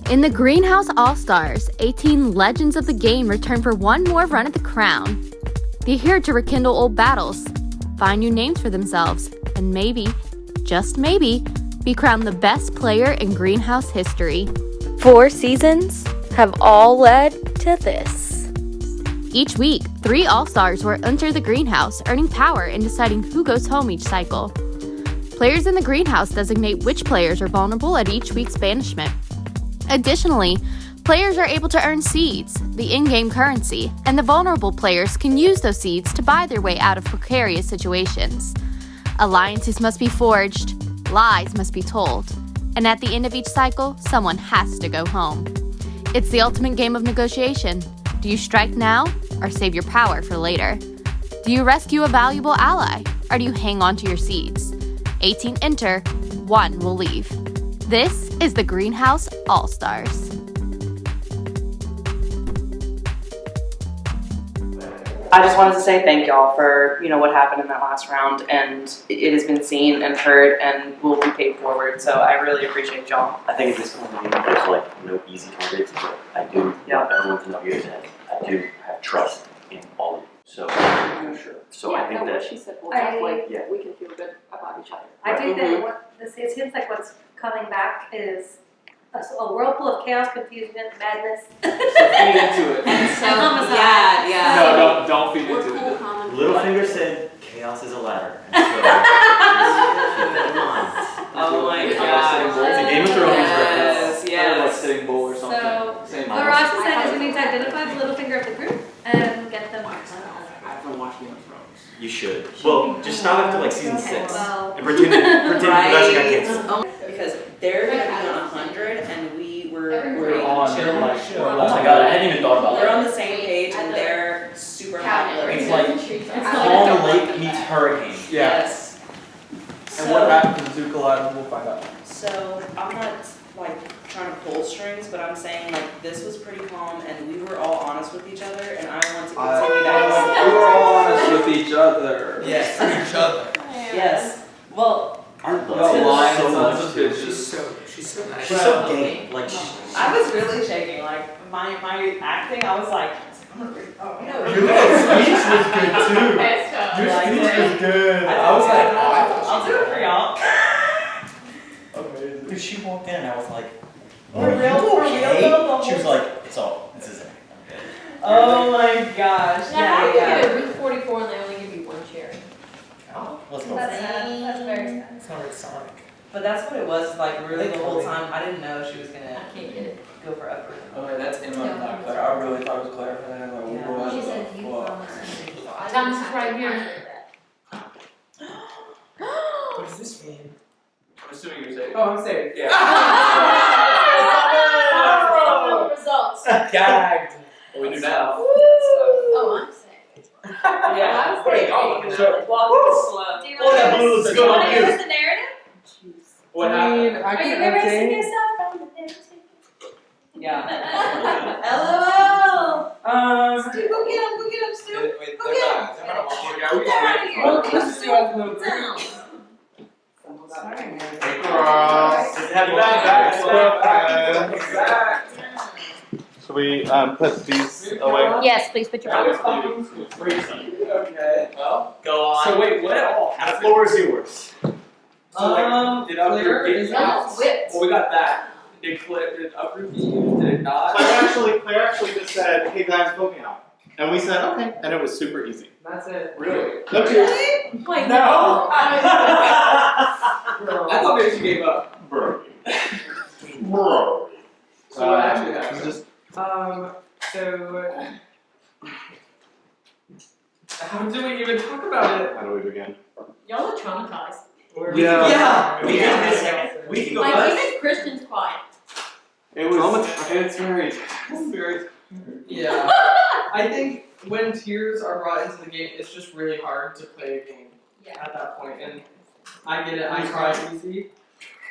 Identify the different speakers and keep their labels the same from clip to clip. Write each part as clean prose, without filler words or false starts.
Speaker 1: In the Greenhouse All-Stars, 18 legends of the game return for one more run at the crown. They're here to rekindle old battles, find new names for themselves, and maybe, just maybe, be crowned the best player in Greenhouse history. 4 seasons have all led to this. Each week, 3 All-Stars will enter the Greenhouse, earning power in deciding who goes home each cycle. Players in the Greenhouse designate which players are vulnerable at each week's banishment. Additionally, players are able to earn seeds, the in-game currency, and the vulnerable players can use those seeds to buy their way out of precarious situations. Alliances must be forged, lies must be told, and at the end of each cycle, someone has to go home. It's the ultimate game of negotiation. Do you strike now or save your power for later? Do you rescue a valuable ally or do you hang on to your seeds? 18 enter, 1 will leave. This is the Greenhouse All-Stars.
Speaker 2: I just wanted to say thank y'all for, what happened in that last round, and it has been seen and heard and will be paid forward, so I really appreciate y'all.
Speaker 3: I think at this point in the game, there's no easy targets, but I do want everyone to know here that I do have trust in all of you. So, I think that
Speaker 4: she said, we can feel good about each other.
Speaker 5: I do think it seems like what's coming back is a whirlpool of chaos, confusion, madness.
Speaker 6: So feed into it.
Speaker 4: And so,
Speaker 5: homicide.
Speaker 4: yeah.
Speaker 6: No, don't feed into
Speaker 4: We're
Speaker 6: it.
Speaker 4: cool,
Speaker 3: Littlefinger said chaos is a ladder. And so, just keep that in mind.
Speaker 2: Oh my
Speaker 6: It's
Speaker 2: god.
Speaker 3: It's a Game of Thrones reference.
Speaker 6: Like Sitting Bull or something.
Speaker 5: So,
Speaker 6: Same
Speaker 5: what Raj said is we need to identify the little finger of the group and get them.
Speaker 6: I haven't watched Game of Thrones.
Speaker 3: You should. Well, just stop after season 6
Speaker 5: Well,
Speaker 3: and pretend production got canceled.
Speaker 2: Because they're gonna be on 100 and we're
Speaker 6: on
Speaker 2: chill.
Speaker 6: oh
Speaker 3: my god, I hadn't even thought about
Speaker 2: We're
Speaker 3: that.
Speaker 2: on the same page and they're super hot.
Speaker 3: It's like Calm Lake meets Hurricane.
Speaker 6: Yeah.
Speaker 2: Yes.
Speaker 6: And what happened to Zuko Island, we'll find out.
Speaker 2: So I'm not trying to pull strings, but I'm saying this was pretty calm and we were all honest with each other and I want to continue that.
Speaker 6: We were all honest with each other.
Speaker 2: Yes.
Speaker 6: Each other.
Speaker 2: Yes. Well,
Speaker 3: I love
Speaker 6: No,
Speaker 3: her
Speaker 6: lying
Speaker 3: so
Speaker 6: is
Speaker 3: much.
Speaker 6: such a bitch. She's so nice.
Speaker 3: She's so gay.
Speaker 2: I was really shaking. My acting, I was like,
Speaker 3: Your speech was good too. Your speech was good.
Speaker 2: I was like, I'll do it for y'all.
Speaker 3: Amazing. Dude, she walked in and I was like,
Speaker 2: For real?
Speaker 3: She was like, this is it.
Speaker 2: Oh my gosh.
Speaker 4: How do you
Speaker 2: Yeah.
Speaker 4: get a Route 44 and they only give you 1 chair?
Speaker 3: Oh, let's go.
Speaker 5: that's sad. That's very sad.
Speaker 3: It's not very Sonic.
Speaker 2: But that's what it was really the whole time. I didn't know she was
Speaker 4: I
Speaker 2: gonna
Speaker 4: can't get it.
Speaker 2: go for upper.
Speaker 6: Okay, that's Emma, not Claire. I really thought it was Claire for that.
Speaker 2: Yeah.
Speaker 5: She said you
Speaker 6: What?
Speaker 5: promised.
Speaker 4: Thomas is right here.
Speaker 3: What does this mean?
Speaker 6: I'm assuming you're safe.
Speaker 7: Oh, I'm safe.
Speaker 6: Yeah.
Speaker 4: Results.
Speaker 7: Gagged.
Speaker 6: What we do now?
Speaker 4: Oh, I'm safe.
Speaker 2: Yeah.
Speaker 6: What are y'all looking at?
Speaker 2: Walking slow.
Speaker 5: Do you
Speaker 3: Oh, that blue looks good on
Speaker 5: want to
Speaker 3: you.
Speaker 5: give us the narrative?
Speaker 6: What
Speaker 7: I mean,
Speaker 6: happened?
Speaker 7: I
Speaker 5: Are you
Speaker 7: can
Speaker 5: erasing
Speaker 7: update.
Speaker 5: yourself from the narrative?
Speaker 2: Yeah. LOL. Stu, go get him, Stu.
Speaker 6: Wait,
Speaker 2: Go
Speaker 6: they're
Speaker 2: get
Speaker 6: not. They're not walking. Yeah, we
Speaker 2: Get out of
Speaker 6: just
Speaker 2: here.
Speaker 7: Well, Chris still has no
Speaker 2: Down.
Speaker 6: Hey, Cross.
Speaker 3: Good to have you back.
Speaker 8: Should we put these away?
Speaker 1: Yes, please put your bottles.
Speaker 6: Okay. Well,
Speaker 3: Go on.
Speaker 6: so wait, what all
Speaker 3: The
Speaker 6: happened?
Speaker 3: floor is yours.
Speaker 6: So did Uproot
Speaker 7: Claire
Speaker 6: get
Speaker 7: is
Speaker 6: used?
Speaker 4: That's whipped.
Speaker 6: Well, we got that. Did Uproot get used? Did it not?
Speaker 8: Claire actually just said, "Hey guys, vote me out," and we said, "Okay," and it was super easy.
Speaker 7: That's it.
Speaker 6: Really?
Speaker 8: Okay.
Speaker 4: Wait,
Speaker 8: No.
Speaker 6: I thought maybe she gave up.
Speaker 8: Bro.
Speaker 6: So what actually happened?
Speaker 8: Just
Speaker 7: So
Speaker 6: How do we even talk about it?
Speaker 8: how do we begin?
Speaker 4: y'all are traumatized.
Speaker 3: Yeah. We
Speaker 6: Yeah.
Speaker 3: can go
Speaker 4: Like,
Speaker 3: first.
Speaker 4: even Christian's quiet.
Speaker 8: It was. It's very.
Speaker 6: Very. Yeah. I think when tears are brought into the game, it's just really hard to play a game at that point. And I get it. I try easy.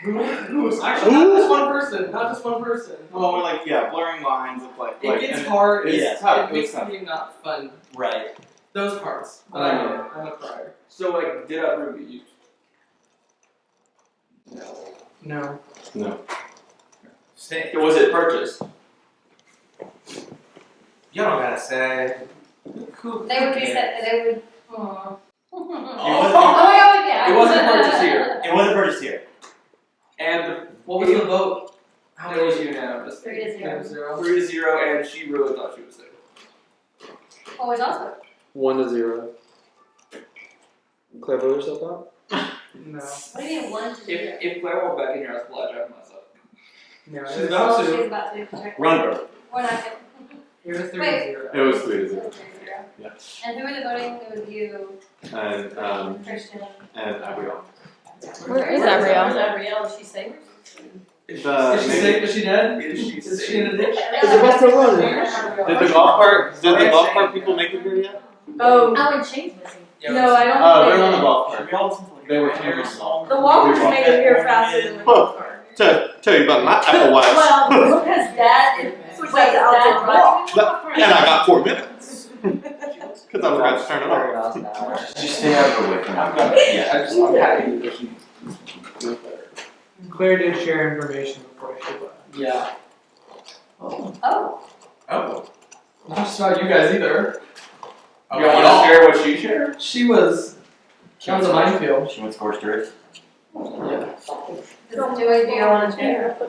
Speaker 6: Who's actually not just one person. Not just one person.
Speaker 8: Well, we're blurring lines of
Speaker 6: It gets hard.
Speaker 8: It's
Speaker 6: It
Speaker 8: tough.
Speaker 6: makes
Speaker 8: It's tough.
Speaker 6: the game not fun.
Speaker 3: Right.
Speaker 6: Those parts. But I get it. I'm a crier. So did Uproot get used?
Speaker 7: no.
Speaker 8: No. Say,
Speaker 6: Was it purchased?
Speaker 8: you don't gotta say. Who
Speaker 5: They would be
Speaker 8: cares?
Speaker 5: set, they would,
Speaker 8: wasn't-
Speaker 5: oh my god, yeah.
Speaker 6: It wasn't purchased here.
Speaker 8: It wasn't purchased here.
Speaker 6: And what was the vote?
Speaker 8: How
Speaker 6: It
Speaker 8: many?
Speaker 6: was unanimous.
Speaker 5: 3-0.
Speaker 6: 3-0, and she really thought she was safe.
Speaker 5: What was also?
Speaker 9: 1-0. Claire voted herself out?
Speaker 6: No.
Speaker 5: What do you mean 1-0?
Speaker 6: If Claire walked back in here, I was glad I myself.
Speaker 7: No,
Speaker 6: She's
Speaker 7: it
Speaker 6: about
Speaker 5: She's
Speaker 6: to.
Speaker 5: about to, check.
Speaker 8: Run, bro.
Speaker 5: We're not
Speaker 7: was 3-0.
Speaker 10: It was 3-0.
Speaker 5: 3-0.
Speaker 10: Yeah.
Speaker 5: And who was voting? It was you,
Speaker 10: And
Speaker 5: Christian.
Speaker 10: Abigail.
Speaker 1: Where is
Speaker 4: Where's
Speaker 1: Abrielle?
Speaker 4: Abrielle? Is she safe?
Speaker 6: Is
Speaker 10: The-
Speaker 6: she
Speaker 10: maybe-
Speaker 6: safe? Is she dead?
Speaker 3: Is she
Speaker 6: Is she in a ditch?
Speaker 9: Is it about to run?
Speaker 10: Did the golf cart people make it here yet?
Speaker 4: Oh, and Shane's missing.
Speaker 7: No, I don't
Speaker 10: Oh,
Speaker 7: think
Speaker 10: they're on
Speaker 7: they
Speaker 10: the golf cart.
Speaker 3: Should we all listen to like
Speaker 10: They were
Speaker 3: a very small?
Speaker 7: The walkers made it here faster than the golf cart.
Speaker 10: Tell you about my Apple Watch.
Speaker 4: Well, because Dad,
Speaker 7: Switch
Speaker 4: wait,
Speaker 7: that to outdoor
Speaker 4: Dad
Speaker 7: walk.
Speaker 4: driving?
Speaker 10: And I got 4 minutes. Because I forgot to turn it off.
Speaker 3: Just stay out of the way from me.
Speaker 6: Yeah, I'm happy that she feels better.
Speaker 7: Claire did share information before she left.
Speaker 6: Yeah.
Speaker 5: Oh,
Speaker 8: Oh.
Speaker 6: Not just about you guys either.
Speaker 8: Oh,
Speaker 6: You want to share what she shared? She was. That was a minefield.
Speaker 3: She went scorched earth.
Speaker 6: Yeah.
Speaker 5: do you want to share? Or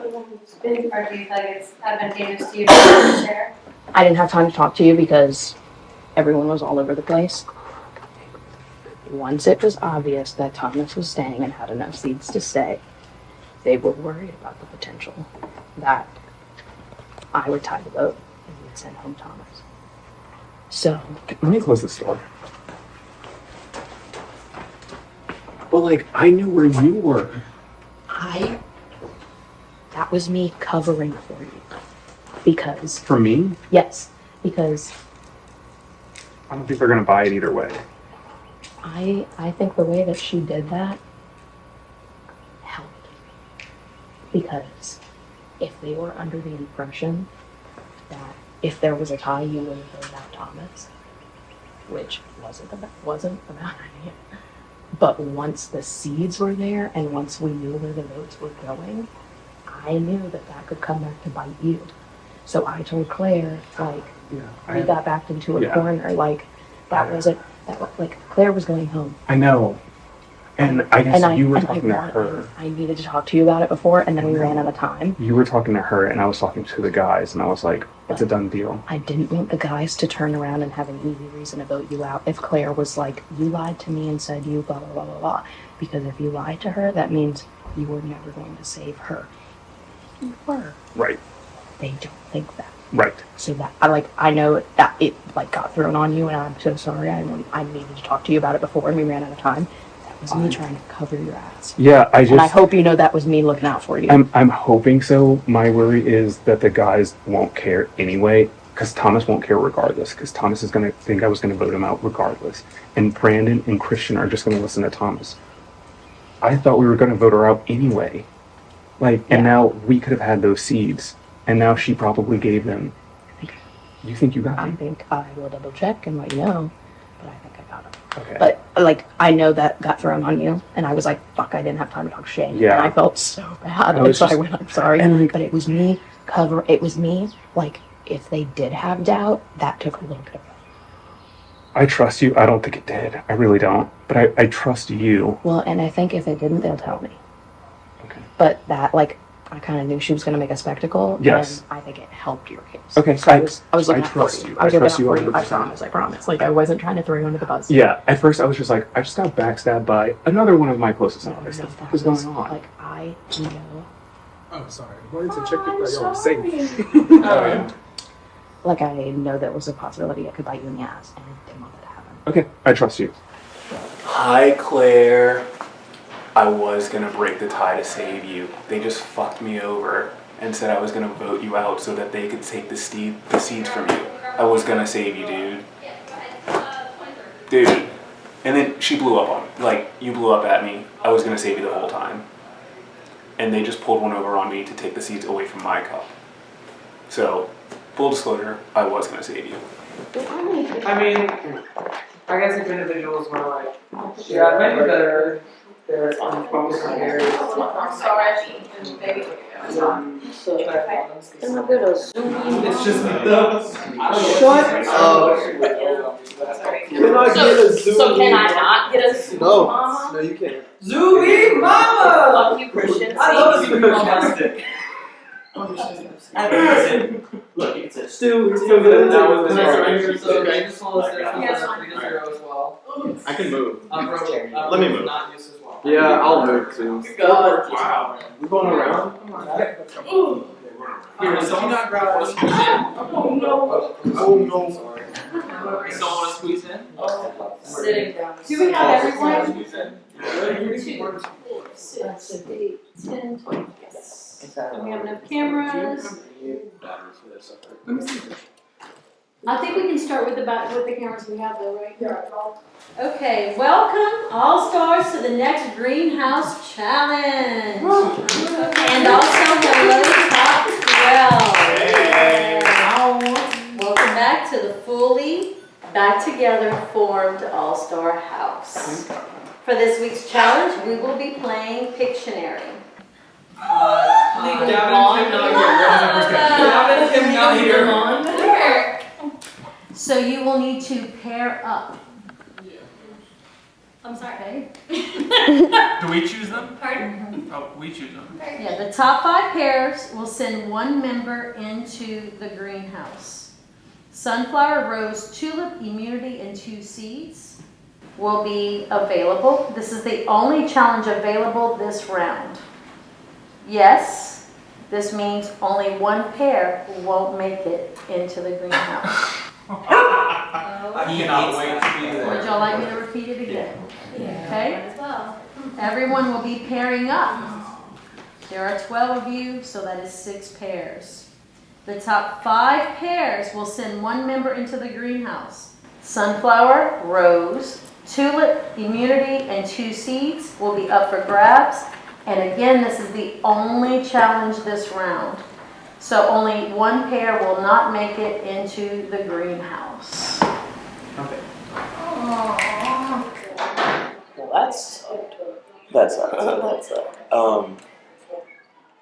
Speaker 5: do you feel like it's advantageous to you to share?
Speaker 11: I didn't have time to talk to you because everyone was all over the place. Once it was obvious that Thomas was staying and had enough seeds to stay, they were worried about the potential that I would tie the boat and would send home Thomas. So,
Speaker 9: Let me close this door. But like, I knew where you were.
Speaker 11: that was me covering for you. Because,
Speaker 9: For me,
Speaker 11: yes, because
Speaker 9: I don't think they're gonna buy it either way.
Speaker 11: I think the way that she did that helped. Because if they were under the impression that if there was a tie, you would have voted out Thomas, which wasn't a bad idea. But once the seeds were there and once we knew where the votes were going, I knew that that could come back to bite you. So I told Claire, like, we got backed into a
Speaker 9: Yeah.
Speaker 11: corner, like, that wasn't, like, Claire was going home.
Speaker 9: I know. And I guess you were talking to
Speaker 11: wanted-
Speaker 9: her.
Speaker 11: I needed to talk to you about it before, and then we ran out of time.
Speaker 9: You were talking to her, and I was talking to the guys, and I was like, it's a done deal.
Speaker 11: I didn't want the guys to turn around and have an easy reason to vote you out if Claire was like, you lied to me and said you blah, blah, blah, blah, blah. Because if you lied to her, that means you were never going to save her. You were.
Speaker 9: Right,
Speaker 11: They don't think that.
Speaker 9: right.
Speaker 11: So that, I know that it, like, got thrown on you, and I'm so sorry. I needed to talk to you about it before, and we ran out of time. That was me trying to cover your ass.
Speaker 9: Yeah,
Speaker 11: And I hope you know that was me looking out for you.
Speaker 9: I'm hoping so. My worry is that the guys won't care anyway, because Thomas won't care regardless, because Thomas is going to think I was going to vote him out regardless. And Brandon and Christian are just going to listen to Thomas. I thought we were going to vote her out anyway. Like, and now we could have had those seeds, and now she probably gave them. You think you got
Speaker 11: I
Speaker 9: them?
Speaker 11: think I will double check and let you know, but I think I got them.
Speaker 9: Okay.
Speaker 11: But, like, I know that got thrown on you, and I was like, fuck, I didn't have time to talk to Shane.
Speaker 9: Yeah.
Speaker 11: And I felt so bad,
Speaker 9: I
Speaker 11: and
Speaker 9: was
Speaker 11: so I
Speaker 9: just-
Speaker 11: went, I'm sorry.
Speaker 9: and, like-
Speaker 11: But it was me, like, if they did have doubt, that took a little bit of
Speaker 9: I trust you. I don't think it did. I really don't. But I trust you.
Speaker 11: Well, and I think if it didn't, they'll tell me.
Speaker 9: Okay.
Speaker 11: But that, like, I kind of knew she was going to make a spectacle.
Speaker 9: Yes.
Speaker 11: And I think it helped your case.
Speaker 9: Okay,
Speaker 11: So I was looking
Speaker 9: I
Speaker 11: out
Speaker 9: trust
Speaker 11: for you.
Speaker 9: you.
Speaker 11: I was
Speaker 9: I
Speaker 11: looking
Speaker 9: trust
Speaker 11: out
Speaker 9: you
Speaker 11: for you. I
Speaker 9: 100%.
Speaker 11: promise. Like, I wasn't trying to throw you under the bus.
Speaker 9: Yeah, at first I was just like, I just got backstabbed by another one of my closest
Speaker 11: No,
Speaker 9: allies.
Speaker 11: no,
Speaker 9: What the fuck
Speaker 11: that
Speaker 9: is going
Speaker 11: was,
Speaker 9: on?
Speaker 11: like, I know.
Speaker 9: Oh, sorry. I wanted to check that y'all were safe.
Speaker 11: Like, I know that was a possibility it could bite you in the ass, and I didn't want that to happen.
Speaker 9: Okay, I trust you.
Speaker 12: Hi, Claire. I was gonna break the tie to save you. They just fucked me over and said I was gonna vote you out so that they could take the seeds from you. I was gonna save you, dude. Dude. And then she blew up on me. Like, you blew up at me. I was gonna save you the whole time. And they just pulled one over on me to take the seeds away from my cup. So, full disclosure, I was gonna save you.
Speaker 7: I mean, I guess if individuals were like, yeah, it might be better
Speaker 6: There's unprepared. It's just me though.
Speaker 10: Shut up. Can I get a zoom?
Speaker 4: So can I not get a Zoom
Speaker 10: No.
Speaker 4: mama?
Speaker 10: No, you can't.
Speaker 6: Zoomy Mama!
Speaker 4: Fuck you, Christian.
Speaker 6: I love a Zoomy Mama.
Speaker 3: Look, it's a
Speaker 10: Still, we're still good.
Speaker 6: That was the next right here, so I just want to say
Speaker 4: Yeah.
Speaker 6: it's 3-0 as well.
Speaker 8: I can move.
Speaker 6: Bro,
Speaker 8: Let me move.
Speaker 6: Not used as well.
Speaker 10: Yeah, I'll move too.
Speaker 6: God.
Speaker 3: Wow.
Speaker 10: We're going around?
Speaker 6: Here, someone not grab one.
Speaker 4: Oh, no.
Speaker 10: Oh, no.
Speaker 6: Sorry. Someone want to squeeze in?
Speaker 4: Sitting down.
Speaker 5: Do we have everyone?
Speaker 6: Squeeze in?
Speaker 5: 6, 8, 10, 12. Yes. Do we have enough cameras? I think we can start with the cameras we have though, right? Yeah. Okay, welcome all stars to the next Greenhouse Challenge. And also hello Top 12. Welcome back to the fully back together formed All-Star House. For this week's challenge, we will be playing Pictionary.
Speaker 6: Gavin and Kim not here.
Speaker 5: So you will need to pair up.
Speaker 4: I'm sorry.
Speaker 5: Okay?
Speaker 13: Do we choose them?
Speaker 4: Pardon?
Speaker 13: Oh, we choose them.
Speaker 5: Yeah, the top 5 pairs will send one member into the greenhouse. Sunflower, rose, tulip, immunity, and 2 seeds will be available. This is the only challenge available this round. Yes, this means only one pair won't make it into the greenhouse.
Speaker 13: I cannot wait to be
Speaker 5: Would
Speaker 13: there.
Speaker 5: y'all like me to repeat it again?
Speaker 4: Yeah.
Speaker 5: Okay?
Speaker 4: As well.
Speaker 5: Everyone will be pairing up. There are 12 of you, so that is 6 pairs. The top 5 pairs will send one member into the greenhouse. Sunflower, rose, tulip, immunity, and 2 seeds will be up for grabs. And again, this is the only challenge this round. So only one pair will not make it into the greenhouse.
Speaker 3: Okay.
Speaker 11: Well, that sucked. That sucked.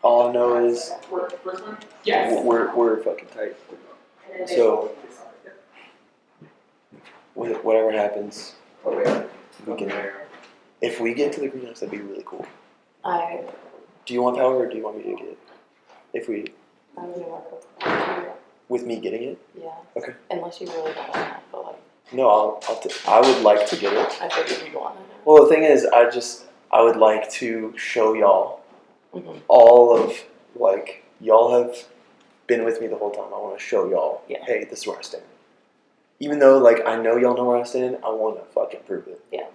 Speaker 11: All I know is
Speaker 6: Yes.
Speaker 11: we're fucking tight. So whatever happens, we can. If we get to the greenhouse, that'd be really cool. Do you want power or do you want me to get it? If we
Speaker 14: I really want to.
Speaker 11: with me getting it?
Speaker 14: Yeah.
Speaker 11: Okay.
Speaker 14: Unless you really don't want that, but like,
Speaker 11: No, I would like to get it.
Speaker 14: I figured you'd want it.
Speaker 11: Well, the thing is, I would like to show y'all
Speaker 14: Mhm.
Speaker 11: all of, like, y'all have been with me the whole time. I want to show y'all,
Speaker 14: Yeah.
Speaker 11: hey, this is where I stand. Even though, like, I know y'all know where I stand, I want to fucking prove it.
Speaker 14: Yeah.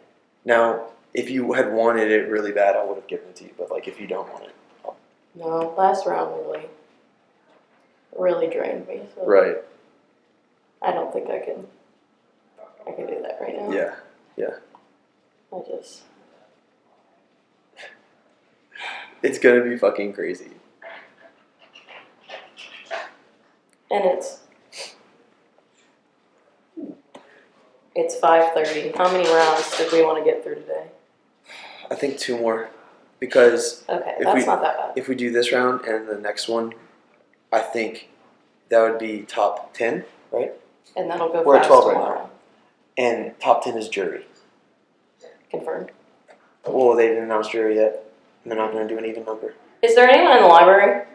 Speaker 11: Now, if you had wanted it really bad, I would have given it to you. But, like, if you don't want it.
Speaker 14: No, last round really drained me. So
Speaker 11: Right.
Speaker 14: I don't think I can do that right now.
Speaker 11: Yeah.
Speaker 14: I just.
Speaker 11: It's going to be fucking crazy.
Speaker 14: And it's 5:30. How many rounds did we want to get through today?
Speaker 11: I think 2 more. Because
Speaker 14: Okay,
Speaker 11: If
Speaker 14: that's
Speaker 11: we-
Speaker 14: not that bad.
Speaker 11: if we do this round and the next one, I think that would be top 10, right?
Speaker 14: And that'll go
Speaker 11: We're at
Speaker 14: fast
Speaker 11: 12 right
Speaker 14: tomorrow.
Speaker 11: And top 10 is jury.
Speaker 14: Confirmed.
Speaker 11: Well, they didn't announce jury yet. And they're not going to do an even number.
Speaker 14: Is there anyone in the library?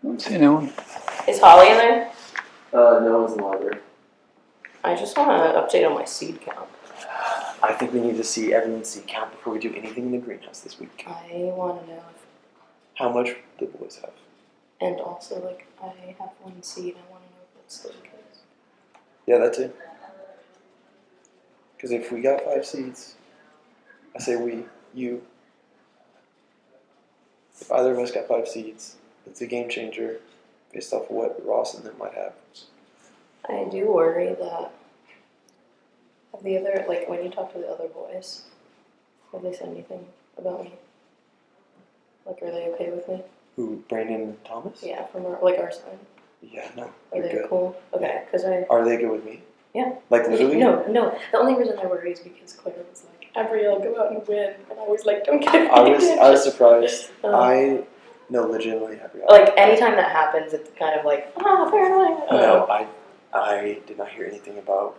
Speaker 15: I don't see anyone.
Speaker 14: Is Holly in there?
Speaker 11: No one's in the library.
Speaker 14: I just want to update on my seed count.
Speaker 11: I think we need to see everyone's seed count before we do anything in the greenhouse this week.
Speaker 14: I want to know
Speaker 11: How much the boys have.
Speaker 14: and also, like, I have 1 seed. I want to know if it's still the case.
Speaker 11: Yeah, that's it. Because if we got 5 seeds, I say you. If either of us got 5 seeds, it's a game changer based off of what Ross and them might have.
Speaker 14: I do worry that the other, like, when you talk to the other boys, have they said anything about me? Like, are they okay with me?
Speaker 11: Who, Brandon and Thomas?
Speaker 14: Yeah, from our side.
Speaker 11: Yeah, no.
Speaker 14: Are
Speaker 11: You're
Speaker 14: they
Speaker 11: good.
Speaker 14: cool? Okay, because I.
Speaker 11: Are they good with me?
Speaker 14: Yeah.
Speaker 11: Like literally?
Speaker 14: No. The only reason I worry is because Claire was like, Abrielle go out and win, and I was like, don't give me
Speaker 10: I was surprised.
Speaker 14: Um,
Speaker 10: No, legitimately happy.
Speaker 14: Like anytime that happens, it's kind of like, paranoid.
Speaker 10: No, I did not hear anything about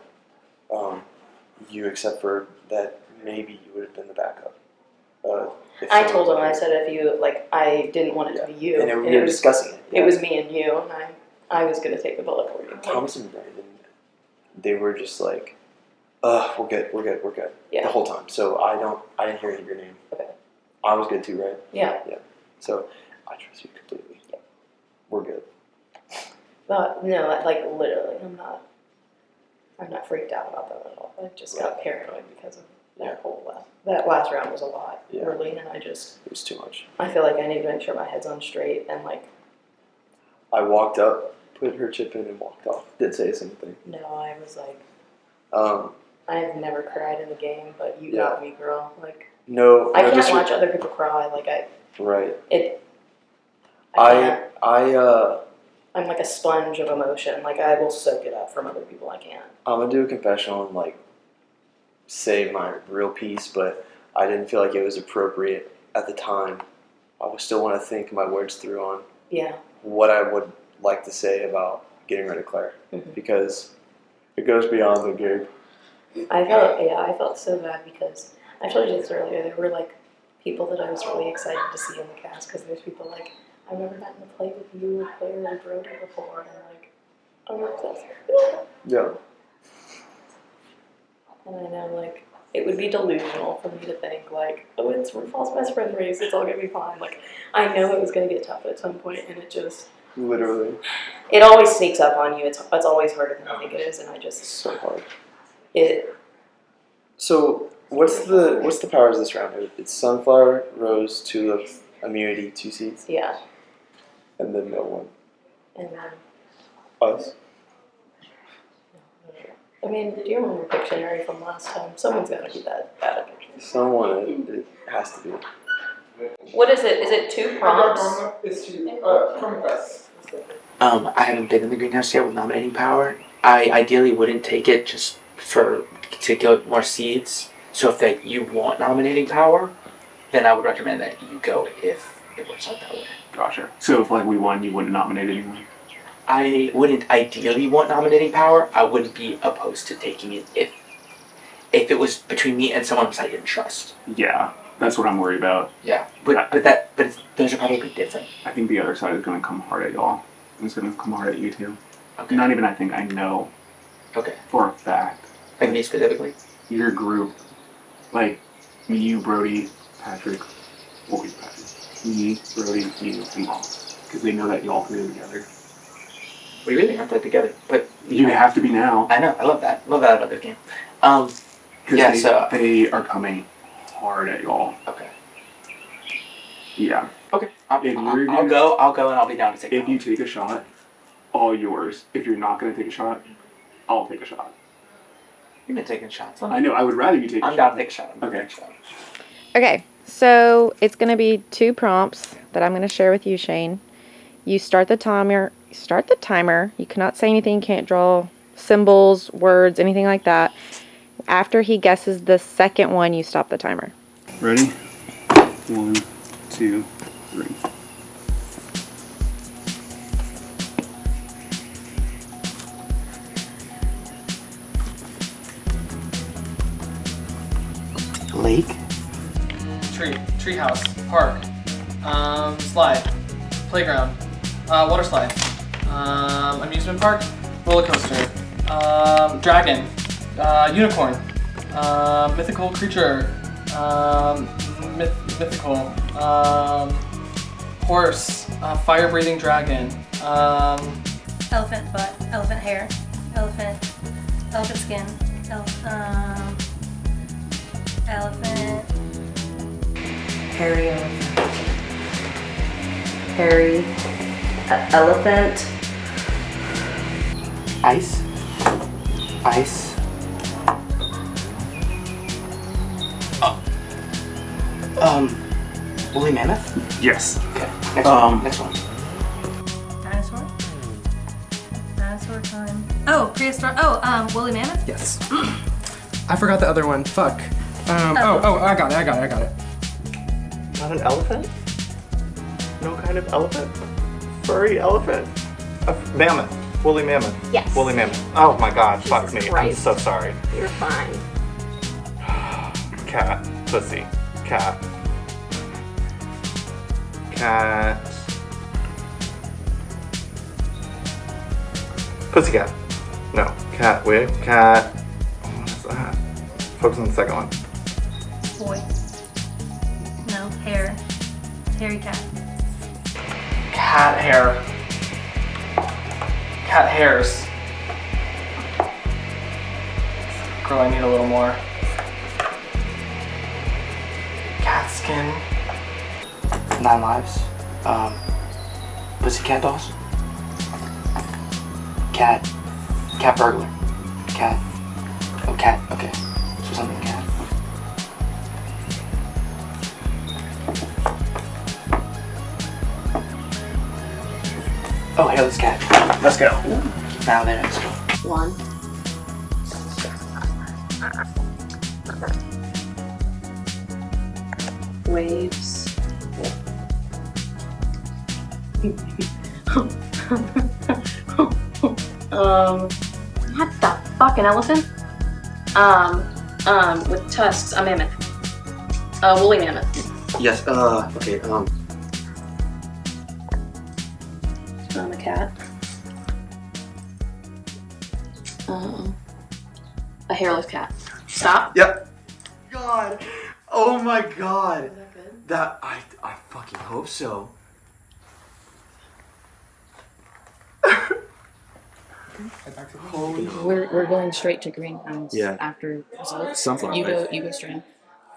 Speaker 10: you except for that maybe you would have been the backup.
Speaker 14: I told him, I said, if you, like, I didn't want it to be you.
Speaker 10: And we were discussing it.
Speaker 14: It was me and you, and I was going to take the bullet for you.
Speaker 10: Thomas and Brandon, they were just like, we're good.
Speaker 14: Yeah.
Speaker 10: The whole time. So I didn't hear any of your name.
Speaker 14: Okay.
Speaker 10: I was good too, right?
Speaker 14: Yeah.
Speaker 10: Yeah. So I trust you completely.
Speaker 14: Yeah.
Speaker 10: We're good.
Speaker 14: But, no, like, literally, I'm not freaked out about that at all. I just got paranoid because of that that last round was a lot, really, and
Speaker 10: it was too much.
Speaker 14: I feel like I need to make sure my head's on straight, and, like,
Speaker 10: I walked up, put her chip in, and walked off. Didn't say a single thing.
Speaker 14: no, I was like,
Speaker 10: Um,
Speaker 14: I've never cried in the game, but you got me, girl. Like,
Speaker 10: no,
Speaker 14: I
Speaker 10: no,
Speaker 14: can't
Speaker 10: just
Speaker 14: watch other people cry. Like,
Speaker 10: right.
Speaker 14: I I'm like a sponge of emotion. Like, I will soak it up from other people. I can't.
Speaker 10: I'm gonna do a confessional and like say my real piece, but I didn't feel like it was appropriate at the time. I would still want to think my words through on what I would like to say about getting rid of Claire, because it goes beyond the game.
Speaker 14: I felt so bad because I told you this earlier. There were like people that I was really excited to see in the cast because there's people like I've never gotten to play with you or Claire or Brody before, and like I'm obsessed.
Speaker 10: Yeah.
Speaker 14: And I know like it would be delusional for me to think like, oh, it's RuPaul's best friend race. It's all gonna be fine. Like I know it was gonna get tough at some point, and it just
Speaker 10: literally.
Speaker 14: It always sneaks up on you. It's always harder than I think it is, and I just
Speaker 10: so hard.
Speaker 14: So
Speaker 10: what's the powers this round? It's Sunflower, Rose, Tulip, Immunity, 2 seats.
Speaker 14: Yeah.
Speaker 10: And then no one.
Speaker 14: And then
Speaker 10: Us.
Speaker 14: I mean, do you remember Pictionary from last time? Someone's got to be that bad at Pictionary.
Speaker 10: Someone. It has to be.
Speaker 14: What is it? Is it 2 prompts?
Speaker 6: It's 2. Promise.
Speaker 16: I haven't been in the greenhouse yet with nominating power. I ideally wouldn't take it just to get more seeds. So if you want nominating power, then I would recommend that you go if it works out that way.
Speaker 9: Gotcha. So if like we won, you wouldn't nominate anyone?
Speaker 16: I wouldn't ideally want nominating power. I wouldn't be opposed to taking it if it was between me and someone else I didn't trust.
Speaker 9: Yeah, that's what I'm worried about.
Speaker 16: Yeah, but those are probably different.
Speaker 9: I think the other side is going to come hard at y'all. It's going to come hard at you too.
Speaker 16: Okay.
Speaker 9: Not even I think, I know.
Speaker 16: Okay.
Speaker 9: For a fact.
Speaker 16: Like me specifically?
Speaker 9: Your group, like me, you, Brody, Patrick, me, Brody, you, and Mom. Because they know that y'all three are together.
Speaker 16: We really aren't that together, but
Speaker 9: you have to be now.
Speaker 16: I know. I love that. Love that about this game.
Speaker 9: They are coming hard at y'all.
Speaker 16: Okay.
Speaker 9: Yeah.
Speaker 16: Okay. I'll go and I'll be down to take.
Speaker 9: If you take a shot, all yours. If you're not going to take a shot, I'll take a shot.
Speaker 16: You've been taking shots.
Speaker 9: I know. I would rather you take a shot.
Speaker 16: I'm down to take a shot.
Speaker 9: Okay.
Speaker 17: Okay, so it's going to be 2 prompts that I'm going to share with you, Shane. You start the timer. You cannot say anything, can't draw symbols, words, anything like that. After he guesses the second one, you stop the timer.
Speaker 9: Ready? 1, 2, 3.
Speaker 16: Lake.
Speaker 6: Tree house. Park. Slide. Playground. Water slide. Amusement park. Roller coaster. Dragon. Unicorn. Mythical creature. Mythical. Horse. Fire breathing dragon.
Speaker 18: Elephant butt. Elephant hair. Elephant skin. Elephant.
Speaker 14: Hairy elephant.
Speaker 16: Ice. Woolly mammoth?
Speaker 9: Yes.
Speaker 16: Okay. Next one.
Speaker 18: Dinosaur. Dinosaur time. Oh, prehistoric. Oh, woolly mammoth?
Speaker 6: Yes. I forgot the other one. Fuck.
Speaker 7: I got it.
Speaker 10: Not an elephant? No kind of elephant? Furry elephant? A mammoth. Woolly mammoth.
Speaker 11: Yes.
Speaker 10: Woolly mammoth. Oh my god, fuck me.
Speaker 11: Christ.
Speaker 10: I'm so sorry.
Speaker 11: You're fine.
Speaker 10: Cat. Pussy. Cat. Cat. Pussycat. No. Cat. Wait. Cat. What is that? Focus on the second one.
Speaker 18: Boy. No, hair. Hairy cat.
Speaker 6: Cat hair. Cat hairs. Girl, I need a little more. Cat skin.
Speaker 16: 9 lives. Pussycat dolls. Cat burglar. Cat. Oh, cat. Okay. So something cat. Oh, hairless cat. Let's go. Now then, let's go.
Speaker 11: 1. Waves. What the fuck, an elephant? With tusks, a mammoth. A woolly mammoth.
Speaker 16: Yes, okay,
Speaker 11: A cat. A hairless cat. Stop.
Speaker 10: Yep. God. Oh my god.
Speaker 11: Is that good?
Speaker 10: That I fucking hope so. Holy.
Speaker 11: We're going straight to greenhouse
Speaker 10: Yeah.
Speaker 11: after results.
Speaker 10: Something
Speaker 11: You
Speaker 10: like
Speaker 11: go straight.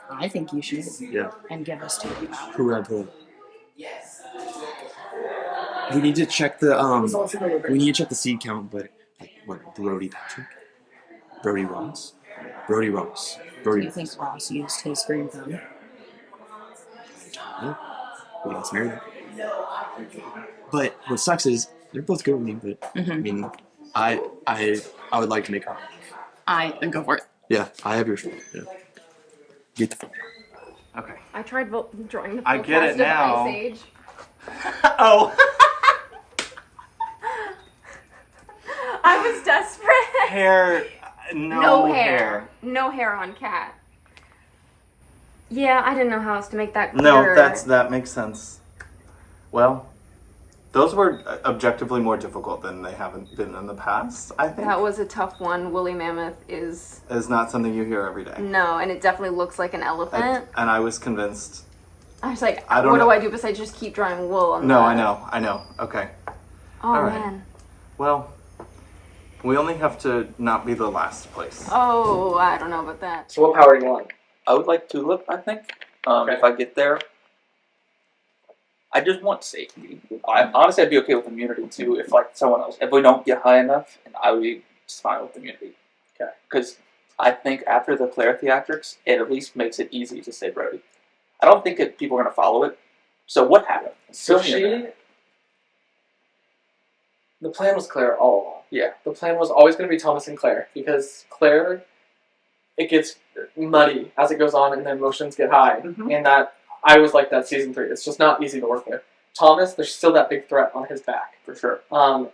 Speaker 11: I think you should.
Speaker 10: Yeah.
Speaker 11: And give us 2 hours.
Speaker 10: Who would I put? We need to check the seed count, but what, Brody Patrick? Brody Ross? Brody Ross.
Speaker 11: Do you think Ross used his green thumb?
Speaker 10: No. We got married. But what sucks is they're both good with me, but I mean I would like to make her.
Speaker 11: Then go for it.
Speaker 10: Yeah, I have your shirt. Yeah. Get the phone. Okay.
Speaker 17: I tried drawing the
Speaker 10: I
Speaker 17: full
Speaker 10: get it
Speaker 17: cast of
Speaker 10: now.
Speaker 17: Ice Age.
Speaker 10: Oh.
Speaker 17: I was desperate.
Speaker 10: Hair.
Speaker 17: No hair. No hair on cat. Yeah, I didn't know how else to make that clearer.
Speaker 8: No, that makes sense. Well, those were objectively more difficult than they haven't been in the past, I think.
Speaker 17: That was a tough one. Woolly mammoth is
Speaker 8: It's not something you hear every day.
Speaker 17: no, and it definitely looks like an elephant.
Speaker 8: And I was convinced.
Speaker 17: I was like,
Speaker 8: I don't
Speaker 17: what
Speaker 8: know.
Speaker 17: do I do besides just keep drawing wool on
Speaker 8: No,
Speaker 17: the...
Speaker 8: I know. Okay.
Speaker 17: Oh,
Speaker 8: All right.
Speaker 17: man.
Speaker 8: Well, we only have to not be the last place.
Speaker 17: Oh, I don't know about that.
Speaker 6: So what power do you want?
Speaker 19: I would like Tulip, I think. If I get there. I just want safety. Honestly, I'd be okay with immunity too if like someone else. If we don't get high enough, and I would be just fine with immunity.
Speaker 6: Okay.
Speaker 19: Because I think after the Claire theatrics, it at least makes it easy to say Brody. I don't think people are going to follow it. So what happened?
Speaker 6: So
Speaker 19: Fill me in there.
Speaker 6: the plan was Claire all along.
Speaker 19: Yeah.
Speaker 6: The plan was always going to be Thomas and Claire because Claire, it gets muddy as it goes on and the emotions get high. And that, I was like that season 3. It's just not easy to work with. Thomas, there's still that big threat on his back.
Speaker 19: For sure.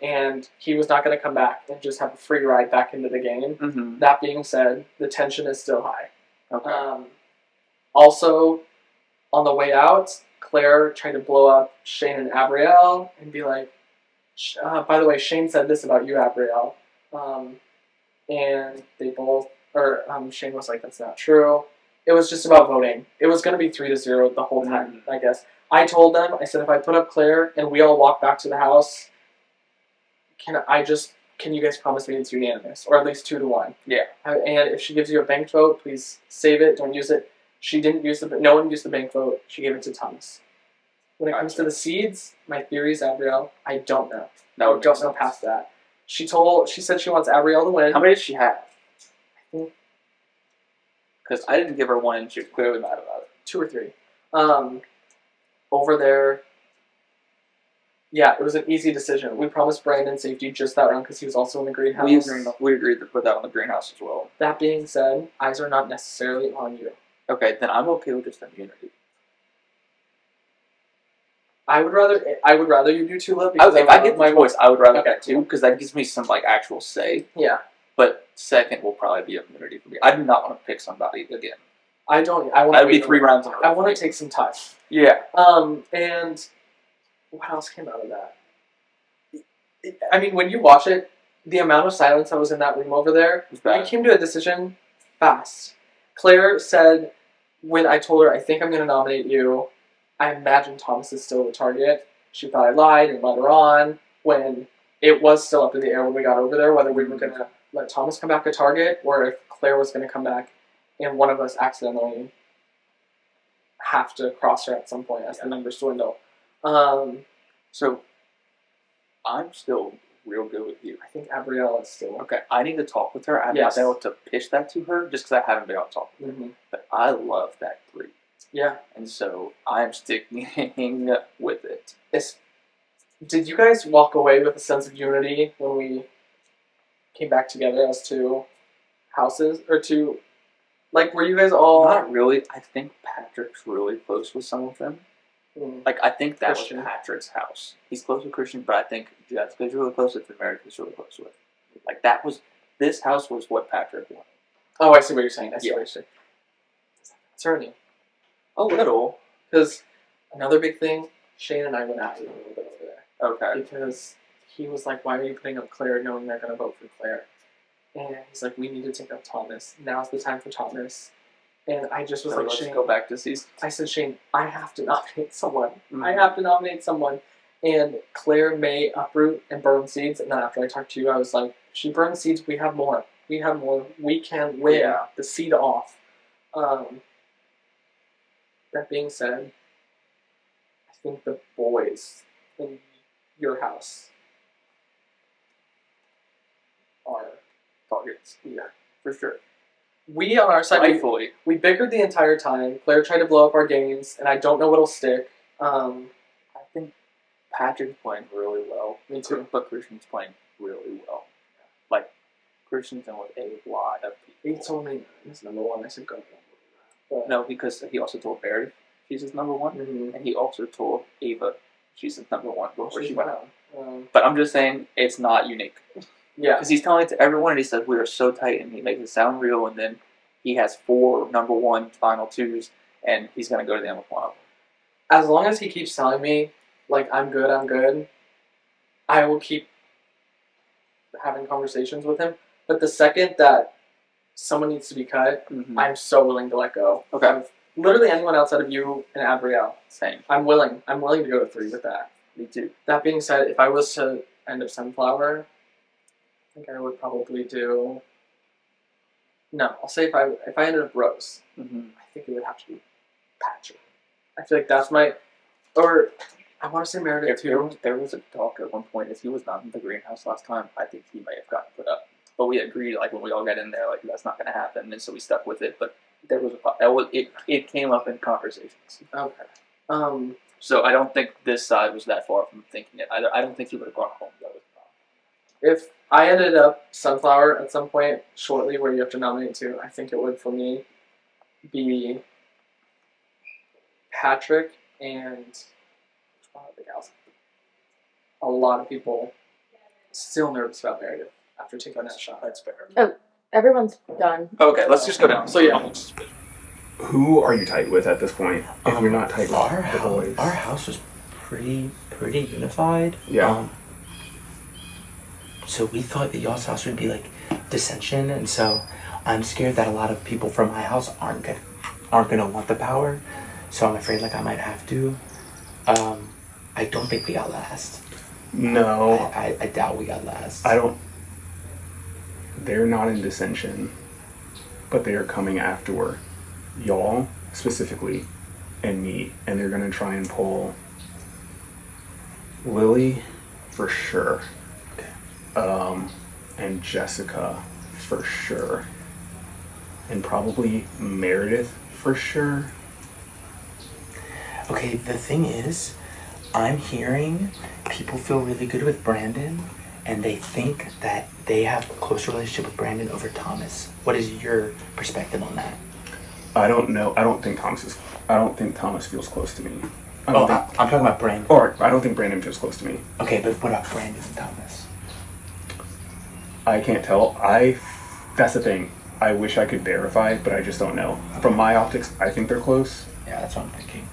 Speaker 6: And he was not going to come back and just have a free ride back into the game. That being said, the tension is still high.
Speaker 19: Okay.
Speaker 6: Also, on the way out, Claire tried to blow up Shane and Abrielle and be like, by the way, Shane said this about you, Abrielle. And they both, Shane was like, that's not true. It was just about voting. It was going to be 3-0 the whole time, I guess. I told them, I said, if I put up Claire and we all walk back to the house, can you guys promise me it's unanimous? Or at least 2-1.
Speaker 19: Yeah.
Speaker 6: And if she gives you a banked vote, please save it, don't use it. She didn't use no one used the bank vote. She gave it to Thomas. When it comes to the seeds, my theory is Abrielle. I don't know.
Speaker 19: No,
Speaker 6: I don't know past that. She said she wants Abrielle to win.
Speaker 19: How many does she have? Because I didn't give her one and she was clearly mad about it.
Speaker 6: 2 or 3. Over there, yeah, it was an easy decision. We promised Brandon safety just that round because he was also in the greenhouse.
Speaker 19: We agreed to put that on the greenhouse as well.
Speaker 6: That being said, eyes are not necessarily on you.
Speaker 19: Okay, then I'm okay with just immunity.
Speaker 6: I would rather you do Tulip. Because
Speaker 19: If I get my voice, I would rather
Speaker 6: Okay.
Speaker 19: that too, because that gives me some like actual say.
Speaker 6: Yeah.
Speaker 19: But second will probably be immunity for me. I do not want to pick somebody again.
Speaker 6: I don't. I want.
Speaker 19: That'd be 3 rounds in a row.
Speaker 6: I want to take some time.
Speaker 19: Yeah.
Speaker 6: And what else came out of that? I mean, when you watch it, the amount of silence that was in that room over there, I came to a decision fast. Claire said, when I told her, I think I'm going to nominate you, I imagine Thomas is still the target. She thought I lied and let her on when it was still up in the air when we got over there, whether we were going to let Thomas come back a target or if Claire was going to come back and one of us accidentally have to cross her at some point as the numbers dwindle.
Speaker 19: So I'm still real good with you.
Speaker 6: I think Abrielle is still
Speaker 19: okay. I need to talk with her. I've
Speaker 6: Yes.
Speaker 19: not been able to pitch that to her just because I haven't been able to talk with her.
Speaker 6: Mm-hmm.
Speaker 19: But I love that 3.
Speaker 6: Yeah.
Speaker 19: And so I'm sticking with it.
Speaker 6: Did you guys walk away with a sense of unity when we came back together as 2 houses? Or 2... Like, were you guys all...
Speaker 19: Not really. I think Patrick's really close with some of them. Like, I think that
Speaker 6: Christian.
Speaker 19: was Patrick's house. He's close with Christian, but I think Jessica's really close with, and Meredith's really close with. Like, this house was what Patrick wanted.
Speaker 6: Oh, I see what you're saying. I see what you're saying. Concerning.
Speaker 19: A little.
Speaker 6: Because another big thing, Shane and I went at it a little bit over there.
Speaker 19: Okay.
Speaker 6: Because he was like, why are you putting up Claire knowing they're going to vote for Claire? And he's like, we need to take up Thomas. Now's the time for Thomas. And I just was
Speaker 19: So
Speaker 6: like,
Speaker 19: let's
Speaker 6: Shane,
Speaker 19: go back to season.
Speaker 6: I said, Shane, I have to nominate someone.
Speaker 19: Mhm.
Speaker 6: I have to nominate someone. And Claire may uproot and burn seeds. And then after I talked to you, I was like, if she burns seeds, we have more. We have more. We can win the seed off. That being said, I think the boys in your house are targets. Yeah, for sure. We on our side,
Speaker 19: Rightfully.
Speaker 6: we bickered the entire time. Claire tried to blow up our games, and I don't know what'll stick.
Speaker 19: I think Patrick's playing really well.
Speaker 6: Me too.
Speaker 19: But Christian's playing really well. Like, Christian's in with a lot of people.
Speaker 6: He told me he's number 1. I said, go.
Speaker 19: No, because he also told Barry she's his number 1, and he also told Ava she's his number 1 before she went out. But I'm just saying, it's not unique.
Speaker 6: Yeah.
Speaker 19: Because he's telling it to everyone, and he says, we are so tight, and he makes it sound real, and then he has 4 number 1 final 2s, and he's going to go to them with one of them.
Speaker 6: As long as he keeps telling me, like, I'm good, I will keep having conversations with him. But the second that someone needs to be cut, I'm so willing to let go.
Speaker 19: Okay.
Speaker 6: Of literally anyone outside of you and Abrielle.
Speaker 19: Same.
Speaker 6: I'm willing to go to 3 with that.
Speaker 19: Me too.
Speaker 6: That being said, if I was to end up Sunflower, I think I would probably do... No, I'll say if I ended up Rose, I think it would have to be Patrick. I feel like that's my... Or, I want to say Meredith too.
Speaker 19: There was a talk at one point, as he was not in the greenhouse last time, I think he may have gotten put up. But we agreed, like, when we all got in there, like, that's not going to happen, and so we stuck with it. But there was it came up in conversations.
Speaker 6: Okay.
Speaker 19: So I don't think this side was that far from thinking it. I don't think he would have gone home, though.
Speaker 6: If I ended up Sunflower at some point shortly where you have to nominate 2, I think it would, for me, be Patrick and one of the gals. A lot of people still nervous about Meredith after taking that shot. That's fair.
Speaker 11: Oh, everyone's done.
Speaker 19: Okay, let's just go down.
Speaker 6: So yeah.
Speaker 9: Who are you tight with at this point? If you're not tight with the boys.
Speaker 16: Our house was pretty unified.
Speaker 9: Yeah.
Speaker 16: So we thought that y'all's house would be like dissension, and so I'm scared that a lot of people from my house aren't gonna want the power. So I'm afraid like I might have to. I don't think we got last.
Speaker 9: No.
Speaker 16: I doubt we got last.
Speaker 9: They're not in dissension, but they are coming after y'all specifically and me, and they're gonna try and pull Lily for sure. And Jessica for sure. And probably Meredith for sure.
Speaker 16: Okay, the thing is, I'm hearing people feel really good with Brandon, and they think that they have a closer relationship with Brandon over Thomas. What is your perspective on that?
Speaker 9: I don't know. I don't think Thomas feels close to me.
Speaker 16: I'm talking about Brandon.
Speaker 9: Or I don't think Brandon feels close to me.
Speaker 16: Okay, but what about Brandon and Thomas?
Speaker 9: I can't tell. That's the thing. I wish I could verify, but I just don't know. From my optics, I think they're close.
Speaker 16: Yeah, that's what I'm thinking.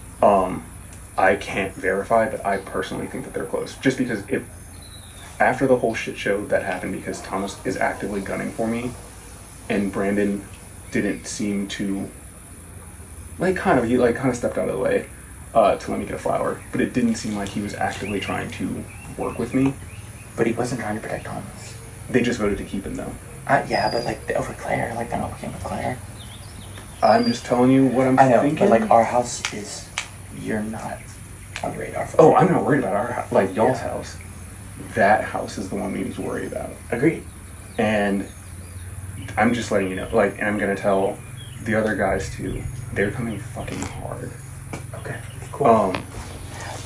Speaker 9: I can't verify, but I personally think that they're close. Just because after the whole shit show that happened, because Thomas is actively gunning for me, and Brandon didn't seem to he kind of stepped out of the way to let me get a flower, but it didn't seem like he was actively trying to work with me.
Speaker 16: But he wasn't trying to protect Thomas.
Speaker 9: They just voted to keep him though.
Speaker 16: Yeah, but over Claire, they're not working with Claire.
Speaker 9: I'm just telling you what I'm thinking.
Speaker 16: But our house is, you're not on the radar for.
Speaker 9: Oh, I'm not worried about our house, y'all's house. That house is the one we need to worry about.
Speaker 16: Agreed.
Speaker 9: And I'm just letting you know, and I'm gonna tell the other guys too. They're coming fucking hard.
Speaker 16: Okay, cool.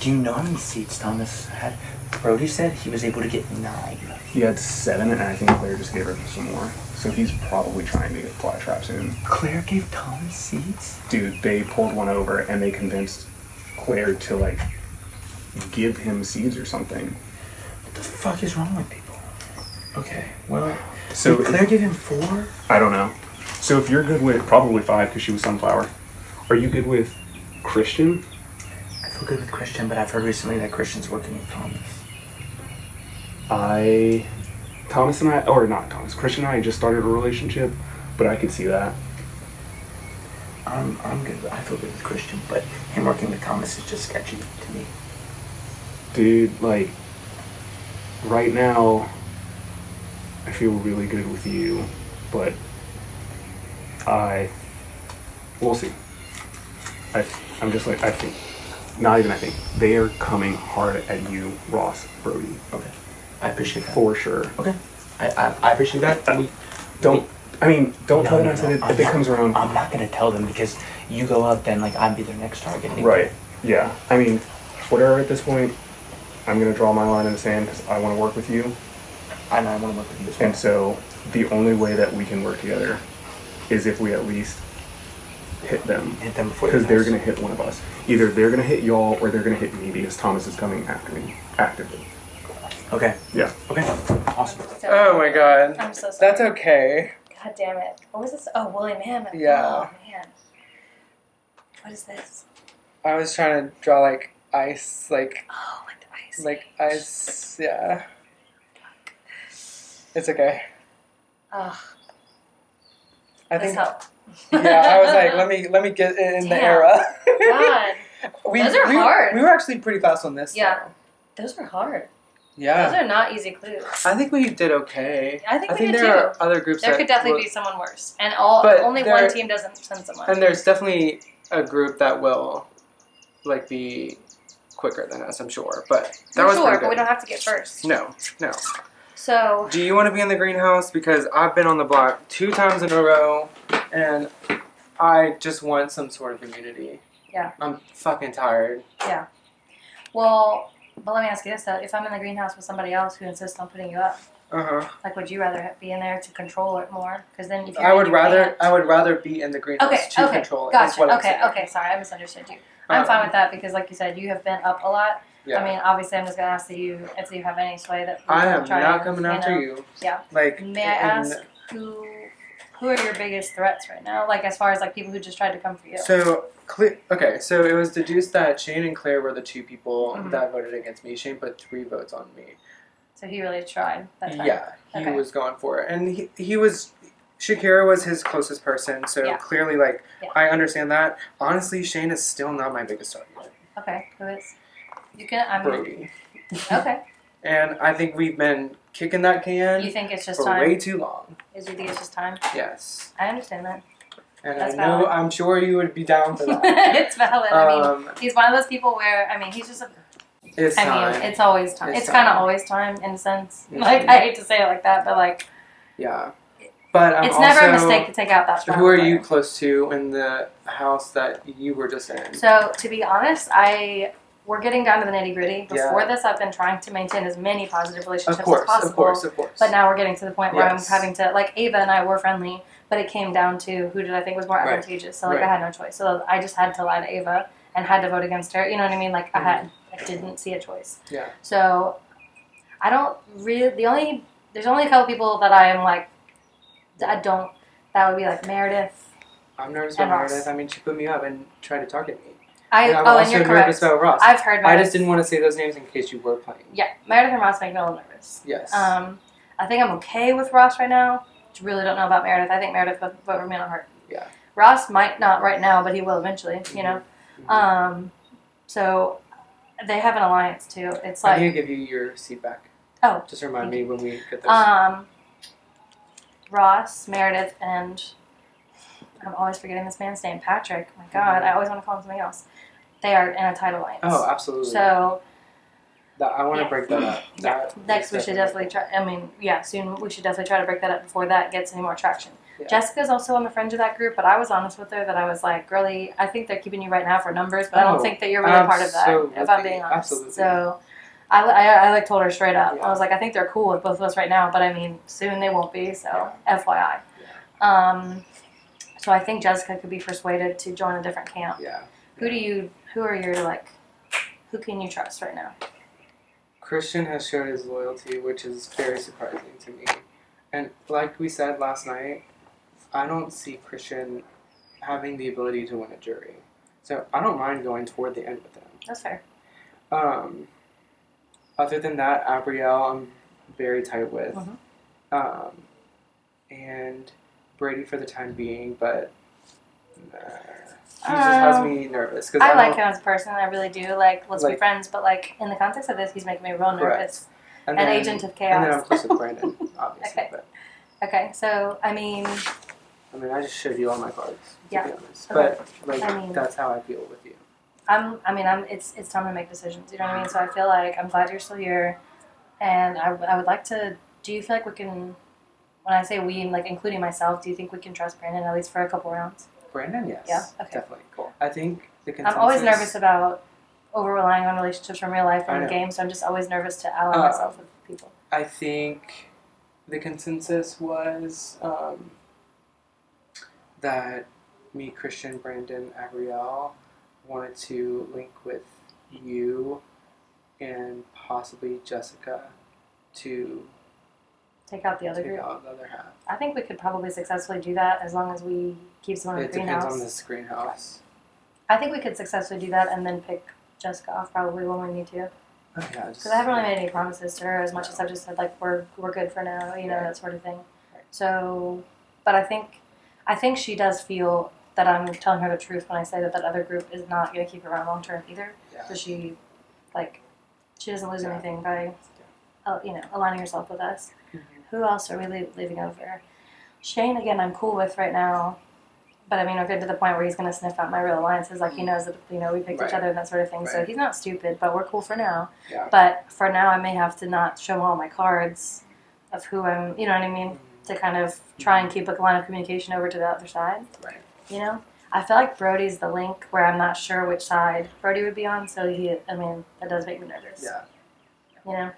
Speaker 16: Do you know how many seeds Thomas had? Brody said he was able to get 9.
Speaker 9: He had 7, and I think Claire just gave her some more. So he's probably trying to get fly traps in.
Speaker 16: Claire gave Thomas seeds?
Speaker 9: Dude, they pulled one over, and they convinced Claire to, give him seeds or something.
Speaker 16: What the fuck is wrong with people? Okay, well,
Speaker 9: so
Speaker 16: did Claire give him 4?
Speaker 9: I don't know. So if you're good with, probably 5, because she was Sunflower. Are you good with Christian?
Speaker 16: I feel good with Christian, but I've heard recently that Christian's working with Thomas.
Speaker 9: Christian and I just started a relationship, but I could see that.
Speaker 16: I'm good. I feel good with Christian, but him working with Thomas is just sketchy to me.
Speaker 9: Dude, right now, I feel really good with you, but we'll see. I think, not even I think, they are coming hard at you, Ross, Brody.
Speaker 16: Okay. I appreciate that.
Speaker 9: For sure.
Speaker 16: Okay. I appreciate that.
Speaker 9: Don't tell them I said it if it comes around.
Speaker 16: I'm not going to tell them because you go up, then I'd be their next target.
Speaker 9: Right. Yeah. Whatever at this point, I'm going to draw my line in the sand because I want to work with you.
Speaker 16: And I want to work with you as well.
Speaker 9: And so the only way that we can work together is if we at least hit them.
Speaker 16: Hit them before
Speaker 9: because they're going to hit one of us. Either they're going to hit y'all or they're going to hit me because Thomas is coming after me actively.
Speaker 16: Okay.
Speaker 9: Yeah.
Speaker 16: Okay. Awesome.
Speaker 6: Oh my god.
Speaker 18: I'm so sorry.
Speaker 6: That's okay.
Speaker 18: God damn it. What was this? Oh, woolly mammoth.
Speaker 6: Yeah.
Speaker 18: Oh, man. What is this?
Speaker 6: I was trying to draw ice,
Speaker 18: Oh, like the ice.
Speaker 6: Ice, yeah. It's okay.
Speaker 18: Ugh.
Speaker 6: I
Speaker 18: Please
Speaker 6: think.
Speaker 18: help.
Speaker 6: Yeah, I was like, let me get it in the
Speaker 18: Damn.
Speaker 6: era.
Speaker 18: God. Those are hard.
Speaker 6: We were actually pretty fast on this.
Speaker 18: Yeah. Those are hard.
Speaker 6: Yeah.
Speaker 18: Those are not easy clues.
Speaker 6: I think we did okay.
Speaker 18: I think we did
Speaker 6: there
Speaker 18: too.
Speaker 6: are other groups
Speaker 18: There
Speaker 6: that
Speaker 18: could definitely
Speaker 6: will-
Speaker 18: be someone worse. And
Speaker 6: But
Speaker 18: only
Speaker 6: there-
Speaker 18: one team doesn't send someone.
Speaker 6: And there's definitely a group that will be quicker than us, I'm sure. But that was
Speaker 18: sure,
Speaker 6: pretty
Speaker 18: but
Speaker 6: good.
Speaker 18: we don't have to get first.
Speaker 6: No.
Speaker 18: So
Speaker 6: Do you want to be in the greenhouse? Because I've been on the block 2 times in a row, and I just want some sort of immunity.
Speaker 18: yeah.
Speaker 6: I'm fucking tired.
Speaker 18: Yeah. Well, but let me ask you this though: if I'm in the greenhouse with somebody else who insists on putting you up, would you rather be in there to control it more? Because then if you're
Speaker 6: I would
Speaker 18: in, you
Speaker 6: rather
Speaker 18: can't.
Speaker 6: I would rather be in the greenhouse to
Speaker 18: okay,
Speaker 6: control it. That's
Speaker 18: gotcha.
Speaker 6: what I'm
Speaker 18: Okay,
Speaker 6: saying.
Speaker 18: okay, sorry, I misunderstood you. I'm fine with that because, like you said, you have been up a lot.
Speaker 6: Yeah.
Speaker 18: I mean, obviously, I'm just gonna ask you if you have any sway that.
Speaker 6: I
Speaker 18: can
Speaker 6: am
Speaker 18: try
Speaker 6: not
Speaker 18: to,
Speaker 6: coming after
Speaker 18: know.
Speaker 6: you.
Speaker 18: Yeah.
Speaker 6: May
Speaker 18: I ask who are your biggest threats right now? As far as people who just tried to come for you.
Speaker 6: So it was deduced that Shane and Claire were the 2 people
Speaker 18: Mhm.
Speaker 6: that voted against me. Shane put 3 votes on me.
Speaker 18: So he really tried that time.
Speaker 6: Yeah, he
Speaker 18: Okay.
Speaker 6: was going for it, and he was. Shakira was his closest person, so
Speaker 18: Yeah.
Speaker 6: clearly, I understand that. Honestly, Shane is still not my biggest target.
Speaker 18: Okay, who is? You can. I'm.
Speaker 6: Brody.
Speaker 18: Okay.
Speaker 6: And I think we've been kicking that can.
Speaker 18: You think it's just
Speaker 6: for
Speaker 18: time?
Speaker 6: way too long.
Speaker 18: Is you think it's just time?
Speaker 6: Yes.
Speaker 18: I understand that.
Speaker 6: And
Speaker 18: That's
Speaker 6: I know,
Speaker 18: valid.
Speaker 6: I'm sure you would be down for that.
Speaker 18: It's valid. I mean, he's one of those people where he's just a.
Speaker 6: It's time.
Speaker 18: It's always time.
Speaker 6: It's
Speaker 18: It's kind of
Speaker 6: time.
Speaker 18: always time in a sense.
Speaker 6: Mhm.
Speaker 18: I hate to say it like that, but
Speaker 6: Yeah. But I'm
Speaker 18: it's never a
Speaker 6: also-
Speaker 18: mistake to take out that strong
Speaker 6: Who are
Speaker 18: player.
Speaker 6: you close to in the house that you were just in?
Speaker 18: So to be honest, I we're getting down to the nitty gritty. Before
Speaker 6: Yeah.
Speaker 18: this, I've been trying to maintain as many positive relationships
Speaker 6: Of course,
Speaker 18: as possible.
Speaker 6: of course, of course.
Speaker 18: But now we're getting to the point where
Speaker 6: Yes.
Speaker 18: I'm having to, like, Ava and I were friendly, but it came down to who did I think was more
Speaker 6: Right.
Speaker 18: advantageous. So, like,
Speaker 6: Right.
Speaker 18: I had no choice. So I just had to lie to Ava and had to vote against her. You know what I mean? Like, I didn't see a choice.
Speaker 6: Yeah.
Speaker 18: So I don't really, there's only a couple people that I am like, that would be like Meredith.
Speaker 6: I'm nervous
Speaker 18: And
Speaker 6: about
Speaker 18: Ross.
Speaker 6: Meredith. I mean, she put me up and tried to target me.
Speaker 18: I'm
Speaker 6: also
Speaker 18: and you're
Speaker 6: nervous
Speaker 18: correct.
Speaker 6: about Ross.
Speaker 18: I've heard
Speaker 6: I
Speaker 18: Meredith.
Speaker 6: just didn't want to say those names in case you were playing.
Speaker 18: Yeah, Meredith and Ross make me a little nervous.
Speaker 6: Yes.
Speaker 18: I think I'm okay with Ross right now. I really don't know about Meredith. I think Meredith would vote for me on heart.
Speaker 6: Yeah.
Speaker 18: Ross might not right now, but he will eventually, you know? So they have an alliance too. It's
Speaker 6: I'm
Speaker 18: like,
Speaker 6: gonna give you your seat back.
Speaker 18: Oh,
Speaker 6: Just remind me when we get those.
Speaker 18: Ross, Meredith, and I'm always forgetting this man's name, Patrick. My God, I always want to call him something else. They are in a tight alliance.
Speaker 6: Oh, absolutely.
Speaker 18: So
Speaker 6: I want to break that up.
Speaker 18: yeah, next we should definitely try. I mean, yeah, soon we should definitely try to break that up before that gets any more traction.
Speaker 6: Yeah.
Speaker 18: Jessica's also on the fringe of that group, but I was honest with her that I was like, girlie, I think they're keeping you right now for numbers, but I don't
Speaker 6: Oh,
Speaker 18: think that you're really part of that, if I'm being honest.
Speaker 6: absolutely.
Speaker 18: So I like told her straight up.
Speaker 6: Yeah.
Speaker 18: I was like, I think they're cool with both of us right now, but I mean, soon they won't be. So FYI. So I think Jessica could be persuaded to join a different camp.
Speaker 6: Yeah.
Speaker 18: Who are your like? Who can you trust right now?
Speaker 6: Christian has showed his loyalty, which is very surprising to me. And like we said last night, I don't see Christian having the ability to win a jury. So I don't mind going toward the end with him.
Speaker 18: That's fair.
Speaker 6: Other than that, Abrielle, I'm very tight with.
Speaker 18: Mhm.
Speaker 6: And Brady for the time being, but he just has me nervous.
Speaker 18: I like
Speaker 6: don't-
Speaker 18: him as a person. I really do. Like, let's be
Speaker 6: Like-
Speaker 18: friends. But like in the context of this, he's making me real nervous.
Speaker 6: Correct.
Speaker 18: An
Speaker 6: then-
Speaker 18: agent of
Speaker 6: And then I'm
Speaker 18: chaos.
Speaker 6: close with Brandon, obviously.
Speaker 18: Okay.
Speaker 6: But
Speaker 18: Okay, so I mean,
Speaker 6: I just showed you all my cards, to
Speaker 18: Yeah.
Speaker 6: be honest.
Speaker 18: Okay.
Speaker 6: But like
Speaker 18: I mean-
Speaker 6: that's how I feel with you.
Speaker 18: it's time to make decisions. You know what I mean? So I feel like I'm glad you're still here, and I would like to. Do you feel like we can? When I say we, like including myself, do you think we can trust Brandon at least for a couple rounds?
Speaker 6: Brandon, yes.
Speaker 18: Yeah? Okay.
Speaker 6: Definitely. Cool. I think the consensus.
Speaker 18: I'm always nervous about over relying on relationships from real life
Speaker 6: I
Speaker 18: in the
Speaker 6: know.
Speaker 18: game, so I'm just always nervous to ally myself with people.
Speaker 6: I think the consensus was that me, Christian, Brandon, Abrielle wanted to link with you and possibly Jessica to
Speaker 18: Take out the other
Speaker 6: take
Speaker 18: group.
Speaker 6: out the other half.
Speaker 18: I think we could probably successfully do that as long as we keep someone in
Speaker 6: It
Speaker 18: the
Speaker 6: depends
Speaker 18: greenhouse.
Speaker 6: on this greenhouse.
Speaker 18: I think we could successfully do that and then pick Jessica off probably when we need to.
Speaker 6: Oh, yeah,
Speaker 18: Because I haven't really made any promises to her as much as I've just said like we're good for now, you know,
Speaker 6: Right.
Speaker 18: that sort of thing. So, but I think she does feel that I'm telling her the truth when I say that other group is not going to keep her around long term either.
Speaker 6: Yeah.
Speaker 18: So she doesn't lose anything by, aligning herself with us. Who else are we leaving over? Shane, again, I'm cool with right now. But I mean, we're getting to the point where he's going to sniff out my real alliances. Like, he knows that, we picked each
Speaker 6: Right.
Speaker 18: other and that sort of thing. So
Speaker 6: Right.
Speaker 18: he's not stupid, but we're cool for now.
Speaker 6: Yeah.
Speaker 18: But for now, I may have to not show him all my cards of who I'm, you know what I mean? To kind of try and keep a line of communication over to the other side.
Speaker 6: Right.
Speaker 18: You know? I feel like Brody's the link where I'm not sure which side Brody would be on. So that does make me nervous.
Speaker 6: Yeah.
Speaker 18: You know?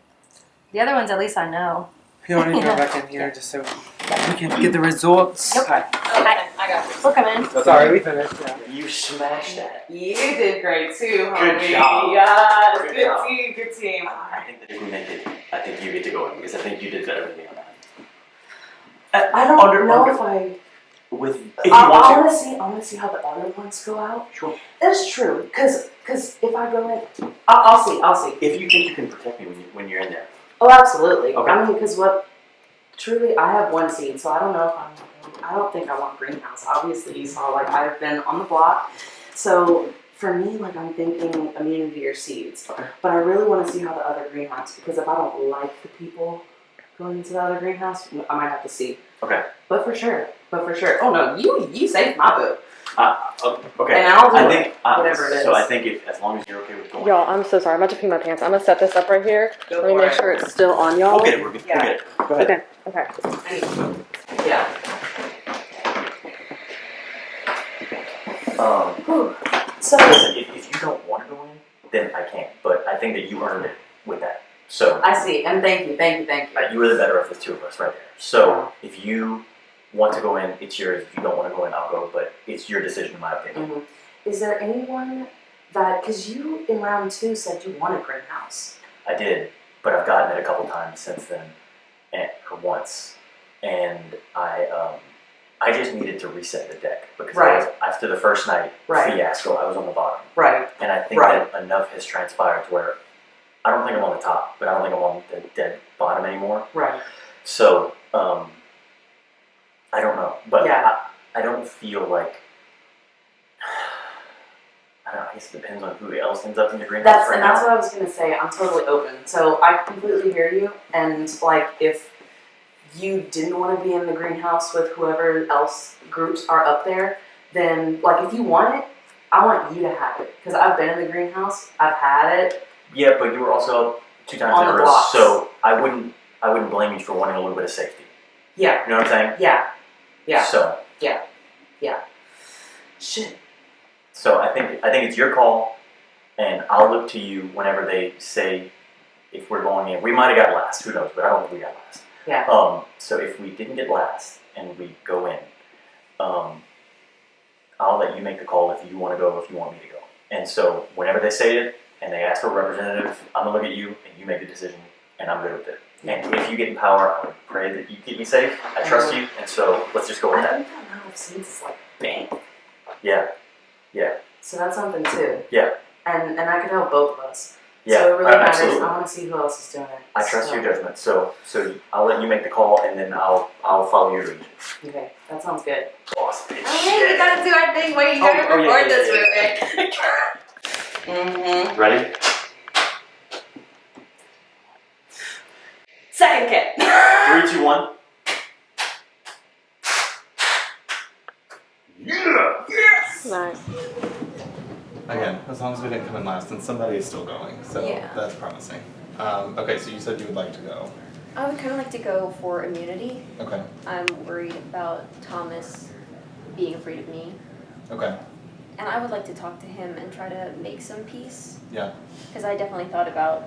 Speaker 18: The other ones, at least I know.
Speaker 6: You want to go back in here just so we can get the results?
Speaker 18: Yep. Okay, I got it. We'll come in.
Speaker 6: Sorry, we finished. Yeah.
Speaker 3: You smashed that.
Speaker 2: You did great too, homie.
Speaker 3: Good job.
Speaker 2: Yes,
Speaker 3: Good
Speaker 2: good
Speaker 3: job.
Speaker 2: team, good team.
Speaker 3: I think that if we make it, I think you get to go in because I think you did better than me on that.
Speaker 2: I don't know if I.
Speaker 3: If you
Speaker 2: I
Speaker 3: want
Speaker 2: want to see how the other ones go out.
Speaker 3: Sure.
Speaker 2: That's true, because if I go in, I'll see.
Speaker 3: If you think you can protect me when you're in there.
Speaker 2: Oh, absolutely.
Speaker 3: Okay.
Speaker 2: I mean, because truly, I have one seed, so I don't know if I don't think I want greenhouse. Obviously, you saw, I've been on the block. So, for me, I'm thinking immunity or seeds.
Speaker 3: Okay.
Speaker 2: But I really want to see how the other greenhouse, because if I don't like the people going into the other greenhouse, I might have to see.
Speaker 3: Okay.
Speaker 2: But for sure. Oh, no, you saved my boat.
Speaker 3: Okay.
Speaker 2: And I'll do
Speaker 3: I think
Speaker 2: whatever it is.
Speaker 3: So I think as long as you're okay with going.
Speaker 17: Y'all, I'm so sorry. I'm about to pee my pants. I'm gonna set this up right here. Let me make sure it's still on, y'all.
Speaker 3: We'll get it. We'll get it. Go ahead.
Speaker 17: Okay.
Speaker 2: Yeah.
Speaker 3: So listen, if you don't want to go in, then I can't. But I think that you earned it with that. So
Speaker 2: I see, and thank you.
Speaker 3: you were the better of the two of us right there. So if you want to go in, it's yours. If you don't want to go in, I'll go. But it's your decision, in my opinion.
Speaker 2: Mhm. Is there anyone that, because you in round 2 said you wanted greenhouse.
Speaker 3: I did, but I've gotten it a couple times since then, or once, and I just needed to reset the deck because I was, after the first night fiasco, I was on the bottom.
Speaker 2: Right.
Speaker 3: And I think that enough has transpired to where I don't think I'm on the top, but I don't think I'm on the dead bottom anymore.
Speaker 2: Right.
Speaker 3: So I don't know, but I don't feel like. I don't know, I guess it depends on who else ends up in the greenhouse right
Speaker 2: That's
Speaker 3: now.
Speaker 2: what I was gonna say. I'm totally open. So I completely hear you. And like, if you didn't want to be in the greenhouse with whoever else groups are up there, then like, if you want it, I want you to have it because I've been in the greenhouse. I've had it.
Speaker 3: Yeah, but you were also 2 times
Speaker 2: On
Speaker 3: in a
Speaker 2: the
Speaker 3: row,
Speaker 2: blocks.
Speaker 3: so I wouldn't blame you for wanting a little bit of safety.
Speaker 2: Yeah.
Speaker 3: You know what I'm saying?
Speaker 2: Yeah. Yeah.
Speaker 3: So
Speaker 2: Yeah. Shit.
Speaker 3: So I think it's your call, and I'll look to you whenever they say if we're going in. We might have got last, who knows? But I don't think we got last.
Speaker 2: Yeah.
Speaker 3: So if we didn't get last and we go in, I'll let you make the call if you want to go, or if you want me to go. And so whenever they say it and they ask for a representative, I'm gonna look at you and you make the decision, and I'm good with it. And if you get in power, I would pray that you keep me safe. I trust you, and so let's just go with
Speaker 2: I
Speaker 3: that.
Speaker 2: think the amount of seats is like bang.
Speaker 3: Yeah. Yeah.
Speaker 2: So that's something too.
Speaker 3: Yeah.
Speaker 2: And I can help both of us.
Speaker 3: Yeah,
Speaker 2: So it really matters.
Speaker 3: absolutely.
Speaker 2: I want to see who else is doing it.
Speaker 3: I trust your judgment, so I'll let you make the call, and then I'll follow your lead.
Speaker 2: Okay, that sounds good.
Speaker 3: Awesome.
Speaker 2: Okay, we gotta do our thing. Wait, you gotta record this real quick. Mm-hmm.
Speaker 3: Ready?
Speaker 2: Second kit.
Speaker 3: 3, 2, 1.
Speaker 8: Yeah! Yes!
Speaker 17: Nice.
Speaker 8: Again, as long as we didn't come in last, and somebody is still going, so
Speaker 20: Yeah.
Speaker 8: that's promising. Okay, so you said you would like to go.
Speaker 20: I would kind of like to go for immunity.
Speaker 8: Okay.
Speaker 20: I'm worried about Thomas being afraid of me.
Speaker 8: Okay.
Speaker 20: And I would like to talk to him and try to make some peace.
Speaker 8: Yeah.
Speaker 20: Because I definitely thought about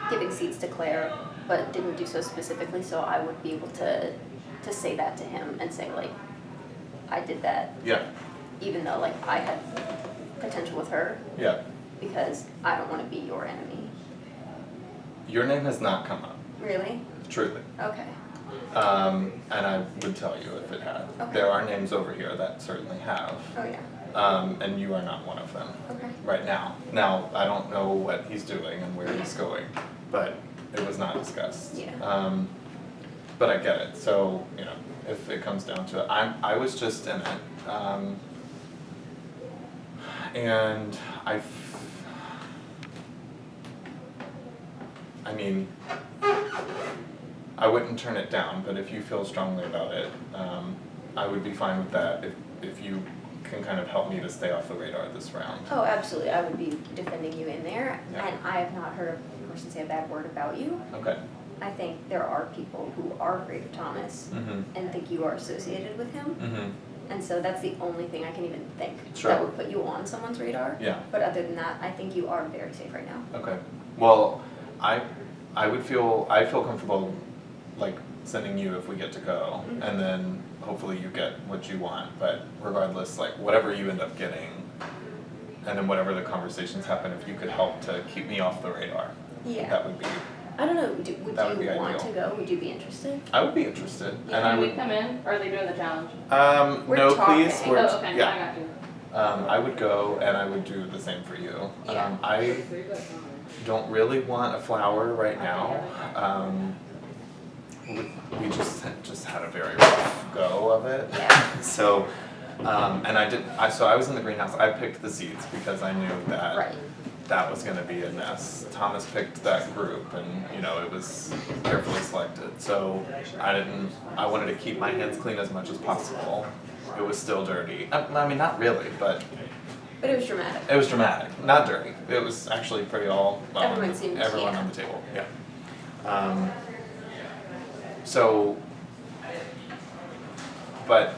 Speaker 20: giving seeds to Claire, but didn't do so specifically, so I would be able to say that to him and say, like, I did that.
Speaker 8: Yeah.
Speaker 20: Even though, like, I had potential with her.
Speaker 8: Yeah.
Speaker 20: Because I don't want to be your enemy.
Speaker 8: Your name has not come up,
Speaker 20: Really?
Speaker 8: truly.
Speaker 20: Okay.
Speaker 8: And I would tell you if it had.
Speaker 20: Okay.
Speaker 8: There are names over here that certainly have.
Speaker 20: Oh, yeah.
Speaker 8: And you are not one of them.
Speaker 20: Okay.
Speaker 8: Right now. Now, I don't know what he's doing and where he's going, but it was not discussed.
Speaker 20: Yeah.
Speaker 8: But I get it. So, you know, if it comes down to it, I was just in it. And I mean, I wouldn't turn it down, but if you feel strongly about it, I would be fine with that if you can kind of help me to stay off the radar this round.
Speaker 20: Oh, absolutely. I would be defending you in there.
Speaker 8: Yeah.
Speaker 20: And I have not heard a person say a bad word about you.
Speaker 8: Okay.
Speaker 20: I think there are people who are afraid of Thomas
Speaker 8: Mhm.
Speaker 20: and think you are associated with him.
Speaker 8: Mhm.
Speaker 20: And so that's the only thing I can even think
Speaker 8: Sure.
Speaker 20: that would put you on someone's radar.
Speaker 8: Yeah.
Speaker 20: But other than that, I think you are very safe right now.
Speaker 8: Okay. Well, I feel comfortable like sending you if we get to go,
Speaker 20: Mhm.
Speaker 8: and then hopefully you get what you want. But regardless, like whatever you end up getting, and then whatever the conversations happen, if you could help to keep me off the radar,
Speaker 20: Yeah.
Speaker 8: that would be.
Speaker 20: I don't know. Would
Speaker 8: That would
Speaker 20: you
Speaker 8: be
Speaker 20: want
Speaker 8: ideal.
Speaker 20: to go? Would you be interested?
Speaker 8: I would be interested, and I
Speaker 4: Can we
Speaker 8: would.
Speaker 4: come in, or are they doing the challenge?
Speaker 20: We're
Speaker 8: No,
Speaker 20: talking.
Speaker 8: please.
Speaker 4: Oh, okay,
Speaker 8: Yeah.
Speaker 4: I got you.
Speaker 8: I would go, and I would do the same for you.
Speaker 20: Yeah.
Speaker 8: I don't really want a flower right now. We just had a very rough go of it.
Speaker 20: Yeah.
Speaker 8: So, and I was in the greenhouse. I picked the seeds because I knew that
Speaker 20: Right.
Speaker 8: that was going to be a mess. Thomas picked that group, and you know it was carefully selected. So I wanted to keep my hands clean as much as possible. It was still dirty. I mean, not really, but
Speaker 20: But it was dramatic.
Speaker 8: it was dramatic, not dirty. It was actually pretty all.
Speaker 20: Everyone seemed-
Speaker 8: everyone
Speaker 20: yeah.
Speaker 8: on the table. Yeah. So, but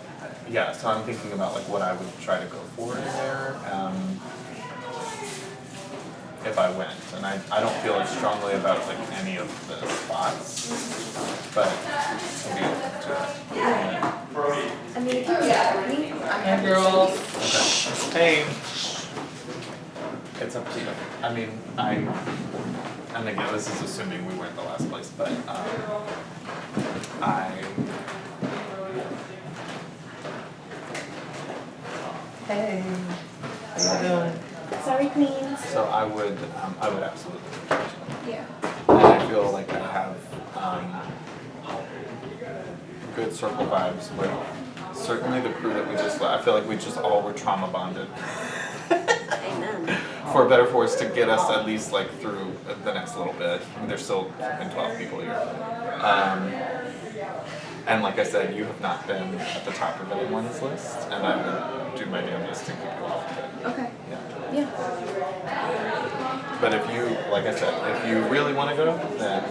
Speaker 8: yeah. So I'm thinking about like what I would try to go for in there. if I went, and I don't feel as strongly about like any of the spots, but I'd be open to it.
Speaker 20: I mean, yeah,
Speaker 6: Hey, girls.
Speaker 8: Okay. Hey. It's up to you. I mean, and again, this is assuming we weren't the last place, but
Speaker 6: Hey. How you doing?
Speaker 20: Sorry, Queens.
Speaker 8: So I would absolutely.
Speaker 20: Yeah.
Speaker 8: And I feel like I have good circle vibes with certainly the crew that we just left. I feel like we just all were trauma bonded.
Speaker 20: Amen.
Speaker 8: For better for worse, to get us at least like through the next little bit. I mean, there's still been 12 people here. And like I said, you have not been at the top of anyone's list, and I would do my damnedest to keep you off of it.
Speaker 20: Okay.
Speaker 8: Yeah. But if you, like I said, if you really want to go, then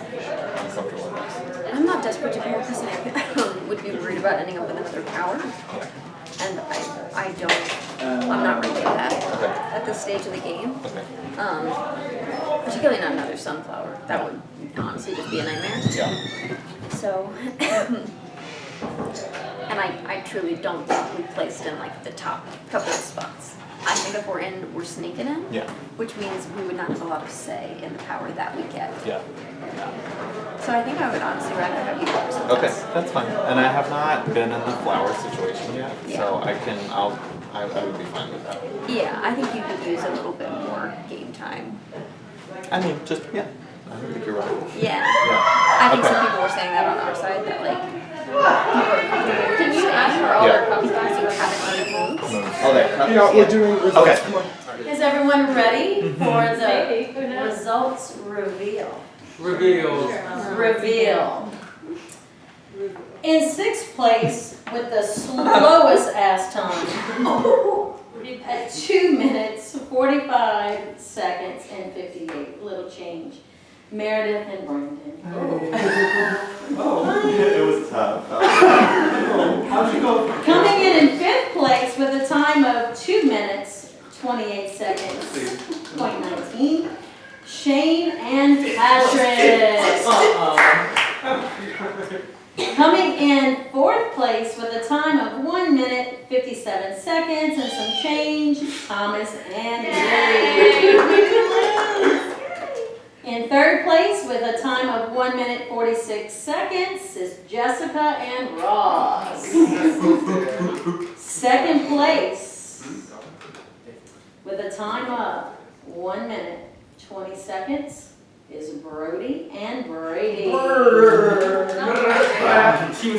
Speaker 8: I'm comfortable with that.
Speaker 20: I'm not desperate to go because I would be worried about ending up with another power.
Speaker 8: Okay.
Speaker 20: And I don't, I'm not ready for that
Speaker 8: Okay.
Speaker 20: at this stage of the game.
Speaker 8: Okay.
Speaker 20: Particularly not another sunflower. That would honestly just be a nightmare.
Speaker 8: Yeah.
Speaker 20: So, and I truly don't think we placed in like the top couple of spots. I think if we're in, we're sneaking in.
Speaker 8: Yeah.
Speaker 20: Which means we would not have a lot of say in the power that we get.
Speaker 8: Yeah.
Speaker 20: So I think I would honestly rather have you represent
Speaker 8: Okay,
Speaker 20: us.
Speaker 8: that's fine. And I have not been in the flower situation yet,
Speaker 20: Yeah.
Speaker 8: so I would be fine with that.
Speaker 20: Yeah, I think you could use a little bit more game time.
Speaker 8: I mean, just, yeah. I don't think you're right.
Speaker 20: Yeah.
Speaker 8: Yeah.
Speaker 20: I think
Speaker 8: Okay.
Speaker 20: some people were saying that on our side that like
Speaker 4: Can you ask for all
Speaker 8: Yeah.
Speaker 4: their cups back?
Speaker 20: because you haven't really moved.
Speaker 8: Oh, there.
Speaker 7: Yeah, we're doing results.
Speaker 8: Okay.
Speaker 7: Come on.
Speaker 5: Is everyone ready for the results reveal?
Speaker 6: Reveals.
Speaker 5: Reveal. In sixth place with the slowest ass time at 2 minutes, 45 seconds, and 58, little change. Meredith and Brandon.
Speaker 10: It was tough.
Speaker 6: How'd you go?
Speaker 5: Coming in fifth place with a time of 2 minutes, 28 seconds, 2019, Shane and Patrick. Coming in fourth place with a time of 1 minute, 57 seconds, and some change, Thomas and Lily. In third place with a time of 1 minute, 46 seconds is Jessica and Ross. Second place with a time of 1 minute, 20 seconds is Brody and Brady.
Speaker 6: He was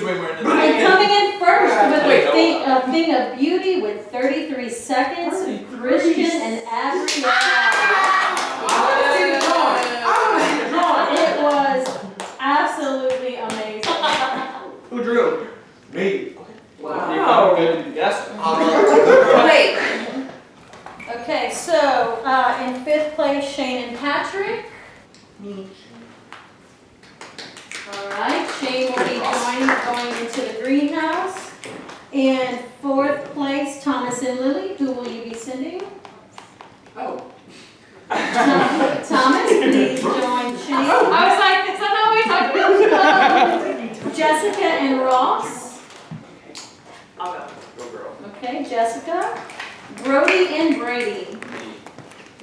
Speaker 6: way more than
Speaker 5: And coming in first with a thing of beauty with 33 seconds, Christian and Abrielle. It was absolutely amazing.
Speaker 6: Who drew? Me.
Speaker 13: Wow. Good guess.
Speaker 5: Wait. Okay, so in fifth place, Shane and Patrick.
Speaker 6: Me.
Speaker 5: All right, Shane will be going into the greenhouse. In fourth place, Thomas and Lily. Who will you be sending?
Speaker 4: Oh.
Speaker 5: Thomas, please join Shane.
Speaker 4: I was like, is that not what we talked about?
Speaker 5: Jessica and Ross.
Speaker 6: I'll go. Go girl.
Speaker 5: Okay, Jessica. Brody and Brady.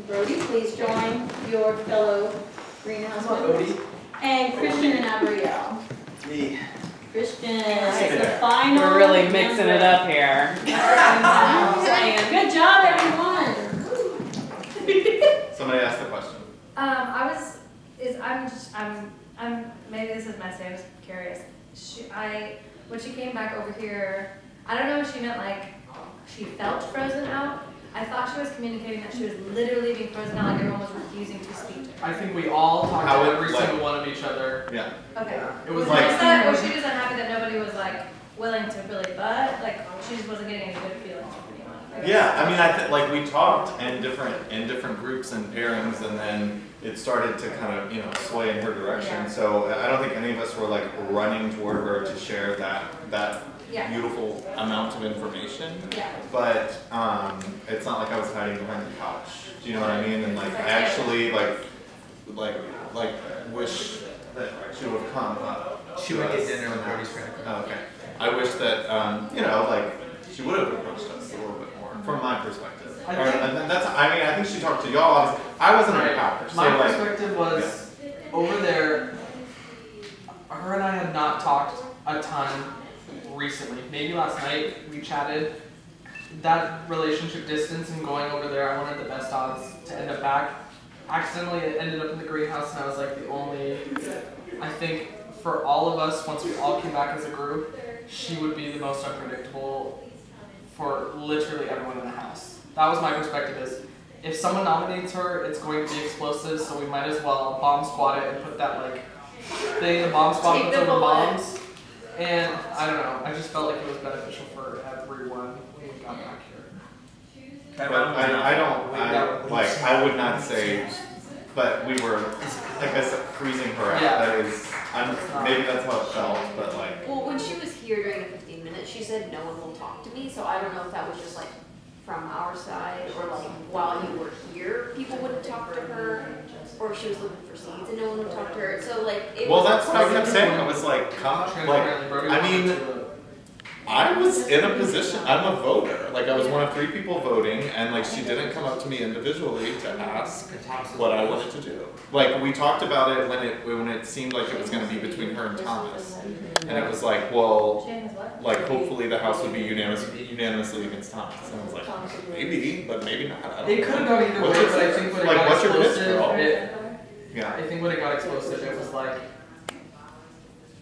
Speaker 5: Brody, please join your fellow greenhouse members. And Christian and Abrielle.
Speaker 10: Me.
Speaker 5: Christian is the final.
Speaker 6: We're really mixing it up here.
Speaker 5: Good job, everyone.
Speaker 8: Somebody asked the question.
Speaker 21: I'm maybe this is messy, I was curious. When she came back over here, I don't know if she meant like she felt frozen out. I thought she was communicating that she was literally being frozen out, like everyone was refusing to speak to her.
Speaker 6: I think we all talked
Speaker 8: How
Speaker 6: to
Speaker 8: it,
Speaker 6: every
Speaker 8: like-
Speaker 6: single one of each other.
Speaker 8: Yeah.
Speaker 21: Okay.
Speaker 6: It was
Speaker 21: Was
Speaker 6: like.
Speaker 21: she just unhappy that nobody was like willing to really butt? Like she just wasn't getting any good feelings from anyone? I guess.
Speaker 22: Yeah, I mean, like we talked in different groups and pairings, and then it started to kind of sway in her direction.
Speaker 21: Yeah.
Speaker 22: So I don't think any of us were like running toward her to share that
Speaker 21: Yeah.
Speaker 22: beautiful amount of information.
Speaker 21: Yeah.
Speaker 22: But it's not like I was hiding behind the couch. Do you know what I mean? And like I actually like wish that she would have come.
Speaker 7: She would get dinner with Brody's friend.
Speaker 22: Oh, okay. I wish that she would have approached us a little bit more from my perspective. I think she talked to y'all. I wasn't in power. So
Speaker 6: My perspective was over there. Her and I had not talked a ton recently. Maybe last night we chatted. That relationship distance and going over there, I wanted the best odds to end up back. Accidentally, it ended up in the greenhouse, and I was like the only. I think for all of us, once we all came back as a group, she would be the most unpredictable for literally everyone in the house. That was my perspective. Is if someone nominates her, it's going to be explosive, so we might as well bomb squad it and put that like thing, the bomb squad puts over bombs. And I don't know, I just felt like it was beneficial for everyone when we got back here.
Speaker 22: But I would not say, but we were, like I said, freezing her out.
Speaker 6: Yeah.
Speaker 22: That is, maybe that's how it felt, but like.
Speaker 1: Well, when she was here during the 15 minutes, she said no one will talk to me, so I don't know if that was just like from our side, or like while you were here, people wouldn't talk to her, or if she was looking for seeds and no one would talk to her. So like, it
Speaker 22: Well,
Speaker 1: was
Speaker 22: that's what I kept saying. I was like, I was in a position, I'm a voter. Like, I was one of 3 people voting, and like, she didn't come up to me individually to ask what I wanted to do. Like, we talked about it when it seemed like it was gonna be between her and Thomas. And it was like, well, like, hopefully the house would be unanimously against Thomas. And I was like, maybe, but maybe not. I don't
Speaker 6: It
Speaker 22: know.
Speaker 6: could have gone either way,
Speaker 22: What's your-
Speaker 6: but I think when it
Speaker 22: like,
Speaker 6: got
Speaker 22: what's your pitch,
Speaker 6: explosive,
Speaker 22: girl? Yeah.
Speaker 6: I think when it got explosive, it was like,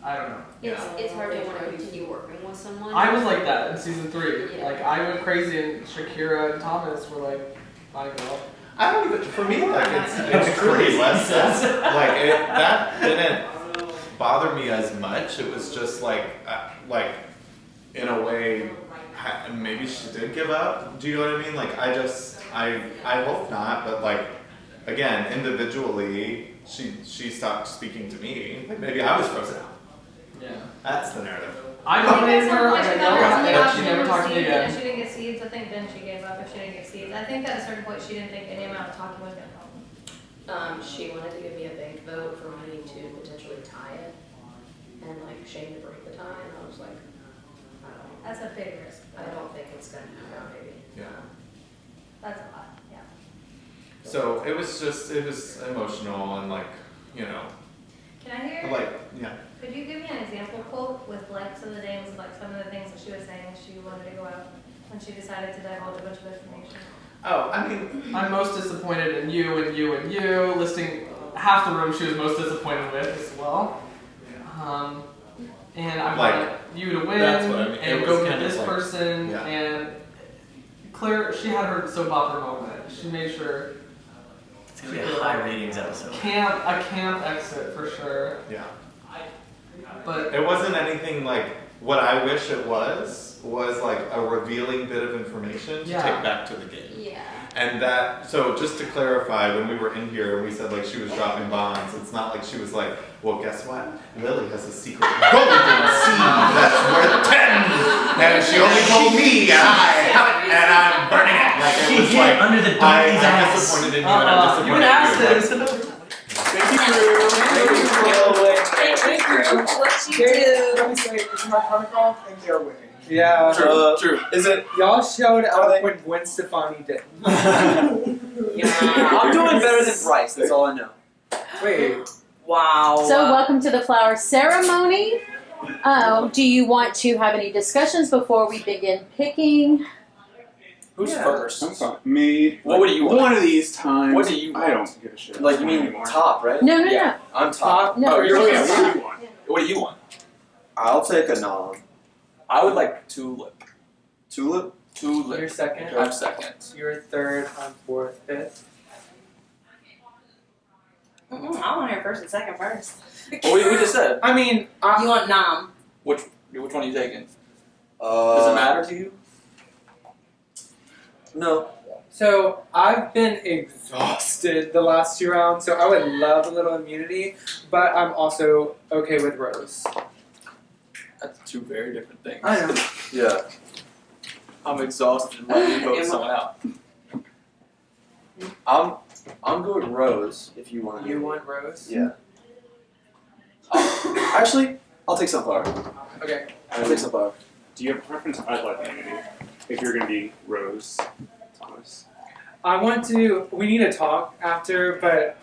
Speaker 6: I don't know.
Speaker 1: it's hard to want to continue working with someone.
Speaker 6: I was like that in season 3.
Speaker 1: Yeah.
Speaker 6: Like, I went crazy, and Shakira and Thomas were like, my girl.
Speaker 22: I don't even, for me, like, it's pretty less like, that didn't bother me as much. It was just like, in a way, maybe she did give up. Do you know what I mean? Like, I hope not, but like, again, individually, she stopped speaking to me. Like, maybe I was frozen out.
Speaker 6: Yeah.
Speaker 22: That's the narrative.
Speaker 6: I nominated her, I got yelled at, and she never talked to me
Speaker 21: If
Speaker 6: again.
Speaker 21: she didn't get seeds, I think then she gave up if she didn't get seeds. I think at a certain point she didn't think any amount of talking was gonna help.
Speaker 1: She wanted to give me a bank vote for wanting to potentially tie it, and like Shane to break the tie, and I was like,
Speaker 21: That's a big risk.
Speaker 1: I don't think it's gonna happen, maybe.
Speaker 22: Yeah.
Speaker 21: That's a lot, yeah.
Speaker 22: So it was emotional and like, you know,
Speaker 21: Can I hear?
Speaker 22: like, yeah.
Speaker 21: Could you give me an example quote with like some of the names of like some of the things that she was saying she wanted to go out when she decided to divulge a bunch of information?
Speaker 22: Oh, I mean,
Speaker 6: I'm most disappointed in you and you and you, listing half the room she was most disappointed with as well. And I want you to win
Speaker 22: that's what I mean.
Speaker 6: and
Speaker 22: It
Speaker 6: go
Speaker 22: was
Speaker 6: get
Speaker 22: kind of
Speaker 6: this
Speaker 22: like-
Speaker 6: person.
Speaker 22: yeah.
Speaker 6: And Claire, she had her soap opera moment. She made sure.
Speaker 3: It's gonna be a high ratings episode.
Speaker 6: A camp exit for sure.
Speaker 22: Yeah.
Speaker 6: But
Speaker 22: it wasn't anything like what I wish it was like a revealing bit of information to
Speaker 6: Yeah.
Speaker 22: take back to the game.
Speaker 1: Yeah.
Speaker 22: And that, so just to clarify, when we were in here and we said like she was dropping bombs, it's not like she was like, well, guess what? Lily has a secret golden seed that's worth 10, and she only told me, and I'm burning it. Like it was like,
Speaker 3: under the
Speaker 22: I'm
Speaker 3: ass.
Speaker 22: disappointed in you, and I'm disappointed
Speaker 6: you
Speaker 22: in
Speaker 6: asked
Speaker 22: you.
Speaker 6: this.
Speaker 13: Thank you, Drew. Let me say, is my protocol? I think they're winning. Yeah.
Speaker 19: True.
Speaker 13: Is it? Y'all showed up when Gwen Stefani did.
Speaker 19: I'm doing better than Bryce, that's all I know.
Speaker 13: Wait.
Speaker 5: Wow. So welcome to the flower ceremony. Do you want to have any discussions before we begin picking?
Speaker 19: Who's first?
Speaker 15: I'm fine. Me.
Speaker 19: What would you want?
Speaker 15: One of these times.
Speaker 19: What do you want?
Speaker 15: I don't give a shit.
Speaker 19: Like, you mean
Speaker 15: anymore.
Speaker 19: top, right?
Speaker 5: No, no,
Speaker 19: yeah. I'm top.
Speaker 5: No,
Speaker 19: oh, you're
Speaker 5: no,
Speaker 19: okay.
Speaker 5: no.
Speaker 19: What do you want? What do you want?
Speaker 10: I'll take a nom.
Speaker 19: I would like tulip.
Speaker 10: Tulip?
Speaker 19: Tulip.
Speaker 13: You're second.
Speaker 19: I'm second.
Speaker 13: You're third. I'm fourth. Fifth.
Speaker 2: I want to hear first and second first.
Speaker 19: Well, we just said.
Speaker 13: I mean,
Speaker 2: you want nom?
Speaker 19: Which one are you taking? Does it matter to you?
Speaker 10: No.
Speaker 13: So I've been exhausted the last 2 rounds, so I would love a little immunity, but I'm also okay with Rose.
Speaker 19: That's two very different things.
Speaker 13: I know.
Speaker 19: Yeah. I'm exhausted and let me vote someone out.
Speaker 10: I'm going Rose. If you want.
Speaker 6: You want Rose?
Speaker 10: Yeah. Actually, I'll take Sunflower.
Speaker 6: Okay.
Speaker 10: I'll take Sunflower.
Speaker 9: Do you have a preference? I'd like Immunity. If you're gonna be Rose, Thomas.
Speaker 13: We need to talk after, but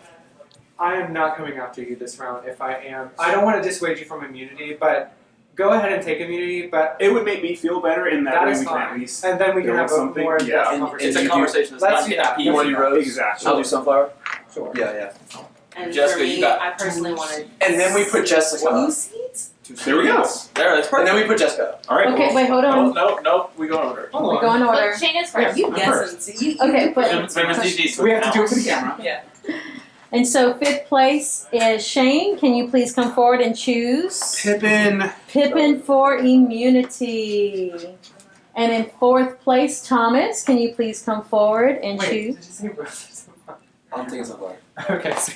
Speaker 13: I am not coming after you this round if I am. I don't want to dissuade you from immunity, but go ahead and take immunity, but
Speaker 9: It would make me feel better, and that,
Speaker 13: that
Speaker 9: way
Speaker 13: is
Speaker 9: we can
Speaker 13: fine.
Speaker 9: at least
Speaker 13: And then we can
Speaker 9: build
Speaker 13: have a
Speaker 9: something.
Speaker 13: more
Speaker 9: Yeah.
Speaker 13: in-depth
Speaker 19: It's
Speaker 13: conversation.
Speaker 19: a conversation that's
Speaker 13: Let's
Speaker 19: not
Speaker 13: do
Speaker 19: getting
Speaker 13: that.
Speaker 19: You want to do Rose?
Speaker 9: Exactly.
Speaker 19: I'll do Sunflower.
Speaker 13: Sure.
Speaker 10: Yeah.
Speaker 2: And
Speaker 19: Jessica,
Speaker 2: for
Speaker 19: you
Speaker 2: me,
Speaker 19: got
Speaker 2: I personally wanted.
Speaker 10: And then we put Jessica.
Speaker 2: 2 seats?
Speaker 9: There we go.
Speaker 19: There, that's perfect.
Speaker 10: And then we put Jessica.
Speaker 9: All right.
Speaker 5: Okay,
Speaker 9: well,
Speaker 5: wait, hold on.
Speaker 19: No, we go in order.
Speaker 13: Hold
Speaker 5: We
Speaker 13: on.
Speaker 5: go in order.
Speaker 20: But Shane is first.
Speaker 2: You
Speaker 9: I'm
Speaker 2: guessing?
Speaker 9: first.
Speaker 2: So you
Speaker 5: Okay, but
Speaker 13: We have to do it for the camera.
Speaker 2: Yeah.
Speaker 5: and so 5th place is Shane. Can you please come forward and choose
Speaker 9: Pippin.
Speaker 5: Pippin for immunity? And in 4th place, Thomas. Can you please come forward and
Speaker 13: Wait,
Speaker 5: choose?
Speaker 13: did you say Rose?
Speaker 10: I'm taking Sunflower.
Speaker 13: Okay, so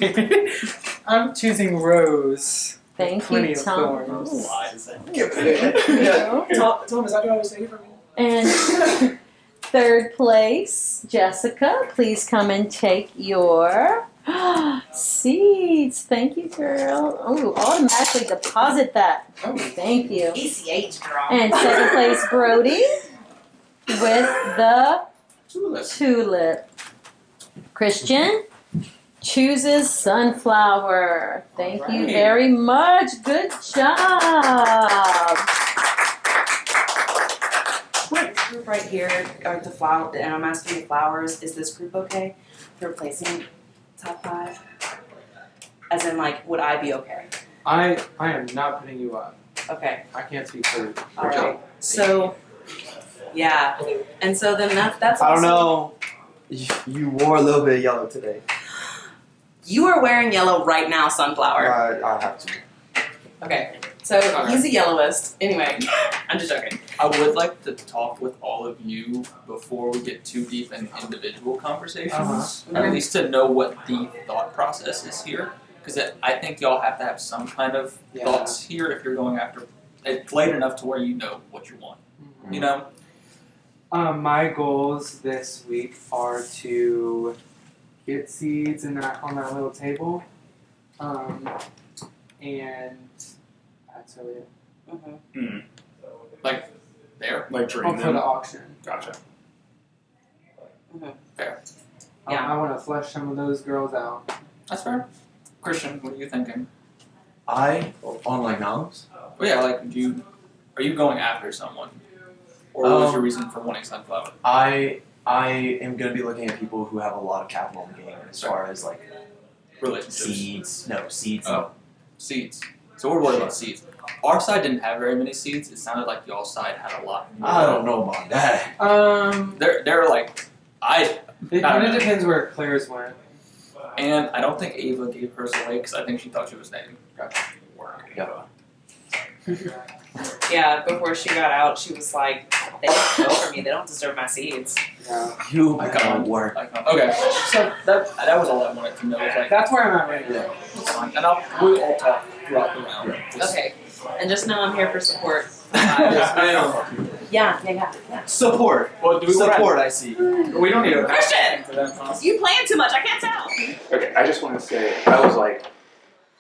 Speaker 13: I'm choosing Rose.
Speaker 5: Thank
Speaker 13: Plenty
Speaker 5: you,
Speaker 13: of
Speaker 5: Thomas.
Speaker 13: thorns.
Speaker 10: Yeah. Thomas, I can always take it from you.
Speaker 5: And 3rd place, Jessica. Please come and take your seeds. Thank you, girl. Oh, automatically deposit that.
Speaker 13: Oh,
Speaker 5: Thank you.
Speaker 2: ECH girl.
Speaker 5: And 2nd place, Brody with the tulip. Christian chooses sunflower. Thank you
Speaker 13: Alright.
Speaker 5: very much. Good job.
Speaker 2: Wait, this group right here, or the flower, and I'm asking the flowers, is this group okay for replacing top 5? As in, like, would I be okay?
Speaker 13: I am not putting you up.
Speaker 2: Okay.
Speaker 13: I can't speak for
Speaker 2: All right. So, yeah. And so then that's
Speaker 10: I don't
Speaker 2: also-
Speaker 10: know. You wore a little bit of yellow today.
Speaker 2: You are wearing yellow right now, Sunflower.
Speaker 10: I have to.
Speaker 2: Okay. So he's the yellowest. Anyway, I'm just joking.
Speaker 19: I would like to talk with all of you before we get too deep in individual conversations,
Speaker 2: Uh-huh.
Speaker 19: at least to know what the thought process is here. Because I think y'all have to have some kind of thoughts here if you're going after. It's late enough to where you know what you want. You know?
Speaker 13: My goals this week are to get seeds in that on that little table, and that's really it.
Speaker 2: Mm-hmm.
Speaker 19: Like, there?
Speaker 9: Like drain
Speaker 13: For
Speaker 9: them.
Speaker 13: the auction.
Speaker 9: Gotcha.
Speaker 2: Mm-hmm.
Speaker 19: Fair.
Speaker 13: Yeah. I want to flush some of those girls out.
Speaker 19: That's fair. Christian, what are you thinking?
Speaker 10: On like noms?
Speaker 19: Well, yeah, like, are you going after someone? Or what was your reason for wanting sunflower?
Speaker 10: I am gonna be looking at people who have a lot of capital in the game as far as like
Speaker 19: Relationships.
Speaker 10: seeds. No, seeds.
Speaker 19: Oh, seeds. So we're worried about seeds. Our side didn't have very many seeds. It sounded like y'all's side had a lot more.
Speaker 10: I don't know about that.
Speaker 19: They're like,
Speaker 13: It
Speaker 19: I
Speaker 13: kind
Speaker 19: don't
Speaker 13: of
Speaker 19: know.
Speaker 13: depends where Claire's went.
Speaker 19: And I don't think Ava gave hers away because I think she thought she was named.
Speaker 2: Yeah, before she got out, she was like, they don't go for me. They don't deserve my seeds.
Speaker 10: You
Speaker 19: I
Speaker 10: got
Speaker 19: can't
Speaker 10: work.
Speaker 19: Okay, so that was all I wanted to know. Was like,
Speaker 13: That's where I'm at right now.
Speaker 19: it's fine. And we'll all talk throughout the round. Just-
Speaker 2: Okay. And just know I'm here for support.
Speaker 10: Yes, ma'am.
Speaker 2: Yeah.
Speaker 10: Support.
Speaker 19: Well, do we
Speaker 10: Support, I see.
Speaker 19: We don't need a
Speaker 2: Christian!
Speaker 19: for that, huh?
Speaker 2: You playing too much. I can't tell.
Speaker 9: Okay, I just want to say, I was like,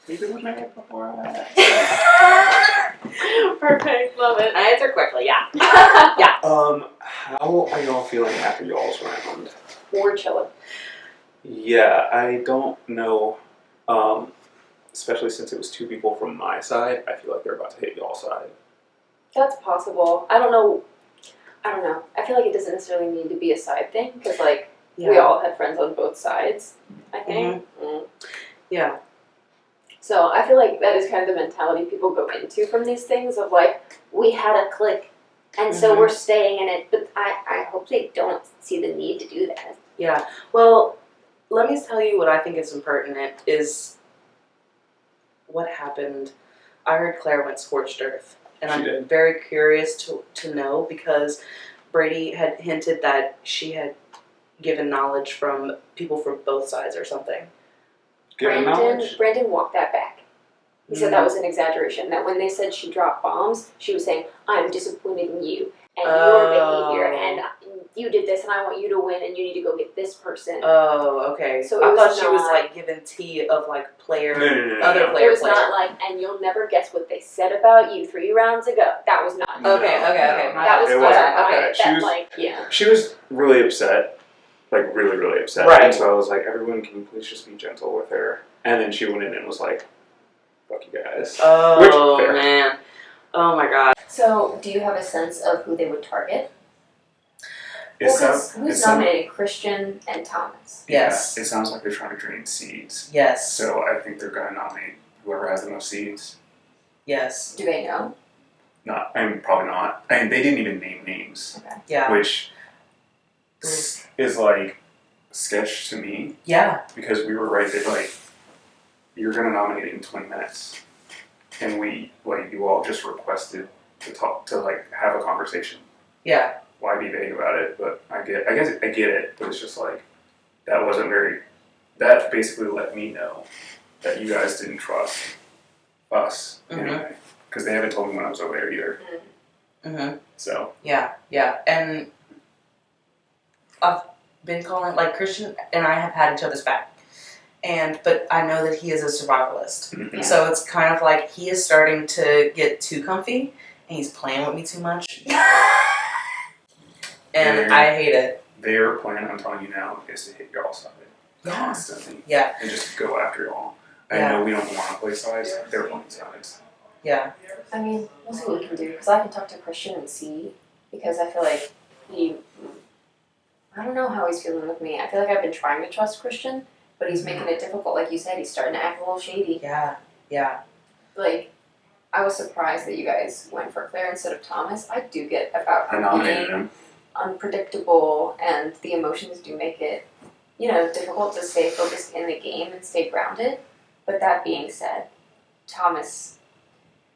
Speaker 9: we've been with my head before.
Speaker 20: Perfect. Love it.
Speaker 2: I answer quickly. Yeah.
Speaker 9: How are y'all feeling after y'all's round?
Speaker 20: We're chilling.
Speaker 9: Yeah, I don't know. Especially since it was 2 people from my side, I feel like they're about to hit y'all's side.
Speaker 20: That's possible. I don't know. I feel like it doesn't necessarily need to be a side thing because, like, we all had friends on both sides, I think.
Speaker 2: Yeah.
Speaker 20: So I feel like that is kind of the mentality people go into from these things of, like, we had a clique and so we're staying in it. But I hope they don't see the need to do that.
Speaker 2: Yeah. Well, let me tell you what I think is impertinent is what happened. I heard Claire went scorched earth. And I'm very curious to know because Brady had hinted that she had given knowledge from people from both sides or something.
Speaker 20: Brandon walked that back. He said that was an exaggeration. That when they said she dropped bombs, she was saying, "I'm disappointed in you and your behavior, and you did this, and I want you to win, and you need to go get this person."
Speaker 2: Oh, okay.
Speaker 20: So
Speaker 2: I
Speaker 20: it
Speaker 2: thought
Speaker 20: was
Speaker 2: she was
Speaker 20: not-
Speaker 2: like giving tea of like player,
Speaker 22: No.
Speaker 2: other
Speaker 20: It
Speaker 2: player.
Speaker 20: was not like, and you'll never guess what they said about you 3 rounds ago. That was not.
Speaker 2: Okay.
Speaker 20: That was
Speaker 15: It
Speaker 20: what
Speaker 15: wasn't.
Speaker 20: I
Speaker 15: Okay.
Speaker 20: wanted.
Speaker 15: She
Speaker 20: That
Speaker 15: was-
Speaker 20: like, yeah.
Speaker 15: She was really upset, like really upset.
Speaker 2: Right.
Speaker 15: And so I was like, everyone, can you please just be gentle with her? And then she went in and was like, fuck you guys.
Speaker 2: Oh
Speaker 15: Which, fair.
Speaker 2: man. Oh my god.
Speaker 1: So, do you have a sense of who they would target?
Speaker 15: It
Speaker 1: Well,
Speaker 15: sounds-
Speaker 1: 'cause who's
Speaker 15: it sound-
Speaker 1: nominated? Christian and Thomas.
Speaker 2: Yes.
Speaker 15: Yeah, it sounds like they're trying to drain seeds.
Speaker 2: Yes.
Speaker 15: So I think they're going to nominate whoever has the most seeds.
Speaker 2: Yes.
Speaker 1: Do they know?
Speaker 15: Probably not. I mean, they didn't even name names.
Speaker 1: Okay.
Speaker 2: Yeah.
Speaker 15: Which is like sketch to me.
Speaker 2: Yeah.
Speaker 15: Because we were right there, like, you're going to nominate in 20 minutes. And you all just requested to like, have a conversation.
Speaker 2: Yeah.
Speaker 15: Why be vague about it? But I guess I get it, but it's just like, that basically let me know that you guys didn't trust us anyway. Because they haven't told me when I was over there either.
Speaker 2: Mm-hmm.
Speaker 15: So.
Speaker 2: Yeah. And I've been calling, like, Christian and I have had each other's back. But I know that he is a survivalist.
Speaker 15: Mhm.
Speaker 2: So it's kind of like he is starting to get too comfy and he's playing with me too much. And I hate it.
Speaker 15: Their plan, I'm telling you now, is to hit y'all side constantly.
Speaker 2: Yeah.
Speaker 15: And just go after y'all. I
Speaker 2: Yeah.
Speaker 15: know we don't want to play sides, they're playing sides.
Speaker 2: Yeah.
Speaker 1: I mean, we'll see what we can do. Because I can talk to Christian and see. Because I feel like I don't know how he's feeling with me. I feel like I've been trying to trust Christian, but he's making it difficult. Like you said, he's starting to act a little shady.
Speaker 2: Yeah.
Speaker 1: Like, I was surprised that you guys went for Claire instead of Thomas. I do get about
Speaker 15: I
Speaker 1: her
Speaker 15: nominated
Speaker 1: being
Speaker 15: him.
Speaker 1: unpredictable, and the emotions do make it, difficult to stay focused in the game and stay grounded. But that being said, Thomas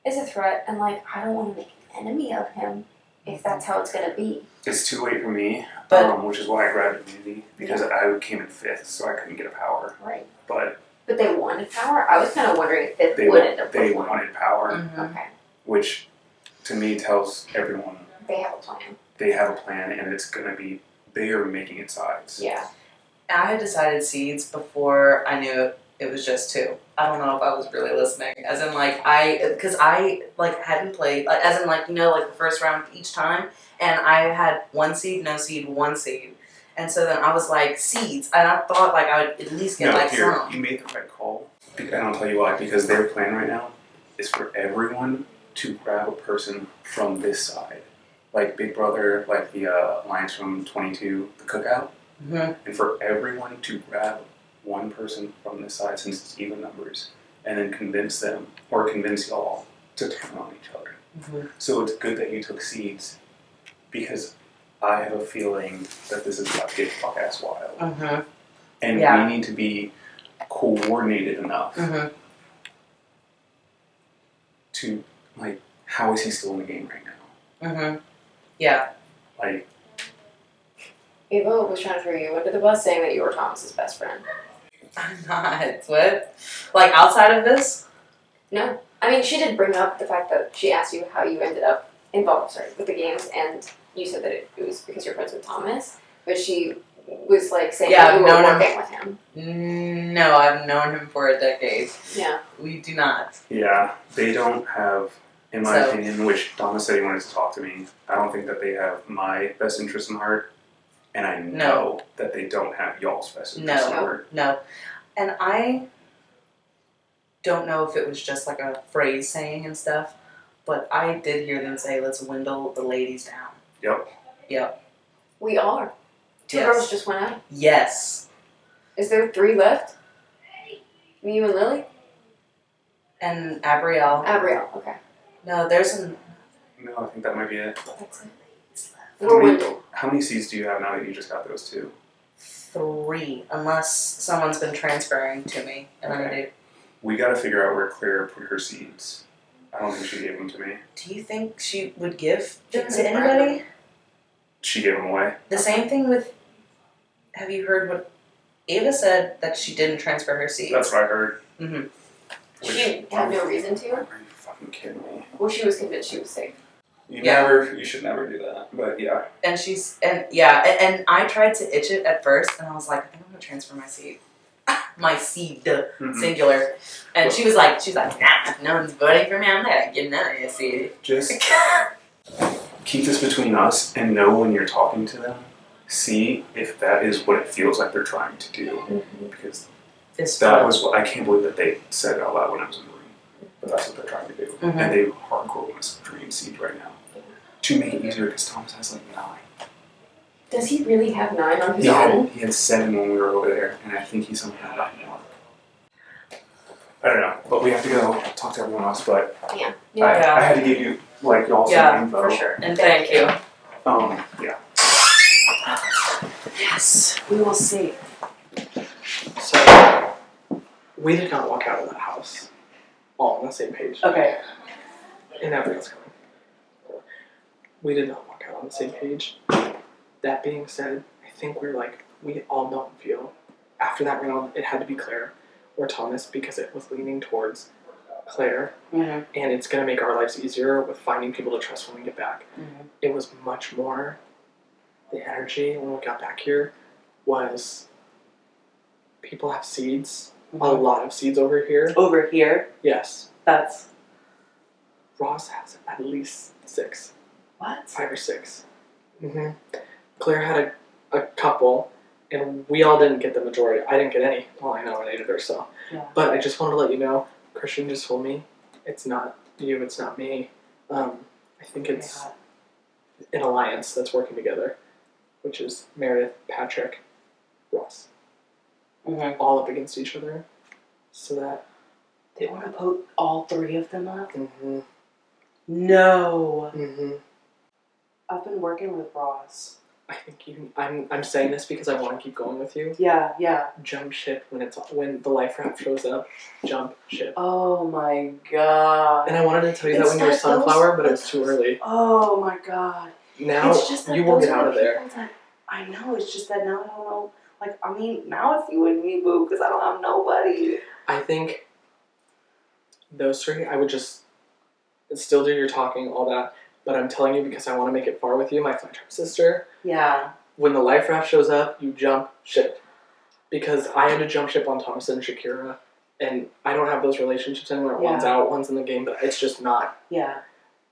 Speaker 1: is a threat, and like, I don't want to make an enemy of him if that's how it's gonna be.
Speaker 15: It's too late for me,
Speaker 2: But-
Speaker 15: which is why I grabbed immunity, because I came in 5th, so I couldn't get a power.
Speaker 1: Right.
Speaker 15: But
Speaker 1: But they wanted power. I was kind of wondering if Fifth
Speaker 15: they,
Speaker 1: would end up
Speaker 15: they
Speaker 1: with one.
Speaker 15: wanted power,
Speaker 1: Okay.
Speaker 15: which to me tells everyone
Speaker 1: They have a plan.
Speaker 15: they have a plan and it's going to be, they are making it sides.
Speaker 1: Yeah.
Speaker 2: I had decided seeds before I knew it was just 2. I don't know if I was really listening. As in, like, because I hadn't played, like, as in, like, the first round each time, and I had 1 seed, no seed, 1 seed. And so then I was like, seeds. And I thought, like, I would at least get,
Speaker 15: No,
Speaker 2: like,
Speaker 15: here,
Speaker 2: some.
Speaker 15: you made the right call. And I'll tell you why, because their plan right now is for everyone to grab a person from this side. Like Big Brother, like the Alliance from 22, the Cookout.
Speaker 2: Mhm.
Speaker 15: And for everyone to grab one person from this side, since it's even numbers, and then convince them, or convince y'all, to turn on each other.
Speaker 2: Mhm.
Speaker 15: So it's good that you took seeds, because I have a feeling that this is about to get fuck-ass wild.
Speaker 2: Mhm.
Speaker 15: And
Speaker 2: Yeah.
Speaker 15: we need to be coordinated enough
Speaker 2: Mhm.
Speaker 15: to, like, how is he still in the game right now?
Speaker 2: Mm-hmm. Yeah.
Speaker 15: Like,
Speaker 1: Ava was trying to throw you under the bus saying that you were Thomas's best friend.
Speaker 2: I'm not. What? Like, outside of this?
Speaker 1: No. I mean, she did bring up the fact that she asked you how you ended up involved, with the games, and you said that it was because you're friends with Thomas, but she was, like, saying
Speaker 2: Yeah,
Speaker 1: that you were
Speaker 2: I've known
Speaker 1: working with him.
Speaker 2: No, I've known him for a decade.
Speaker 1: Yeah.
Speaker 2: We do not.
Speaker 15: yeah, they don't have, in my
Speaker 2: So-
Speaker 15: opinion, which Thomas said he wanted to talk to me, I don't think that they have my best interest in heart, and I know that they don't have y'all's best interest in heart.
Speaker 2: No. And I don't know if it was just like a phrase saying and stuff, but I did hear them say, let's dwindle the ladies down. Yep.
Speaker 1: We are. 2
Speaker 2: Yes.
Speaker 1: girls just went out.
Speaker 2: Yes.
Speaker 1: Is there 3 left? You and Lily?
Speaker 2: And Abrielle.
Speaker 1: Abrielle, okay.
Speaker 2: No, there's some.
Speaker 15: No, I think that might be it.
Speaker 1: That's it.
Speaker 15: How many seeds do you have now that you just got those 2?
Speaker 2: 3, unless someone's been transferring to me, and I do.
Speaker 15: We gotta figure out where Claire put her seeds. I don't think she gave them to me.
Speaker 2: Do you think she would give them
Speaker 1: Just
Speaker 2: to anybody?
Speaker 15: She gave them away.
Speaker 2: The same thing with. Have you heard what Ava said that she didn't transfer her seeds?
Speaker 15: That's what I heard.
Speaker 2: Mm-hmm.
Speaker 1: She had no reason to.
Speaker 15: Are you fucking kidding me?
Speaker 1: Well, she was convinced she was safe.
Speaker 15: You should never do that. But yeah.
Speaker 2: And and I tried to itch it at first, and I was like, I think I'm gonna transfer my seed, singular. And she was like, nah, no one's voting for me. I'm not getting none of your seed.
Speaker 15: Just keep this between us and know when you're talking to them. See if that is what it feels like they're trying to do. Because that was what I can't believe that they said it out loud when I was in the room. But that's what they're trying to do.
Speaker 2: Mhm.
Speaker 15: And they hardcore want us to dream seed right now. To make it easier, because Thomas has like 9.
Speaker 1: Does he really have 9 on his
Speaker 15: No,
Speaker 1: own?
Speaker 15: he had 7 when we were over there, and I think he's somehow got more. I don't know, but we have to go talk to everyone else. But
Speaker 1: Yeah.
Speaker 15: I had to give you like y'all some info.
Speaker 2: for sure. And thank you.
Speaker 15: Yeah.
Speaker 2: Yes, we will see.
Speaker 6: So, we did not walk out of that house all on the same page.
Speaker 2: Okay.
Speaker 6: And everyone's coming. We did not walk out on the same page. That being said, I think we all know and feel. After that round, it had to be Claire or Thomas because it was leaning towards Claire.
Speaker 2: Mm-hmm.
Speaker 6: And it's going to make our lives easier with finding people to trust when we get back.
Speaker 2: Mm-hmm.
Speaker 6: It was much more, the energy when we got back here was people have seeds.
Speaker 2: Mm-hmm.
Speaker 6: A lot of seeds over here.
Speaker 2: Over here?
Speaker 6: Yes.
Speaker 2: That's...
Speaker 6: Ross has at least 6.
Speaker 2: What?
Speaker 6: 5 or 6. Mm-hmm. Claire had a couple, and we all didn't get the majority. I didn't get any. Well, I nominated her, so.
Speaker 2: Yeah.
Speaker 6: But I just wanted to let you know, Christian just told me, it's not you, it's not me. I think it's an alliance that's working together, which is Meredith, Patrick, Ross.
Speaker 2: Mm-hmm.
Speaker 6: All up against each other, so that...
Speaker 2: They want to put all 3 of them up?
Speaker 6: Mm-hmm.
Speaker 2: No.
Speaker 6: Mm-hmm.
Speaker 2: I've been working with Ross.
Speaker 6: I think I'm saying this because I want to keep going with you.
Speaker 2: Yeah.
Speaker 6: Jump ship when the life raft shows up. Jump ship.
Speaker 2: Oh my god.
Speaker 6: And I wanted to tell you that when you were Sunflower, but it was too early.
Speaker 2: Oh my god.
Speaker 6: Now
Speaker 2: it's just that
Speaker 6: you will
Speaker 2: those
Speaker 6: get
Speaker 2: are
Speaker 6: out
Speaker 2: the
Speaker 6: of there.
Speaker 2: people that- I know, it's just that now I don't know. Like, I mean, now it's you and me, boo, because I don't have nobody.
Speaker 6: I think those 3, I would just still do your talking, all that. But I'm telling you because I want to make it far with you, my Flytrap sister.
Speaker 2: Yeah.
Speaker 6: When the life raft shows up, you jump ship. Because I had to jump ship on Thomas and Shakira, and I don't have those relationships anymore.
Speaker 2: Yeah.
Speaker 6: One's out, one's in the game, but it's just not.
Speaker 2: Yeah.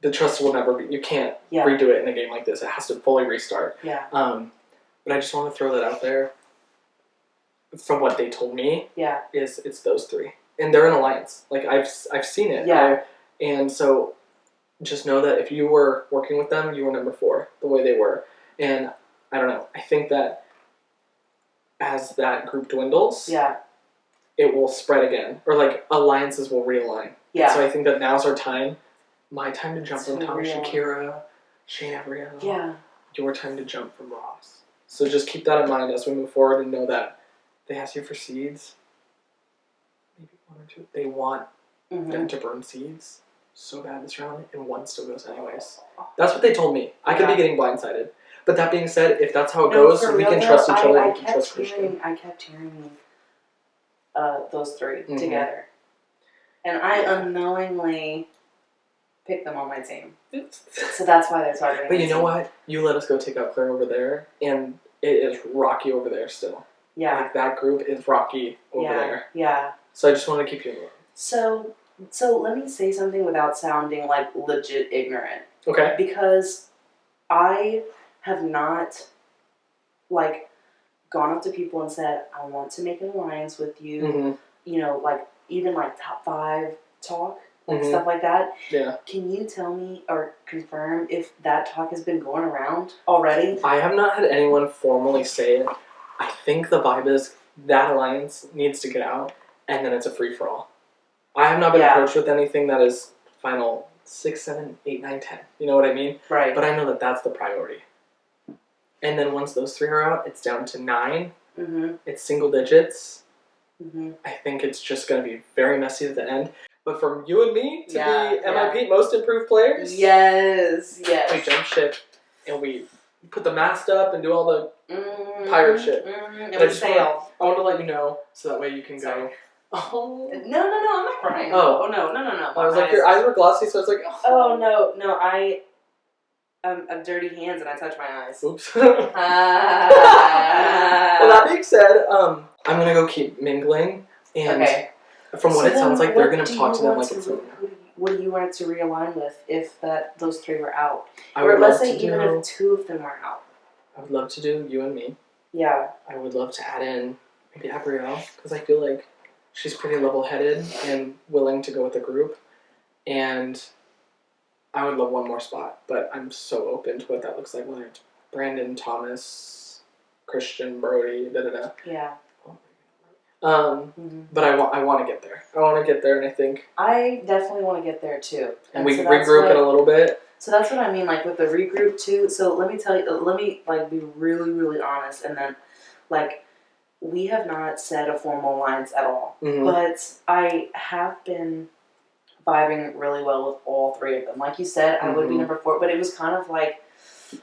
Speaker 6: The trust will never be. You can't redo it in a game like this. It has to fully restart.
Speaker 2: Yeah.
Speaker 6: But I just want to throw that out there. From what they told me,
Speaker 2: Yeah.
Speaker 6: is it's those 3, and they're an alliance. Like I've seen it.
Speaker 2: Yeah.
Speaker 6: And so, just know that if you were working with them, you were number 4, the way they were. And I don't know. I think that as that group dwindles, it will spread again, or like alliances will realign.
Speaker 2: Yeah.
Speaker 6: So I think that now's our time. My time to jump from Thomas
Speaker 2: real.
Speaker 6: Shakira, Shane Abriel.
Speaker 2: Yeah.
Speaker 6: Your time to jump from Ross. So just keep that in mind as we move forward and know that they ask you for seeds. Maybe 1 or 2. They want them to burn seeds so bad this round, and 1 still goes anyways. That's what they told me. I could be getting blindsided. But that being said, if that's how it goes, we can trust each other and we can trust Christian.
Speaker 2: I kept hearing those 3 together. And I unknowingly picked them on my team. So that's why they're targeting
Speaker 6: But you
Speaker 2: my
Speaker 6: know
Speaker 2: team.
Speaker 6: what? You let us go take out Claire over there, and it is rocky over there still.
Speaker 2: Yeah.
Speaker 6: Like that group is rocky over there.
Speaker 2: Yeah.
Speaker 6: So I just want to keep you in mind.
Speaker 2: So let me say something without sounding like legit ignorant.
Speaker 6: Okay.
Speaker 2: Because I have not like gone up to people and said, I want to make an alliance with you.
Speaker 6: Mhm.
Speaker 2: You know, like even like top 5 talk, like
Speaker 6: Mhm.
Speaker 2: stuff like that.
Speaker 6: Yeah.
Speaker 2: Can you tell me or confirm if that talk has been going around already?
Speaker 6: I have not had anyone formally say it. I think the vibe is that alliance needs to get out, and then it's a free for all. I have not been approached with anything that is final 6, 7, 8, 9, 10. You know what I mean?
Speaker 2: Right.
Speaker 6: But I know that that's the priority. And then once those 3 are out, it's down to 9.
Speaker 2: Mm-hmm.
Speaker 6: It's single digits.
Speaker 2: Mm-hmm.
Speaker 6: I think it's just going to be very messy at the end. But from you and me to
Speaker 2: Yeah,
Speaker 6: be MIP most improved players,
Speaker 2: Yes.
Speaker 6: we jump ship and we put the mast up and do all the pirate shit.
Speaker 2: And
Speaker 6: But
Speaker 2: we
Speaker 6: I just
Speaker 2: sail.
Speaker 6: want to let you know so that way you can go. Oh
Speaker 2: No, I'm not crying.
Speaker 6: Oh.
Speaker 2: Oh no.
Speaker 6: I was like, your eyes were glossy, so I was like,
Speaker 2: Oh no, I'm dirty hands and I touch my eyes.
Speaker 6: Oops. Well, that being said, I'm gonna go keep mingling, and from what
Speaker 2: So
Speaker 6: it sounds
Speaker 2: then
Speaker 6: like, they're
Speaker 2: what
Speaker 6: gonna
Speaker 2: do
Speaker 6: talk
Speaker 2: you
Speaker 6: to them
Speaker 2: want
Speaker 6: like it's.
Speaker 2: What do you want to realign with if those three were out?
Speaker 6: I
Speaker 2: Or
Speaker 6: would
Speaker 2: let's
Speaker 6: love
Speaker 2: say
Speaker 6: to
Speaker 2: even
Speaker 6: do-
Speaker 2: if two of them were out.
Speaker 6: I would love to do you and me.
Speaker 2: Yeah.
Speaker 6: I would love to add in maybe Abrielle, because I feel like she's pretty level-headed and willing to go with the group, and I would love one more spot, but I'm so open to what that looks like, whether it's Brandon, Thomas, Christian, Brody, da-da-da.
Speaker 2: Yeah.
Speaker 6: But I want to get there. I want to get there, and I think...
Speaker 2: I definitely want to get there too.
Speaker 6: And we
Speaker 2: so
Speaker 6: can
Speaker 2: that's
Speaker 6: regroup it a little bit.
Speaker 2: So that's what I mean, like with the regroup too. So let me like be really, really honest, and then like we have not said a formal alliance at all, but I have been vibing really well with all three of them. Like you said, I would be number 4, but it was kind of like,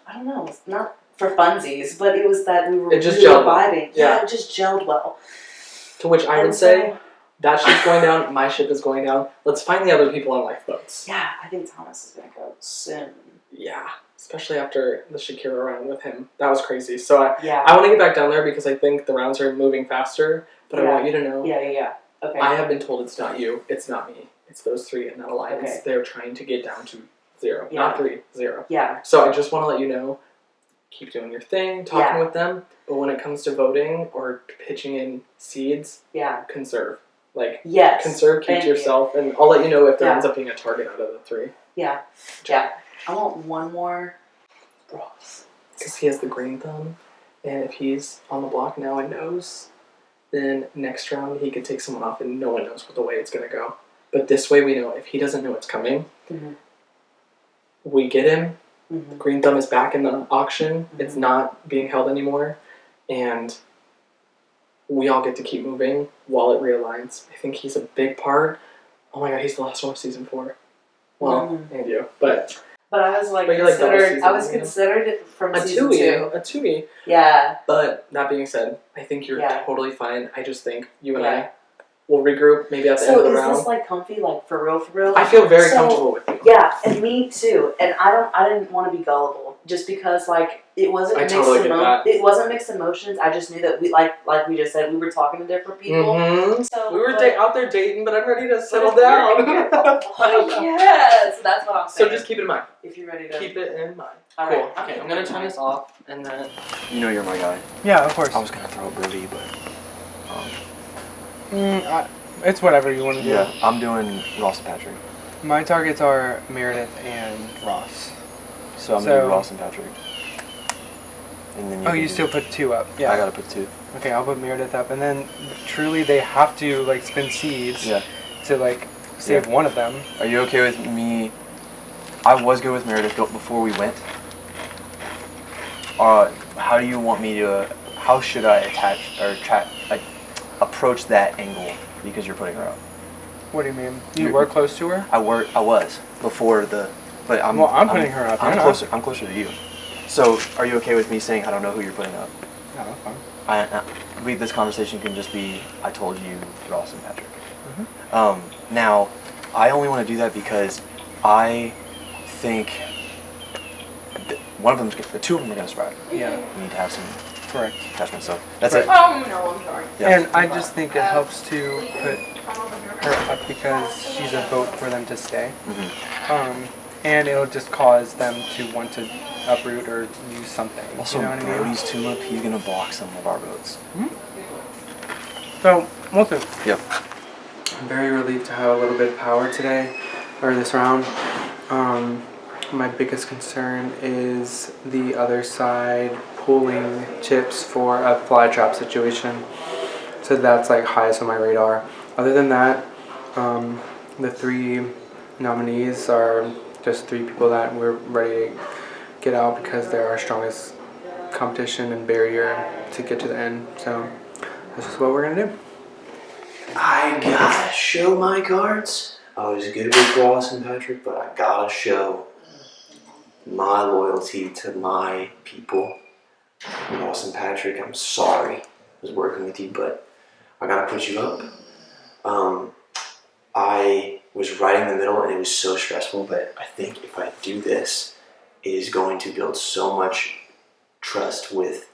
Speaker 2: I don't know, it's not for funsies, but it was that we were
Speaker 6: It just
Speaker 2: really
Speaker 6: gelled well.
Speaker 2: vibing.
Speaker 6: Yeah.
Speaker 2: It just gelled well.
Speaker 6: To which I
Speaker 2: And
Speaker 6: would say,
Speaker 2: so-
Speaker 6: that ship's going down, my ship is going down. Let's find the other people on lifeboats.
Speaker 2: Yeah, I think Thomas is gonna go soon.
Speaker 6: Yeah, especially after the Shakira round with him. That was crazy. So I
Speaker 2: Yeah.
Speaker 6: want to get back down there because I think the rounds are moving faster. But I
Speaker 2: Yeah.
Speaker 6: want you to know.
Speaker 2: Yeah. Okay.
Speaker 6: I have been told it's not you, it's not me. It's those three in that alliance.
Speaker 2: Okay.
Speaker 6: They're trying to get down to 0.
Speaker 2: Yeah.
Speaker 6: Not 3, 0.
Speaker 2: Yeah.
Speaker 6: So I just want to let you know, keep doing your thing, talking
Speaker 2: Yeah.
Speaker 6: with them. But when it comes to voting or pitching in seeds, conserve. Like,
Speaker 2: Yes.
Speaker 6: conserve, keep
Speaker 2: Thank
Speaker 6: to
Speaker 2: you.
Speaker 6: yourself, and I'll let you know if there
Speaker 2: Yeah.
Speaker 6: ends up being a target out of the 3.
Speaker 2: Yeah. I want one more Ross.
Speaker 6: Because he has the green thumb, and if he's on the block now and knows, then next round he could take someone off and no one knows what the way it's going to go. But this way we know if he doesn't know it's coming, we get him, the green thumb is back in the auction, it's not being held anymore, and we all get to keep moving while it realigns. I think he's a big part. Oh my god, he's the last one of season 4. Well, and you, but
Speaker 2: I was like
Speaker 6: But you're like double
Speaker 2: considered.
Speaker 6: season,
Speaker 2: I was
Speaker 6: you know?
Speaker 2: considered from
Speaker 6: a
Speaker 2: season
Speaker 6: 2-y,
Speaker 2: 2.
Speaker 6: a 2-y.
Speaker 2: Yeah.
Speaker 6: But that being said, I think you're
Speaker 2: Yeah.
Speaker 6: totally fine. I just think you and
Speaker 2: Yeah.
Speaker 6: I will regroup maybe at the end
Speaker 2: So
Speaker 6: of the
Speaker 2: is
Speaker 6: round.
Speaker 2: this like comfy, like for real?
Speaker 6: I feel very
Speaker 2: So-
Speaker 6: comfortable with you.
Speaker 2: Yeah, and me too. And I didn't want to be gullible, just because like it wasn't
Speaker 6: I
Speaker 2: mixed
Speaker 6: totally get that.
Speaker 2: It wasn't mixed emotions. I just knew that we like we just said we were talking to different people.
Speaker 6: Mhm.
Speaker 2: So
Speaker 6: We were
Speaker 2: but-
Speaker 6: out there dating, but I'm ready to settle
Speaker 2: But if
Speaker 6: down.
Speaker 2: Yes, that's what I'm
Speaker 6: So
Speaker 2: saying.
Speaker 6: just keep it in mind.
Speaker 2: If you're ready to
Speaker 6: Keep it in mind.
Speaker 2: All
Speaker 6: Cool.
Speaker 2: right.
Speaker 6: Okay, I'm gonna turn this off and then.
Speaker 10: You know you're my guy.
Speaker 7: Yeah, of course.
Speaker 10: I was gonna throw Brody, but
Speaker 7: It's whatever you want to do.
Speaker 10: yeah, I'm doing Ross and Patrick.
Speaker 7: My targets are Meredith and Ross.
Speaker 10: So I'm gonna do Ross and Patrick. And then
Speaker 7: You still put 2 up. Yeah.
Speaker 10: I gotta put 2.
Speaker 7: Okay, I'll put Meredith up, and then truly they have to like spin seeds.
Speaker 10: Yeah.
Speaker 7: To like save one of them.
Speaker 10: Are you okay with me? I was good with Meredith before we went. How do you want me to? How should I approach that angle? Because you're putting her up.
Speaker 7: What do you mean? You were close to her?
Speaker 10: I was before the. But I'm.
Speaker 7: Well, I'm putting her up.
Speaker 10: I'm
Speaker 7: You're not.
Speaker 10: closer. I'm closer to you. So, are you okay with me saying I don't know who you're putting up?
Speaker 7: No, that's fine.
Speaker 10: This conversation can just be I told you Ross and Patrick.
Speaker 7: Mm-hmm.
Speaker 10: Now, I only want to do that because I think one of them, the 2 of them are going to survive.
Speaker 7: Yeah.
Speaker 10: We need to have some
Speaker 7: Correct.
Speaker 10: attachment. So that's
Speaker 7: Correct.
Speaker 10: it.
Speaker 1: Oh no, I'm sorry.
Speaker 10: Yeah.
Speaker 7: And I just think it helps to put her up because she's a vote for them to stay. And it'll just cause them to want to uproot or use something.
Speaker 10: Also,
Speaker 7: you know what I mean?
Speaker 10: Brody's tulip, he's going to block some of our votes.
Speaker 7: So, we'll see.
Speaker 10: Yep.
Speaker 7: I'm very relieved to have a little bit of power today, or this round. My biggest concern is the other side pulling chips for a fly trap situation. So that's like highest on my radar. Other than that, the 3 nominees are just 3 people that we're ready to get out because they're our strongest competition and barrier to get to the end. So that's just what we're gonna do.
Speaker 10: I gotta show my cards. I was good with Ross and Patrick, but I gotta show my loyalty to my people. Ross and Patrick, I'm sorry I was working with you, but I gotta put you up. I was right in the middle and it was so stressful, but I think if I do this, it is going to build so much trust with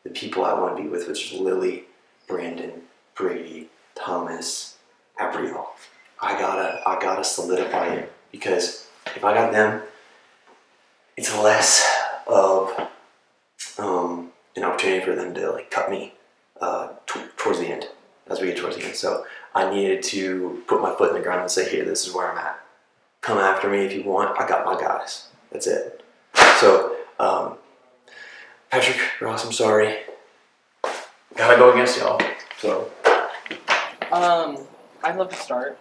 Speaker 10: the people I want to be with, which is Lily, Brandon, Brady, Thomas, Abriel. I gotta solidify it, because if I got them, it's less of an opportunity for them to like cut me towards the end, as we get towards the end. So I needed to put my foot in the ground and say, here, this is where I'm at. Come after me if you want. I got my guys. That's it. So, Patrick, Ross, I'm sorry. Gotta go against y'all. So,
Speaker 6: I'd love to start.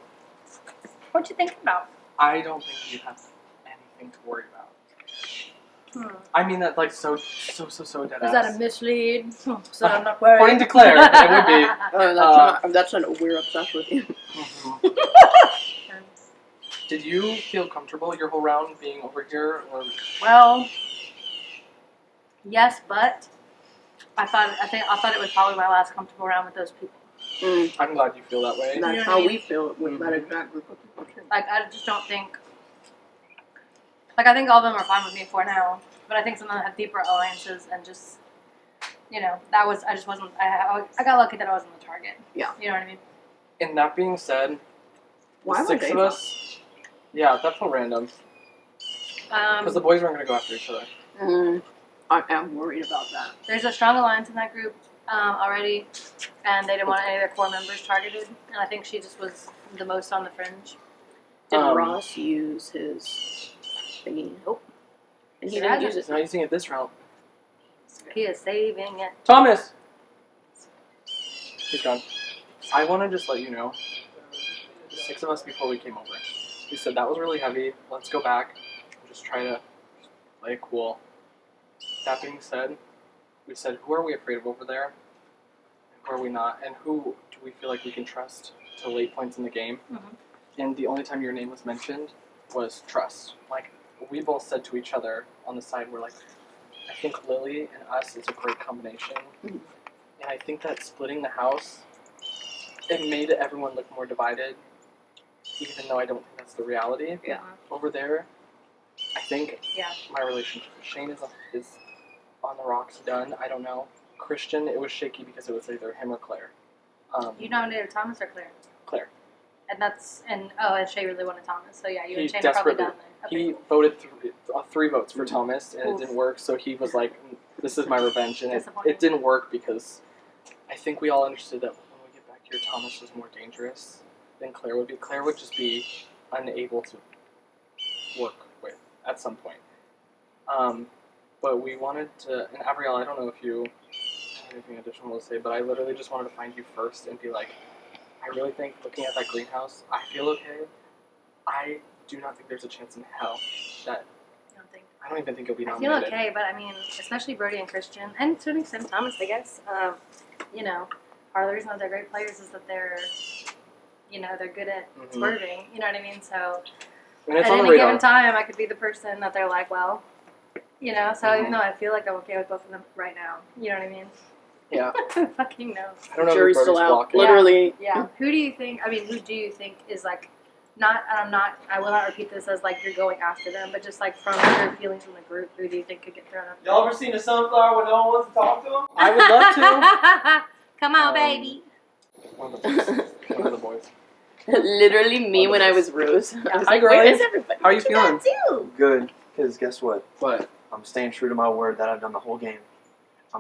Speaker 18: What you think about?
Speaker 6: I don't think you have anything to worry about. I mean that like so dead
Speaker 18: Was
Speaker 6: ass.
Speaker 18: that a mislead? So I'm not worried.
Speaker 6: According to Claire, it would be.
Speaker 4: That's not we're obsessed with you.
Speaker 6: Did you feel comfortable your whole round being over here, or?
Speaker 18: Well, yes, but I thought it was probably my last comfortable round with those people.
Speaker 6: I'm glad you feel that way.
Speaker 4: That's
Speaker 18: You know
Speaker 4: how
Speaker 18: what I
Speaker 4: we
Speaker 18: mean?
Speaker 4: feel with that exact group of people too.
Speaker 18: Like, I just don't think. Like, I think all of them are fine with me for now, but I think some of them have deeper alliances and just, you know, I just wasn't. I got lucky that I wasn't the target.
Speaker 4: Yeah.
Speaker 18: You know what I mean?
Speaker 6: And that being said,
Speaker 4: Why
Speaker 6: the
Speaker 4: would
Speaker 6: six
Speaker 4: they
Speaker 6: of
Speaker 4: not?
Speaker 6: us. Yeah, that felt random. Because the boys weren't gonna go after each other.
Speaker 4: I am worried about that.
Speaker 18: There's a strong alliance in that group already, and they didn't want any of their core members targeted. And I think she just was the most on the fringe.
Speaker 4: Did Ross use his thingy? Nope. And he didn't use
Speaker 6: He's
Speaker 4: it.
Speaker 6: not using it this round.
Speaker 18: He is saving it.
Speaker 6: Thomas! He's gone. I want to just let you know, the six of us before we came over, we said that was really heavy, let's go back and just try to play it cool. That being said, we said, who are we afraid of over there? And who are we not? And who do we feel like we can trust to late points in the game? And the only time your name was mentioned was trust. Like, we both said to each other on the side, we're like, I think Lily and us is a great combination. And I think that splitting the house, it made everyone look more divided, even though I don't think that's the reality.
Speaker 4: Yeah.
Speaker 6: Over there, I think
Speaker 18: Yeah.
Speaker 6: my relationship with Shane is on the rocks, done. I don't know. Christian, it was shaky because it was either him or Claire.
Speaker 18: You nominated Thomas or Claire?
Speaker 6: Claire.
Speaker 18: And Shay really wanted Thomas. So yeah, you
Speaker 6: He
Speaker 18: and Shane are probably
Speaker 6: desperately,
Speaker 18: down there.
Speaker 6: he voted three votes for Thomas, and it didn't work. So he was like, "This is my revenge," and it didn't work because I think we all understood that when we get back here, Thomas was more dangerous than Claire would be. Claire would just be unable to work with at some point. But we wanted to, and Abrielle, I don't know if you have anything additional to say, but I literally just wanted to find you first and be like, I really think looking at that greenhouse, I feel okay. I do not think there's a chance in hell that I don't even think you'll be
Speaker 18: I feel
Speaker 6: nominated.
Speaker 18: okay, but I mean, especially Brody and Christian, and to an extent Thomas, I guess. You know, part of the reason that they're great players is that they're, you know, they're good at
Speaker 6: Mhm.
Speaker 18: swerving. You know what I mean? So
Speaker 6: And it's
Speaker 18: at
Speaker 6: on the
Speaker 18: any
Speaker 6: radar.
Speaker 18: given time, I could be the person that they're like, well, you know. So
Speaker 6: Mhm.
Speaker 18: even though I feel like I'm okay with both of them right now, you know what I mean?
Speaker 6: Yeah.
Speaker 18: Who fucking knows?
Speaker 6: I don't know if
Speaker 4: Jury's
Speaker 6: Brody's
Speaker 4: still out.
Speaker 6: blocking.
Speaker 4: Literally.
Speaker 18: Yeah. Who do you think? I mean, who do you think is like? Not, and I will not repeat this as like you're going after them, but just like from your feelings from the group, who do you think could get thrown up?
Speaker 6: Y'all ever seen a sunflower when no one wants to talk to them? I would love to.
Speaker 18: Come on, baby.
Speaker 6: One of the boys. One of the boys.
Speaker 4: Literally me when I was Rose. I was
Speaker 6: Hi,
Speaker 4: like, where
Speaker 6: girlies.
Speaker 4: is everybody?
Speaker 6: How you
Speaker 4: What got
Speaker 6: feeling?
Speaker 4: to?
Speaker 10: Good, because guess what?
Speaker 6: What?
Speaker 10: I'm staying true to my word that I've done the whole game.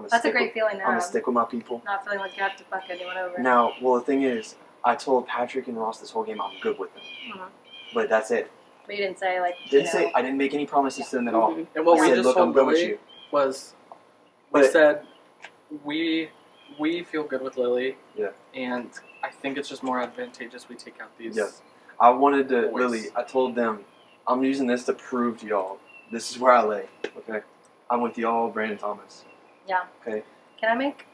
Speaker 18: That's a great feeling
Speaker 10: I'm
Speaker 18: now.
Speaker 10: gonna stick with my people.
Speaker 18: Not feeling like you have to fuck anyone over.
Speaker 10: Now, well, the thing is, I told Patrick and Ross this whole game I'm good with them,
Speaker 18: Mhm.
Speaker 10: but that's it.
Speaker 18: But you didn't say like.
Speaker 10: Didn't
Speaker 18: you
Speaker 10: say
Speaker 18: know,
Speaker 10: I didn't make any promises to them at all.
Speaker 6: And what
Speaker 10: I
Speaker 6: we
Speaker 10: said,
Speaker 6: just
Speaker 10: look, I'm
Speaker 6: told
Speaker 10: good with
Speaker 6: Lily
Speaker 10: you.
Speaker 6: was, we
Speaker 10: But-
Speaker 6: said we feel good with Lily.
Speaker 10: Yeah.
Speaker 6: And I think it's just more advantageous we take out these.
Speaker 10: Yeah. I wanted to,
Speaker 6: boys.
Speaker 10: Lily, I told them, I'm using this to prove to y'all, this is where I lay, okay? I'm with y'all, Brandon Thomas,
Speaker 18: Yeah.
Speaker 10: okay?
Speaker 18: Can I make?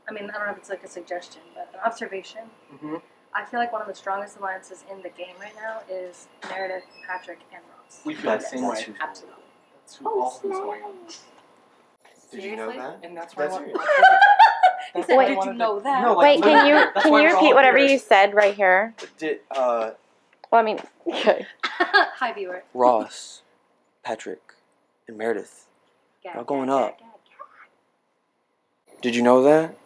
Speaker 18: I mean, I don't know if it's like a suggestion, but an observation.
Speaker 6: Mm-hmm.
Speaker 18: I feel like one of the strongest alliances in the game right now is Meredith, Patrick, and Ross.
Speaker 6: We feel the
Speaker 10: That's-
Speaker 6: same
Speaker 10: that's
Speaker 6: way.
Speaker 10: who's-
Speaker 18: Absolutely.
Speaker 6: That's who all who's going on.
Speaker 10: Did you know that?
Speaker 6: And that's why I
Speaker 10: That's
Speaker 6: want.
Speaker 10: serious.
Speaker 6: That's
Speaker 17: Wait,
Speaker 6: why I
Speaker 17: did you
Speaker 6: wanted to-
Speaker 18: know that?
Speaker 10: No, like,
Speaker 17: Wait, can you
Speaker 6: That's
Speaker 17: can
Speaker 6: why
Speaker 17: you
Speaker 6: we're all
Speaker 17: repeat whatever
Speaker 6: here.
Speaker 17: you said right here?
Speaker 10: Did,
Speaker 4: Well, I mean, okay.
Speaker 18: Hi, viewer.
Speaker 10: Ross, Patrick, and Meredith. Y'all going up. Did you know that?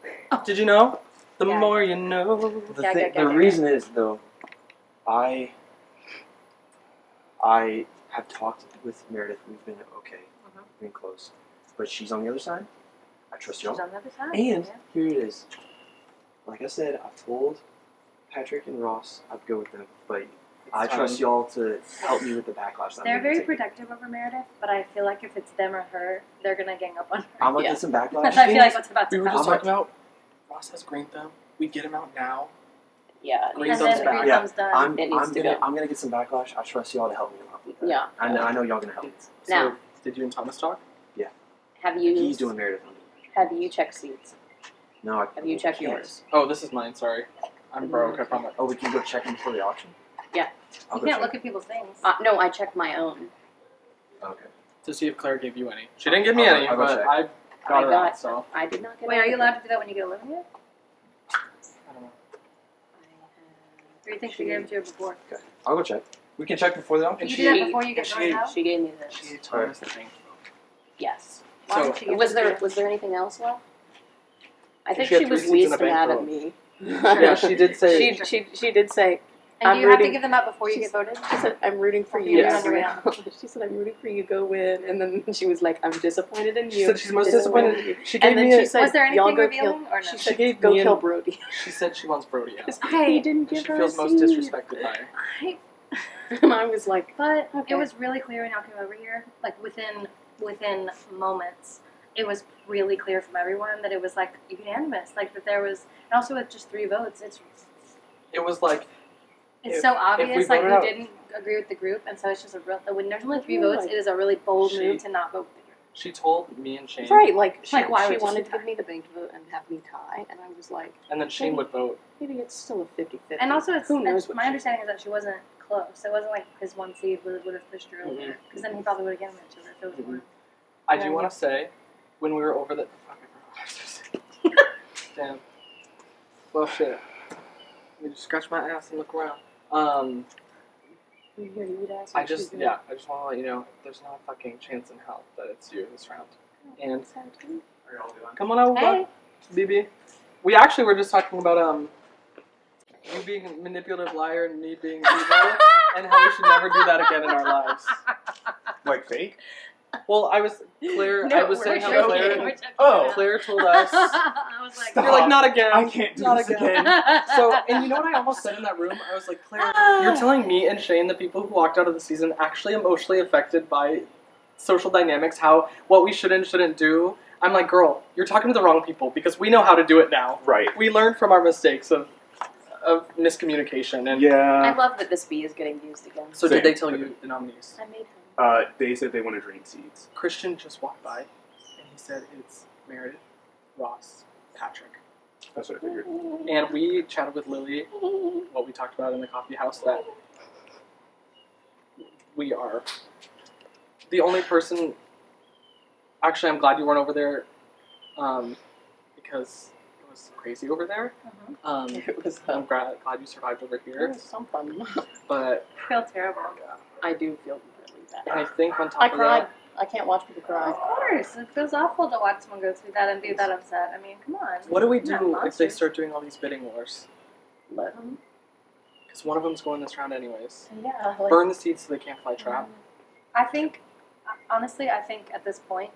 Speaker 6: Did you know? The more you know.
Speaker 10: The reason is though, I have talked with Meredith. We've been okay, we've been close, but she's on the other side. I trust y'all.
Speaker 18: She's on the other side.
Speaker 10: And
Speaker 18: yeah.
Speaker 10: here it is. Like I said, I told Patrick and Ross I'd go with them, but I trust y'all to help me with the backlash. that I'm
Speaker 18: They're
Speaker 10: gonna
Speaker 18: very
Speaker 10: take.
Speaker 18: protective over Meredith, but I feel like if it's them or her, they're gonna gang up on her.
Speaker 10: I'm gonna get some backlash.
Speaker 18: I feel like what's about to
Speaker 6: We were
Speaker 18: happen.
Speaker 6: just talking about Ross has green thumb. We get him out now.
Speaker 4: Yeah.
Speaker 6: Green
Speaker 18: And
Speaker 6: thumb's
Speaker 18: then
Speaker 6: back.
Speaker 18: green thumb's done.
Speaker 10: I'm
Speaker 4: It needs to go.
Speaker 10: gonna get some backlash. I trust y'all to help me out with that.
Speaker 4: Yeah.
Speaker 10: I know y'all gonna help me.
Speaker 4: Now,
Speaker 6: So, did you and Thomas talk?
Speaker 10: Yeah.
Speaker 4: have you
Speaker 10: He's doing Meredith.
Speaker 4: have you checked seats?
Speaker 10: No, I
Speaker 4: Have you checked
Speaker 10: can't.
Speaker 4: yours?
Speaker 6: Oh, this is mine. Sorry, I'm broke. I promise.
Speaker 10: Oh, we can go check them before the auction.
Speaker 4: Yeah.
Speaker 10: I'll
Speaker 18: You
Speaker 10: go
Speaker 18: can't
Speaker 10: check.
Speaker 18: look at people's things.
Speaker 4: No, I checked my own.
Speaker 10: Okay.
Speaker 6: To see if Claire gave you any. She didn't give me
Speaker 10: I'll go-
Speaker 6: any,
Speaker 10: I'll go
Speaker 6: but
Speaker 10: check.
Speaker 6: I got
Speaker 4: I
Speaker 6: her
Speaker 4: got-
Speaker 6: out. So
Speaker 4: I did not get.
Speaker 18: Wait, are you
Speaker 4: anything.
Speaker 18: allowed to do that when you get a living here?
Speaker 6: I don't know.
Speaker 18: Or do you think she gave it to you before?
Speaker 10: Okay. I'll go check. We can check before the auction.
Speaker 18: You do that before you get voted out?
Speaker 4: She gave me this.
Speaker 6: She gave Thomas the thing.
Speaker 4: Yes.
Speaker 18: Why did she give
Speaker 4: Was
Speaker 18: it to
Speaker 4: there
Speaker 18: you?
Speaker 4: was there anything else left? I think
Speaker 6: She had
Speaker 4: she was
Speaker 6: 3 seats in
Speaker 4: least
Speaker 6: the bank
Speaker 4: mad at
Speaker 6: vote.
Speaker 4: me.
Speaker 6: Yeah, she did say.
Speaker 4: She did say.
Speaker 18: And
Speaker 4: I'm
Speaker 18: do you have to
Speaker 4: rooting-
Speaker 18: give them up before you get voted?
Speaker 4: She said, "I'm rooting for
Speaker 18: Or
Speaker 4: you."
Speaker 18: you're on your way out?
Speaker 4: She said, "I'm rooting for you. Go win." And then she was like, "I'm disappointed in you."
Speaker 6: She said she's most disappointed in you. She
Speaker 4: And
Speaker 6: gave
Speaker 4: then
Speaker 6: me
Speaker 4: she
Speaker 6: a-
Speaker 4: said,
Speaker 18: Was there
Speaker 4: "Y'all
Speaker 18: anything
Speaker 4: go
Speaker 18: revealing
Speaker 4: kill."
Speaker 18: or no?
Speaker 4: She
Speaker 6: She
Speaker 4: said,
Speaker 6: gave
Speaker 4: "Go
Speaker 6: me
Speaker 4: kill
Speaker 6: an-
Speaker 4: Brody."
Speaker 6: She said she wants Brody out.
Speaker 18: Okay.
Speaker 4: He didn't give
Speaker 6: She
Speaker 4: her
Speaker 6: feels
Speaker 4: a
Speaker 6: most
Speaker 4: seat.
Speaker 6: disrespected by her.
Speaker 4: And I was like,
Speaker 18: But
Speaker 4: Okay.
Speaker 18: it was really clear when y'all came over here, like within moments, it was really clear from everyone that it was like unanimous, like that there was, and also with just 3 votes,
Speaker 6: It was like.
Speaker 18: it's
Speaker 6: If-
Speaker 18: so
Speaker 6: if
Speaker 18: obvious,
Speaker 6: we
Speaker 18: like
Speaker 6: voted
Speaker 18: who
Speaker 6: out-
Speaker 18: didn't agree with the group, and so it's just a real. When there's only 3
Speaker 4: Yeah,
Speaker 18: votes,
Speaker 4: like-
Speaker 18: it is a really bold
Speaker 6: She-
Speaker 18: move to not vote with the group.
Speaker 6: She told me and Shane.
Speaker 4: right, like she,
Speaker 18: Like, why
Speaker 4: she
Speaker 18: would you
Speaker 4: wanted
Speaker 18: do
Speaker 4: to give me the banked vote and have me tie, and I was like,
Speaker 6: And then Shane would vote.
Speaker 4: maybe it's still a 50-50.
Speaker 18: And also, it's
Speaker 4: who knows what
Speaker 18: my
Speaker 4: she-
Speaker 18: understanding is that she wasn't close. It wasn't like his 1 seed would have pushed her over,
Speaker 6: Mhm.
Speaker 18: because then he probably would have given it to her if it was one.
Speaker 6: I
Speaker 18: Yeah.
Speaker 6: do want to say, when we were over the. Fuck, I forgot. Damn. Well, shit. Let me just scratch my ass and look around.
Speaker 4: You hear you would ask
Speaker 6: I
Speaker 4: what
Speaker 6: just,
Speaker 4: she's
Speaker 6: yeah, I just want to let you know, there's not a fucking chance in hell that it's you this round. And come on over,
Speaker 18: Hey.
Speaker 6: BB. We actually were just talking about you being a manipulative liar and me being evil, and how we should never do that again in our lives.
Speaker 3: Like fake?
Speaker 6: Well, I was Claire.
Speaker 18: No,
Speaker 6: I was
Speaker 18: we're
Speaker 6: saying how
Speaker 18: joking,
Speaker 6: Claire.
Speaker 18: we're joking
Speaker 6: Oh,
Speaker 18: now.
Speaker 6: Claire told us.
Speaker 18: I was like,
Speaker 6: You're like, not again.
Speaker 3: I can't do
Speaker 6: not
Speaker 3: this
Speaker 6: again. So, and you know what I almost said in that room? I was like, Claire, you're telling me and Shane, the people who walked out of the season, actually emotionally affected by social dynamics, how what we should and shouldn't do. I'm like, girl, you're talking to the wrong people because we know how to do it now.
Speaker 3: Right.
Speaker 6: We learned from our mistakes of miscommunication. And
Speaker 4: I love that this bee is getting used again.
Speaker 6: So did
Speaker 9: Same.
Speaker 6: they tell you the nominees?
Speaker 18: I made him.
Speaker 9: They said they want to drain seeds.
Speaker 6: Christian just walked by, and he said it's Meredith, Ross, Patrick.
Speaker 9: That's what I figured.
Speaker 6: And we chatted with Lily, what we talked about in the coffee house, that we are the only person. Actually, I'm glad you weren't over there, because it was crazy over there.
Speaker 4: It was.
Speaker 6: I'm glad you survived over
Speaker 4: It
Speaker 6: here.
Speaker 4: was something.
Speaker 6: But
Speaker 18: I feel terrible.
Speaker 4: I do feel really bad.
Speaker 6: and I think on top
Speaker 4: I
Speaker 6: of
Speaker 4: cried.
Speaker 6: that,
Speaker 4: I can't watch people cry.
Speaker 18: Of course, it feels awful to watch someone go through that and be that upset. I mean, come on.
Speaker 6: what do we
Speaker 18: We're not
Speaker 6: do if they
Speaker 18: monsters.
Speaker 6: start doing all these bidding wars?
Speaker 4: Let them.
Speaker 6: Because one of them's going this round anyways.
Speaker 18: Yeah, like,
Speaker 6: Burn the seeds so they can't fly trap.
Speaker 18: I think, honestly, I think at this point,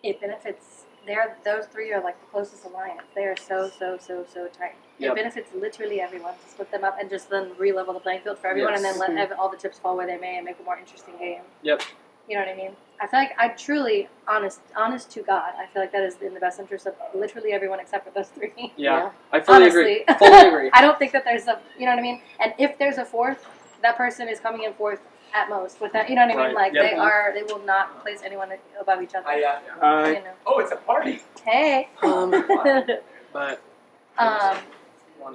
Speaker 18: it benefits. Those 3 are like the closest alliance. They are so tight.
Speaker 6: Yep.
Speaker 18: It benefits literally everyone to split them up and just then re-level the playing field for everyone,
Speaker 6: Yes.
Speaker 18: and then let all the chips fall where they may and make a more interesting game.
Speaker 6: Yep.
Speaker 18: You know what I mean? I feel like I truly, honest to God, I feel like that is in the best interest of literally everyone except for those 3.
Speaker 6: Yeah, I fully
Speaker 18: Honestly.
Speaker 6: agree. Fully agree.
Speaker 18: I don't think that there's you know what I mean? And if there's a 4th, that person is coming in 4th at most with that, you know what I mean?
Speaker 6: Right.
Speaker 18: Like
Speaker 6: Yep.
Speaker 18: they will not place anyone above each other. You know.
Speaker 3: Oh, it's a party.
Speaker 18: Hey.
Speaker 6: But
Speaker 18: Um,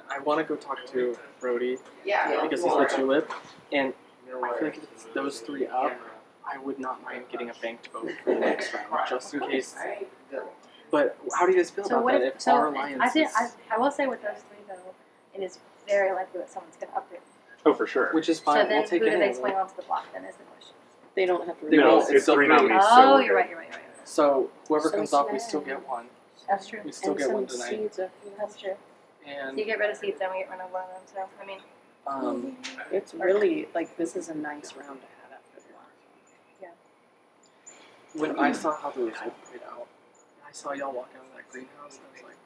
Speaker 6: I want to go talk to Brody
Speaker 18: Yeah.
Speaker 6: because he's the tulip, and I feel like if it's those 3 up, I would not mind getting a banked vote for the next round, just in case. But how do you guys feel
Speaker 18: so
Speaker 6: about
Speaker 18: what
Speaker 6: that?
Speaker 18: if,
Speaker 6: If our alliance
Speaker 18: I think
Speaker 6: is
Speaker 18: I will say with those 3 though, it is very likely that someone's gonna up it.
Speaker 9: Oh, for sure.
Speaker 16: Which is
Speaker 18: So
Speaker 16: fine.
Speaker 18: then
Speaker 16: We'll take
Speaker 18: who do
Speaker 16: it
Speaker 18: they
Speaker 16: in.
Speaker 18: swing onto the block then is the question.
Speaker 4: They don't have to.
Speaker 16: They
Speaker 9: No,
Speaker 16: won't.
Speaker 9: it's
Speaker 16: still
Speaker 9: three
Speaker 16: free.
Speaker 9: nominees.
Speaker 18: Oh, you're right.
Speaker 16: So whoever
Speaker 4: So
Speaker 16: comes off, we
Speaker 4: sad.
Speaker 16: still get one.
Speaker 18: That's true.
Speaker 16: We still
Speaker 4: And
Speaker 16: get
Speaker 4: some
Speaker 16: one tonight.
Speaker 4: seeds after that.
Speaker 18: That's true.
Speaker 16: And
Speaker 18: So you get rid of seeds, then we get rid of one of them. So I mean,
Speaker 4: It's really like this is a nice round to have after the last one.
Speaker 16: when I saw how the result played out, I saw y'all walk out of that greenhouse, I was like,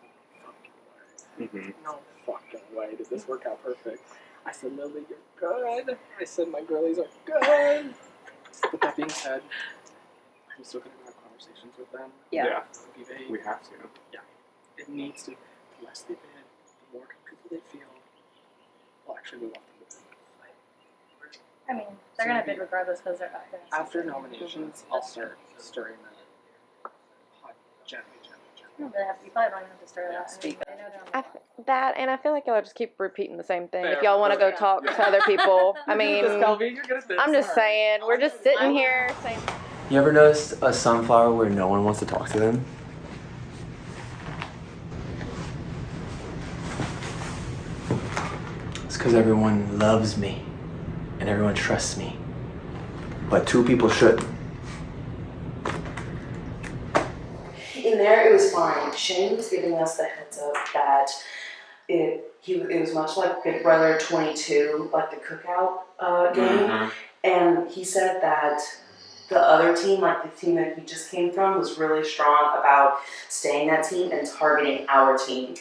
Speaker 16: fucking way. No fucking way did this work out perfect. I said, Lily, you're good. I said, my girlies are good. With that being said, I'm still going to have conversations with them.
Speaker 4: Yeah.
Speaker 16: Be vague.
Speaker 9: We have to.
Speaker 16: Yeah. It needs to, the less they bid, the more comfortable they feel, we'll actually move off the board.
Speaker 18: I mean, they're gonna bid regardless because they're not gonna.
Speaker 16: After nominations, I'll start stirring that pot gently.
Speaker 18: You don't really have to. You probably don't even have to stir that. I mean, they know they're on the block.
Speaker 17: That, and I feel like y'all just keep repeating the same thing. If
Speaker 16: Fair.
Speaker 17: y'all want to go
Speaker 16: Yeah.
Speaker 17: talk to other people, I mean,
Speaker 16: You're good at this.
Speaker 17: I'm just saying, we're just sitting here saying.
Speaker 10: You ever noticed a sunflower where no one wants to talk to them? It's because everyone loves me and everyone trusts me. But two people shouldn't.
Speaker 2: In there, it was fine. Shane was giving us the heads up that it was much like Big Brother 22, like the cookout game. And he said that the other team, like the team that he just came from, was really strong about staying that team and targeting our team.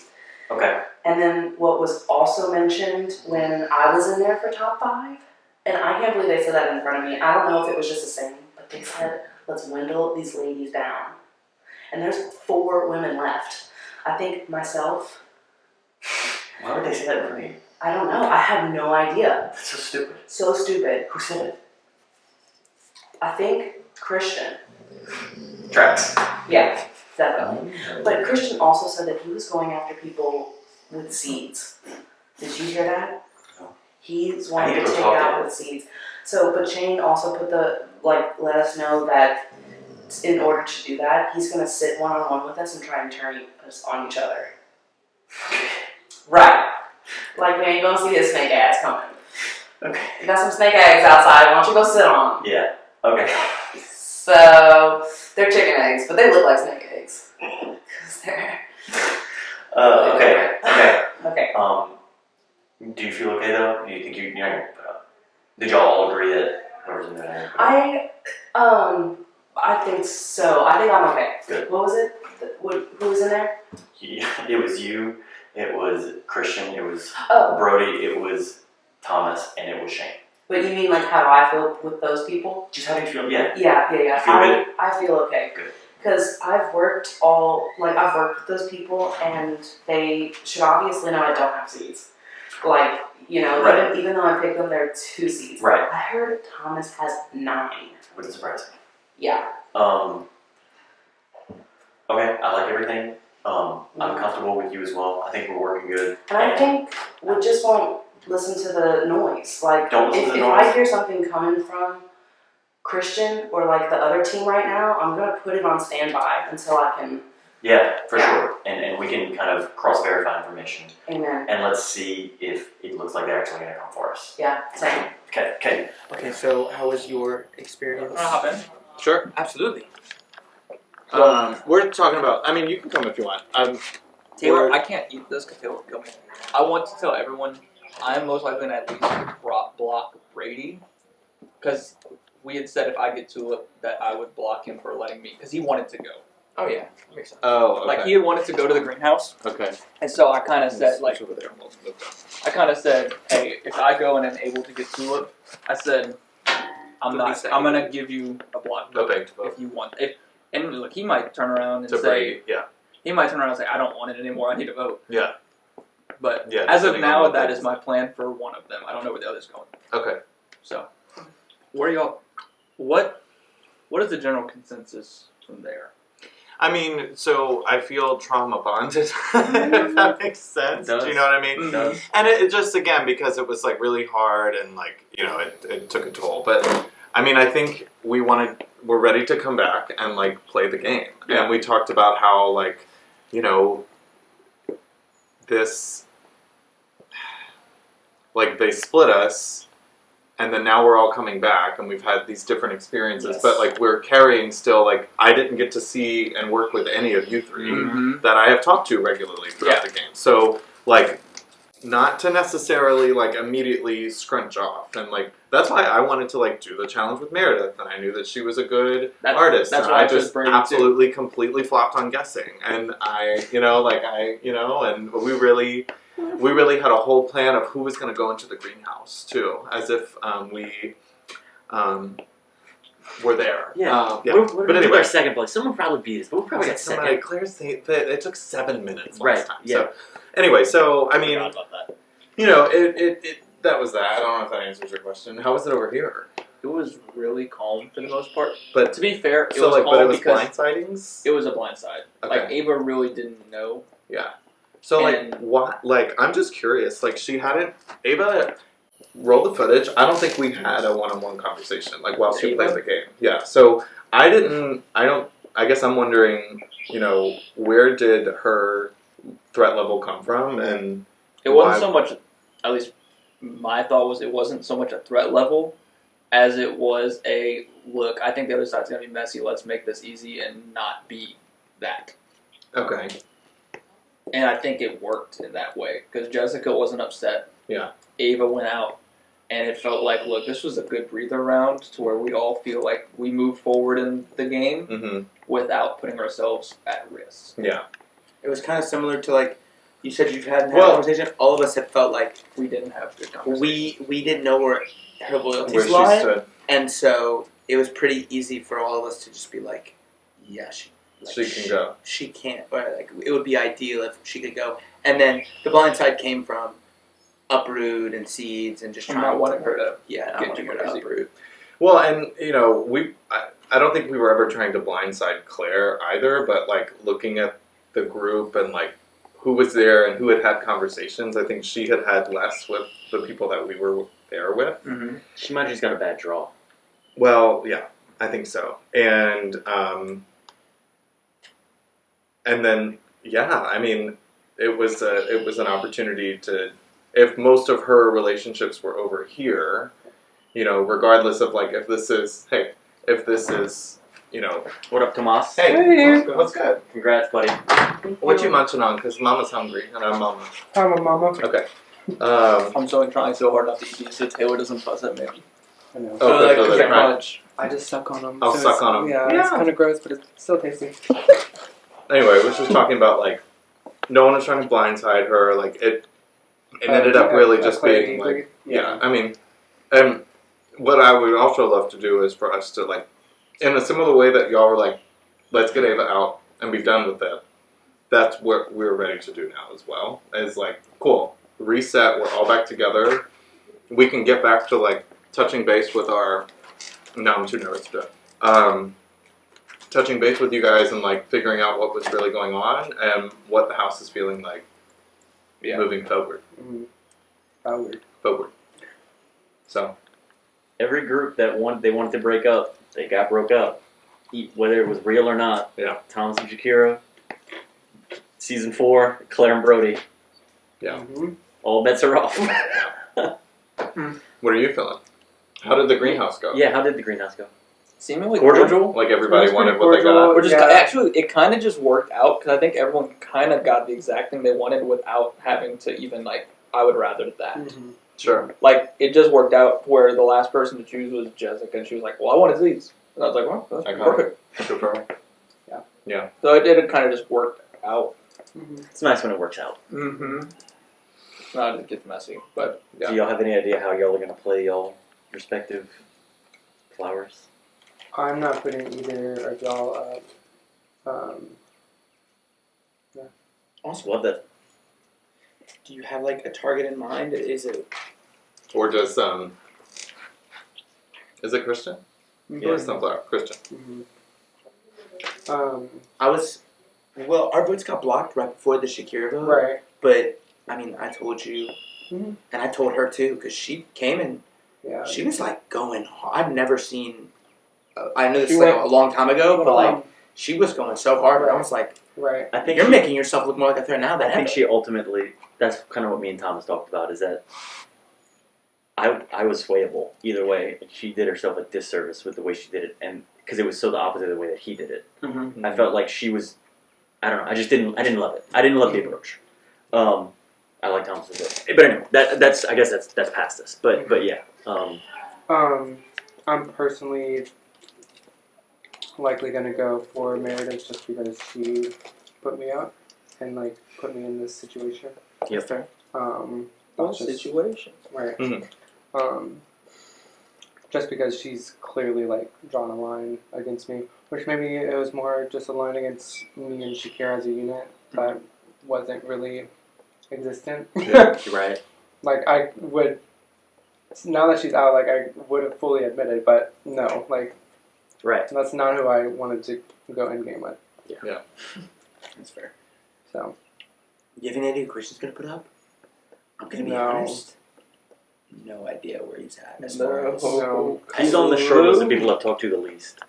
Speaker 3: Okay.
Speaker 2: And then what was also mentioned when I was in there for top 5, and I can't believe they said that in front of me. I don't know if it was just the same, but they said, let's dwindle these ladies down. And there's 4 women left. I think myself.
Speaker 3: Why would they say that in front of you?
Speaker 2: I don't know. I have no idea.
Speaker 3: That's so stupid.
Speaker 2: So stupid.
Speaker 3: Who said it?
Speaker 2: I think Christian.
Speaker 3: Travis.
Speaker 2: Yeah, definitely. But Christian also said that he was going after people with seeds. Did you hear that?
Speaker 3: No.
Speaker 2: He's
Speaker 3: I
Speaker 2: wanting
Speaker 3: need
Speaker 2: to
Speaker 3: to go
Speaker 2: take
Speaker 3: talk to
Speaker 2: out
Speaker 3: him.
Speaker 2: with seeds. So, but Shane also put let us know that in order to do that, he's going to sit one-on-one with us and try and turn us on each other. Right. Like, man, you're going to see his snake ass coming.
Speaker 3: Okay.
Speaker 2: You got some snake eggs outside. Why don't you go sit on them?
Speaker 3: Yeah. Okay.
Speaker 2: So, they're chicken eggs, but they look like snake eggs. 'Cause they're...
Speaker 3: Okay. Okay.
Speaker 2: Okay.
Speaker 3: Do you feel okay though? Do you think you're not gonna put up? Did y'all all agree that whoever's in there?
Speaker 2: I think so. I think I'm okay.
Speaker 3: Good.
Speaker 2: What was it? Who was in there?
Speaker 3: It was you. It was Christian. It was
Speaker 2: Oh.
Speaker 3: Brody. It was Thomas, and it was Shane.
Speaker 2: But you mean like how do I feel with those people?
Speaker 3: Just how do you feel? Yeah.
Speaker 2: Yeah.
Speaker 3: You feel good?
Speaker 2: I feel okay.
Speaker 3: Good.
Speaker 2: Because I've worked with those people, and they should obviously know I don't have seeds. Like, you know,
Speaker 3: Right.
Speaker 2: even though I picked them, there are 2 seeds.
Speaker 3: Right.
Speaker 2: I heard Thomas has 9.
Speaker 3: Wouldn't surprise me.
Speaker 2: Yeah.
Speaker 3: Okay, I like everything. I'm comfortable with you as well. I think we're working good.
Speaker 2: And I think we just won't listen to the noise. Like,
Speaker 3: Don't listen
Speaker 2: if,
Speaker 3: to the
Speaker 2: if
Speaker 3: noise.
Speaker 2: I hear something coming from Christian or like the other team right now, I'm gonna put it on standby until I can.
Speaker 3: Yeah, for sure. And we can kind of cross-verify information.
Speaker 2: Amen.
Speaker 3: And let's see if it looks like they're actually going to come for us.
Speaker 2: Yeah, same.
Speaker 3: Okay.
Speaker 16: Okay, so how was your experience?
Speaker 19: Wanna hop in?
Speaker 16: Sure, absolutely.
Speaker 12: We're talking about. I mean, you can come if you want.
Speaker 19: Taylor, I can't eat this because Taylor will kill me. I want to tell everyone I'm most likely going to at least block Brady because we had said if I get Tulip that I would block him for letting me because he wanted to go.
Speaker 12: Oh yeah,
Speaker 19: makes sense.
Speaker 12: Oh, okay.
Speaker 19: Like he had wanted to go to the greenhouse.
Speaker 12: Okay.
Speaker 19: And so I kind of said like
Speaker 12: over there.
Speaker 19: I kind of said, hey, if I go and am able to get Tulip, I said I'm gonna give you a block vote if you want. And look, he might turn around and
Speaker 12: To
Speaker 19: say,
Speaker 12: Brady, yeah.
Speaker 19: He might turn around and say, I don't want it anymore. I need to vote.
Speaker 12: Yeah.
Speaker 19: But
Speaker 12: Yeah,
Speaker 19: as of
Speaker 12: depending on
Speaker 19: now,
Speaker 12: what
Speaker 19: that
Speaker 12: they
Speaker 19: is my plan for one of them. I don't know where the other's going.
Speaker 12: Okay.
Speaker 19: So, where are y'all? What is the general consensus from there?
Speaker 12: I mean, so I feel trauma bonded, if that makes sense.
Speaker 19: It does.
Speaker 12: Do you know what I mean?
Speaker 19: It does.
Speaker 12: And it just, again, because it was like really hard and like, you know, it took a toll. But I mean, I think we're ready to come back and like play the game.
Speaker 19: Yeah.
Speaker 12: And we talked about how like, like they split us, and then now we're all coming back, and we've had these different experiences.
Speaker 16: Yes.
Speaker 12: But like we're carrying still. Like I didn't get to see and work with any of you 3 that I have talked to regularly throughout the game. So like, not to necessarily like immediately scrunch off, and like that's why I wanted to like do the challenge with Meredith, and I knew that she was a good artist.
Speaker 19: That's
Speaker 12: and
Speaker 19: why
Speaker 12: I
Speaker 19: I chose
Speaker 12: just
Speaker 19: Brady, too.
Speaker 12: absolutely completely flopped on guessing, and and we really had a whole plan of who was going to go into the greenhouse too, as if we were there.
Speaker 3: Yeah,
Speaker 12: yeah.
Speaker 3: We're
Speaker 12: But anyway,
Speaker 3: our second place. Someone probably beat us, but we'll probably get
Speaker 12: somebody.
Speaker 3: second.
Speaker 12: Claire's it took 7 minutes last
Speaker 3: Right,
Speaker 12: time.
Speaker 3: yeah.
Speaker 12: So anyway, so I mean,
Speaker 3: Forgot about that.
Speaker 12: it that was that. I don't know if that answers your question. How was it over here?
Speaker 19: It was really calm for the most part.
Speaker 12: But
Speaker 19: to be fair, it
Speaker 12: so
Speaker 19: was
Speaker 12: like,
Speaker 19: calm
Speaker 12: but it was
Speaker 19: because
Speaker 12: blind sightings.
Speaker 19: it was a blind side.
Speaker 12: Okay.
Speaker 19: Like Ava really didn't know.
Speaker 12: Yeah. So
Speaker 19: And-
Speaker 12: like what? Like I'm just curious. Like Ava rolled the footage. I don't think we had a one-on-one conversation like while she played the game. Yeah. So I guess I'm wondering. Where did her threat level come from, and
Speaker 19: It wasn't
Speaker 12: why-
Speaker 19: so much, at least my thought was, it wasn't so much a threat level as it was a look. I think the other side's gonna be messy. Let's make this easy and not be that.
Speaker 12: Okay.
Speaker 19: And I think it worked in that way because Jessica wasn't upset.
Speaker 12: Yeah.
Speaker 19: Ava went out, and it felt like, look, this was a good breather round to where we all feel like we move forward in the game without putting ourselves at risk.
Speaker 12: Yeah.
Speaker 16: It was kind of similar to like you said you hadn't had
Speaker 19: Well-
Speaker 16: a conversation. All of us had felt like
Speaker 19: we didn't have good conversation.
Speaker 16: we didn't know where her
Speaker 12: Where
Speaker 16: loyalties
Speaker 12: she
Speaker 16: lie,
Speaker 12: stood.
Speaker 16: and so it was pretty easy for all of us to just be like, yeah, she
Speaker 12: can go.
Speaker 16: She can't. Or like it would be ideal if she could go. And then the blind side came from uproot and seeds and just
Speaker 19: I'm
Speaker 16: trying
Speaker 19: not wanting her to
Speaker 16: not
Speaker 19: get
Speaker 16: wanting
Speaker 19: too
Speaker 16: her to
Speaker 19: crazy.
Speaker 16: uproot.
Speaker 12: Well, and I don't think we were ever trying to blindside Claire either, but like looking at the group and like who was there and who had conversations, I think she had less with the people that we were there with.
Speaker 3: Mm-hmm. She might have just got a bad draw.
Speaker 12: Well, yeah, I think so. And then yeah, I mean, it was an opportunity to, if most of her relationships were over here, regardless of like if this is,
Speaker 3: What up, Tomas?
Speaker 12: Hey, what's good?
Speaker 3: Congrats, buddy.
Speaker 12: What you munching on? Because Mama's hungry and I'm Mama.
Speaker 13: Hi, my mama.
Speaker 12: Okay.
Speaker 19: I'm trying so hard not to eat these so Taylor doesn't fuss at me.
Speaker 13: I know.
Speaker 12: Oh,
Speaker 19: like
Speaker 12: good,
Speaker 19: a
Speaker 12: good, right.
Speaker 19: punch.
Speaker 13: I just suck on them.
Speaker 12: I'll suck on 'em.
Speaker 13: Yeah,
Speaker 12: Yeah.
Speaker 13: it's kind of gross, but it's still tasty.
Speaker 12: Anyway, we're just talking about like no one was trying to blindside her. Like it ended up
Speaker 13: yeah,
Speaker 12: really
Speaker 13: yeah,
Speaker 12: just
Speaker 13: Claire,
Speaker 12: being
Speaker 13: you
Speaker 12: like
Speaker 13: agree?
Speaker 12: yeah. I mean, what I would also love to do is for us to like, in a similar way that y'all were like, let's get Ava out and be done with it. That's what we're ready to do now as well. Is like cool, reset. We're all back together. We can get back to like touching base with our. No, I'm too nervous to do it. Touching base with you guys and like figuring out what was really going on and what the house is feeling like moving forward. Forward. So
Speaker 3: Every group that they wanted to break up, they got broke up, whether it was real or not.
Speaker 12: Yeah.
Speaker 3: Thomas and Shakira. Season 4, Claire and Brody.
Speaker 12: Yeah.
Speaker 3: All bets are off.
Speaker 12: What are you feeling? How did the greenhouse go?
Speaker 3: Yeah, how did the greenhouse go?
Speaker 19: Seemingly
Speaker 3: Cordial?
Speaker 12: Like everybody
Speaker 19: It was
Speaker 12: wanted
Speaker 19: pretty
Speaker 12: what they
Speaker 19: cordial.
Speaker 12: got.
Speaker 19: We're just actually, it kind of just worked out because I think everyone kind of got the exact thing they wanted without having to even like. I would rather that.
Speaker 12: Sure.
Speaker 19: Like it just worked out where the last person to choose was Jessica, and she was like, "Well, I wanted these," and I was like, "Well, that's
Speaker 12: I got
Speaker 19: perfect."
Speaker 12: Good for her.
Speaker 19: Yeah.
Speaker 12: Yeah.
Speaker 19: So it did kind of just work out.
Speaker 3: It's nice when it works out.
Speaker 19: Mm-hmm. Not it gets messy, but
Speaker 3: Do y'all have any idea how y'all are going to play y'all respective flowers?
Speaker 13: I'm not putting either of y'all up. Yeah.
Speaker 3: Also, love that.
Speaker 16: Do you have like a target in mind? Is it
Speaker 12: Or just is it Christian?
Speaker 13: Yeah.
Speaker 12: Or sunflower? Christian.
Speaker 16: I was our votes got blocked right before the Shakira vote.
Speaker 13: Right.
Speaker 16: But I mean, I told you,
Speaker 13: Mhm.
Speaker 16: and I told her too, because she came and
Speaker 13: Yeah.
Speaker 16: she was like going hard. I've never seen. I know this
Speaker 13: She
Speaker 16: is like
Speaker 13: went-
Speaker 16: a long time ago, but
Speaker 13: Hold
Speaker 16: like
Speaker 13: on.
Speaker 16: she was going so hard. But I was like,
Speaker 13: Right.
Speaker 3: I think
Speaker 16: you're
Speaker 3: she-
Speaker 16: making yourself look more like a threat now than
Speaker 3: I think
Speaker 16: ever.
Speaker 3: she ultimately, that's kind of what me and Thomas talked about, is that I was swayable either way, and she did herself a disservice with the way she did it, and because it was so the opposite of the way that he did it.
Speaker 16: Mm-hmm.
Speaker 3: I felt like she was, I don't know, I didn't love it. I didn't love the approach. I like Thomas a bit, but anyway, that's I guess that's past this. But yeah.
Speaker 7: I'm personally likely gonna go for Meredith just because she put me up and like put me in this situation.
Speaker 3: Yep.
Speaker 7: That's just-
Speaker 19: situation.
Speaker 7: Right.
Speaker 3: Mm-hmm.
Speaker 7: Just because she's clearly like drawn a line against me, which maybe it was more just a line against me and Shakira as a unit that wasn't really existent.
Speaker 3: Yeah, you're right.
Speaker 7: Like I would, now that she's out, like I would have fully admitted, but no, like,
Speaker 3: right.
Speaker 7: That's not who I wanted to go in game with.
Speaker 3: Yeah.
Speaker 16: That's fair.
Speaker 7: So.
Speaker 16: You have any idea who Christian's gonna put up? I'm gonna be
Speaker 7: No.
Speaker 16: honest. No idea where he's at as
Speaker 19: No.
Speaker 16: far as.
Speaker 7: No.
Speaker 3: He's on the short list of people I've talked to the least.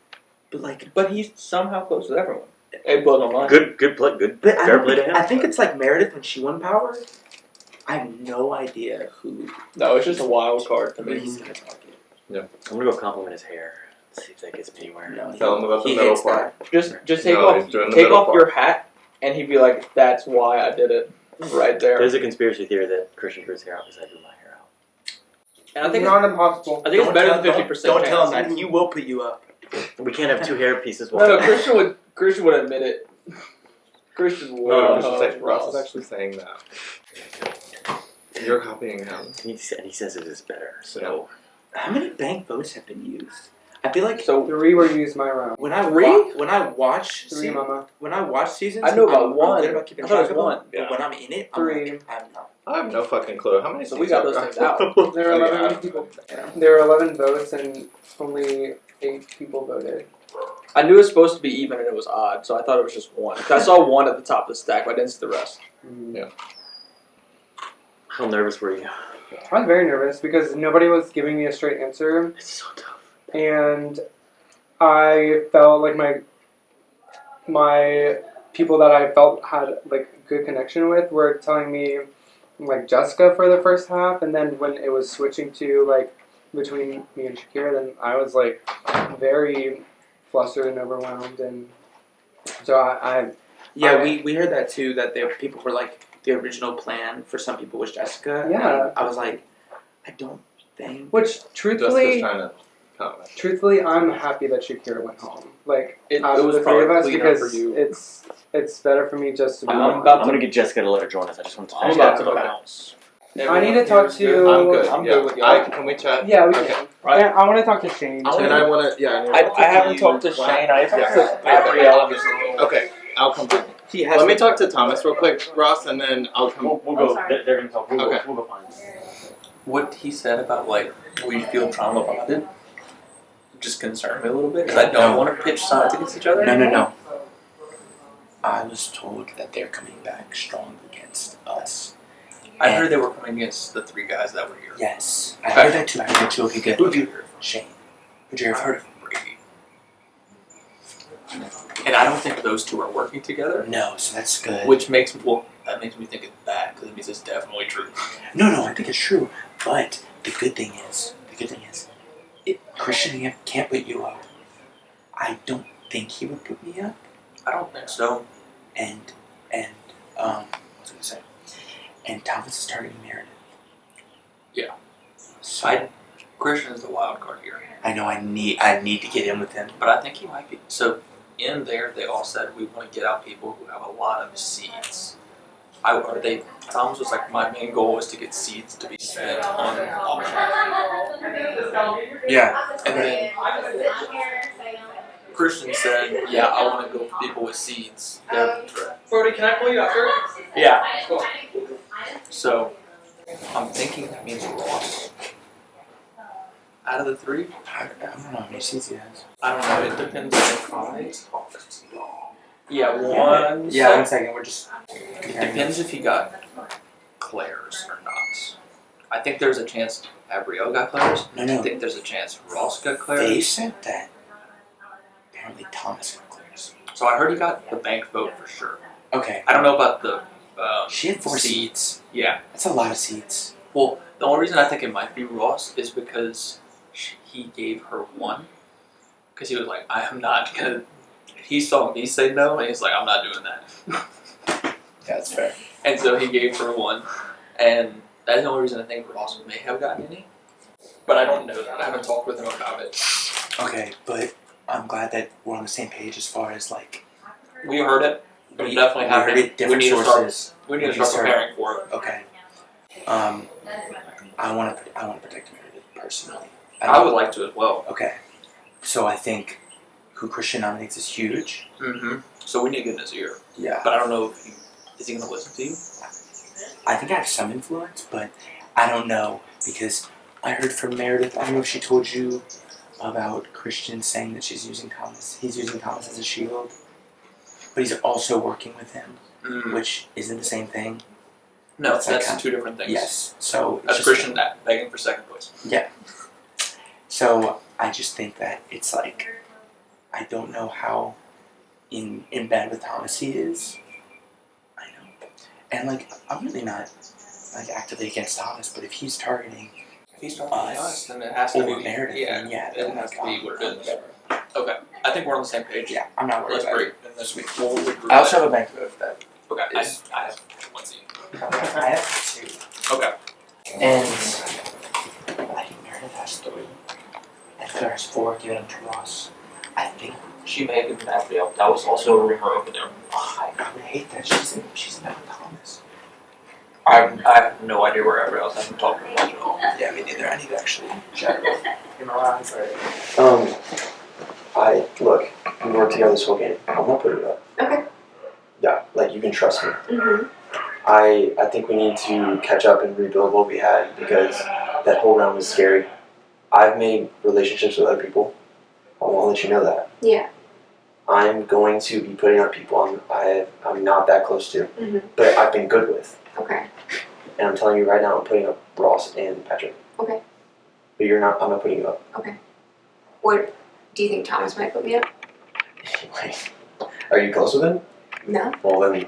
Speaker 19: But he's somehow close with everyone. It blows my mind.
Speaker 3: Good play, good.
Speaker 16: But I,
Speaker 3: Fair
Speaker 16: don't
Speaker 3: play to
Speaker 16: think,
Speaker 3: him.
Speaker 16: I think it's like Meredith when she won power. I have no idea who
Speaker 19: No, it's just a wild card to me.
Speaker 16: he's gonna target.
Speaker 3: Yeah. I'm gonna go compliment his hair. See if that gets me anywhere.
Speaker 16: No,
Speaker 12: Tell him about the
Speaker 16: he
Speaker 12: middle
Speaker 16: hates
Speaker 12: part.
Speaker 19: Just take
Speaker 12: No, he's
Speaker 19: off
Speaker 12: doing the
Speaker 19: take
Speaker 12: middle
Speaker 19: off
Speaker 12: part.
Speaker 19: your hat, and he'd be like, "That's why I did it." Right there.
Speaker 3: There's a conspiracy theory that Christian grew his hair out because I grew my hair out.
Speaker 19: And I think
Speaker 7: Not impossible.
Speaker 19: I think it's better than 50%.
Speaker 16: Don't tell him
Speaker 19: chance.
Speaker 16: that. He will put you up.
Speaker 3: We can't have two hair pieces.
Speaker 19: No, Christian would admit it. Christian would.
Speaker 12: No, I was just saying, Ross is actually saying that. You're copying him.
Speaker 3: He says it is better. So
Speaker 16: How many bank votes have been used? I feel like
Speaker 7: 3 were used my round.
Speaker 16: when I watch
Speaker 7: 3, Mama.
Speaker 16: when I watch seasons,
Speaker 19: I know about
Speaker 16: I'm
Speaker 19: one.
Speaker 16: good about keeping
Speaker 19: I thought it
Speaker 16: track
Speaker 19: was
Speaker 16: of them,
Speaker 19: one.
Speaker 16: but
Speaker 12: Yeah.
Speaker 16: when I'm in it, I'm
Speaker 7: 3.
Speaker 16: like, I don't know.
Speaker 12: I have no fucking clue. How many
Speaker 19: So we
Speaker 12: seats
Speaker 19: got
Speaker 12: are
Speaker 19: those things
Speaker 12: there?
Speaker 19: out.
Speaker 7: There were 11 people. There were 11 votes and only 8 people voted.
Speaker 19: I knew it was supposed to be even, and it was odd, so I thought it was just one. I saw one at the top of the stack, but I didn't see the rest.
Speaker 12: Yeah.
Speaker 3: how nervous were you?
Speaker 7: I was very nervous because nobody was giving me a straight answer,
Speaker 3: It's so tough.
Speaker 7: and I felt like my people that I felt had like good connection with were telling me like Jessica for the first half, and then when it was switching to like between me and Shakira, then I was like very flustered and overwhelmed, and so
Speaker 16: Yeah, we heard that too. That people were like the original plan for some people was Jessica.
Speaker 7: Yeah.
Speaker 16: And I was like, I don't think.
Speaker 7: which truthfully.
Speaker 12: Jessica's trying to comment.
Speaker 7: Truthfully, I'm happy that Shakira went home. Like
Speaker 19: It
Speaker 7: out of
Speaker 19: was
Speaker 7: the three of
Speaker 19: probably
Speaker 7: us,
Speaker 19: cleaner
Speaker 7: because
Speaker 19: for you.
Speaker 7: it's better for me just to be.
Speaker 19: I'm
Speaker 7: alone.
Speaker 19: about
Speaker 3: I'm gonna get Jessica to let her join us. I just want to
Speaker 19: I'm
Speaker 3: finish
Speaker 19: about
Speaker 3: that.
Speaker 19: to bounce.
Speaker 7: I need to talk to.
Speaker 12: I'm good.
Speaker 19: I'm
Speaker 12: yeah.
Speaker 19: good with y'all.
Speaker 12: Can we chat?
Speaker 7: Yeah, we
Speaker 12: Okay.
Speaker 7: can.
Speaker 19: Right.
Speaker 7: And I want to talk to Shane.
Speaker 19: I
Speaker 7: too.
Speaker 12: And I want to. Yeah.
Speaker 19: I haven't talked to Shane. I talked to Gabrielle.
Speaker 12: Okay. I'll come back.
Speaker 16: He has
Speaker 12: Let me talk to Thomas real quick, Ross, and then I'll come.
Speaker 3: We'll go. They're gonna talk. We'll
Speaker 12: Okay.
Speaker 3: go find.
Speaker 19: What he said about like we feel trauma bonded just concerned me a little bit because I don't want to pitch sides against each other.
Speaker 16: No. I was told that they're coming back strong against us.
Speaker 19: I heard they were coming against the 3 guys that were here.
Speaker 16: Yes, I heard that too. I heard that too. Okay, good.
Speaker 19: Who'd you hear?
Speaker 16: Shane. Who'd you ever heard of?
Speaker 19: Brady. And I don't think those two are working together,
Speaker 16: No, so that's good.
Speaker 19: which makes that makes me think it's bad because it means it's definitely true.
Speaker 16: No, I think it's true. But the good thing is, Christian can't put you up. I don't think he would put me up.
Speaker 19: I don't think so.
Speaker 16: And what was I gonna say? And Thomas is targeting Meredith.
Speaker 19: Yeah.
Speaker 16: So
Speaker 19: Christian is the wild card here,
Speaker 16: I know I need to get in with him.
Speaker 19: but I think he might be. So in there, they all said we want to get out people who have a lot of seeds. Thomas was like, my main goal is to get seeds to be spent on auction.
Speaker 16: Yeah.
Speaker 19: And then Christian said, yeah, I want to go for people with seeds.
Speaker 6: Brody, can I pull you after?
Speaker 19: Yeah. So I'm thinking that means Ross. Out of the 3?
Speaker 16: I don't know how many seats he has.
Speaker 19: I don't know. It depends on the size. Yeah, one.
Speaker 16: Yeah, 1 second. We're just.
Speaker 19: It depends if he got Claire's or not. I think there's a chance Gabrielle got Claire's.
Speaker 16: No.
Speaker 19: I think there's a chance Ross got Claire's.
Speaker 16: They said that. Apparently Thomas got Claire's.
Speaker 19: So I heard he got the bank vote for sure.
Speaker 16: Okay.
Speaker 19: I don't know about the
Speaker 16: She had 4
Speaker 19: seats.
Speaker 16: seats.
Speaker 19: Yeah.
Speaker 16: That's a lot of seats.
Speaker 19: Well, The only reason I think it might be Ross is because he gave her one. Because he was like, I am not gonna. He saw me say no, and he's like, I'm not doing that.
Speaker 16: That's fair.
Speaker 19: And so he gave her one, and that's the only reason I think Ross may have gotten any. But I don't know that. I haven't talked with him about it.
Speaker 16: Okay, but I'm glad that we're on the same page as far as like.
Speaker 19: We heard it. But it definitely
Speaker 16: we
Speaker 19: happened.
Speaker 16: heard it, different sources.
Speaker 19: We need to start preparing for it.
Speaker 16: Okay. I want to protect Meredith personally.
Speaker 19: I would like to as well.
Speaker 16: Okay. So I think who Christian nominates is huge.
Speaker 19: Mm-hmm. So we need to get in his ear.
Speaker 16: Yeah.
Speaker 19: But I don't know if is he going to listen to you?
Speaker 16: I think I have some influence, but I don't know because I heard from Meredith. I don't know if she told you about Christian saying that she's using Thomas. He's using Thomas as a shield, but he's also working with him, which isn't the same thing.
Speaker 19: No,
Speaker 16: It's like
Speaker 19: that's
Speaker 16: kind of-
Speaker 19: two different things.
Speaker 16: Yes. So
Speaker 19: That's
Speaker 16: it's just-
Speaker 19: Christian begging for second place.
Speaker 16: Yeah. So I just think that it's like I don't know how in bed with Thomas he is. I know. And like I'm really not like actively against Thomas, but if he's targeting
Speaker 19: If he's targeting us, then it has to
Speaker 16: or
Speaker 19: be
Speaker 16: Meredith, then yeah,
Speaker 19: it has to be what it is. Okay, I think we're on the same page.
Speaker 16: Yeah, I'm not worried
Speaker 19: Let's
Speaker 16: about
Speaker 19: break.
Speaker 16: it.
Speaker 19: And this week we'll regroup.
Speaker 16: I also have a bank vote that
Speaker 19: Okay, I have one seat.
Speaker 16: I have two.
Speaker 19: Okay.
Speaker 16: And I think Meredith has three. And Claire has four, give them to Ross. I think
Speaker 19: She may have given that to you. That was also a rumor over there.
Speaker 16: I would hate that. She's in bed with Thomas.
Speaker 19: I have no idea where everybody else hasn't talked about it at all.
Speaker 16: Yeah, me neither. I need to actually chat with her.
Speaker 10: Look, we worked together this whole game. I'm gonna put it up.
Speaker 20: Okay.
Speaker 10: Yeah, like you can trust me.
Speaker 20: Mm-hmm.
Speaker 10: I think we need to catch up and rebuild what we had because that whole round was scary. I've made relationships with other people. I want to let you know that.
Speaker 20: Yeah.
Speaker 10: I'm going to be putting up people I'm not that close to,
Speaker 20: Mm-hmm.
Speaker 10: but I've been good with.
Speaker 20: Okay.
Speaker 10: And I'm telling you right now, I'm putting up Ross and Patrick.
Speaker 20: Okay.
Speaker 10: But you're not. I'm not putting you up.
Speaker 20: Okay. What do you think Thomas might put me up?
Speaker 10: Like, are you close with him?
Speaker 20: No.
Speaker 10: Well then,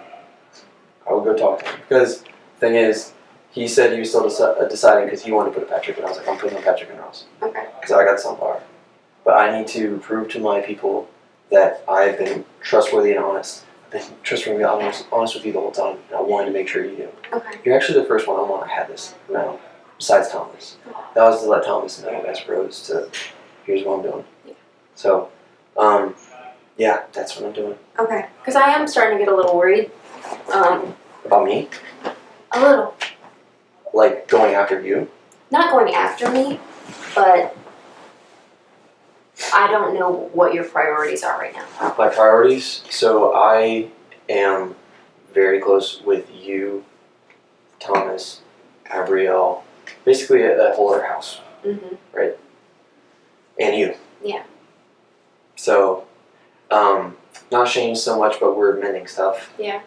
Speaker 10: I will go talk to him because the thing is, he said he was still deciding because he wanted to put Patrick, and I was like, I'm putting up Patrick and Ross.
Speaker 20: Okay.
Speaker 10: Because I got some power. But I need to prove to my people that I've been trustworthy and honest. I've been trustworthy and honest with you the whole time, and I wanted to make sure you do.
Speaker 20: Okay.
Speaker 10: You're actually the first one I had this round, besides Thomas. That was to let Thomas know as pros to here's what I'm doing.
Speaker 20: Yeah.
Speaker 10: So, yeah, that's what I'm doing.
Speaker 20: Okay. Because I am starting to get a little worried.
Speaker 10: About me?
Speaker 20: A little.
Speaker 10: Like going after you?
Speaker 20: Not going after me, but I don't know what your priorities are right now.
Speaker 10: My priorities? So I am very close with you, Thomas, Gabrielle, basically that whole other house,
Speaker 20: Mm-hmm.
Speaker 10: right? And you.
Speaker 20: Yeah.
Speaker 10: So, not Shane so much, but we're mending stuff.
Speaker 20: Yeah.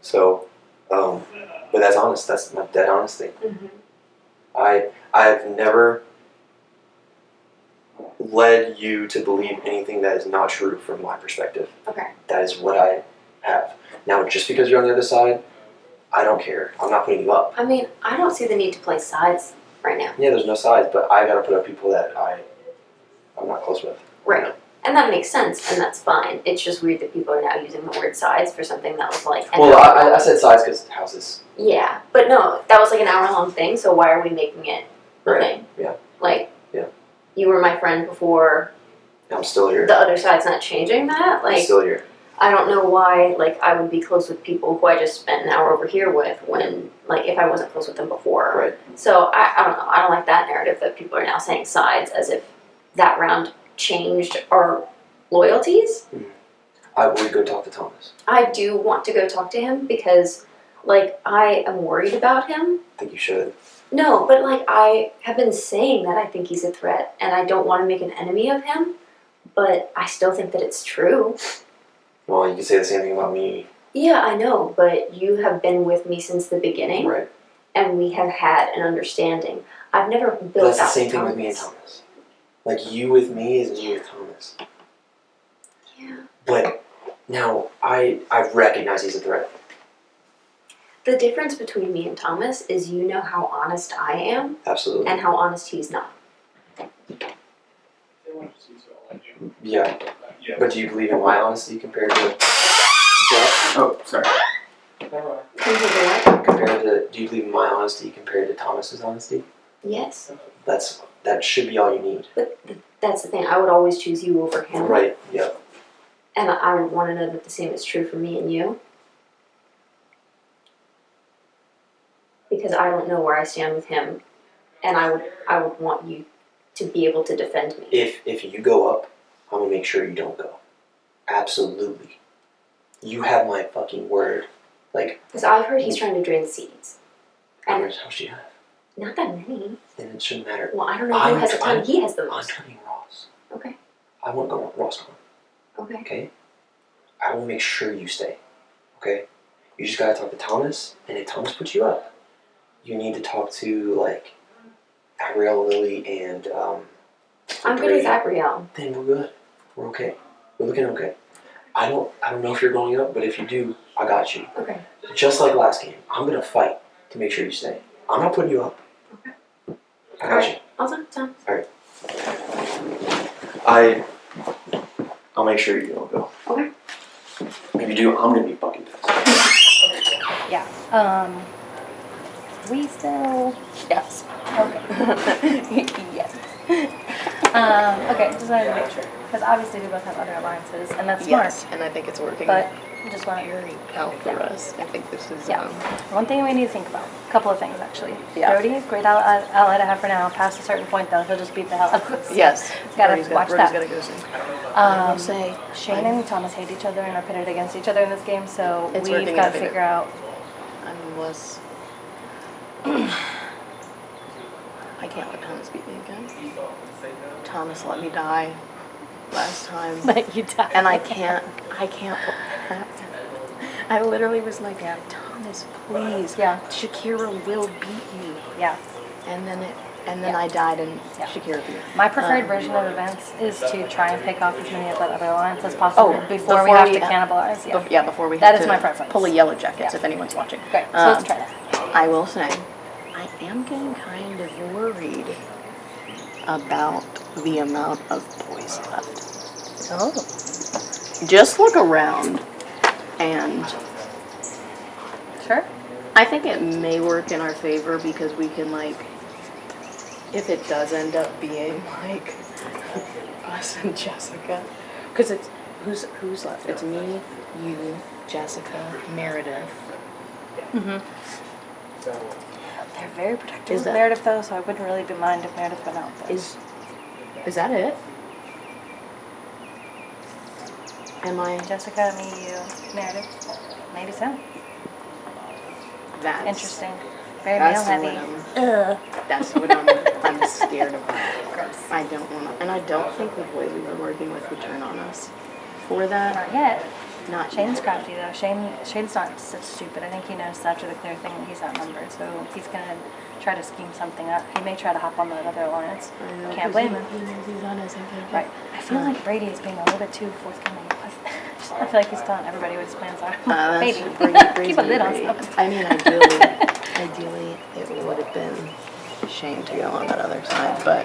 Speaker 10: So, but that's honest. That's my dead honesty.
Speaker 20: Mm-hmm.
Speaker 10: I've never led you to believe anything that is not true from my perspective.
Speaker 20: Okay.
Speaker 10: That is what I have. Now, just because you're on the other side, I don't care. I'm not putting you up.
Speaker 20: I mean, I don't see the need to play sides right now.
Speaker 10: Yeah, there's no sides, but I gotta put up people that I'm not close with.
Speaker 20: Right. And that makes sense, and that's fine. It's just weird that people are now using the word sides for something that was like.
Speaker 10: Well, I said sides because houses.
Speaker 20: Yeah, but no, that was like an hour-long thing. So why are we making it a
Speaker 10: Right.
Speaker 20: thing?
Speaker 10: Yeah.
Speaker 20: Like.
Speaker 10: Yeah.
Speaker 20: You were my friend before.
Speaker 10: I'm still here.
Speaker 20: The other side's not changing that. Like.
Speaker 10: I'm still here.
Speaker 20: I don't know why. Like I would be close with people who I just spent an hour over here with when, like, if I wasn't close with them before.
Speaker 10: Right.
Speaker 20: So I don't know. I don't like that narrative that people are now saying sides as if that round changed our loyalties.
Speaker 10: I would go talk to Thomas.
Speaker 20: I do want to go talk to him because, like, I am worried about him.
Speaker 10: I think you should.
Speaker 20: No, but, like, I have been saying that I think he's a threat and I don't want to make an enemy of him, but I still think that it's true.
Speaker 10: Well, you can say the same thing about me.
Speaker 20: Yeah, I know, but you have been with me since the beginning.
Speaker 10: Right.
Speaker 20: And we have had an understanding. I've never built
Speaker 10: But that's the
Speaker 20: out
Speaker 10: same thing with me and Thomas. Like you with me is me with Thomas.
Speaker 20: Yeah.
Speaker 10: But now I recognize he's a threat.
Speaker 1: The difference between me and Thomas is you know how honest I am
Speaker 10: Absolutely.
Speaker 1: and how honest he's not.
Speaker 10: Yeah. But do you believe in my honesty compared to?
Speaker 16: Oh, sorry.
Speaker 10: Compared to, do you believe in my honesty compared to Thomas's honesty?
Speaker 1: Yes.
Speaker 10: That should be all you need.
Speaker 1: But that's the thing. I would always choose you over him.
Speaker 10: Right. Yeah.
Speaker 1: And I would want to know that the same is true for me and you. Because I don't know where I stand with him, and I would want you to be able to defend me.
Speaker 10: If you go up, I'm gonna make sure you don't go. Absolutely. You have my fucking word. Like.
Speaker 1: Because I've heard he's trying to drain seeds.
Speaker 10: How much do you have?
Speaker 1: Not that many.
Speaker 10: Then it shouldn't matter.
Speaker 1: Well, I don't know who has a ton. He has the
Speaker 10: I'm
Speaker 1: most.
Speaker 10: turning Ross.
Speaker 1: Okay.
Speaker 10: I want to go Ross on.
Speaker 1: Okay.
Speaker 10: Okay. I will make sure you stay. Okay. You just gotta talk to Thomas, and if Thomas puts you up, you need to talk to like Ariel, Lily, and
Speaker 1: I'm good with Abrielle.
Speaker 10: Then we're good. We're okay. We're looking okay. I don't know if you're going up, but if you do, I got you.
Speaker 1: Okay.
Speaker 10: Just like last game, I'm gonna fight to make sure you stay. I'm not putting you up. Okay. I got you.
Speaker 1: I'll talk to Tom.
Speaker 10: Alright. I'll make sure you don't go.
Speaker 1: Okay.
Speaker 10: If you do, I'm gonna be fucking pissed.
Speaker 18: Yeah. We still. Yes. Okay. Yes. Okay, just wanted to make sure. Because obviously we both have other alliances, and that's smart.
Speaker 4: Yes, and I think it's working
Speaker 18: But just want to
Speaker 4: very well for us. I think this is
Speaker 18: one thing we need to think about. A couple of things actually.
Speaker 4: Yeah.
Speaker 18: Brody, great ally to have for now. Past a certain point though, he'll just beat the hell out of us.
Speaker 4: Yes.
Speaker 18: Gotta
Speaker 4: Brody's
Speaker 18: watch
Speaker 4: Brody's
Speaker 18: that.
Speaker 4: gotta go soon.
Speaker 18: I will
Speaker 4: Um,
Speaker 18: say Shane and Thomas hate each other and are pitted against each other in this game, so
Speaker 4: It's
Speaker 18: we've
Speaker 4: working
Speaker 18: got
Speaker 4: in
Speaker 18: to
Speaker 4: our
Speaker 18: figure out.
Speaker 4: Unless I can't let Thomas beat me again. Thomas let me die last time.
Speaker 18: But you died.
Speaker 4: And I can't let that happen. I literally was like, Thomas, please.
Speaker 18: Yeah.
Speaker 4: Shakira will beat me.
Speaker 18: Yeah.
Speaker 4: And then I died and Shakira beat me.
Speaker 18: My preferred version of events is to try and pick off as many of that other alliance as possible before we
Speaker 4: before
Speaker 18: have
Speaker 4: we
Speaker 18: to cannibalize.
Speaker 4: Yeah, before we
Speaker 18: That
Speaker 4: have
Speaker 18: is
Speaker 4: to
Speaker 18: my preference.
Speaker 4: pull a Yellow Jackets
Speaker 18: Yeah.
Speaker 4: if anyone's watching.
Speaker 18: Great, so let's try that.
Speaker 4: I will say, I am getting kind of worried about the amount of boys left.
Speaker 18: Oh.
Speaker 4: Just look around and
Speaker 18: sure.
Speaker 4: I think it may work in our favor because we can if it does end up being us and Jessica, because it's who's left? It's me, you, Jessica, Meredith.
Speaker 18: Mm-hmm. They're very protective
Speaker 4: Is
Speaker 18: of
Speaker 4: that-
Speaker 18: Meredith though, so I wouldn't really mind if Meredith went out there.
Speaker 4: Is that it? Am I
Speaker 18: Jessica, me, you, Meredith? Maybe so.
Speaker 4: That's
Speaker 18: Interesting. Very
Speaker 4: that's
Speaker 18: male
Speaker 4: what
Speaker 18: heavy.
Speaker 4: That's what I'm scared of. I don't want to, and I don't think the boys we were working with would turn on us for that.
Speaker 18: Not yet.
Speaker 4: Not
Speaker 18: Shane's
Speaker 4: yet.
Speaker 18: crafty though. Shane's not such stupid. I think he knows after the clear thing that he's outnumbered, so he's gonna try to scheme something up. He may try to hop on that other alliance. Can't blame him.
Speaker 4: He knows he's on us.
Speaker 18: Right. I feel like Brady is being a little bit too forthcoming. I feel like he's telling everybody what his plans are.
Speaker 4: That's
Speaker 18: Maybe.
Speaker 4: Brady,
Speaker 18: Keep a lid on
Speaker 4: Brady.
Speaker 18: stuff.
Speaker 4: I mean, ideally, it would have been Shane to go on that other side, but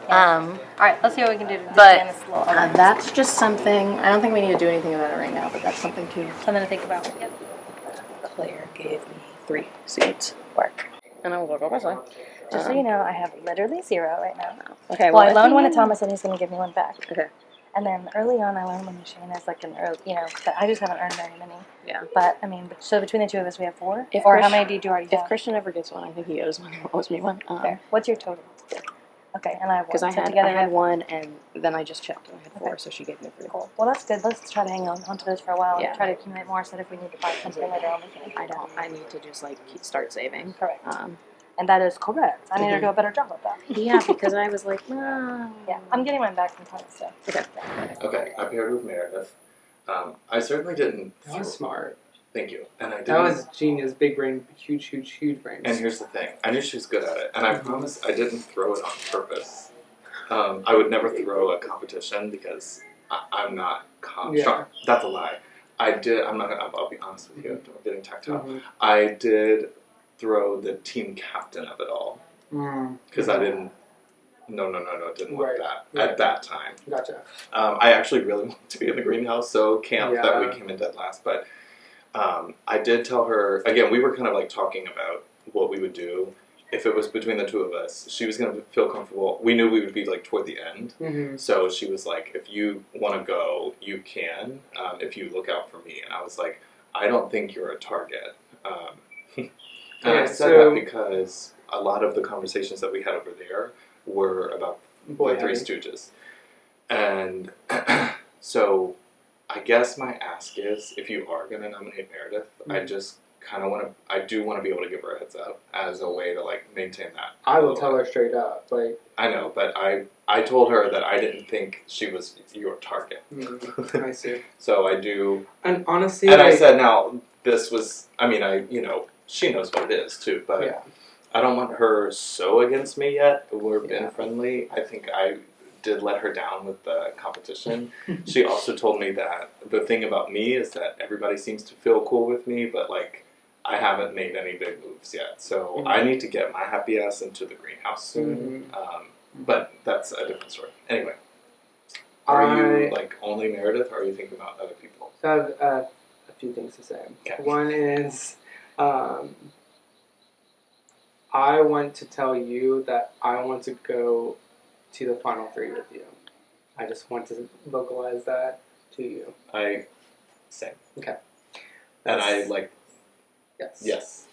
Speaker 18: All right, let's see what we can do to
Speaker 4: But
Speaker 18: disband this little alliance.
Speaker 4: that's just something. I don't think we need to do anything about it right now, but that's something to
Speaker 18: think about. Yep.
Speaker 4: Claire gave me 3 seeds. Work. And I will go by side.
Speaker 18: Just so you know, I have literally 0 right now.
Speaker 4: Okay,
Speaker 18: Well, I
Speaker 4: well,
Speaker 18: loaned
Speaker 4: if
Speaker 18: one
Speaker 4: you-
Speaker 18: to Thomas and he's going to give me one back.
Speaker 4: Okay.
Speaker 18: And then early on, I learned when Shane has like an early, but I just haven't earned very many.
Speaker 4: Yeah.
Speaker 18: But I mean, so between the two of us, we have 4.
Speaker 4: If
Speaker 18: Or
Speaker 4: Chris-
Speaker 18: how many did you already
Speaker 4: If
Speaker 18: have?
Speaker 4: Christian ever gets one, I think he owes me one.
Speaker 18: There. What's your total? Okay, and I have 1.
Speaker 4: Because I
Speaker 18: So
Speaker 4: had
Speaker 18: together we have
Speaker 4: 1, and then I just checked, and I had 4,
Speaker 18: Okay.
Speaker 4: so she gave me 3.
Speaker 18: Cool. Well, that's good. Let's try to hang on to those for a while
Speaker 4: Yeah.
Speaker 18: and try to accumulate more so that if we need to buy something later on, we can.
Speaker 4: I need to just start saving.
Speaker 18: Correct. And that is correct. I need to
Speaker 4: Mhm.
Speaker 18: do a better job of that.
Speaker 4: Yeah, because I was like, no.
Speaker 18: Yeah, I'm getting mine back from Thomas, so.
Speaker 4: Okay.
Speaker 12: Okay, I paired with Meredith. I certainly didn't.
Speaker 7: That was smart.
Speaker 12: Thank you. And I didn't.
Speaker 7: That was genius. Big brain, huge brains.
Speaker 12: And here's the thing: I knew she was good at it, and I promise I didn't throw it on purpose. I would never throw a competition because I'm not
Speaker 7: Yeah.
Speaker 12: strong. That's a lie. I did. I'll be honest with you. I'm getting tactile.
Speaker 7: Mhm.
Speaker 12: I did throw the team captain of it all because I didn't. No, didn't want that at that time.
Speaker 7: Gotcha.
Speaker 12: I actually really wanted to be in the greenhouse, so camp that
Speaker 7: Yeah.
Speaker 12: we came in dead last. But I did tell her again. We were kind of like talking about what we would do if it was between the two of us. She was going to feel comfortable. We knew we would be like toward the end, so she was like, "If you want to go, you can. If you look out for me." And I was like, "I don't think you're a target." And I said that because a lot of the conversations that we had over there were about
Speaker 7: Boy
Speaker 12: Three
Speaker 7: heavy.
Speaker 12: Stooges. And so I guess my ask is, if you are going to nominate Meredith, I just kind of I do want to be able to give her a heads up as a way to like maintain that.
Speaker 7: I will tell her straight up, like.
Speaker 12: I know, but I told her that I didn't think she was your target.
Speaker 7: I see.
Speaker 12: So I do.
Speaker 7: And honestly,
Speaker 12: and I
Speaker 7: like-
Speaker 12: said, now this was. I mean, she knows what it is too, but.
Speaker 7: Yeah.
Speaker 12: I don't want her so against me yet. We're been friendly. I think I did let her down with the competition. She also told me that the thing about me is that everybody seems to feel cool with me, but like I haven't made any big moves yet. So I need to get my happy ass into the greenhouse soon. But that's a different story. Anyway, are you like only Meredith, or are you thinking about other people?
Speaker 7: So I have a few things to say.
Speaker 12: Okay.
Speaker 7: One is, I want to tell you that I want to go to the final three with you. I just want to vocalize that to you.
Speaker 12: Same.
Speaker 7: Okay.
Speaker 12: And I like.
Speaker 7: Yes.
Speaker 12: Yes.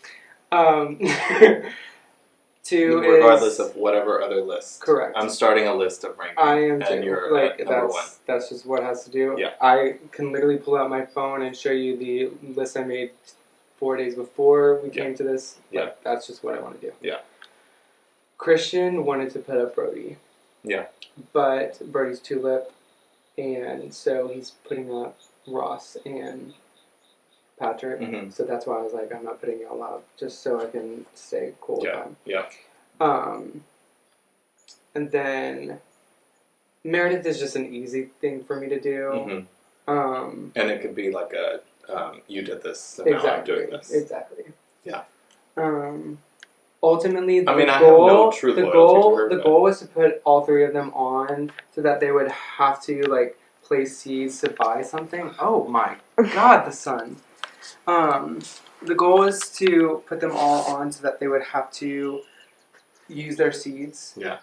Speaker 7: Two
Speaker 12: regardless
Speaker 7: is,
Speaker 12: of whatever other list.
Speaker 7: Correct.
Speaker 12: I'm starting a list of ranking.
Speaker 7: I am
Speaker 12: and
Speaker 7: too.
Speaker 12: you're
Speaker 7: Like
Speaker 12: at number one.
Speaker 7: that's just what it has to do.
Speaker 12: Yeah.
Speaker 7: I can literally pull out my phone and show you the list I made 4 days before we came to this. Like, that's just what I want to do.
Speaker 12: Yeah.
Speaker 7: Christian wanted to put up Brody.
Speaker 12: Yeah.
Speaker 7: But Brody's tulip, and so he's putting up Ross and Patrick.
Speaker 12: Mhm.
Speaker 7: So that's why I was like, I'm not putting y'all up, just so I can stay cool with them.
Speaker 12: Yeah.
Speaker 7: And then Meredith is just an easy thing for me to do.
Speaker 12: And it could be like a you did this, so now I'm doing this.
Speaker 7: Exactly.
Speaker 12: Yeah.
Speaker 7: Ultimately, the
Speaker 12: I mean, I have
Speaker 7: goal,
Speaker 12: no true
Speaker 7: the
Speaker 12: loyalty
Speaker 7: goal,
Speaker 12: to her,
Speaker 7: the
Speaker 12: but-
Speaker 7: goal was to put all three of them on so that they would have to like place seeds to buy something. Oh my God, the sun. The goal is to put them all on so that they would have to use their seeds.
Speaker 12: Yeah.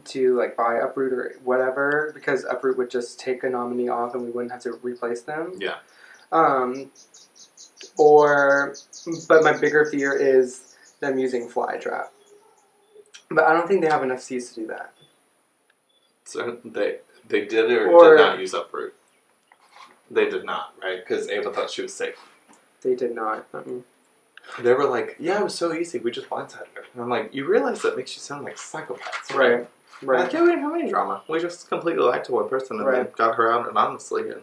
Speaker 7: To like buy Uproot or whatever, because Uproot would just take a nominee off and we wouldn't have to replace them.
Speaker 12: Yeah.
Speaker 7: But my bigger fear is them using Flytrap. But I don't think they have enough seeds to do that.
Speaker 12: So they did or
Speaker 7: Or-
Speaker 12: did not use Uproot? They did not, right? Because Ava thought she was safe.
Speaker 7: They did not.
Speaker 12: They were like, yeah, it was so easy. We just blindsided her. And I'm like, you realize that makes you sound like psychopaths,
Speaker 7: Right. Right.
Speaker 12: Like, yeah, we didn't have any drama. We just completely lied to one person and then
Speaker 7: Right.
Speaker 12: got her out anonymously and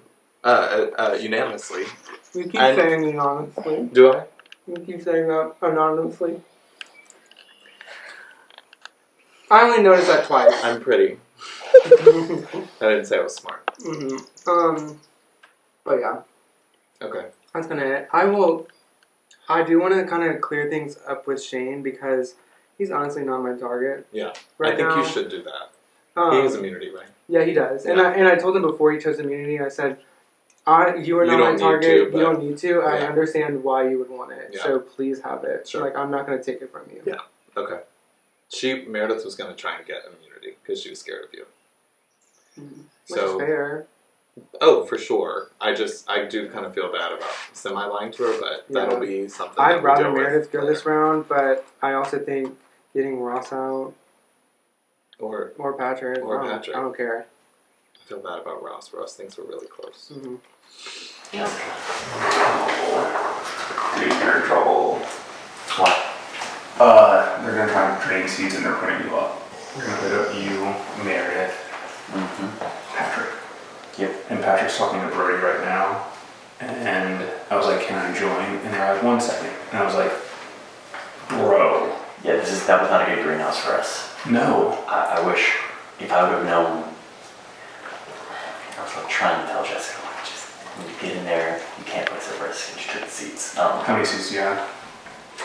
Speaker 12: unanimously.
Speaker 7: You keep
Speaker 12: And-
Speaker 7: saying anonymously.
Speaker 12: Do I?
Speaker 7: You keep saying that anonymously. I only noticed that twice.
Speaker 12: I'm pretty. I didn't say I was smart.
Speaker 7: But yeah.
Speaker 12: Okay.
Speaker 7: That's kind of it. I do want to kind of clear things up with Shane because he's honestly not my target.
Speaker 12: Yeah.
Speaker 7: Right
Speaker 12: I think
Speaker 7: now.
Speaker 12: you should do that. He has immunity, right?
Speaker 7: Yeah, he does.
Speaker 12: Yeah.
Speaker 7: And I told him before he chose immunity, I said, you are
Speaker 12: You
Speaker 7: not
Speaker 12: don't
Speaker 7: my
Speaker 12: need
Speaker 7: target.
Speaker 12: to,
Speaker 7: You
Speaker 12: but-
Speaker 7: don't need to. I
Speaker 12: Yeah.
Speaker 7: understand why you would want it.
Speaker 12: Yeah.
Speaker 7: So please have it.
Speaker 12: Sure.
Speaker 7: Like, I'm not going to take it from you.
Speaker 12: Yeah. Okay. Meredith was going to try and get immunity because she was scared of you.
Speaker 7: Which is fair.
Speaker 12: Oh, for sure. I do kind of feel bad about semi-lying to her, but that'll be something that
Speaker 7: I'd
Speaker 12: we'll
Speaker 7: rather
Speaker 12: deal with
Speaker 7: Meredith go
Speaker 12: later.
Speaker 7: this round, but I also think getting Ross out
Speaker 12: Or
Speaker 7: Patrick.
Speaker 12: Or
Speaker 7: I don't-
Speaker 12: Patrick.
Speaker 7: I don't care.
Speaker 12: I feel bad about Ross. Ross thinks we're really close.
Speaker 7: Mm-hmm.
Speaker 15: Dude, you're in trouble.
Speaker 3: What?
Speaker 15: They're gonna try and drain seeds and they're putting you up. They're gonna put up you, Meredith, Patrick.
Speaker 3: Yep.
Speaker 15: And Patrick's talking to Brody right now. And I was like, can I join? And they're like, 1 second. And I was like, bro.
Speaker 3: Yeah, that was not a good greenhouse for us.
Speaker 15: No.
Speaker 3: I wish if I would have known. I was like trying to tell Jessica, like, just when you get in there, you can't place a risk and you took the seats.
Speaker 15: How many seats do you have?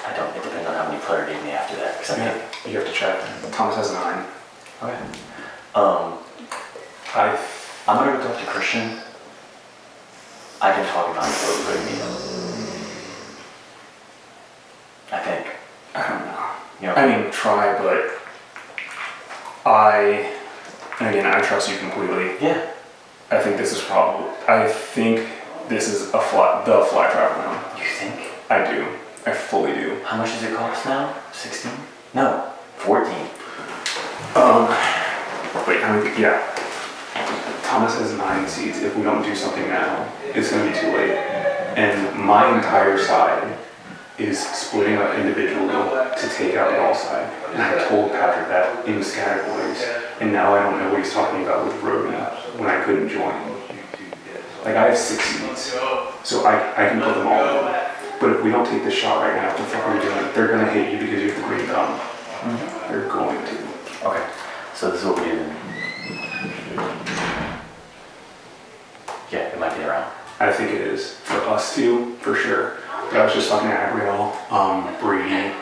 Speaker 3: I don't. It depends on how many player gave me after that. Cause
Speaker 15: You have to check. Thomas has 9.
Speaker 3: Okay. I'm gonna go talk to Christian. I can talk about it really quick, I think.
Speaker 15: I don't know.
Speaker 3: You know,
Speaker 15: I mean, try, but and again, I trust you completely.
Speaker 3: Yeah.
Speaker 15: I think this is the fly trap round.
Speaker 3: You think?
Speaker 15: I do. I fully do.
Speaker 3: How much does it cost now? 16? No, 14.
Speaker 15: Wait, how many? Yeah. Thomas has 9 seats. If we don't do something now, it's going to be too late. And my entire side is splitting up individually to take out y'all's side. And I told Patrick that in scattered ways. And now I don't know what he's talking about with Brody when I couldn't join. Like, I have 6 seats, so I can put them all in. But if we don't take this shot right now, what the fuck are we doing? They're going to hate you because you have the green thumb. They're going to.
Speaker 3: Okay, so this is what we do then. Yeah, it might be around.
Speaker 15: I think it is. For us two, for sure. But I was just talking to Abrielle, Brady,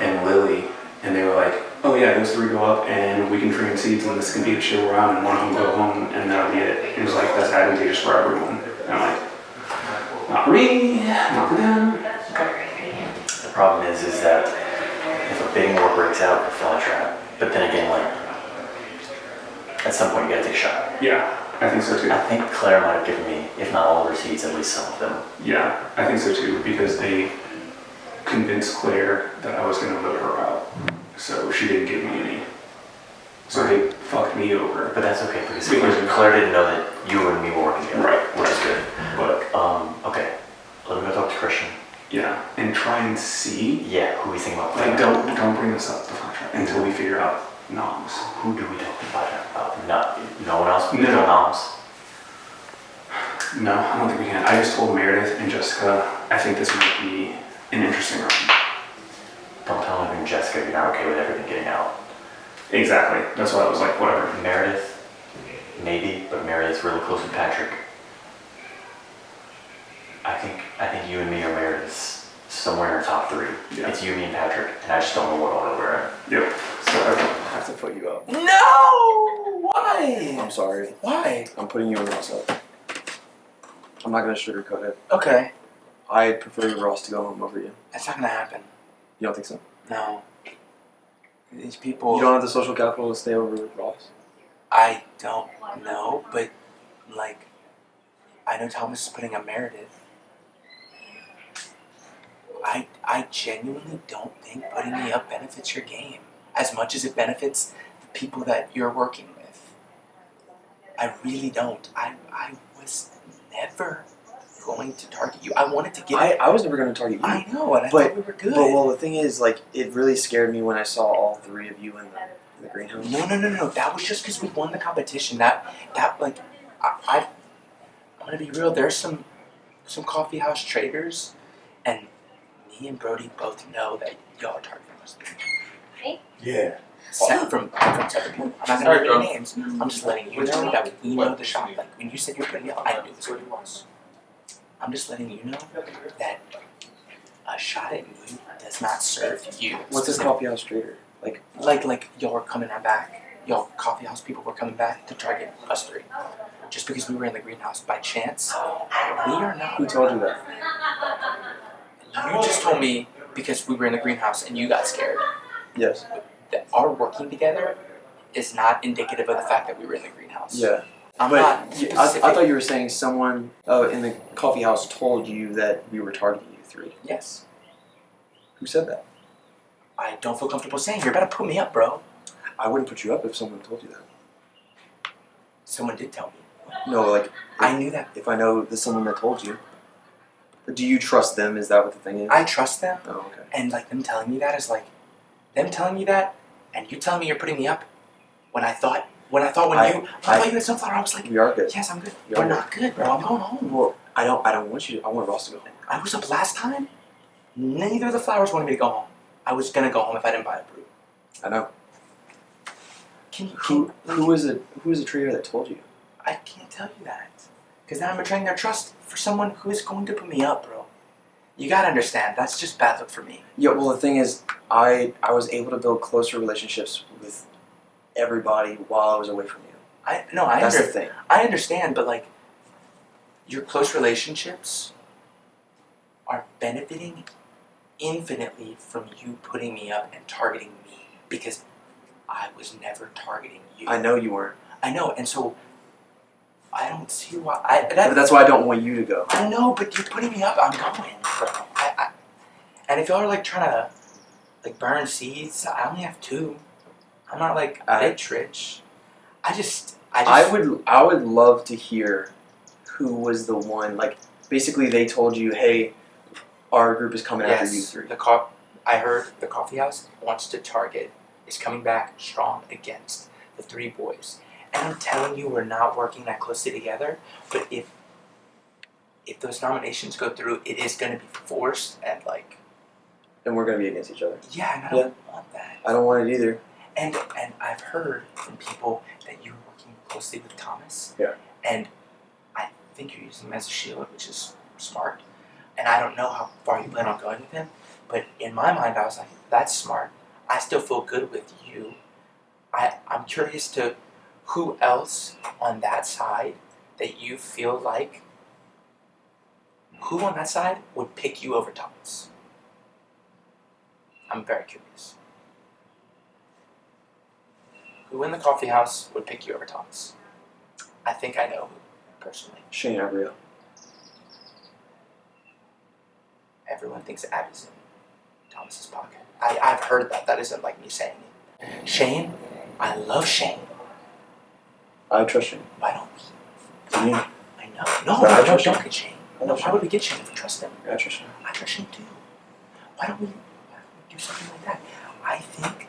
Speaker 15: and Lily, and they were like, oh yeah, those 3 go up and we can trade seats and this can be a chill round and one of them go home and that'll be it. And it was like, that's advantageous for everyone. And I'm like, not for me, not for them.
Speaker 3: The problem is that if a bidding war breaks out, a fly trap. But then again, like, at some point you gotta take a shot.
Speaker 15: Yeah, I think so too.
Speaker 3: I think Claire might have given me, if not all of her seats, at least some of them.
Speaker 15: Yeah, I think so too, because they convinced Claire that I was going to vote her out. So she didn't give me any. So they fucked me over.
Speaker 3: But that's okay, because Claire didn't know that you and me were working together.
Speaker 15: Right.
Speaker 3: Which is good.
Speaker 15: But,
Speaker 3: okay. Let me go talk to Christian.
Speaker 15: Yeah, and try and see.
Speaker 3: Yeah, who we think about
Speaker 15: Like,
Speaker 3: playing.
Speaker 15: don't bring this up until we figure out noms.
Speaker 3: Who do we talk about? No one else?
Speaker 15: No.
Speaker 3: Noms?
Speaker 15: No, I don't think we can. I just told Meredith and Jessica, I think this might be an interesting round.
Speaker 3: Don't tell anything, Jessica. You're not okay with everything getting out.
Speaker 15: Exactly. That's why I was like, whatever.
Speaker 3: Meredith, maybe, but Meredith's really close with Patrick. I think you and me are Meredith's somewhere in our top 3.
Speaker 15: Yeah.
Speaker 3: It's you, me, and Patrick, and I just don't know what order we're in.
Speaker 15: Yep.
Speaker 10: So I have to put you up.
Speaker 16: No! Why?
Speaker 10: I'm sorry.
Speaker 16: Why?
Speaker 10: I'm putting you in Ross up. I'm not gonna sugarcoat it.
Speaker 16: Okay.
Speaker 10: I prefer Ross to go home over you.
Speaker 16: That's not gonna happen.
Speaker 10: You don't think so?
Speaker 16: No. These people.
Speaker 10: You don't have the social capital to stay over with Ross?
Speaker 16: I don't know, but like, I know Thomas is putting up Meredith. I genuinely don't think putting me up benefits your game as much as it benefits the people that you're working with. I really don't. I was never going to target you. I wanted to get.
Speaker 10: I was never going to target you.
Speaker 16: I know, and I thought we were good.
Speaker 10: But well, the thing is, like, it really scared me when I saw all 3 of you in the greenhouse.
Speaker 16: No. That was just because we won the competition. That like, I'm gonna be real. There's some coffee house traders, and me and Brody both know that y'all are targeting us.
Speaker 10: Yeah.
Speaker 16: From separate people. I'm not gonna name any names. I'm just letting you know that we know the shop. Like when you said you're putting up, I knew this what it was. I'm just letting you know that a shot at me does not serve you.
Speaker 10: What's this coffee house trader?
Speaker 16: Like y'all were coming back. Y'all coffee house people were coming back to target us 3. Just because we were in the greenhouse by chance. We are not.
Speaker 10: Who told you that?
Speaker 16: You just told me because we were in the greenhouse and you got scared.
Speaker 10: Yes.
Speaker 16: That our working together is not indicative of the fact that we were in the greenhouse.
Speaker 10: Yeah.
Speaker 16: I'm
Speaker 10: but
Speaker 16: not
Speaker 10: I thought you were saying someone in the coffee house told you that we were targeting you 3.
Speaker 16: Yes.
Speaker 10: Who said that?
Speaker 16: I don't feel comfortable saying. You're about to put me up, bro.
Speaker 10: I wouldn't put you up if someone told you that.
Speaker 16: Someone did tell me.
Speaker 10: No, like
Speaker 16: I knew that.
Speaker 10: If I know the someone that told you, do you trust them? Is that what the thing is?
Speaker 16: I trust them.
Speaker 10: Oh, okay.
Speaker 16: And like them telling me that is like them telling me that, and you telling me you're putting me up. When I thought you had sunflower, I was like,
Speaker 10: we are good.
Speaker 16: Yes, I'm good.
Speaker 10: We're
Speaker 16: not good, bro. I'm going home.
Speaker 10: Well, I don't want you to. I want Ross to go home.
Speaker 16: I was up last time. Neither of the flowers wanted me to go home. I was gonna go home if I didn't buy a brew.
Speaker 10: I know.
Speaker 16: Who
Speaker 10: is a trader that told you?
Speaker 16: I can't tell you that.
Speaker 11: Because now I'm betraying their trust for someone who is going to put me up, bro. You gotta understand, that's just bad luck for me.
Speaker 10: Yeah, well, the thing is, I was able to build closer relationships with everybody while I was away from you. That's the thing.
Speaker 11: I understand, but like, your close relationships are benefiting infinitely from you putting me up and targeting me because I was never targeting you.
Speaker 10: I know you weren't.
Speaker 11: I know, and so I don't see why.
Speaker 10: But that's why I don't want you to go.
Speaker 11: I know, but you're putting me up. I'm going, bro. And if y'all are like trying to like burn seeds, I only have 2. I'm not like rich.
Speaker 10: I would love to hear who was the one. Like, basically, they told you, "Hey, our group is coming after you 3."
Speaker 11: I heard the coffee house wants to target is coming back strong against the 3 boys. And I'm telling you, we're not working that closely together. But if those nominations go through, it is going to be forced and like.
Speaker 10: And we're going to be against each other.
Speaker 11: Yeah, and I don't want that.
Speaker 10: I don't want it either.
Speaker 11: And I've heard from people that you're working closely with Thomas.
Speaker 10: Yeah.
Speaker 11: And I think you're using him as a shield, which is smart. And I don't know how far you plan on going with him. But in my mind, I was like, that's smart. I still feel good with you. I'm curious to who else on that side that you feel like, who on that side would pick you over Thomas? I'm very curious. Who in the coffee house would pick you over Thomas? I think I know who, personally.
Speaker 10: Shane Abriel.
Speaker 11: Everyone thinks Abby's in Thomas's pocket. I've heard that. That isn't like me saying it. Shane, I love Shane.
Speaker 10: I trust Shane.
Speaker 11: Why don't we?
Speaker 10: You?
Speaker 11: I know.
Speaker 10: But I
Speaker 11: No,
Speaker 10: trust
Speaker 11: don't
Speaker 10: Shane.
Speaker 11: get Shane.
Speaker 10: I
Speaker 11: No,
Speaker 10: love
Speaker 11: why
Speaker 10: Shane.
Speaker 11: would we get Shane if we trust him?
Speaker 10: I trust Shane.
Speaker 11: I trust Shane too. Why don't we do something like that? I think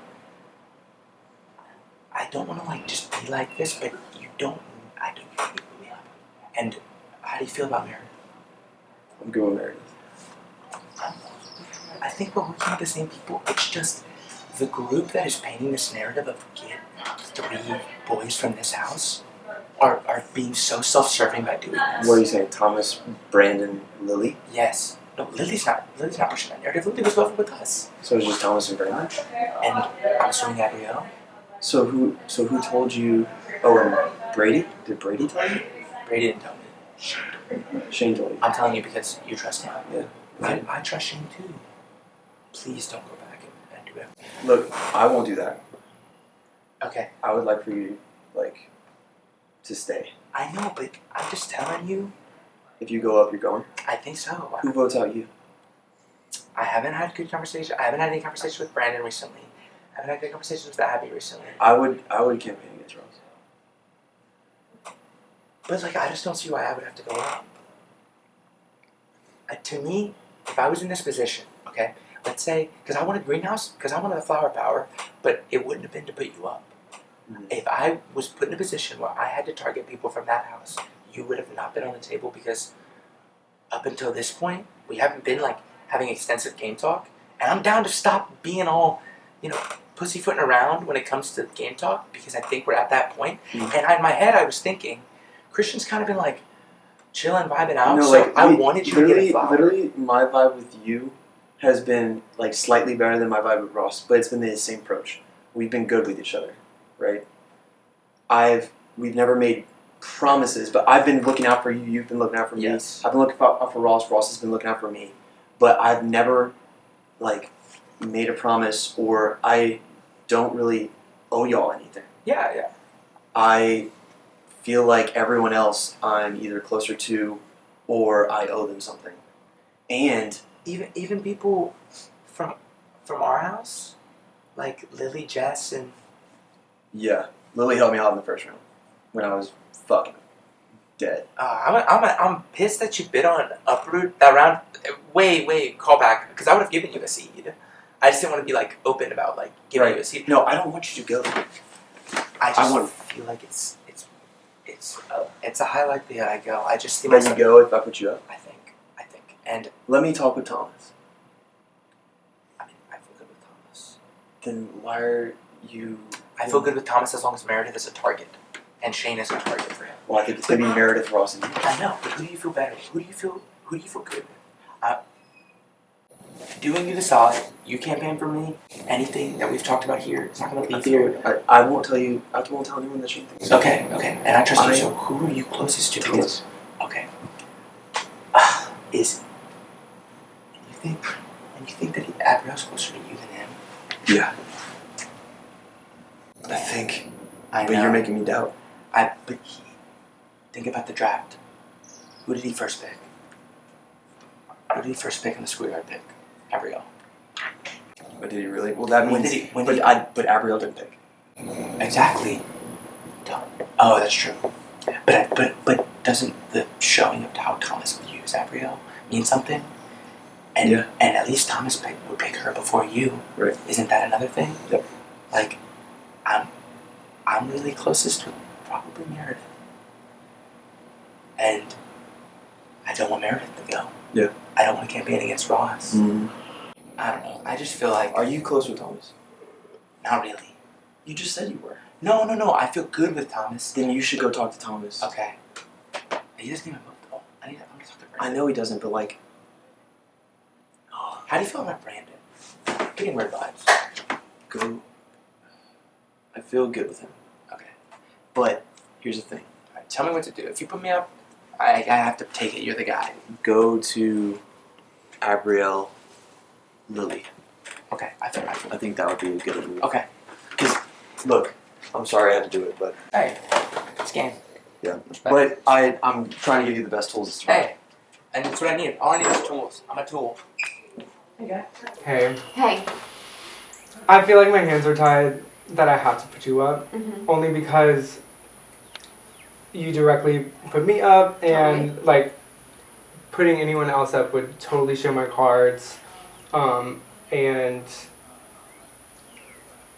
Speaker 11: I don't want to like just be like this, but I don't really. And how do you feel about Meredith?
Speaker 10: I'm good with Meredith.
Speaker 11: I think we're working with the same people. It's just the group that is painting this narrative of get 3 boys from this house are being so self-serving by doing this.
Speaker 10: What are you saying? Thomas, Brandon, Lily?
Speaker 11: Yes. No, Lily's not pushing that narrative. Lily was over with us.
Speaker 10: So it's just Thomas and Brandon?
Speaker 11: And I'm assuming Abigail.
Speaker 10: So who told you? Oh, and Brady? Did Brady tell you?
Speaker 11: Brady didn't tell me.
Speaker 10: Shane told you.
Speaker 11: I'm telling you because you trust him.
Speaker 10: Yeah.
Speaker 11: I trust Shane too. Please don't go back and do it.
Speaker 10: Look, I won't do that.
Speaker 11: Okay.
Speaker 10: I would like for you, to stay.
Speaker 11: I know, but I'm just telling you.
Speaker 10: If you go up, you're going?
Speaker 11: I think so.
Speaker 10: Who votes out you?
Speaker 11: I haven't had good conversation. I haven't had any conversations with Brandon recently. I haven't had good conversations with Abby recently.
Speaker 10: I would campaign against Ross.
Speaker 11: But I just don't see why I would have to go up. To me, if I was in this position, okay, let's say, because I wanted Greenhouse, because I wanted the flower power, but it wouldn't have been to put you up.
Speaker 10: Mm-hmm.
Speaker 11: If I was put in a position where I had to target people from that house, you would have not been on the table because up until this point, we haven't been having extensive game talk. And I'm down to stop being all, pussyfooting around when it comes to game talk because I think we're at that point.
Speaker 10: Mm-hmm.
Speaker 11: And in my head, I was thinking, Christian's kind of been chilling, vibing out.
Speaker 10: No,
Speaker 11: So I wanted you to get a flower.
Speaker 10: Literally, my vibe with you has been slightly better than my vibe with Ross, but it's been the same approach. We've been good with each other, right? We've never made promises, but I've been looking out for you. You've been looking out for me.
Speaker 11: Yes.
Speaker 10: I've been looking out for Ross. Ross has been looking out for me, but I've never made a promise, or I don't really owe y'all anything.
Speaker 11: Yeah.
Speaker 10: I feel like everyone else I'm either closer to or I owe them something. And
Speaker 11: even people from our house, like Lily, Jess, and
Speaker 10: yeah, Lily helped me out in the first round when I was fucking dead.
Speaker 11: I'm pissed that you bid on Uproot that round. Wait, call back because I would have given you a seed. I just didn't want to be open about giving you a seed.
Speaker 10: No, I don't want you to go.
Speaker 11: I just feel like it's a high likelihood I go. I just see
Speaker 10: Let
Speaker 11: myself.
Speaker 10: you go if I put you up.
Speaker 11: I think. And
Speaker 10: let me talk with Thomas.
Speaker 11: I feel good with Thomas.
Speaker 10: Then why are you?
Speaker 11: I feel good with Thomas as long as Meredith is a target. and Shane is a target for him.
Speaker 16: Well, I think it's gonna be Meredith, Ross, and you.
Speaker 11: I know, but who do you feel better? Who do you feel good with? Doing you the solid, you campaign for me. Anything that we've talked about here, it's not gonna leave here.
Speaker 10: I won't tell you. I won't tell anyone that Shane thinks.
Speaker 11: Okay, and I trust you. So who are you closest to?
Speaker 10: Thomas.
Speaker 11: Okay. And you think that Abriel's closer to you than him?
Speaker 10: Yeah. I think. But you're making me doubt.
Speaker 11: Think about the draft. Who did he first pick? Who did he first pick in the schoolyard pick? Abriel.
Speaker 10: But did he really? Well, that
Speaker 11: When
Speaker 10: means.
Speaker 11: did he-
Speaker 10: But Abriel didn't pick.
Speaker 11: Exactly. Oh, that's true. But doesn't the showing of how Thomas views Abriel mean something? And and at least Thomas would pick her before you.
Speaker 10: Right.
Speaker 11: Isn't that another thing?
Speaker 10: Yep.
Speaker 11: Like, I'm really closest with probably Meredith. And I don't want Meredith to go.
Speaker 10: Yeah.
Speaker 11: I don't want to campaign against Ross.
Speaker 10: Mm-hmm.
Speaker 11: I don't know. I just feel like.
Speaker 10: Are you close with Thomas?
Speaker 11: Not really.
Speaker 10: You just said you were.
Speaker 11: No. I feel good with Thomas.
Speaker 10: Then you should go talk to Thomas.
Speaker 11: Okay. He doesn't even vote though. I'm gonna talk to Brandon.
Speaker 10: I know he doesn't, but like.
Speaker 11: How do you feel about Brandon? Getting weird vibes.
Speaker 10: Go. I feel good with him.
Speaker 11: Okay.
Speaker 10: But here's the thing.
Speaker 11: Alright, tell me what to do. If you put me up, I have to take it. You're the guy.
Speaker 10: Go to Abriel, Lily.
Speaker 11: Okay. I
Speaker 10: think that would be a good move.
Speaker 11: Okay.
Speaker 10: Because look, I'm sorry I had to do it, but
Speaker 11: hey, it's game.
Speaker 10: Yeah. But I'm trying to give you the best tools.
Speaker 11: Hey, and that's what I need. All I need is tools. I'm a tool.
Speaker 7: Hey.
Speaker 1: Hey.
Speaker 7: I feel like my hands are tied that I have to put you up.
Speaker 1: Mhm.
Speaker 7: Only because you directly put me up and like putting anyone else up would totally show my cards and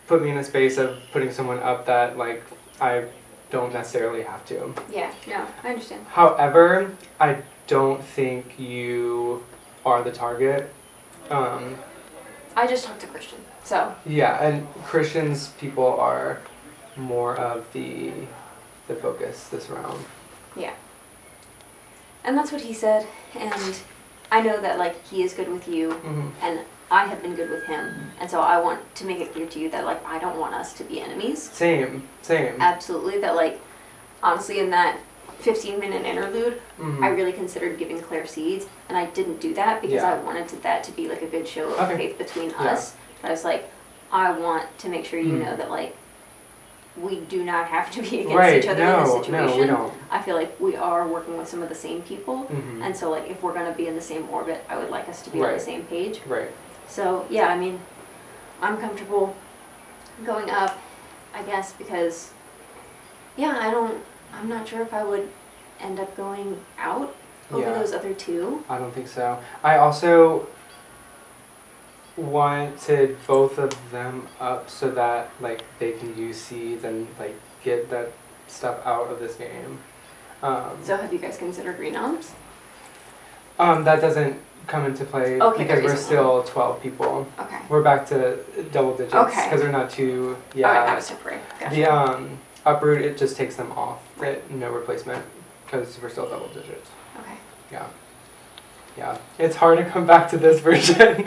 Speaker 7: put me in a space of putting someone up that like I don't necessarily have to.
Speaker 1: Yeah, no, I understand.
Speaker 7: However, I don't think you are the target.
Speaker 1: I just talked to Christian, so.
Speaker 7: Yeah, and Christian's people are more of the focus this round.
Speaker 1: Yeah. And that's what he said, and I know that like he is good with you, and I have been good with him, and so I want to make it clear to you that like I don't want us to be enemies.
Speaker 7: Same.
Speaker 1: Absolutely, that like honestly in that 15-minute interlude,
Speaker 7: Mhm.
Speaker 1: I really considered giving Claire seeds, and I didn't do that because
Speaker 7: Yeah.
Speaker 1: I wanted that to be like a good show of
Speaker 7: Okay.
Speaker 1: faith between
Speaker 7: Yeah.
Speaker 1: us. But I was like, I want to make sure you
Speaker 7: Mhm.
Speaker 1: know that like we do not have to be against
Speaker 7: Right,
Speaker 1: each other in this
Speaker 7: no,
Speaker 1: situation.
Speaker 7: we don't.
Speaker 1: I feel like we are working with some of the same people,
Speaker 7: Mhm.
Speaker 1: and so like if we're gonna be in the same orbit, I would like us to be on
Speaker 7: Right.
Speaker 1: the same page.
Speaker 7: Right.
Speaker 1: So yeah, I mean, I'm comfortable going up, I guess, because yeah, I'm not sure if I would end up going out over
Speaker 7: Yeah.
Speaker 1: those other two.
Speaker 7: I don't think so. I also wanted both of them up so that like they can use seeds and like get that stuff out of this game.
Speaker 1: So have you guys considered renoms?
Speaker 7: That doesn't come into play
Speaker 1: Okay,
Speaker 7: because
Speaker 1: there
Speaker 7: we're
Speaker 1: isn't
Speaker 7: still 12 people.
Speaker 1: Okay.
Speaker 7: We're back to double digits
Speaker 1: Okay.
Speaker 7: because they're not too. Yeah.
Speaker 1: Alright, that was temporary. Gotcha.
Speaker 7: The uproot, it just takes them off. No replacement because we're still double digits.
Speaker 1: Okay.
Speaker 7: Yeah. Yeah. It's hard to come back to this version.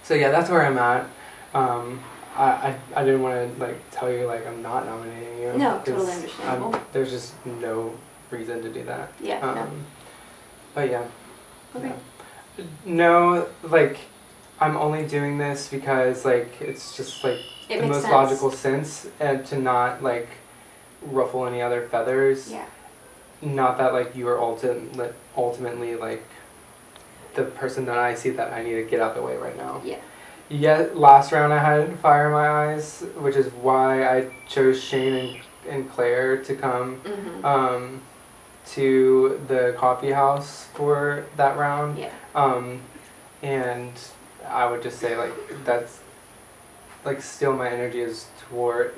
Speaker 7: So yeah, that's where I'm at. I didn't want to like tell you like I'm not nominating you.
Speaker 1: No,
Speaker 7: 'cause
Speaker 1: totally understandable.
Speaker 7: there's just no reason to do that.
Speaker 1: Yeah, no.
Speaker 7: But yeah.
Speaker 1: Okay.
Speaker 7: Yeah. No, like I'm only doing this because like it's just like
Speaker 1: It
Speaker 7: the
Speaker 1: makes
Speaker 7: most
Speaker 1: sense.
Speaker 7: logical sense and to not like ruffle any other feathers.
Speaker 1: Yeah.
Speaker 7: Not that like you are ultimately like the person that I see that I need to get out the way right now.
Speaker 1: Yeah.
Speaker 7: Yeah, last round I had fire in my eyes, which is why I chose Shane and Claire to come
Speaker 1: Mhm.
Speaker 7: To the coffee house for that round.
Speaker 1: Yeah.
Speaker 7: And I would just say like that's like still my energy is more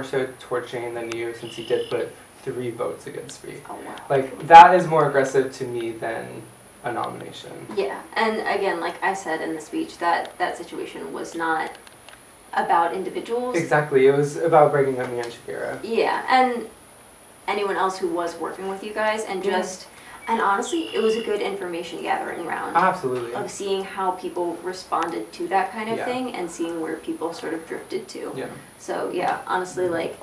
Speaker 7: so toward Shane than you, since he did put 3 votes against me.
Speaker 1: Oh wow.
Speaker 7: Like that is more aggressive to me than a nomination.
Speaker 1: Yeah, and again, like I said in the speech, that situation was not about individuals.
Speaker 7: Exactly. It was about breaking up me and Shakira.
Speaker 1: Yeah, and anyone else who was working with you guys, and just, and honestly, it was a good information gathering round.
Speaker 7: Absolutely.
Speaker 1: Of seeing how people responded to that kind of
Speaker 7: Yeah.
Speaker 1: thing, and seeing where people sort of drifted to.
Speaker 7: Yeah.
Speaker 1: So yeah, honestly, like,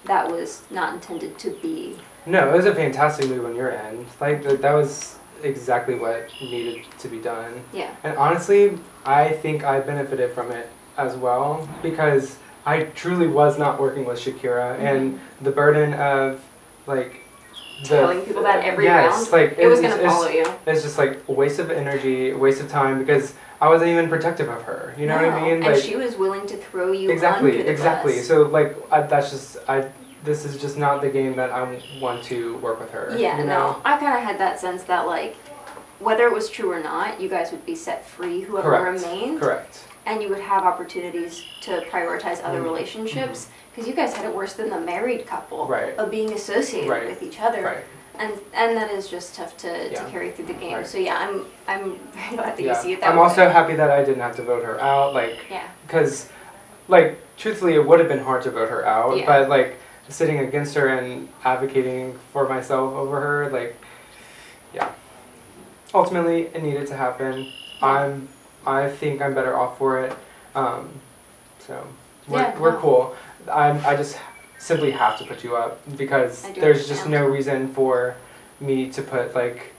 Speaker 1: that was not intended to be.
Speaker 7: No, it was a fantastic move on your end. Like that was exactly what needed to be done.
Speaker 1: Yeah.
Speaker 7: And honestly, I think I benefited from it as well because I truly was not working with Shakira, and the burden of like
Speaker 1: Telling people that every
Speaker 7: yes,
Speaker 1: round,
Speaker 7: like
Speaker 1: it was gonna follow you.
Speaker 7: It's just like a waste of energy, a waste of time because I wasn't even protective of her. You know what I mean?
Speaker 1: And
Speaker 7: Like
Speaker 1: she was willing to throw you
Speaker 7: exactly,
Speaker 1: under the
Speaker 7: exactly.
Speaker 1: bus.
Speaker 7: So like this is just not the game that I want to work with her.
Speaker 1: Yeah,
Speaker 7: you know?
Speaker 1: no, I kind of had that sense that like, whether it was true or not, you guys would be set free, whoever
Speaker 7: Correct.
Speaker 1: remained.
Speaker 7: Correct.
Speaker 1: And you would have opportunities to prioritize other
Speaker 7: Mhm.
Speaker 1: relationships, because you guys had it worse than the married couple
Speaker 7: Right.
Speaker 1: of being associated
Speaker 7: Right.
Speaker 1: with each other.
Speaker 7: Right.
Speaker 1: And that is just tough to
Speaker 7: Yeah.
Speaker 1: carry through the game.
Speaker 7: Right.
Speaker 1: So yeah, I'm very glad that
Speaker 7: Yeah.
Speaker 1: you see it that
Speaker 7: I'm
Speaker 1: way.
Speaker 7: also happy that I didn't have to vote her out, like,
Speaker 1: Yeah.
Speaker 7: because, like, truthfully, it would have been hard to vote her out,
Speaker 1: Yeah.
Speaker 7: but like sitting against her and advocating for myself over her, like, yeah. Ultimately, it needed to happen. I think I'm better off for it. So we're cool. I just simply have to put you up because
Speaker 1: I do
Speaker 7: there's just
Speaker 1: understand.
Speaker 7: no reason for me to put like,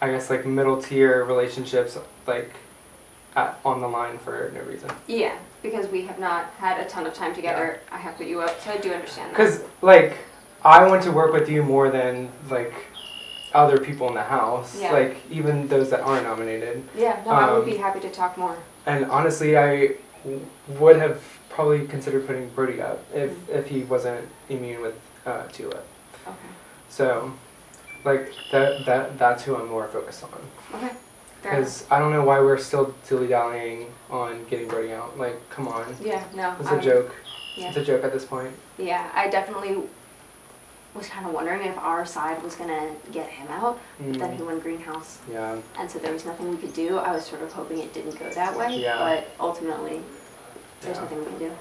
Speaker 7: I guess like middle tier relationships like on the line for no reason.
Speaker 1: Yeah, because we have not had a ton of time together. I have put you up, so I do understand that.
Speaker 7: Because like I want to work with you more than like other people in the house.
Speaker 1: Yeah.
Speaker 7: Like even those that aren't nominated.
Speaker 1: Yeah, no, I would be happy to talk more.
Speaker 7: And honestly, I would have probably considered putting Brody up if he wasn't immune with Tulip.
Speaker 1: Okay.
Speaker 7: So, like that's who I'm more focused on.
Speaker 1: Okay. Fair
Speaker 7: Because I don't know why we're still dilly-dallying on getting Brody out. Like, come on.
Speaker 1: Yeah, no,
Speaker 7: It's a joke.
Speaker 1: yeah.
Speaker 7: It's a joke at this point.
Speaker 1: Yeah, I definitely was kind of wondering if our side was gonna get him out, but then he won Greenhouse,
Speaker 7: Yeah.
Speaker 1: and so there was nothing we could do. I was sort of hoping it didn't go that way,
Speaker 7: Yeah.
Speaker 1: but ultimately, there's
Speaker 7: Yeah.
Speaker 1: nothing we can do.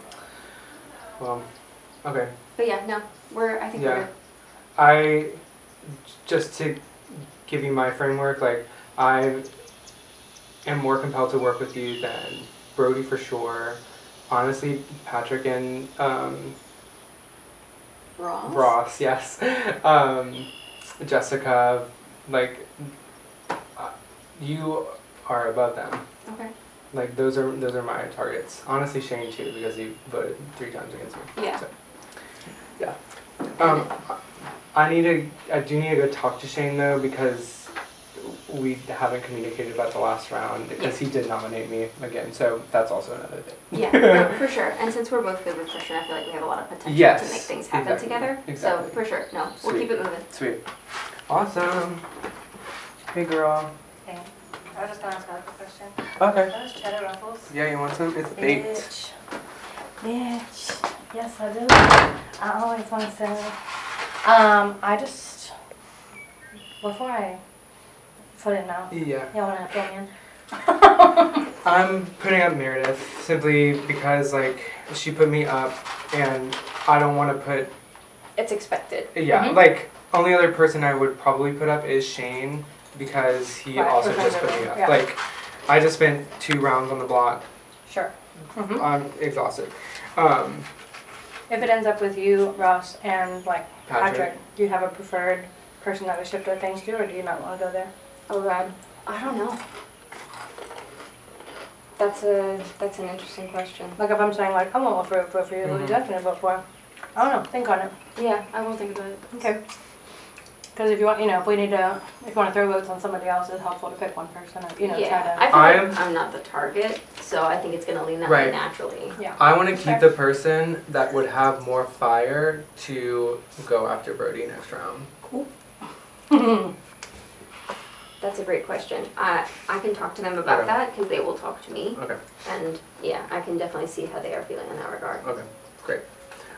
Speaker 7: Well, okay.
Speaker 1: But yeah, no, I think we're
Speaker 7: Yeah.
Speaker 1: good.
Speaker 7: I, just to give you my framework, like, I am more compelled to work with you than Brody for sure. Honestly, Patrick and Ross, yes. Jessica, like, you are above them.
Speaker 1: Okay.
Speaker 7: Like those are my targets. Honestly, Shane too, because he voted 3 times against me.
Speaker 1: Yeah.
Speaker 7: So, yeah. I do need to go talk to Shane though, because we haven't communicated about the last round because he did nominate me again. So that's also another thing.
Speaker 1: Yeah, no, for sure. And since we're both good with Christian, I feel like we have a lot of potential
Speaker 7: Yes,
Speaker 1: to make things happen
Speaker 7: exactly.
Speaker 1: together.
Speaker 7: Exactly.
Speaker 1: So for sure, no, we'll
Speaker 7: Sweet.
Speaker 1: keep it moving.
Speaker 7: Sweet. Awesome. Hey girl.
Speaker 18: Okay. I was just gonna ask a question.
Speaker 7: Okay.
Speaker 18: Those cheddar ruffles.
Speaker 7: Yeah, you want some? It's baked.
Speaker 18: Bitch. Yes, I do. I always want to say. I just before I put it now.
Speaker 7: Yeah.
Speaker 18: You want to fill me in?
Speaker 7: I'm putting up Meredith simply because like she put me up and I don't want to put
Speaker 1: It's expected.
Speaker 7: yeah like only other person I would probably put up is Shane because he
Speaker 18: Right,
Speaker 7: also
Speaker 18: for
Speaker 7: just put me
Speaker 18: sure,
Speaker 7: up.
Speaker 18: yeah.
Speaker 7: Like I just spent 2 rounds on the block.
Speaker 18: Sure.
Speaker 7: I'm exhausted.
Speaker 18: If it ends up with you, Ross, and like
Speaker 7: Patrick.
Speaker 18: Patrick, do you have a preferred person that we shift our things to, or do you not want to go there?
Speaker 1: Oh God, I don't know. That's an interesting question.
Speaker 18: Like if I'm saying like I won't vote for you, who
Speaker 7: Mhm.
Speaker 18: you definitely vote for? I don't know. Think on it.
Speaker 1: Yeah, I will think about it.
Speaker 18: Okay. Because if you want, if we need to, if you want to throw votes on somebody else, it's helpful to pick one person. And, try
Speaker 1: Yeah,
Speaker 18: to.
Speaker 1: I feel like I'm not the target, so I think it's gonna lean that way
Speaker 7: Right.
Speaker 1: naturally.
Speaker 18: Yeah.
Speaker 7: I want to keep the person that would have more fire to go after Brody next round.
Speaker 1: Cool. That's a great question. I can talk to them about
Speaker 7: Okay.
Speaker 1: that because they will talk to me.
Speaker 7: Okay.
Speaker 1: And yeah, I can definitely see how they are feeling in that regard.
Speaker 7: Okay. Great.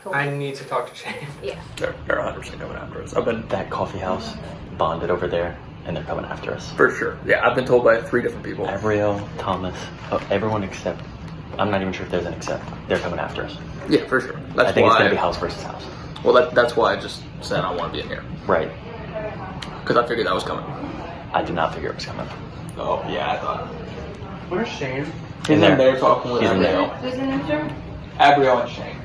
Speaker 1: Cool.
Speaker 7: I need to talk to Shane.
Speaker 1: Yeah.
Speaker 3: They're 100% coming after us. I've been that coffee house bonded over there, and they're coming after us.
Speaker 6: For sure. Yeah, I've been told by 3 different people.
Speaker 3: Avril, Thomas, everyone except I'm not even sure if there's an except. They're coming after us.
Speaker 8: Yeah, for sure. That's
Speaker 3: I think
Speaker 8: why
Speaker 3: it's going to be house versus house.
Speaker 8: Well, that's why I just said I want to be in here.
Speaker 3: Right.
Speaker 8: Because I figured that was coming.
Speaker 3: I did not figure it was coming.
Speaker 8: Oh, yeah, I thought.
Speaker 7: Where's Shane?
Speaker 8: He's in there talking with
Speaker 3: He's in there.
Speaker 8: Abrielle.
Speaker 18: Who's in there, sir?
Speaker 8: Abrielle and Shane.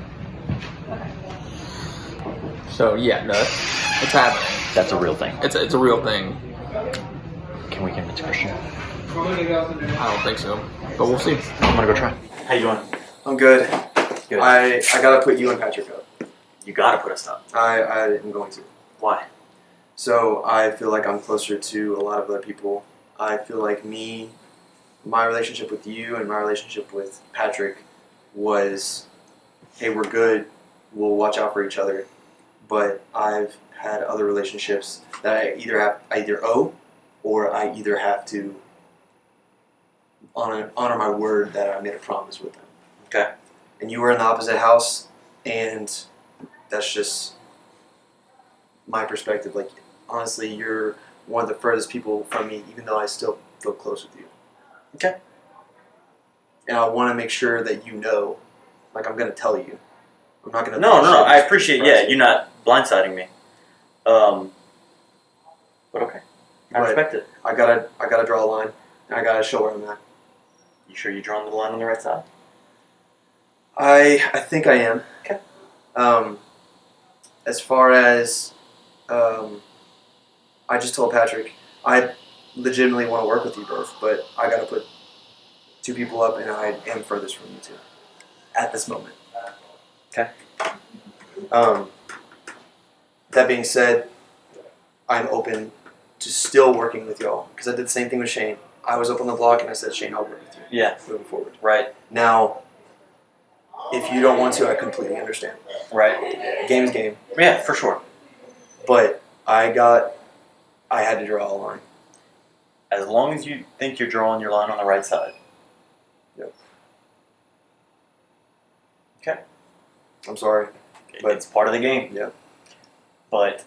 Speaker 8: So, yeah, no, it's happening.
Speaker 3: That's a real thing.
Speaker 8: It's a real thing.
Speaker 3: Can we convince Christian?
Speaker 8: I don't think so, but we'll see.
Speaker 3: I'm gonna go try. How you doing?
Speaker 10: I'm good.
Speaker 3: Good.
Speaker 10: I gotta put you and Patrick up.
Speaker 3: You gotta put us up.
Speaker 10: I am going to.
Speaker 3: Why?
Speaker 10: So I feel like I'm closer to a lot of other people. I feel like my relationship with you and my relationship with Patrick was, hey, we're good, we'll watch out for each other. But I've had other relationships that I either owe, or I either have to honor my word that I made a promise with them.
Speaker 3: Okay.
Speaker 10: And you were in the opposite house, and that's just my perspective. Like, honestly, you're one of the furthest people from me, even though I still feel close with you.
Speaker 3: Okay.
Speaker 10: And I want to make sure that you know, like, I'm going to tell you. I'm not going to.
Speaker 3: No. I appreciate. Yeah, you're not blindsiding me. But okay. I respect it.
Speaker 10: I gotta draw a line, and I gotta show where I'm at.
Speaker 3: You sure you're drawing the line on the right side?
Speaker 10: I think I am.
Speaker 3: Okay.
Speaker 10: As far as, I just told Patrick, I legitimately want to work with you both, but I gotta put two people up, and I am furthest from you two at this moment.
Speaker 3: Okay.
Speaker 10: That being said, I'm open to still working with y'all, because I did the same thing with Shane. I was up on the block and I said, Shane, I'll work with you.
Speaker 3: Yeah.
Speaker 10: Moving forward.
Speaker 3: Right.
Speaker 10: Now, if you don't want to, I completely understand.
Speaker 3: Right.
Speaker 10: Game's game.
Speaker 3: Yeah, for sure.
Speaker 10: But I had to draw a line.
Speaker 3: As long as you think you're drawing your line on the right side.
Speaker 10: Yep.
Speaker 3: Okay.
Speaker 10: I'm sorry.
Speaker 3: But it's part of the game.
Speaker 10: Yeah.
Speaker 3: But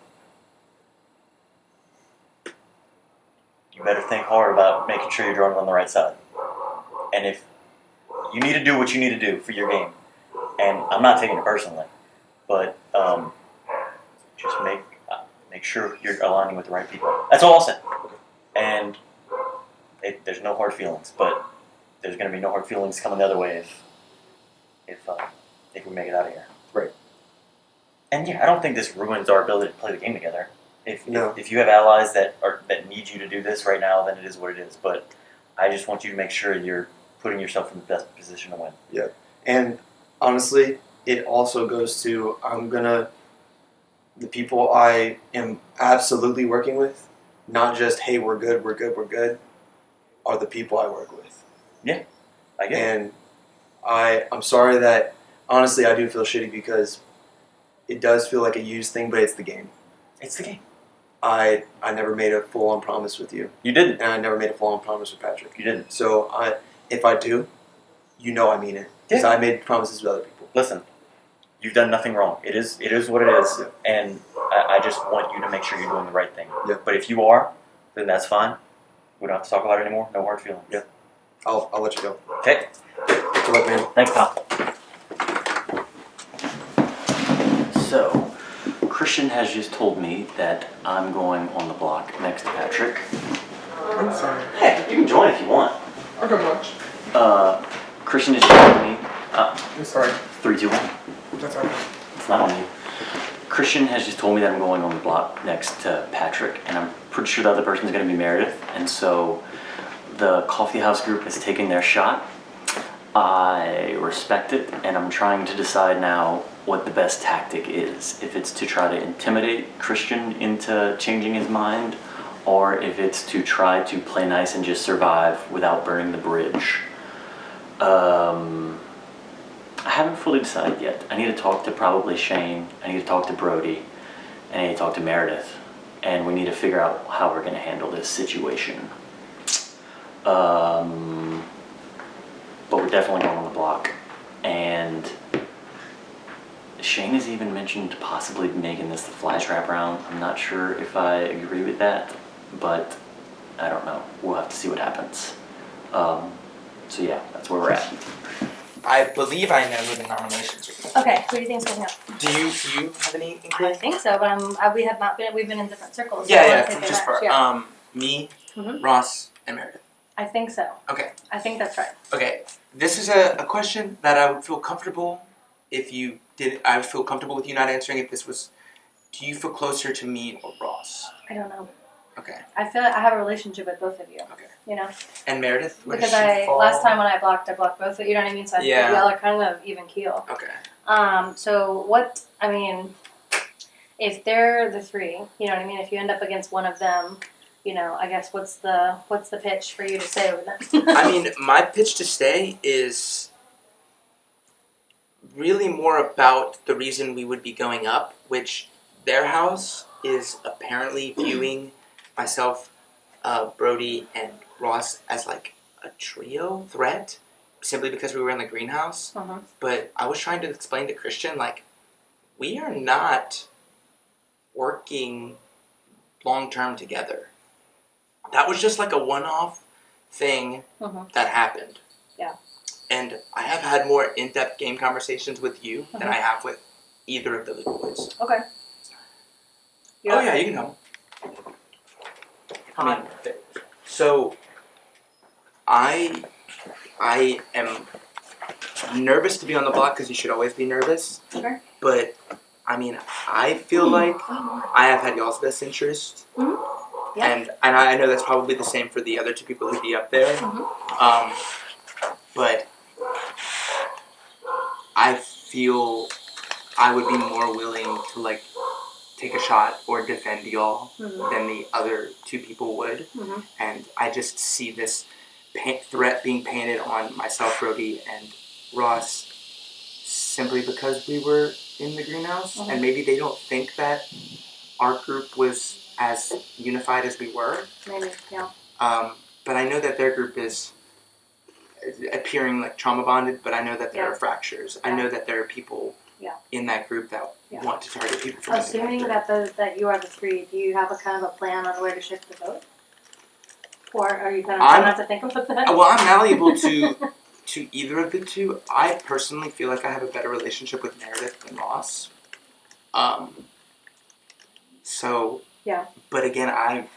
Speaker 3: you better think hard about making sure you're drawing on the right side. And if you need to do what you need to do for your game, and I'm not taking it personally, but just make sure you're aligning with the right people. That's all I'll say. And there's no hard feelings, but there's going to be no hard feelings coming the other way if we make it out of here.
Speaker 10: Right.
Speaker 3: And yeah, I don't think this ruins our ability to play the game together. If you have allies that need you to do this right now, then it is what it is. But I just want you to make sure you're putting yourself in the best position to win.
Speaker 10: Yeah. And honestly, it also goes to the people I am absolutely working with, not just, hey, we're good, are the people I work with.
Speaker 3: Yeah, I get it.
Speaker 10: And I'm sorry that, honestly, I do feel shitty because it does feel like a used thing, but it's the game.
Speaker 3: It's the game.
Speaker 10: I never made a full-on promise with you.
Speaker 3: You didn't.
Speaker 10: And I never made a full-on promise with Patrick.
Speaker 3: You didn't.
Speaker 10: So if I do, you know I mean it. Because I made promises with other people.
Speaker 3: Listen, you've done nothing wrong. It is what it is.
Speaker 10: Yeah.
Speaker 3: And I just want you to make sure you're doing the right thing.
Speaker 10: Yeah.
Speaker 3: But if you are, then that's fine. We don't have to talk about it anymore. No hard feelings.
Speaker 10: Yeah. I'll let you go.
Speaker 3: Okay.
Speaker 10: Good luck, man.
Speaker 3: Thanks, pal. So, Christian has just told me that I'm going on the block next to Patrick.
Speaker 6: I'm sorry.
Speaker 3: Hey, you can join if you want.
Speaker 6: I'll come watch.
Speaker 3: Christian is telling me.
Speaker 6: I'm sorry.
Speaker 3: 3, 2, 1.
Speaker 6: That's okay.
Speaker 3: It's not on you. Christian has just told me that I'm going on the block next to Patrick, and I'm pretty sure the other person is going to be Meredith, and so the coffee house group is taking their shot. I respect it, and I'm trying to decide now what the best tactic is. If it's to try to intimidate Christian into changing his mind, or if it's to try to play nice and just survive without burning the bridge. I haven't fully decided yet. I need to talk to probably Shane, I need to talk to Brody, and I need to talk to Meredith, and we need to figure out how we're going to handle this situation. But we're definitely going on the block, and Shane has even mentioned possibly making this the fly trap round. I'm not sure if I agree with that, but I don't know. We'll have to see what happens. So yeah, that's where we're at.
Speaker 11: I believe I know who the nominations are.
Speaker 18: Okay, who do you think's coming up?
Speaker 11: Do you have any inkling?
Speaker 18: I think so, but we have not been. We've been in different circles.
Speaker 11: Yeah,
Speaker 18: so I
Speaker 11: yeah.
Speaker 18: wanna say
Speaker 11: Just
Speaker 18: that,
Speaker 11: for
Speaker 18: yeah.
Speaker 11: me,
Speaker 18: Mhm.
Speaker 11: Ross, and Meredith.
Speaker 18: I think so.
Speaker 11: Okay.
Speaker 18: I think that's right.
Speaker 11: Okay. This is a question that I would feel comfortable if you did. I would feel comfortable with you not answering if this was. Do you feel closer to me or Ross?
Speaker 18: I don't know.
Speaker 11: Okay.
Speaker 18: I feel like I have a relationship with both of you.
Speaker 11: Okay.
Speaker 18: You know.
Speaker 11: And Meredith, where
Speaker 18: Because
Speaker 11: does she fall?
Speaker 18: last time when I blocked both of you. You know what I mean? So I think
Speaker 11: Yeah.
Speaker 18: y'all are kind of even keel.
Speaker 11: Okay.
Speaker 18: So what? I mean, if they're the three, you know what I mean. If you end up against one of them, you know, I guess what's the pitch for you to say over them?
Speaker 11: I mean, my pitch to stay is really more about the reason we would be going up, which their house is apparently viewing myself, Brody, and Ross as like a trio threat, simply because we were in the greenhouse.
Speaker 18: Uh-huh.
Speaker 11: But I was trying to explain to Christian, like, we are not working long term together. That was just like a one-off thing that happened.
Speaker 18: Yeah.
Speaker 11: And I have had more in-depth game conversations with you than I have with either of the little boys.
Speaker 18: Okay.
Speaker 11: Oh yeah, you can come. I mean, so I am nervous to be on the block because you should always be nervous.
Speaker 18: Okay.
Speaker 11: But I mean, I feel like I have had y'all's best interest.
Speaker 18: Yeah.
Speaker 11: And I know that's probably the same for the other two people who'd be up there. But I feel I would be more willing to like take a shot or defend y'all than the other two people would. And I just see this threat being painted on myself, Brody, and Ross simply because we were in the greenhouse. And maybe they don't think that our group was as unified as we were.
Speaker 18: Maybe, yeah.
Speaker 11: But I know that their group is appearing like trauma bonded, but I know that there are fractures. I know that there are people in that group that want to target people from
Speaker 18: Assuming that you are the three, do you have a kind of a plan on where to shift the vote? Or are you kind of trying not to think about that?
Speaker 11: Well, I'm malleable to either of the two. I personally feel like I have a better relationship with Meredith than Ross. So,
Speaker 18: yeah.
Speaker 11: But again, I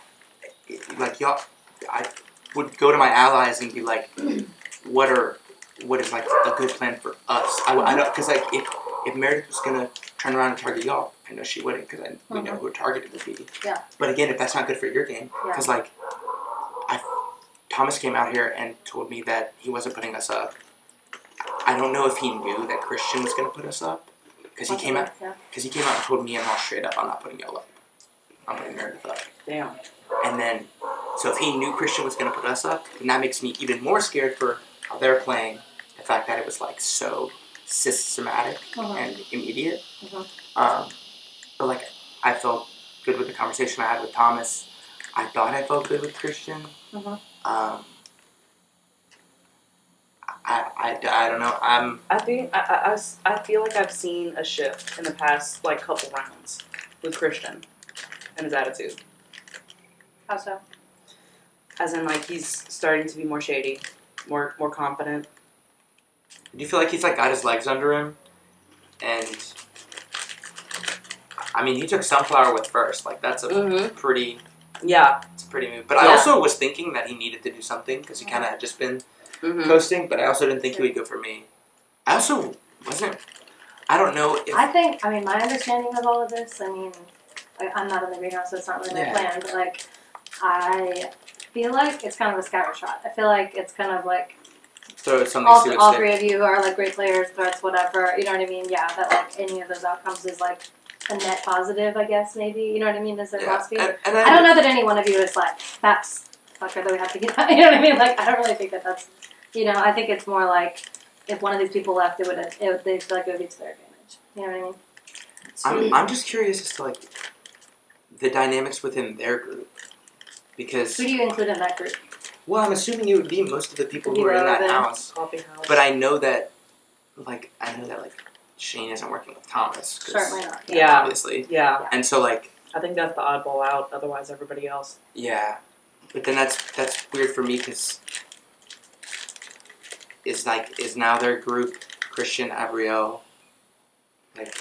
Speaker 11: would go to my allies and be like, what is like a good plan for us? I don't, because like if Meredith was gonna turn around and target y'all, I know she wouldn't, because we know who targeted would be.
Speaker 18: Yeah.
Speaker 11: But again, if that's not good for your game, because like Thomas came out here and told me that he wasn't putting us up. I don't know if he knew that Christian was gonna put us up, because he came out and told me and Ross straight up, I'm not putting y'all up. I'm putting Meredith up.
Speaker 2: Damn.
Speaker 11: And then, so if he knew Christian was going to put us up, then that makes me even more scared for how they're playing. The fact that it was like so systematic and immediate. But like, I felt good with the conversation I had with Thomas. I thought I felt good with Christian. I don't know.
Speaker 2: I think I feel like I've seen a shift in the past like couple rounds with Christian and his attitude.
Speaker 18: How so?
Speaker 2: As in, like, he's starting to be more shady, more confident.
Speaker 11: Do you feel like he's like got his legs under him? And I mean, he took Sunflower with first. Like that's a pretty.
Speaker 2: Yeah.
Speaker 11: It's a pretty move. But I also was thinking that he needed to do something because he kind of had just been coasting. But I also didn't think he would go for me. I also wasn't. I don't know if.
Speaker 18: I mean, my understanding of all of this, I mean, I'm not in the greenhouse, so it's not really my plan, but like, I feel like it's kind of a scatter shot. I feel like it's kind of like
Speaker 11: throw something
Speaker 18: all three of you are like great players, threats, whatever. You know what I mean? Yeah, that like any of those outcomes is like a net positive, I guess, maybe. You know what I mean? Is there philosophy?
Speaker 11: And
Speaker 18: I don't know that any one of you is like, that's fucker that we have to get out. You know what I mean? Like, I don't really think that that's, you know, I think it's more like if one of these people left, they feel like it would be to their advantage. You know what I mean?
Speaker 11: I'm just curious as to like the dynamics within their group. Because
Speaker 18: who do you include in that group?
Speaker 11: Well, I'm assuming it would be most of the people who are in that house. But I know that like Shane isn't working with Thomas.
Speaker 18: Certainly not.
Speaker 2: Yeah.
Speaker 11: Obviously.
Speaker 2: Yeah.
Speaker 11: And so like
Speaker 2: I think that's the oddball out. Otherwise, everybody else.
Speaker 11: Yeah. But then that's weird for me because is now their group Christian, Abrielle, like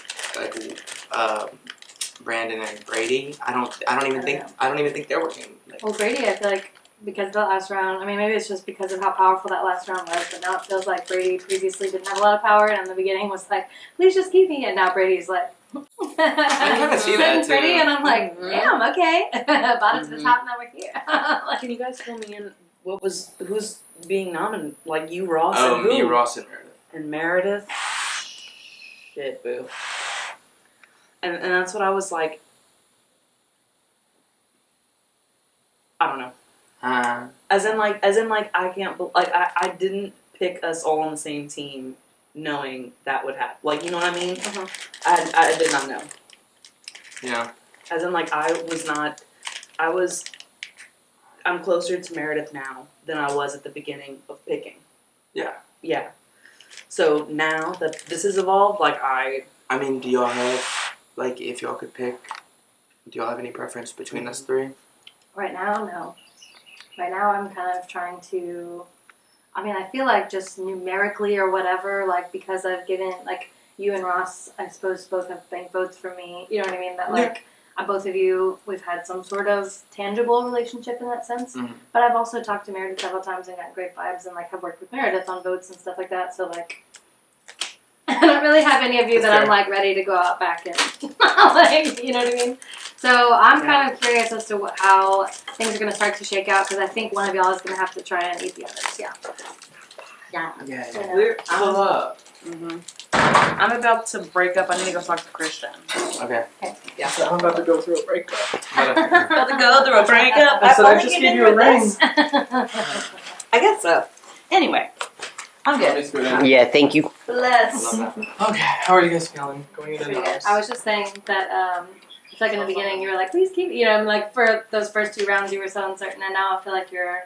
Speaker 11: Brandon and Brady. I don't even think they're working.
Speaker 18: Well, Brady, I feel like because of the last round, I mean, maybe it's just because of how powerful that last round was, but now it feels like Brady previously didn't have a lot of power, and in the beginning was like, please just keep me, and now Brady's like,
Speaker 11: I kind of see that too.
Speaker 18: pretty, and I'm like, damn, okay, bought it to the top, now we're here.
Speaker 2: Can you guys fill me in? Who's being nominated? Like you, Ross,
Speaker 11: Oh,
Speaker 2: and who?
Speaker 11: me, Ross, and Meredith.
Speaker 2: And Meredith. Shit, boo. And that's what I was like. I don't know. As in like I can't like I didn't pick us all on the same team, knowing that would happen. Like, you know what I mean? I did not know.
Speaker 11: Yeah.
Speaker 2: As in like I'm closer to Meredith now than I was at the beginning of picking.
Speaker 11: Yeah.
Speaker 2: Yeah. So now that this has evolved, like I
Speaker 11: mean, do y'all have, like, if y'all could pick, do y'all have any preference between us three?
Speaker 18: Right now, no. Right now, I'm kind of trying to, I mean, I feel like just numerically or whatever, like, because I've given, like, you and Ross, I suppose, both have bank votes for me. You know what I mean? That, like, both of you, we've had some sort of tangible relationship in that sense.
Speaker 11: Mm-hmm.
Speaker 18: But I've also talked to Meredith several times and got great vibes and, like, have worked with Meredith on votes and stuff like that. So, like, I don't really have any of you that I'm, like, ready to go out back and, like, you know what I mean? So I'm kind of curious as to how things are going to start to shake out, because I think one of y'all is going to have to try and eat the others. Yeah.
Speaker 2: We're pull up. I'm about to break up. I need to go talk to Christian.
Speaker 11: Okay.
Speaker 2: Yeah.
Speaker 6: So I'm about to go through a breakup.
Speaker 2: About to go through a breakup.
Speaker 6: I said
Speaker 2: I've
Speaker 6: I just
Speaker 2: only
Speaker 6: gave
Speaker 2: been
Speaker 6: you a
Speaker 2: with
Speaker 6: ring.
Speaker 2: this. I guess so. Anyway, I'm good.
Speaker 14: Yeah, thank you.
Speaker 18: Bless.
Speaker 6: Okay, how are you guys feeling going into
Speaker 18: Pretty
Speaker 6: the
Speaker 18: good.
Speaker 6: house?
Speaker 18: I was just saying that, it's like in the beginning you were like, please keep, you know, like for those first 2 rounds you were so uncertain, and now I feel like you're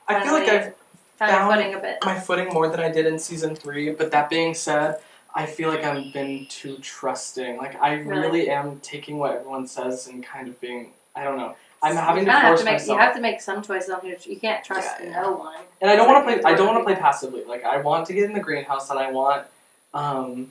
Speaker 6: I feel like I've
Speaker 18: found your
Speaker 6: found
Speaker 18: footing a bit.
Speaker 6: my footing more than I did in season 3, but that being said, I feel like I've been too trusting. Like, I really am taking what everyone says and kind of being, I don't know. I'm having to force myself.
Speaker 18: You have to make some choices on here. You can't trust no one.
Speaker 6: And I don't want to play passively. Like, I want to get in the greenhouse, and I want, I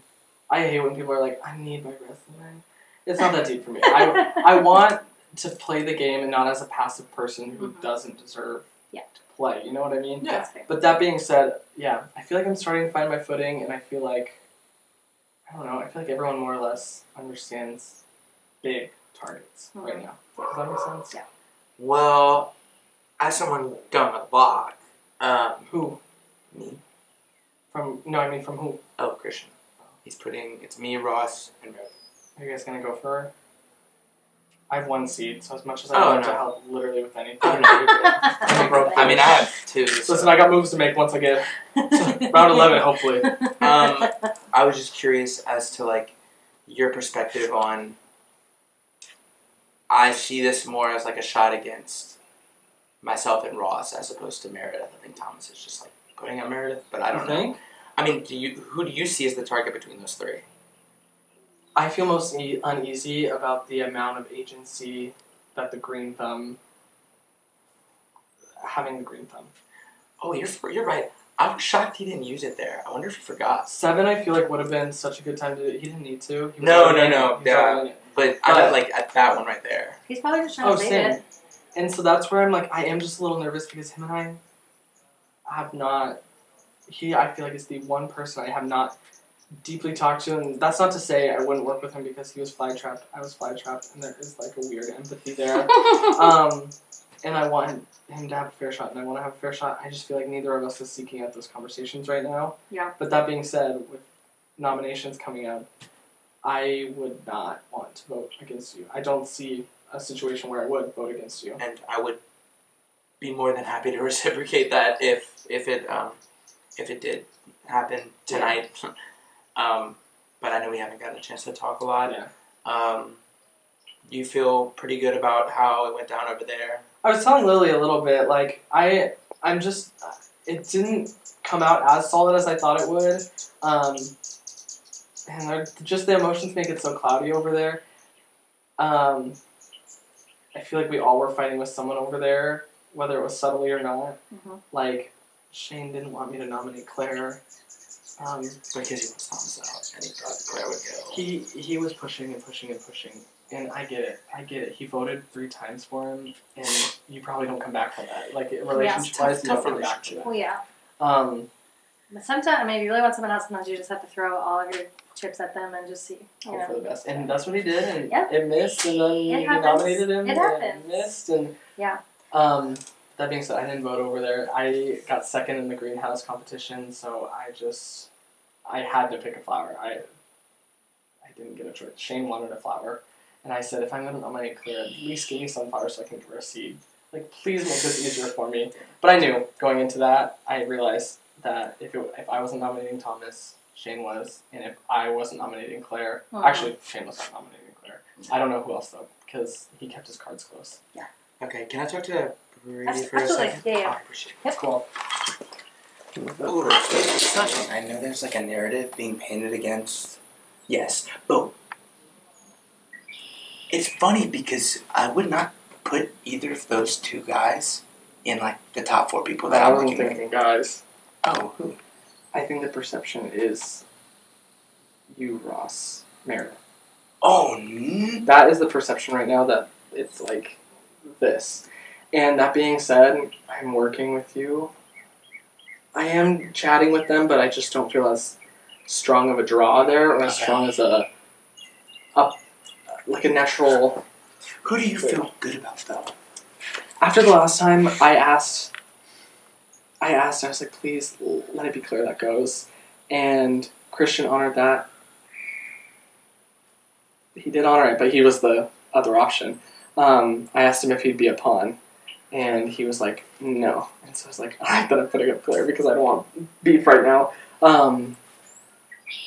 Speaker 6: hate when people are like, I need my resume. It's not that deep for me. I want to play the game and not as a passive person who doesn't deserve to play. You know what I mean?
Speaker 18: Yeah. That's fair.
Speaker 6: But that being said, yeah, I feel like I'm starting to find my footing, and I feel like, I don't know, I feel like everyone more or less understands big targets right now. Does that make sense?
Speaker 18: Yeah.
Speaker 11: Well, as someone going on the block,
Speaker 6: who?
Speaker 11: Me.
Speaker 6: From who?
Speaker 11: Oh, Christian. It's me, Ross, and Meredith.
Speaker 6: Are you guys gonna go for her? I have 1 seed, so as much as I want to help literally with anything.
Speaker 11: Oh, no, you're good. I mean, I have 2. So.
Speaker 6: Listen, I got moves to make once I get round 11, hopefully.
Speaker 11: I was just curious as to, like, your perspective on, I see this more as like a shot against myself and Ross as opposed to Meredith. I think Thomas is just like putting at Meredith, but I don't know. I mean, who do you see as the target between those 3?
Speaker 6: I feel most uneasy about the amount of agency that the green thumb, having the green thumb.
Speaker 11: Oh, you're right. I was shocked he didn't use it there. I wonder if he forgot.
Speaker 6: 7, I feel like would have been such a good time to do it. He didn't need to.
Speaker 11: No. Yeah. But I meant like at that one right there.
Speaker 18: He's probably just trying to save it.
Speaker 6: And so that's where I'm like, I am just a little nervous because him and I have not. I feel like is the one person I have not deeply talked to, and that's not to say I wouldn't work with him because he was fly trapped. I was fly trapped, and there is like a weird empathy there. And I want him to have a fair shot, and I want to have a fair shot. I just feel like neither of us is seeking out those conversations right now.
Speaker 18: Yeah.
Speaker 6: But that being said, with nominations coming up, I would not want to vote against you. I don't see a situation where I would vote against you.
Speaker 11: And I would be more than happy to reciprocate that if it did happen tonight. But I know we haven't gotten a chance to talk a lot.
Speaker 6: Yeah.
Speaker 11: You feel pretty good about how it went down over there?
Speaker 6: I was telling Lily a little bit, like, I'm just, it didn't come out as solid as I thought it would. And just the emotions make it so cloudy over there. I feel like we all were fighting with someone over there, whether it was subtly or not.
Speaker 18: Mm-hmm.
Speaker 6: Like, Shane didn't want me to nominate Claire.
Speaker 16: Because he wants Thomas out, and he thought Claire would go.
Speaker 6: He was pushing and pushing and pushing, and I get it. He voted 3 times for him, and you probably don't come back from that. Like relationship-wise, you don't come back from that.
Speaker 18: Well, yeah.
Speaker 6: But
Speaker 18: sometimes, I mean, if you really want someone else, sometimes you just have to throw all of your chips at them and just see.
Speaker 6: Hope for the best, and that's what he did, and
Speaker 18: Yep.
Speaker 6: it missed, and then
Speaker 18: It
Speaker 6: we
Speaker 18: happens.
Speaker 6: nominated him,
Speaker 18: It
Speaker 6: and
Speaker 18: happens.
Speaker 6: it missed, and
Speaker 18: Yeah.
Speaker 6: That being said, I didn't vote over there. I got second in the greenhouse competition, so I had to pick a flower. I didn't get a choice. Shane wanted a flower, and I said, if I'm gonna nominate Claire, at least give me sunflower so I can give her a seed. Like, please make this easier for me. But I knew going into that, I realized that if I wasn't nominating Thomas, Shane was, and if I wasn't nominating Claire, actually Shane was not nominating Claire. I don't know who else though, because he kept his cards close.
Speaker 18: Yeah.
Speaker 16: Okay, can I talk to Brady for a
Speaker 18: Absolutely.
Speaker 16: second?
Speaker 18: Yeah.
Speaker 16: I appreciate it.
Speaker 6: That's cool.
Speaker 11: I know there's like a narrative being painted against. Yes, but it's funny because I would not put either of those 2 guys in like the top 4 people that
Speaker 6: I
Speaker 11: I'm
Speaker 6: wasn't
Speaker 11: looking at.
Speaker 6: thinking guys.
Speaker 11: Oh, who?
Speaker 6: I think the perception is you, Ross, Meredith.
Speaker 11: Oh,
Speaker 6: that is the perception right now, that it's like this. And that being said, I'm working with you. I am chatting with them, but I just don't feel as strong of a draw there, or as strong as a natural.
Speaker 11: Who do you feel good about though?
Speaker 6: After the last time, I asked, I was like, please let it be Claire that goes. And Christian honored that. He did honor it, but he was the other option. I asked him if he'd be a pawn, and he was like, no. And so I was like, alright, then I'm putting up Claire because I don't want beef right now.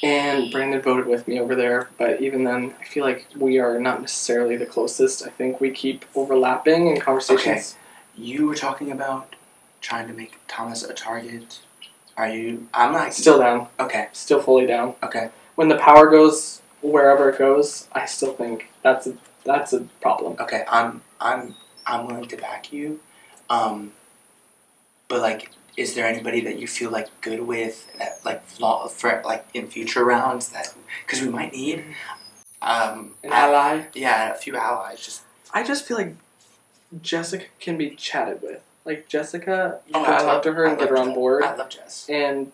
Speaker 6: And Brandon voted with me over there, but even then, I feel like we are not necessarily the closest. I think we keep overlapping in conversations.
Speaker 11: Okay, you were talking about trying to make Thomas a target. Are you? I'm not.
Speaker 6: Still down.
Speaker 11: Okay.
Speaker 6: Still fully down.
Speaker 11: Okay.
Speaker 6: When the power goes wherever it goes, I still think that's a problem.
Speaker 11: Okay, I'm willing to back you. But like, is there anybody that you feel like good with that like for like in future rounds that because we might need
Speaker 6: an ally?
Speaker 11: Yeah, a few allies.
Speaker 6: I just feel like Jessica can be chatted with. Like Jessica, you
Speaker 11: Oh,
Speaker 6: can
Speaker 11: I
Speaker 6: talk
Speaker 11: love-
Speaker 6: to her
Speaker 11: I
Speaker 6: and get
Speaker 11: love
Speaker 6: her on
Speaker 11: Jess.
Speaker 6: board.
Speaker 11: I love Jess.
Speaker 6: And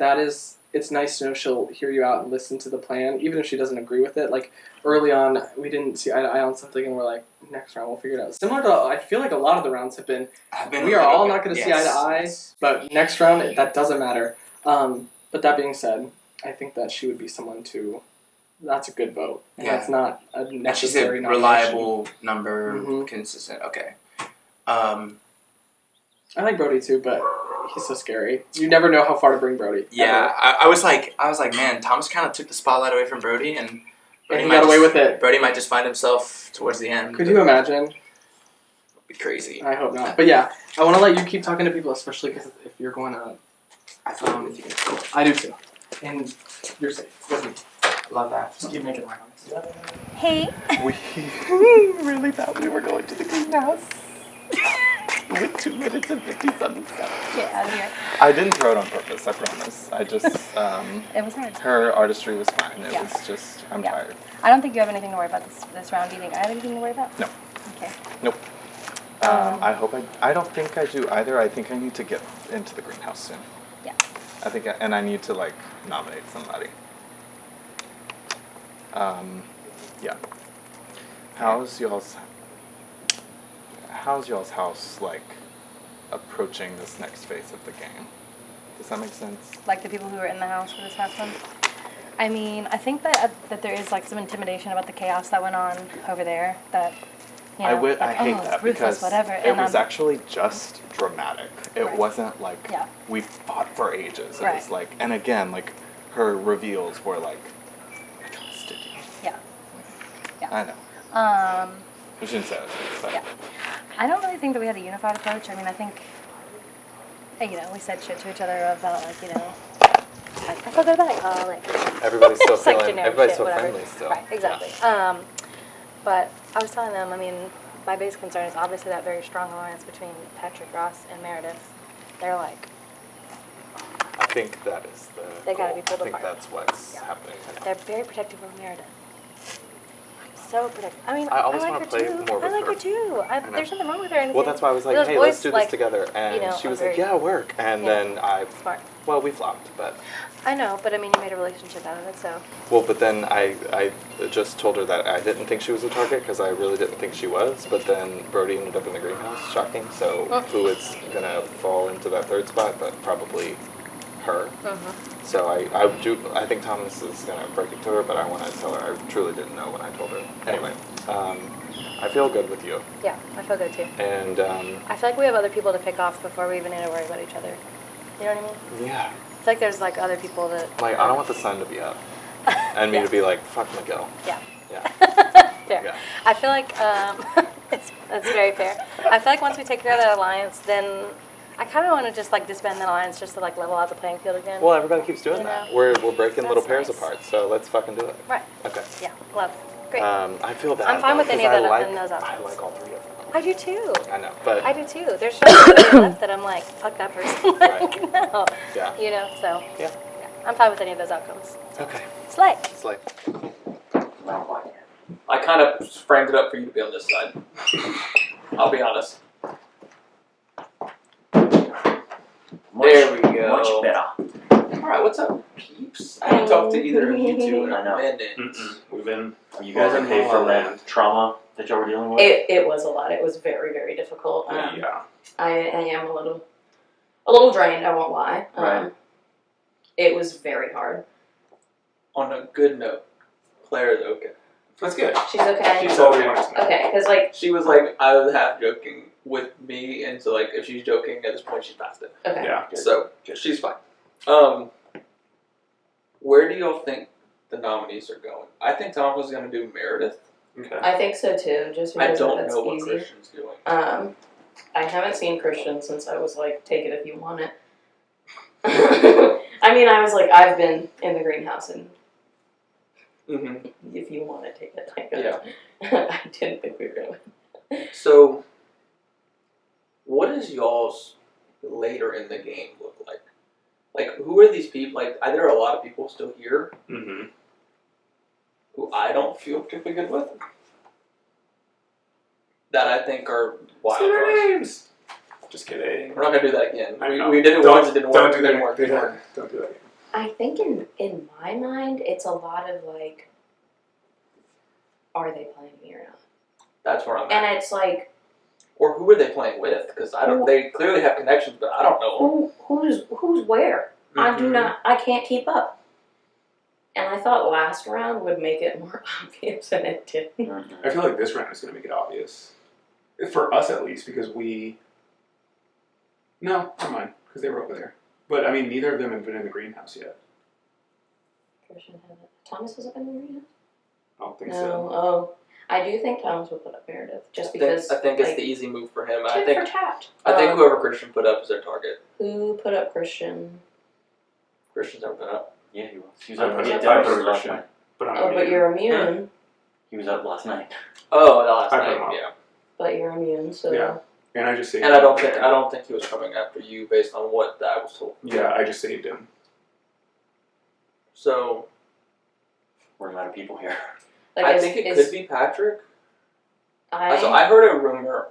Speaker 6: it's nice to know she'll hear you out and listen to the plan, even if she doesn't agree with it. Like early on, we didn't see eye to eye on something, and we're like, next round we'll figure it out. Similar to, I feel like a lot of the rounds have been we are all not going to see eye to eye, but next round that doesn't matter. But that being said, I think that she would be someone to. That's a good vote. And
Speaker 11: Yeah.
Speaker 6: that's not a
Speaker 11: And she's a
Speaker 6: necessary nomination.
Speaker 11: reliable number,
Speaker 6: Mhm.
Speaker 11: consistent. Okay.
Speaker 6: I like Brody too, but he's so scary. You never know how far to bring Brody.
Speaker 11: Yeah, I was like, man, Thomas kind of took the spotlight away from Brody, and Brody
Speaker 6: he
Speaker 11: might
Speaker 6: got away
Speaker 11: just-
Speaker 6: with it.
Speaker 11: Brody might just find himself towards the end.
Speaker 6: Could you imagine?
Speaker 11: It'd be crazy.
Speaker 6: I hope not. But yeah, I want to let you keep talking to people, especially because if you're going to.
Speaker 11: I feel with you.
Speaker 6: I do too. And you're safe with me.
Speaker 11: Love that.
Speaker 6: Just keep making eye on us.
Speaker 18: Hey.
Speaker 9: We really thought we were going to the greenhouse with 2 minutes and 57 seconds.
Speaker 18: Get out of here.
Speaker 12: I didn't throw it on purpose, I promise. I just,
Speaker 18: It was hard.
Speaker 12: her artistry was fine. It
Speaker 18: Yeah.
Speaker 12: was just, I'm
Speaker 18: Yeah.
Speaker 12: tired.
Speaker 18: I don't think you have anything to worry about this round. Do you think I have anything to worry about?
Speaker 12: No.
Speaker 18: Okay.
Speaker 12: Nope. I hope I don't think I do either. I think I need to get into the greenhouse soon.
Speaker 18: Yeah.
Speaker 12: I think, and I need to like nominate somebody. Yeah. How's y'all's house like approaching this next phase of the game? Does that make sense?
Speaker 18: Like the people who were in the house for this past one? I mean, I think that there is like some intimidation about the chaos that went on over there. That you know,
Speaker 12: I hate
Speaker 18: it's
Speaker 12: that
Speaker 18: ruthless,
Speaker 12: because
Speaker 18: whatever.
Speaker 12: it
Speaker 18: And
Speaker 12: was actually just dramatic. It
Speaker 18: Right.
Speaker 12: wasn't like
Speaker 18: Yeah.
Speaker 12: we fought for ages. It
Speaker 18: Right.
Speaker 12: was like, and again, like her reveals were like, I trusted you.
Speaker 18: Yeah. Yeah.
Speaker 12: I know.
Speaker 18: Um,
Speaker 12: I shouldn't say that. But
Speaker 18: yeah. I don't really think that we had a unified approach. I mean, I think, you know, we said shit to each other about like, you know, like, I forgot about like
Speaker 14: Everybody's still
Speaker 18: it's like
Speaker 14: feeling.
Speaker 18: generic
Speaker 14: Everybody's
Speaker 18: shit,
Speaker 14: so
Speaker 18: whatever.
Speaker 14: friendly still.
Speaker 18: Right, exactly. But I was telling them, I mean, my biggest concern is obviously that very strong alliance between Patrick, Ross, and Meredith. They're like
Speaker 12: think that is the.
Speaker 18: They gotta be
Speaker 12: goal.
Speaker 18: pulled
Speaker 12: I think
Speaker 18: apart.
Speaker 12: that's what's happening.
Speaker 18: They're very protective of Meredith. So protective. I mean,
Speaker 12: I always
Speaker 18: like
Speaker 12: wanna
Speaker 18: her
Speaker 12: play
Speaker 18: too.
Speaker 12: more
Speaker 18: I
Speaker 12: with
Speaker 18: like
Speaker 12: her.
Speaker 18: her too. There's nothing wrong with her or anything.
Speaker 12: Well, that's why I was like,
Speaker 18: Those
Speaker 12: hey, let's
Speaker 18: boys,
Speaker 12: do this
Speaker 18: like,
Speaker 12: together. And
Speaker 18: you know,
Speaker 12: she
Speaker 18: are
Speaker 12: was
Speaker 18: very-
Speaker 12: like, yeah, work. And
Speaker 18: Yeah.
Speaker 12: then
Speaker 18: Smart.
Speaker 12: well, we flopped, but.
Speaker 18: I know, but I mean, you made a relationship out of it, so.
Speaker 12: Well, but then I just told her that I didn't think she was a target because I really didn't think she was. But then Brody ended up in the greenhouse, shocking. So who is gonna fall into that third spot? But probably her. So I think Thomas is gonna break it to her, but I want to tell her I truly didn't know when I told her. Anyway, I feel good with you,
Speaker 18: Yeah, I feel good too.
Speaker 12: and
Speaker 18: I feel like we have other people to pick off before we even need to worry about each other. You know what I mean?
Speaker 12: yeah,
Speaker 18: I feel like there's like other people that.
Speaker 12: like I don't want the sun to be up, and me to be like fuck Miguel.
Speaker 18: Yeah.
Speaker 12: Yeah.
Speaker 18: Fair.
Speaker 12: Yeah.
Speaker 18: I feel like that's very fair. I feel like once we take care of that alliance, then I kind of want to just like disband that alliance just to like level out the playing field again.
Speaker 12: Well, everybody keeps doing
Speaker 18: You
Speaker 12: that.
Speaker 18: know?
Speaker 12: We're breaking little
Speaker 18: That's
Speaker 12: pairs
Speaker 18: nice.
Speaker 12: apart, so let's fucking do it.
Speaker 18: Right.
Speaker 12: Okay.
Speaker 18: Yeah. Love. Great.
Speaker 12: I feel bad.
Speaker 18: I'm fine
Speaker 12: though,
Speaker 18: with any of
Speaker 12: 'cause
Speaker 18: that
Speaker 12: I like,
Speaker 18: in those
Speaker 12: I
Speaker 18: outcomes.
Speaker 12: like all three of them.
Speaker 18: I do too.
Speaker 12: I know, but
Speaker 18: I do too. There's just people left that I'm like, fuck that person. Like, no.
Speaker 12: Yeah.
Speaker 18: You know, so.
Speaker 12: Yeah.
Speaker 18: I'm fine with any of those outcomes.
Speaker 12: Okay.
Speaker 18: Slay.
Speaker 12: Slay.
Speaker 19: I kind of framed it up for you to be on this side. I'll be honest. There we go.
Speaker 3: Much better.
Speaker 19: Alright, what's up, peeps? I haven't talked to either of you two in
Speaker 3: I know.
Speaker 19: a minute.
Speaker 3: We've been. Are you guys okay from that trauma that y'all were dealing with?
Speaker 2: It was a lot. It was very, very difficult.
Speaker 3: Yeah.
Speaker 2: I am a little drained. I won't lie.
Speaker 3: Right.
Speaker 2: It was very hard.
Speaker 19: On a good note, Claire is okay.
Speaker 15: That's good.
Speaker 2: She's okay.
Speaker 19: She's okay.
Speaker 2: Okay, because like
Speaker 19: She was like, I was half joking with me, and so like, if she's joking at this point, she's past it.
Speaker 2: Okay.
Speaker 15: Yeah.
Speaker 19: So she's fine. Where do y'all think the nominees are going? I think Tom was gonna do Meredith.
Speaker 15: Okay.
Speaker 2: I think so too. Just
Speaker 19: I
Speaker 2: because
Speaker 19: don't
Speaker 2: that's
Speaker 19: know what
Speaker 2: easy.
Speaker 19: Christian's doing.
Speaker 2: I haven't seen Christian since I was like, take it if you want it. I mean, I was like, I've been in the greenhouse, and if you want to take it, like,
Speaker 19: Yeah.
Speaker 2: I didn't think we were gonna win.
Speaker 19: So, what does y'all's later in the game look like? Like, who are these people? Like, there are a lot of people still here who I don't feel particularly good with. That I think are wild
Speaker 15: Say their
Speaker 19: cards.
Speaker 15: names. Just kidding.
Speaker 19: We're not gonna do that again.
Speaker 15: I
Speaker 19: We,
Speaker 15: know.
Speaker 19: we did it
Speaker 15: Don't-
Speaker 19: once. It didn't
Speaker 15: don't
Speaker 19: work.
Speaker 15: do
Speaker 19: It didn't
Speaker 15: that.
Speaker 19: work.
Speaker 15: Do
Speaker 19: It didn't
Speaker 15: that.
Speaker 19: work.
Speaker 15: Don't do that.
Speaker 2: I think in my mind, it's a lot of like, are they playing me or not?
Speaker 19: That's where I'm at.
Speaker 2: And it's like,
Speaker 19: Or who are they playing with? Because I don't. They clearly have connections, but I don't know.
Speaker 2: who's where? I do
Speaker 19: Mhm.
Speaker 2: not. I can't keep up. And I thought last round would make it more obvious, and it didn't.
Speaker 15: I feel like this round is going to make it obvious. For us, at least, because we... No, never mind, because they were over there. But, I mean, neither of them have been in the greenhouse yet.
Speaker 2: Christian had it. Thomas was up in the arena.
Speaker 15: I don't think
Speaker 2: No.
Speaker 15: so.
Speaker 2: Oh, I do think Thomas would put up Meredith just because.
Speaker 19: I think it's
Speaker 2: like,
Speaker 19: the easy move for him. I
Speaker 2: tit
Speaker 19: think.
Speaker 2: for tat.
Speaker 19: I think whoever Christian put up is their target.
Speaker 2: Who put up Christian?
Speaker 19: Christian's never been up.
Speaker 3: Yeah, he was. He was
Speaker 15: I
Speaker 3: up.
Speaker 15: put
Speaker 3: He
Speaker 15: it-
Speaker 3: did
Speaker 15: I
Speaker 3: put
Speaker 15: put
Speaker 3: it last
Speaker 15: Christian.
Speaker 3: night.
Speaker 15: But I'm
Speaker 2: Oh, but you're immune.
Speaker 3: He was up last night.
Speaker 19: Oh, the last
Speaker 15: I put
Speaker 19: night.
Speaker 15: him up.
Speaker 19: Yeah.
Speaker 2: But you're immune, so.
Speaker 15: Yeah. And I just saved
Speaker 19: And I
Speaker 15: him.
Speaker 19: don't think he was coming after you based on what I was told.
Speaker 15: Yeah, I just saved him.
Speaker 19: So
Speaker 3: We're a lot of people here.
Speaker 2: Like,
Speaker 19: I
Speaker 2: is-
Speaker 19: think it
Speaker 2: is-
Speaker 19: could be Patrick.
Speaker 2: I
Speaker 19: So I heard a rumor,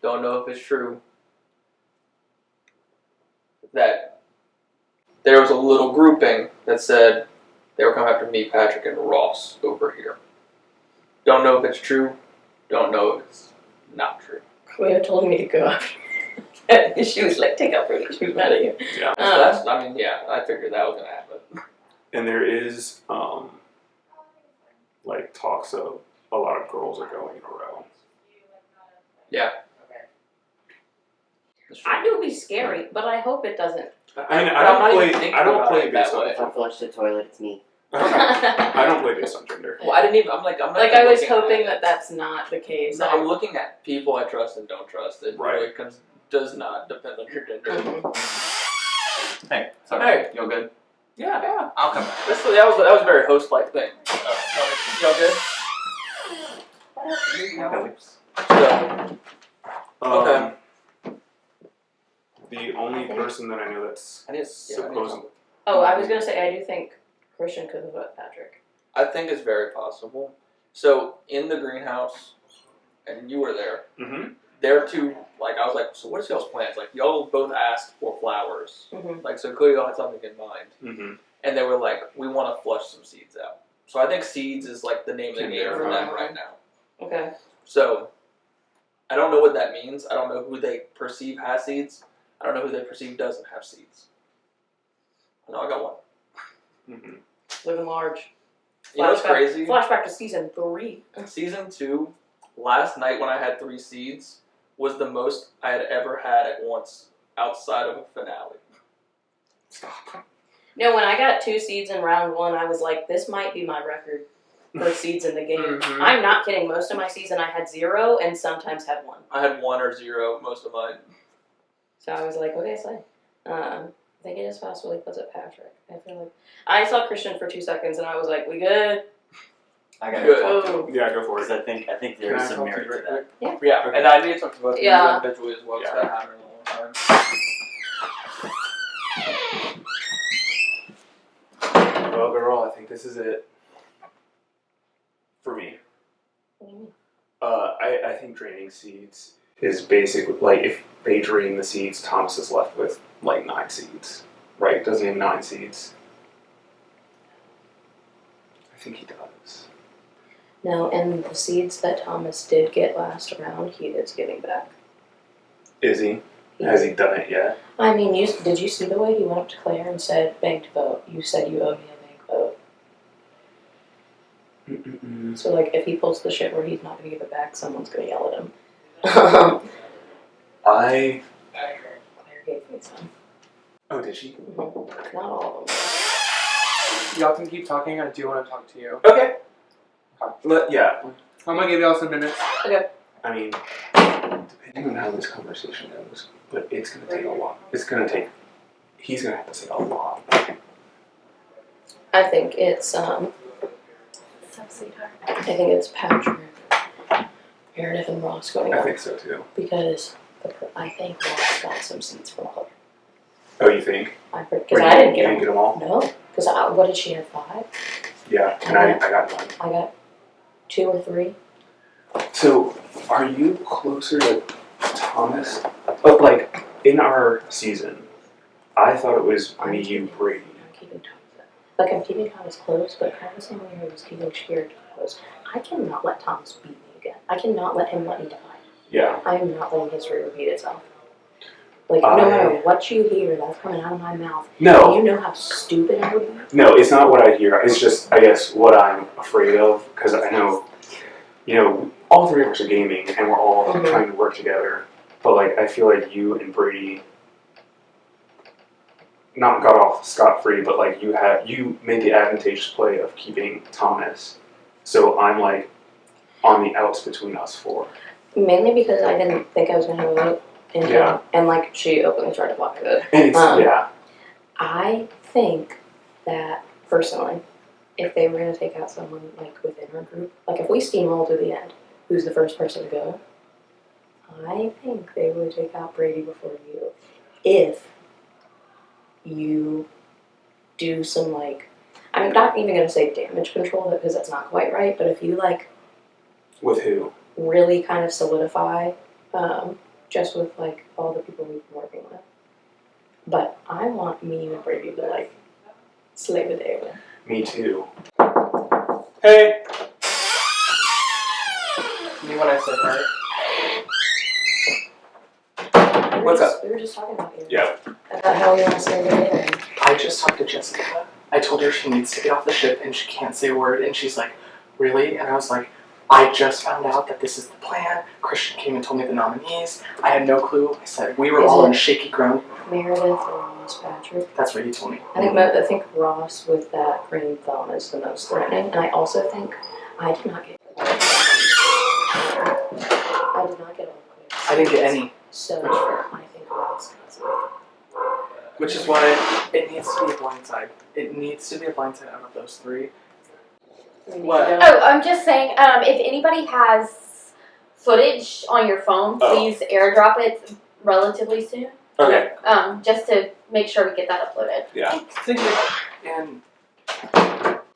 Speaker 19: don't know if it's true, that there was a little grouping that said they were coming after me, Patrick, and Ross over here. Don't know if it's true. Don't know if it's not true.
Speaker 2: Cleo told me to go after. She was like, take out Rudy. She was mad at you.
Speaker 15: Yeah.
Speaker 19: So that's, I mean, yeah, I figured that was gonna happen.
Speaker 15: And there is, like, talks of a lot of girls are going in a row.
Speaker 19: Yeah.
Speaker 2: I knew it'd be scary, but I hope it doesn't.
Speaker 15: I mean,
Speaker 19: But I'm not even thinking
Speaker 15: I don't
Speaker 19: about
Speaker 15: play
Speaker 19: it that
Speaker 15: based on
Speaker 19: way.
Speaker 14: If I flush the toilet, it's me.
Speaker 15: I don't play based on gender.
Speaker 19: Well, I didn't even. I'm not
Speaker 2: Like, I was
Speaker 19: looking at
Speaker 2: hoping
Speaker 19: it.
Speaker 2: that that's not the case.
Speaker 19: No, I'm looking at people I trust and don't trust. It
Speaker 15: Right.
Speaker 19: really does not depend on your gender.
Speaker 3: Hey, sorry.
Speaker 19: Hey.
Speaker 3: You all good?
Speaker 19: Yeah, yeah.
Speaker 3: I'll come back.
Speaker 19: That was a very host-like thing. Y'all good? So, okay.
Speaker 15: The only
Speaker 9: person that I know that's supposed.
Speaker 4: Oh, I was gonna say I do think Christian could vote Patrick.
Speaker 19: I think it's very possible. So in the greenhouse, and you were there.
Speaker 9: Mm-hmm.
Speaker 19: There too. Like I was like, so what's y'all's plans? Like y'all both asked for flowers.
Speaker 4: Mhm.
Speaker 19: Like so clearly y'all had something in mind.
Speaker 9: Mm-hmm.
Speaker 19: And they were like, we want to flush some seeds out. So I think seeds is like the name of the game for them right now.
Speaker 4: Okay.
Speaker 19: So I don't know what that means. I don't know who they perceive has seeds. I don't know who they perceive doesn't have seeds. No, I got one.
Speaker 9: Mm-hmm.
Speaker 4: Living large.
Speaker 19: You know what's crazy?
Speaker 4: Flashback to season 3.
Speaker 19: Season 2, last night when I had 3 seeds, was the most I had ever had at once outside of a finale.
Speaker 9: Stop.
Speaker 4: No, when I got 2 seeds in round 1, I was like, this might be my record for seeds in the game.
Speaker 19: Mhm.
Speaker 4: I'm not kidding. Most of my season I had 0 and sometimes had 1.
Speaker 19: I had 1 or 0 most of mine.
Speaker 4: So I was like, okay, so I think it is possible he puts it Patrick. I feel like I saw Christian for 2 seconds and I was like, we good?
Speaker 3: I gotta
Speaker 19: Good.
Speaker 3: talk to him.
Speaker 9: Yeah, go for it.
Speaker 3: Because I think there's some merit to that.
Speaker 19: Yeah,
Speaker 9: Okay.
Speaker 19: and I need to talk to both of you
Speaker 4: Yeah.
Speaker 19: individually as well, because
Speaker 9: Yeah.
Speaker 19: that happened in a long time.
Speaker 9: Well, girl, I think this is it for me. I think draining seeds is basically like if they drain the seeds, Thomas is left with like 9 seeds, right? Doesn't he have 9 seeds? I think he does.
Speaker 4: No, and the seeds that Thomas did get last round, he is giving back.
Speaker 9: Is he? Has he done it yet?
Speaker 4: I mean, did you see the way he went up to Claire and said, banked vote? You said you owe me a bank vote.
Speaker 9: Mm-mm-mm.
Speaker 4: So, like, if he pulls the shit where he's not going to give it back, someone's going to yell at him.
Speaker 9: I.
Speaker 4: Claire gave me some.
Speaker 9: Oh, did she?
Speaker 4: Not all of them.
Speaker 13: Y'all can keep talking. I do want to talk to you.
Speaker 9: Okay. Yeah.
Speaker 13: I'm gonna give y'all some minutes.
Speaker 4: Okay.
Speaker 9: I mean, depending on how this conversation goes, but it's gonna take a lot. He's gonna have to say a lot.
Speaker 4: I think it's, I think it's Patrick, Meredith, and Ross going
Speaker 9: I
Speaker 4: up.
Speaker 9: think so too.
Speaker 4: Because I think Ross got some seats from Claire.
Speaker 9: Oh, you think?
Speaker 4: Because
Speaker 9: Wait,
Speaker 4: I didn't
Speaker 9: you
Speaker 4: get
Speaker 9: didn't get them all?
Speaker 4: No, because what did she have, 5?
Speaker 9: Yeah, and I got 1.
Speaker 4: I got 2 or 3.
Speaker 9: So, are you closer to Thomas? But like in our season, I thought it was me, you, Brady.
Speaker 4: I'm keeping Thomas close, but kind of the same way I was keeping Sheard close. I cannot let Thomas beat me again. I cannot let him let me die.
Speaker 9: Yeah.
Speaker 4: I am not letting history repeat itself. Like, no matter what you hear that's coming out of my mouth,
Speaker 9: No.
Speaker 4: you know how stupid I would be?
Speaker 9: No, it's not what I hear. It's just, I guess, what I'm afraid of. Because I know, all 3 of us are gaming and we're all trying to work together. But, like, I feel like you and Brady not got off scot-free, but, like, you made the advantageous play of keeping Thomas. So I'm, like, on the outs between us 4.
Speaker 4: Mainly because I didn't think I was going to have a vote.
Speaker 9: Yeah.
Speaker 4: And, like, she openly tried to block it.
Speaker 9: And it's, yeah.
Speaker 4: I think that, personally, if they were going to take out someone, like, within our group, like, if we steamroll to the end, who's the first person to go? I think they would take out Brady before you. If you do some, like, I'm not even going to say damage control, because that's not quite right, but if you, like,
Speaker 9: With who?
Speaker 4: really kind of solidify, just with, like, all the people we've been working with. But I want me and Brady to, like, slay the day with.
Speaker 9: Me too.
Speaker 13: Hey.
Speaker 6: Me when I said hi.
Speaker 4: What's up? We were just talking about you.
Speaker 9: Yeah.
Speaker 4: About how we want to slay the day with.
Speaker 16: I just talked to Jessica. I told her she needs to get off the ship and she can't say a word. And she's like, really? And I was like, I just found out that this is the plan. Christian came and told me the nominees. I had no clue. I said, we were all on shaky ground.
Speaker 4: Meredith or Ross Patrick.
Speaker 16: That's what he told me.
Speaker 4: I think Ross with that green thumb is the most threatening. And I also think I did not get all clear.
Speaker 16: I didn't get any.
Speaker 4: So I think Ross got some.
Speaker 16: Which is why it needs to be a blindside. It needs to be a blindside out of those 3.
Speaker 19: What?
Speaker 20: Oh, I'm just saying, if anybody has footage on your phone, please airdrop it relatively soon.
Speaker 15: Okay.
Speaker 20: Just to make sure we get that uploaded.
Speaker 15: Yeah.
Speaker 6: Thank you.
Speaker 16: And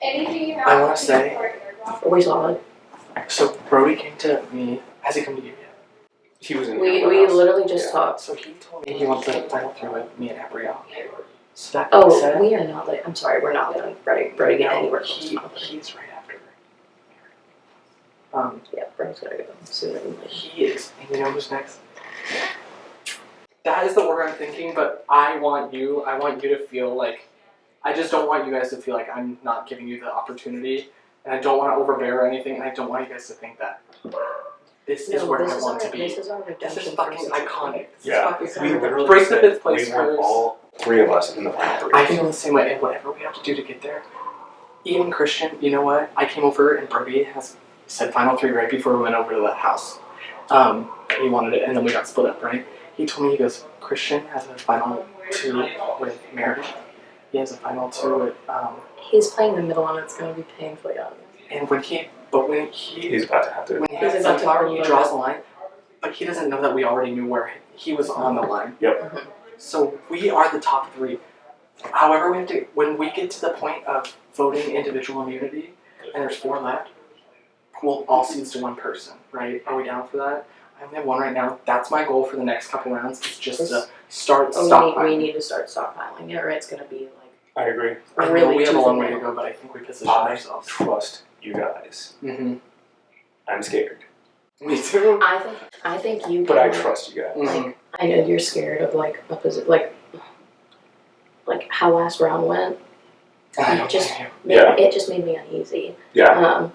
Speaker 20: Anything you
Speaker 16: I want to say,
Speaker 2: We saw it.
Speaker 16: so Brody came to me. Has he come to you yet?
Speaker 15: He was in
Speaker 2: We
Speaker 15: the house.
Speaker 2: literally just talked.
Speaker 16: So he told me he wants to final three with me and Abrielle. So that being
Speaker 2: Oh,
Speaker 16: said,
Speaker 2: we are not like. I'm sorry, we're not letting Brody get anywhere close to Mother.
Speaker 16: he's right after.
Speaker 2: Yeah, Brody's gotta go sooner than later.
Speaker 16: He is. And you know who's next? That is the order I'm thinking, but I want you to feel like, I just don't want you guys to feel like I'm not giving you the opportunity, and I don't want to overbear or anything, and I don't want you guys to think that this is where I want to be.
Speaker 2: This is our
Speaker 16: This
Speaker 2: redemption.
Speaker 16: is fucking iconic. This
Speaker 15: Yeah,
Speaker 16: is fucking
Speaker 15: we literally
Speaker 16: break the
Speaker 15: said
Speaker 16: fifth place
Speaker 15: we want
Speaker 16: first.
Speaker 15: all three of us in the final three.
Speaker 16: I feel the same way, and whatever we have to do to get there. Even Christian, you know what? I came over and Brody has said final three right before we went over to that house. He wanted it, and then we got split up, right? He told me, he goes, Christian has a final two with Meredith. He has a final two with,
Speaker 2: He's playing the middle, and it's gonna be painfully obvious.
Speaker 16: and when he
Speaker 15: He's about to have to.
Speaker 16: when he
Speaker 2: He's
Speaker 16: has
Speaker 2: about to
Speaker 16: sunflower, he
Speaker 2: promote
Speaker 16: draws
Speaker 2: it.
Speaker 16: the line, but he doesn't know that we already knew where he was on the line.
Speaker 15: Yep.
Speaker 16: So we are the top three. However, we have to, when we get to the point of voting individual immunity, and there's 4 left, pool all seats to one person, right? Are we down for that? I only have 1 right now. That's my goal for the next couple rounds, is just to start
Speaker 2: We
Speaker 16: stockpiling.
Speaker 2: need to start stockpiling it, or it's gonna be
Speaker 15: I agree.
Speaker 16: I know
Speaker 2: really
Speaker 16: we have a
Speaker 2: tooth
Speaker 16: long
Speaker 2: and
Speaker 16: way to
Speaker 2: nail.
Speaker 16: go, but I think we positioned
Speaker 15: I
Speaker 16: ourselves.
Speaker 15: trust you guys.
Speaker 16: Mm-hmm.
Speaker 15: I'm scared,
Speaker 16: Me too.
Speaker 2: I think you.
Speaker 15: but I
Speaker 2: can,
Speaker 15: trust you guys.
Speaker 2: Like, I know you're scared of like how last round went.
Speaker 16: I
Speaker 2: It just
Speaker 16: don't
Speaker 2: it just made me uneasy.
Speaker 15: Yeah.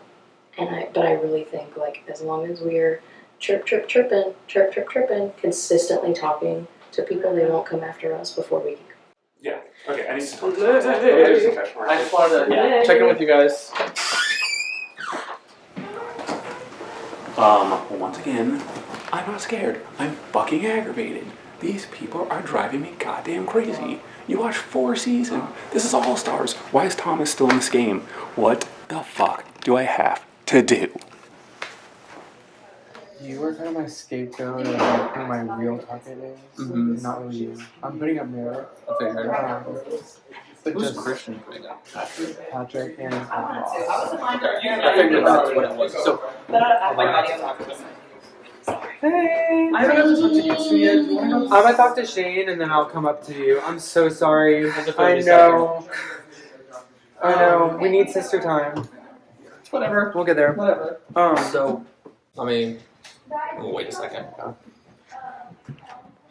Speaker 2: But I really think like as long as we're chirping, consistently talking to people, they won't come after us before we.
Speaker 15: Yeah. Okay. I need to talk.
Speaker 6: I just wanted to check in with you guys.
Speaker 15: Once again, I'm not scared. I'm fucking aggravated. These people are driving me goddamn crazy. You watch 4 seasons. This is All Stars. Why is Thomas still in this game? What the fuck do I have to do?
Speaker 7: You were kind of my scapegoat of who my real target is. Not really you. I'm putting up Meredith. But
Speaker 11: Who's
Speaker 7: just
Speaker 11: Christian putting up?
Speaker 7: Patrick and
Speaker 11: I figured that's what it was. So,
Speaker 7: Hey!
Speaker 6: I haven't ever talked to you two yet. Do you want to go?
Speaker 13: I'm gonna talk to Shane and then I'll come up to you. I'm so sorry.
Speaker 6: How's it
Speaker 13: I
Speaker 6: feel to
Speaker 13: know. I know. We need sister time.
Speaker 6: Whatever.
Speaker 13: We'll get there.
Speaker 6: Whatever.
Speaker 11: So, I mean, wait a second.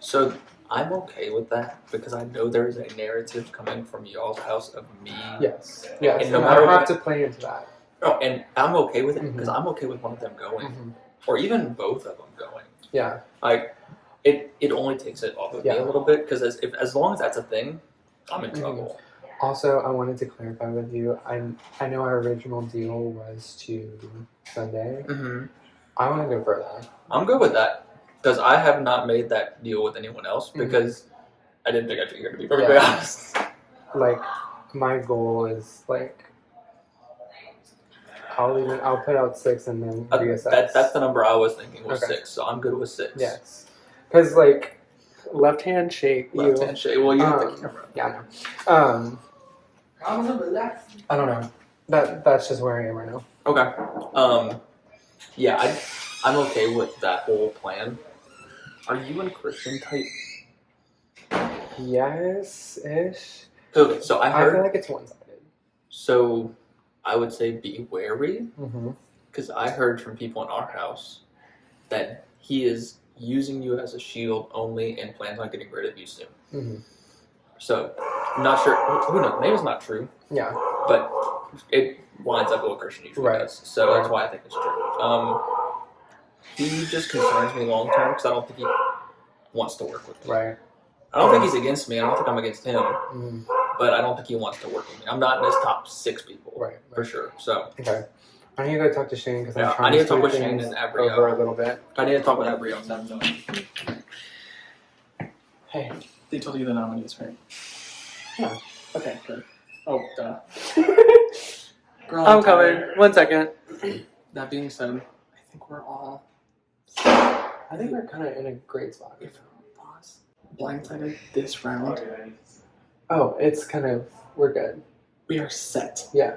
Speaker 11: So, I'm okay with that because I know there is a narrative coming from y'all's house of me.
Speaker 7: Yes. Yes.
Speaker 11: And no
Speaker 7: And
Speaker 11: matter
Speaker 7: I have
Speaker 11: what,
Speaker 7: to play into that.
Speaker 11: oh, and I'm okay with it because I'm okay with one of them going, or even both of them going.
Speaker 7: Yeah.
Speaker 11: Like, it only takes it off of me a little bit because as long as that's a thing, I'm in trouble.
Speaker 7: Also, I wanted to clarify with you. I know our original deal was to Sunday. I want to go further.
Speaker 11: I'm good with that because I have not made that deal with anyone else because I didn't think I'd be here, to be perfectly honest.
Speaker 7: Like, my goal is like, I'll put out 6 and then reassess.
Speaker 11: That's the number I was thinking was
Speaker 7: Okay.
Speaker 11: 6, so I'm good with 6.
Speaker 7: Yes. Because, like, left hand shake.
Speaker 11: Left hand shake. Well, you have the camera.
Speaker 7: Yeah, I know. I don't know. That's just where I am right now.
Speaker 11: Okay. Yeah, I'm okay with that whole plan. Are you and Christian tight?
Speaker 7: Yes-ish.
Speaker 11: Okay, so I heard.
Speaker 7: feel like it's one-sided.
Speaker 11: So I would say be wary,
Speaker 7: Mm-hmm.
Speaker 11: because I heard from people in our house that he is using you as a shield only and plans on getting rid of you soon.
Speaker 7: Mm-hmm.
Speaker 11: So I'm not sure. Who knows? Maybe it's not true.
Speaker 7: Yeah.
Speaker 11: But it lines up with what Christian usually does. So that's why I think it's true. He just concerns me long term because I don't think he wants to work with me.
Speaker 7: Right.
Speaker 11: I don't think he's against me. I don't think I'm against him.
Speaker 7: Mm-hmm.
Speaker 11: But I don't think he wants to work with me. I'm not in his top 6 people.
Speaker 7: Right.
Speaker 11: For sure. So.
Speaker 7: Okay. I need to go talk to Shane because
Speaker 11: Yeah,
Speaker 7: I'm trying
Speaker 11: I need to talk
Speaker 7: smooth
Speaker 11: with Shane
Speaker 7: things
Speaker 11: and Abrielle.
Speaker 7: over a little bit.
Speaker 11: I need to talk with Abrielle.
Speaker 6: Hey, they told you the nominees, right?
Speaker 7: Yeah.
Speaker 6: Okay, good. Oh, duh. Girl,
Speaker 13: I'm
Speaker 6: tired.
Speaker 13: coming. 1 second.
Speaker 6: That being said, I think we're all.
Speaker 7: I think we're kind of in a great spot.
Speaker 6: If pause.
Speaker 14: blindsided this round.
Speaker 7: Oh, it's kind of, we're good.
Speaker 14: We are set.
Speaker 7: Yeah.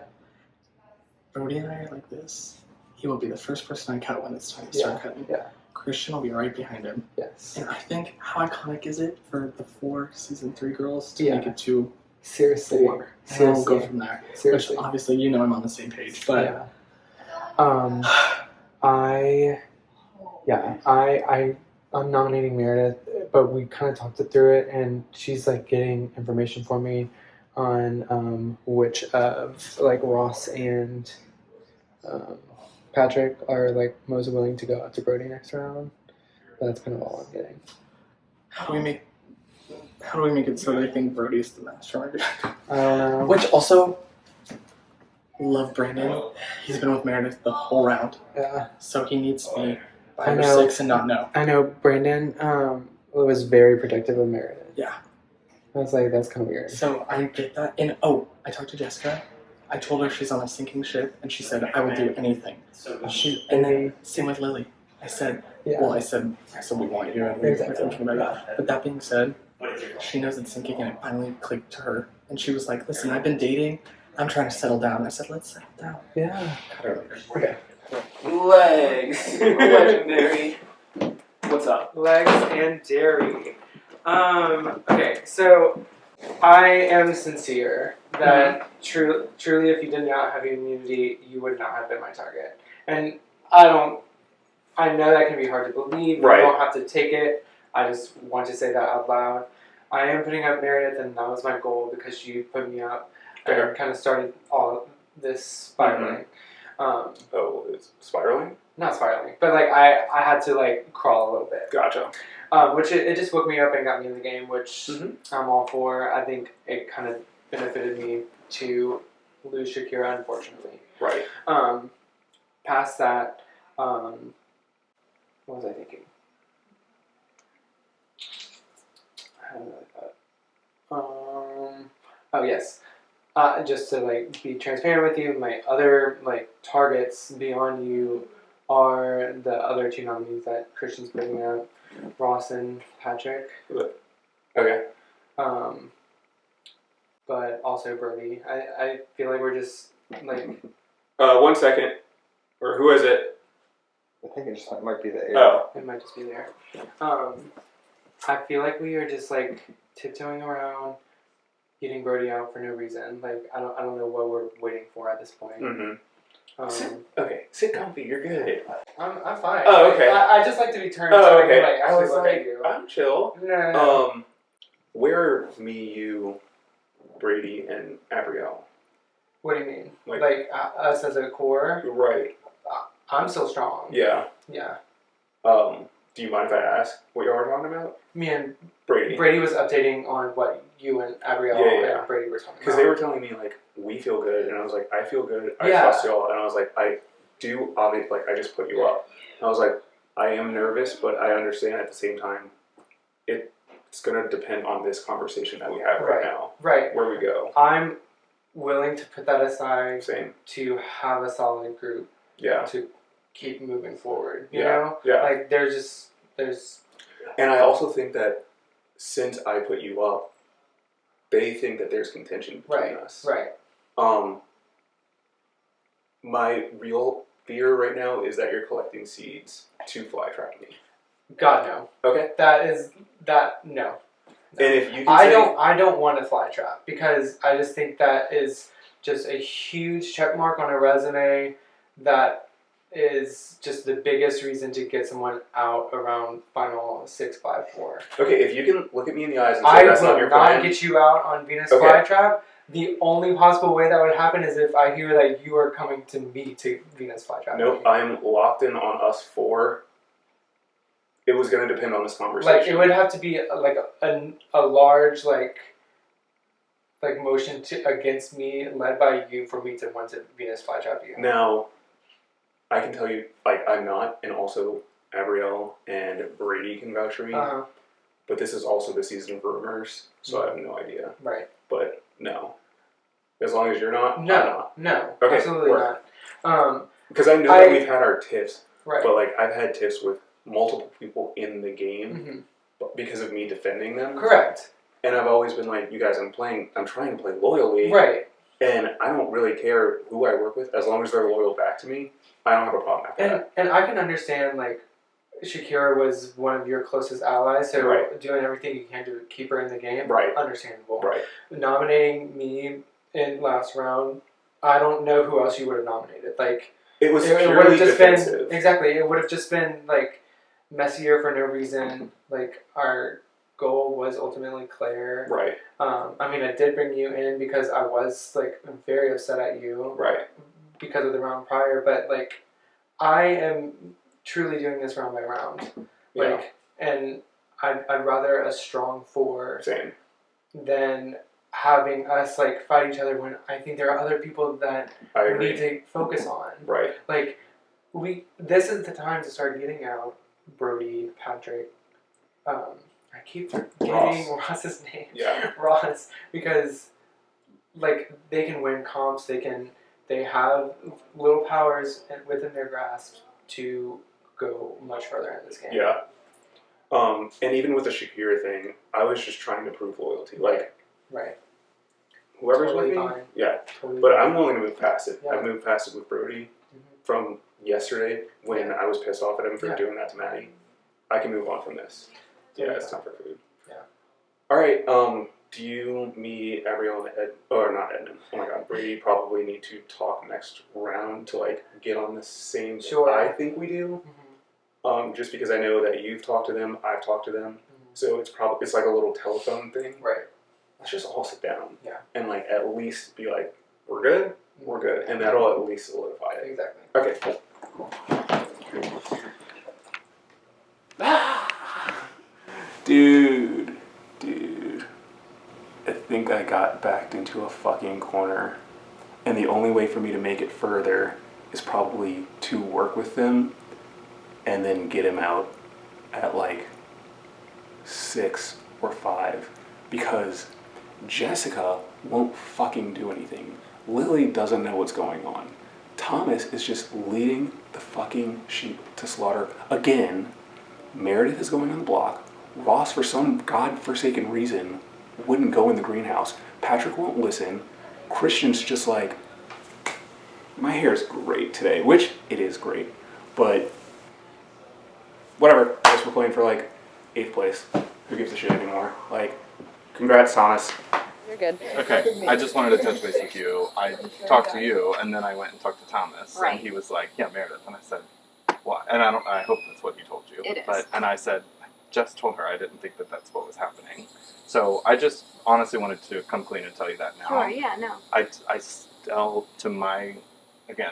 Speaker 14: Brody and I are like this. He will be the first person I cut when it's time to start cutting.
Speaker 7: Yeah.
Speaker 14: Christian will be right behind him.
Speaker 7: Yes.
Speaker 14: And I think, how iconic is it for the 4 season 3 girls to
Speaker 7: Yeah.
Speaker 14: make it to
Speaker 7: Seriously.
Speaker 14: 4? And we'll go
Speaker 7: Seriously.
Speaker 14: from there.
Speaker 7: Seriously.
Speaker 14: Which obviously you know I'm on the same page, but
Speaker 7: Yeah. I'm nominating Meredith, but we kind of talked it through it, and she's like getting information for me on which of like Ross and Patrick are like most willing to go out to Brody next round. That's kind of all I'm getting.
Speaker 14: how do we make it so they think Brody's the mastermind?
Speaker 7: I don't know.
Speaker 14: Which also, love Brandon. He's been with Meredith the whole round.
Speaker 7: Yeah.
Speaker 14: So he needs to be
Speaker 7: I
Speaker 14: 5 or
Speaker 7: know.
Speaker 14: 6 and not know.
Speaker 7: I know Brandon was very protective of Meredith.
Speaker 14: Yeah.
Speaker 7: I was like, that's kind of weird.
Speaker 14: So I get that. And I talked to Jessica. I told her she's on a sinking ship, and she said, I will do anything. And then, same with Lily. I said, I said we want you, and we're thinking about it. But that being said, she knows it's sinking, and it finally clicked to her. And she was like, listen, I've been dating. I'm trying to settle down. I said, let's settle down.
Speaker 7: Yeah.
Speaker 14: Cut her later.
Speaker 7: Okay.
Speaker 13: Legs. Legendary. What's up? Legs and dairy. Okay, so I am sincere that truly if you did not have immunity, you would not have been my target. And I know that can be hard to believe.
Speaker 15: Right.
Speaker 13: You don't have to take it. I just want to say that out loud. I am putting up Meredith, and that was my goal because you put me up and kind of started all this spiraling.
Speaker 15: It's spiraling?
Speaker 13: Not spiraling, but like I had to like crawl a little bit.
Speaker 15: Gotcha.
Speaker 13: Which it just woke me up and got me in the game, which I'm all for. I think it kind of benefited me to lose Shakira, unfortunately.
Speaker 15: Right.
Speaker 13: Past that, what was I thinking? I had another thought. Oh yes. Just to like be transparent with you, my other like targets beyond you are the other 2 nominees that Christian's putting out, Ross and Patrick.
Speaker 15: Okay.
Speaker 13: But also Brody. I feel like we're just like
Speaker 15: 1 second. Or who is it?
Speaker 10: I think it might be the air.
Speaker 15: Oh.
Speaker 13: It might just be there. I feel like we are just like tiptoeing around, getting Brody out for no reason. Like I don't know what we're waiting for at this point.
Speaker 15: Sit comfy. You're good.
Speaker 13: I'm fine.
Speaker 15: Oh, okay.
Speaker 13: I just like to be turned.
Speaker 15: Oh,
Speaker 13: so
Speaker 15: okay.
Speaker 13: I can, like,
Speaker 15: I
Speaker 13: actually
Speaker 15: was
Speaker 13: look
Speaker 15: like,
Speaker 13: at you.
Speaker 15: I'm chill.
Speaker 13: No.
Speaker 15: Where are me, you, Brady, and Abrielle?
Speaker 13: What do you mean?
Speaker 15: Like
Speaker 13: us as a core?
Speaker 15: Right.
Speaker 13: I'm still strong.
Speaker 15: Yeah.
Speaker 13: Yeah.
Speaker 15: Do you mind if I ask what you are talking about?
Speaker 13: Me and
Speaker 15: Brady
Speaker 13: was updating on what you and Abrielle and Brady were talking about.
Speaker 15: Because they were telling me, like, we feel good, and I was like, I feel good, I
Speaker 13: Yeah.
Speaker 15: trust y'all, and I was like, I do, obviously, like, I just put you up. And I was like, I am nervous, but I understand at the same time, it's going to depend on this conversation that we have right now.
Speaker 13: Right.
Speaker 15: Where we go.
Speaker 13: I'm willing to put that aside.
Speaker 15: Same.
Speaker 13: To have a solid group.
Speaker 15: Yeah.
Speaker 13: To keep moving forward. You
Speaker 15: Yeah.
Speaker 13: know?
Speaker 15: Yeah.
Speaker 13: Like, there's.
Speaker 15: And I also think that since I put you up, they think that there's contention between us.
Speaker 13: Right.
Speaker 15: My real fear right now is that you're collecting seeds to fly trap me.
Speaker 13: God, no.
Speaker 15: Okay.
Speaker 13: No.
Speaker 15: And if you can
Speaker 13: I don't want a fly trap because I just think that is just a huge check mark on a resume that is just the biggest reason to get someone out around final 654.
Speaker 15: Okay, if you can look at me in the eyes and say that's not your
Speaker 13: I will
Speaker 15: plan.
Speaker 13: not get you out on Venus
Speaker 15: Okay.
Speaker 13: Flytrap. The only possible way that would happen is if I hear that you are coming to me to Venus Flytrap.
Speaker 15: Nope, I'm locked in on us 4. It was going to depend on this conversation.
Speaker 13: Like, it would have to be like a large like motion against me led by you for me to want to Venus Flytrap you.
Speaker 15: Now, I can tell you, like, I'm not, and also Abrielle and Brady can vouch for me.
Speaker 13: Uh-huh.
Speaker 15: But this is also the season of rumors, so I have no idea.
Speaker 13: Right.
Speaker 15: But no. As long as you're not,
Speaker 13: No,
Speaker 15: I'm not.
Speaker 13: no,
Speaker 15: Okay,
Speaker 13: absolutely
Speaker 15: work.
Speaker 13: not.
Speaker 15: Because I know that we've had our tiffs,
Speaker 13: Right.
Speaker 15: but like I've had tiffs with multiple people in the game, because of me defending them.
Speaker 13: Correct.
Speaker 15: And I've always been like, you guys, I'm trying to play loyally.
Speaker 13: Right.
Speaker 15: And I don't really care who I work with, as long as they're loyal back to me. I don't have a problem after that.
Speaker 13: And I can understand, like, Shakira was one of your closest allies, so
Speaker 15: Right.
Speaker 13: doing everything you can to keep her in the game,
Speaker 15: Right.
Speaker 13: understandable.
Speaker 15: Right.
Speaker 13: Nominating me in last round, I don't know who else you would have nominated. Like,
Speaker 15: it was
Speaker 13: would
Speaker 15: purely
Speaker 13: have just
Speaker 15: defensive.
Speaker 13: been exactly. It would have just been like messier for no reason. Like, our goal was ultimately Claire.
Speaker 15: Right.
Speaker 13: I mean, I did bring you in because I was like very upset at you.
Speaker 15: Right.
Speaker 13: Because of the round prior, but like, I am truly doing this round by round. Like, and I'd rather a strong 4
Speaker 15: Same.
Speaker 13: than having us like fight each other when I think there are other people that
Speaker 15: I
Speaker 13: we
Speaker 15: agree.
Speaker 13: need to focus on.
Speaker 15: Right.
Speaker 13: Like, this is the time to start getting out Brody, Patrick. I keep forgetting Ross's name.
Speaker 15: Yeah.
Speaker 13: Ross, because like they can win comps, they have little powers within their grasp to go much further in this game.
Speaker 15: Yeah. And even with the Shakira thing, I was just trying to prove loyalty. Like,
Speaker 13: right.
Speaker 15: Whoever's
Speaker 13: Totally
Speaker 15: with me,
Speaker 13: fine.
Speaker 15: yeah.
Speaker 13: Totally
Speaker 15: But
Speaker 13: fine.
Speaker 15: I'm willing to move past it.
Speaker 13: Yeah.
Speaker 15: I moved past it with Brody from yesterday when I was pissed off at him for doing that to Maddie. I can move on from this.
Speaker 13: Totally
Speaker 15: Yeah, it's time for food.
Speaker 13: Yeah.
Speaker 15: All right. Do you, me, Abrielle, and or not Edmund? Oh my God, Brady probably need to talk next round to like get on the same.
Speaker 13: Sure.
Speaker 15: I think we do. Just because I know that you've talked to them, I've talked to them, so it's like a little telephone thing.
Speaker 13: Right.
Speaker 15: Let's just all sit down.
Speaker 13: Yeah.
Speaker 15: And like at least be like, we're good, we're good, and that'll at least solidify it.
Speaker 13: Exactly.
Speaker 15: Okay. Cool. Dude. I think I got backed into a fucking corner. And the only way for me to make it further is probably to work with them and then get him out at like 6 or 5. Because Jessica won't fucking do anything. Lily doesn't know what's going on. Thomas is just leading the fucking sheep to slaughter again. Meredith is going on the block. Ross, for some godforsaken reason, wouldn't go in the greenhouse. Patrick won't listen. Christian's just like, my hair is great today, which it is great, but whatever. I guess we're playing for like 8th place. Who gives a shit anymore? Like, congrats, Thomas.
Speaker 17: You're good.
Speaker 12: Okay, I just wanted to touch base with you. I talked to you, and then I went and talked to Thomas,
Speaker 17: Right.
Speaker 12: and he was like, "Yeah, Meredith," and I said, "What?" And I hope that's what he told you.
Speaker 17: It is.
Speaker 12: But and I said, I just told her I didn't think that that's what was happening. So I just honestly wanted to come clean and tell you that now.
Speaker 1: Sure, yeah, no.
Speaker 12: I still, to my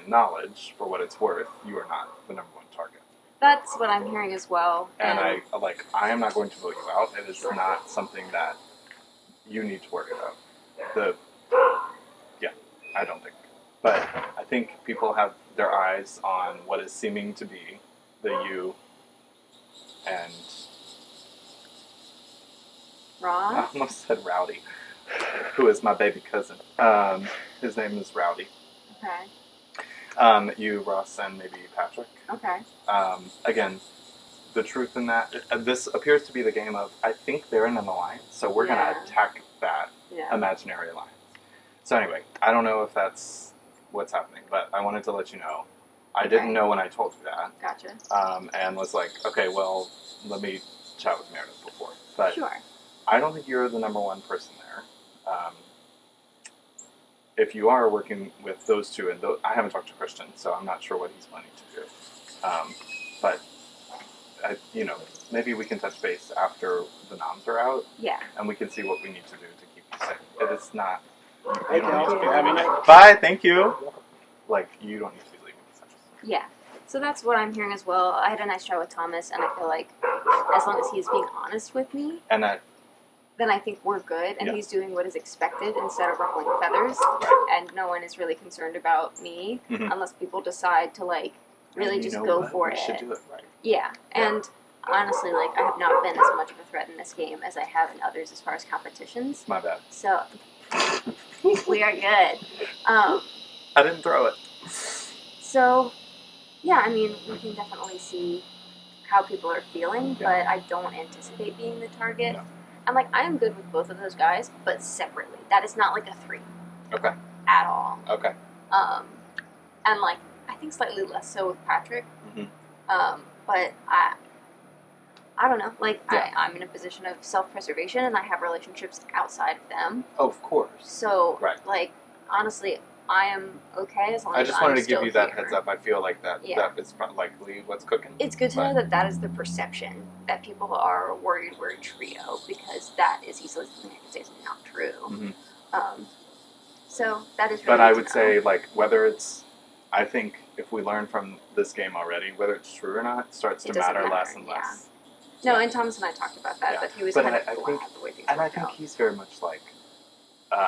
Speaker 12: knowledge, for what it's worth, you are not the number 1 target.
Speaker 1: That's what I'm hearing as well.
Speaker 12: And I am not going to vote you out. It is not something that you need to worry about. I don't think. But I think people have their eyes on what is seeming to be the you and I
Speaker 1: Ross?
Speaker 12: almost said Rowdy, who is my baby cousin. His name is Rowdy.
Speaker 1: Okay.
Speaker 12: You, Ross, and maybe Patrick.
Speaker 1: Okay.
Speaker 12: Again, the truth in that, this appears to be the game of, I think they're in an alliance, so we're going to attack that imaginary alliance. So anyway, I don't know if that's what's happening, but I wanted to let you know. I didn't know when I told you that.
Speaker 1: Gotcha.
Speaker 12: And was like, okay, well, let me chat with Meredith before. But
Speaker 1: Sure.
Speaker 12: I don't think you're the number 1 person there. If you are working with those two, and I haven't talked to Christian, so I'm not sure what he's planning to do. But maybe we can touch base after the noms are out.
Speaker 1: Yeah.
Speaker 12: And we can see what we need to do to keep you safe. It is not. You
Speaker 1: Thank
Speaker 12: don't need to be
Speaker 1: you.
Speaker 12: leaving. Bye. Thank you. Like, you don't need to be leaving.
Speaker 1: Yeah. So that's what I'm hearing as well. I had a nice chat with Thomas, and I feel like as long as he's being honest with me,
Speaker 12: And that.
Speaker 1: then I think we're good, and
Speaker 12: Yeah.
Speaker 1: he's doing what is expected instead of ruffling feathers, and no one is really concerned about me
Speaker 12: Mhm.
Speaker 1: unless people decide to like really
Speaker 12: You
Speaker 1: just
Speaker 12: know
Speaker 1: go
Speaker 12: what?
Speaker 1: for
Speaker 12: We
Speaker 1: it.
Speaker 12: should do it right.
Speaker 1: Yeah, and honestly, like I have not been as much of a threat in this game as I have in others as far as competitions.
Speaker 12: My bad.
Speaker 1: So we are good.
Speaker 12: I didn't throw it.
Speaker 1: So yeah, I mean, we can definitely see how people are feeling, but I don't anticipate being the target. And like I am good with both of those guys, but separately. That is not like a 3
Speaker 12: Okay.
Speaker 1: at all.
Speaker 12: Okay.
Speaker 1: And like I think slightly less so with Patrick.
Speaker 12: Mm-hmm.
Speaker 1: But I don't know. Like I'm in a position of self-preservation, and I have relationships outside of them.
Speaker 12: Oh, of course.
Speaker 1: So
Speaker 12: Right.
Speaker 1: like honestly, I am okay as long
Speaker 12: I
Speaker 1: as
Speaker 12: just
Speaker 1: I'm
Speaker 12: wanted to
Speaker 1: still
Speaker 12: give you that
Speaker 1: here.
Speaker 12: heads up. I feel like that is likely what's cooking.
Speaker 1: It's good to know that that is the perception, that people are worried we're a trio, because that is easily something I could say is not true.
Speaker 12: Mm-hmm.
Speaker 1: So that is really
Speaker 12: But I
Speaker 1: good
Speaker 12: would
Speaker 1: to know.
Speaker 12: say, like, whether it's, I think if we learn from this game already, whether it's true or not, starts
Speaker 1: It
Speaker 12: to
Speaker 1: doesn't
Speaker 12: matter
Speaker 1: matter,
Speaker 12: less and less.
Speaker 1: No, and Thomas and I talked about that, but he was kind of glad the way things
Speaker 12: and I
Speaker 1: worked
Speaker 12: think
Speaker 1: out.
Speaker 12: he's very much like,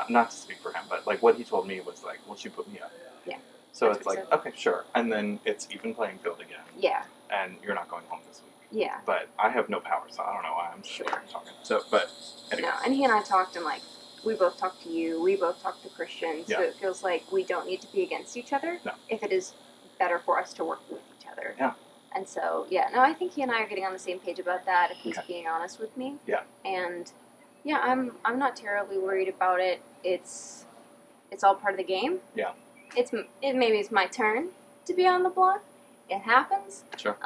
Speaker 12: not to speak for him, but like what he told me was like, well, she put me up.
Speaker 1: Yeah.
Speaker 12: So
Speaker 1: That's
Speaker 12: it's
Speaker 1: what
Speaker 12: like,
Speaker 1: he
Speaker 12: okay, sure. And then it's even playing field again.
Speaker 1: Yeah.
Speaker 12: And you're not going home this week.
Speaker 1: Yeah.
Speaker 12: But I have no power, so I don't know why I'm sure talking. So, but anyway.
Speaker 1: No, and he and I talked, and like we both talked to you, we both talked to Christian, so
Speaker 12: Yeah.
Speaker 1: it feels like we don't need to be against each other.
Speaker 12: No.
Speaker 1: If it is better for us to work with each other.
Speaker 12: Yeah.
Speaker 1: And so yeah, no, I think he and I are getting on the same page about that. If he's being honest with me.
Speaker 12: Yeah.
Speaker 1: And yeah, I'm not terribly worried about it. It's all part of the game.
Speaker 12: Yeah.
Speaker 1: Maybe it's my turn to be on the block. It happens.
Speaker 12: Sure.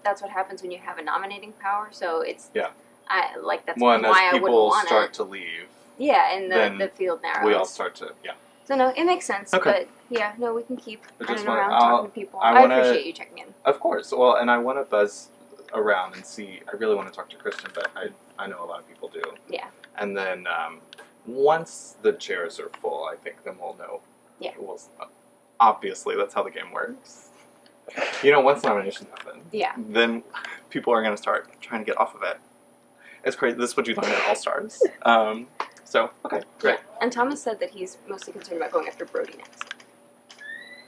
Speaker 1: That's what happens when you have a nominating power. So it's
Speaker 12: Yeah.
Speaker 1: that's
Speaker 12: Well, and
Speaker 1: why
Speaker 12: as
Speaker 1: I wouldn't
Speaker 12: people
Speaker 1: want
Speaker 12: start
Speaker 1: it.
Speaker 12: to leave,
Speaker 1: Yeah, and
Speaker 12: then
Speaker 1: the field narrows.
Speaker 12: we all start to, yeah.
Speaker 1: So no, it makes sense.
Speaker 12: Okay.
Speaker 1: But yeah, no, we can keep
Speaker 12: I
Speaker 1: running
Speaker 12: just wanna-
Speaker 1: around
Speaker 12: I'll-
Speaker 1: talking to people.
Speaker 12: I
Speaker 1: I
Speaker 12: wanna-
Speaker 1: appreciate you checking in.
Speaker 12: Of course. Well, and I want to buzz around and see. I really want to talk to Christian, but I know a lot of people do.
Speaker 1: Yeah.
Speaker 12: And then once the chairs are full, I think then we'll know.
Speaker 1: Yeah.
Speaker 12: Obviously, that's how the game works. You know, once nominations happen,
Speaker 1: Yeah.
Speaker 12: then people are going to start trying to get off of it. It's crazy. This is what you learn at All Stars. So, okay, great.
Speaker 1: And Thomas said that he's mostly concerned about going after Brody next.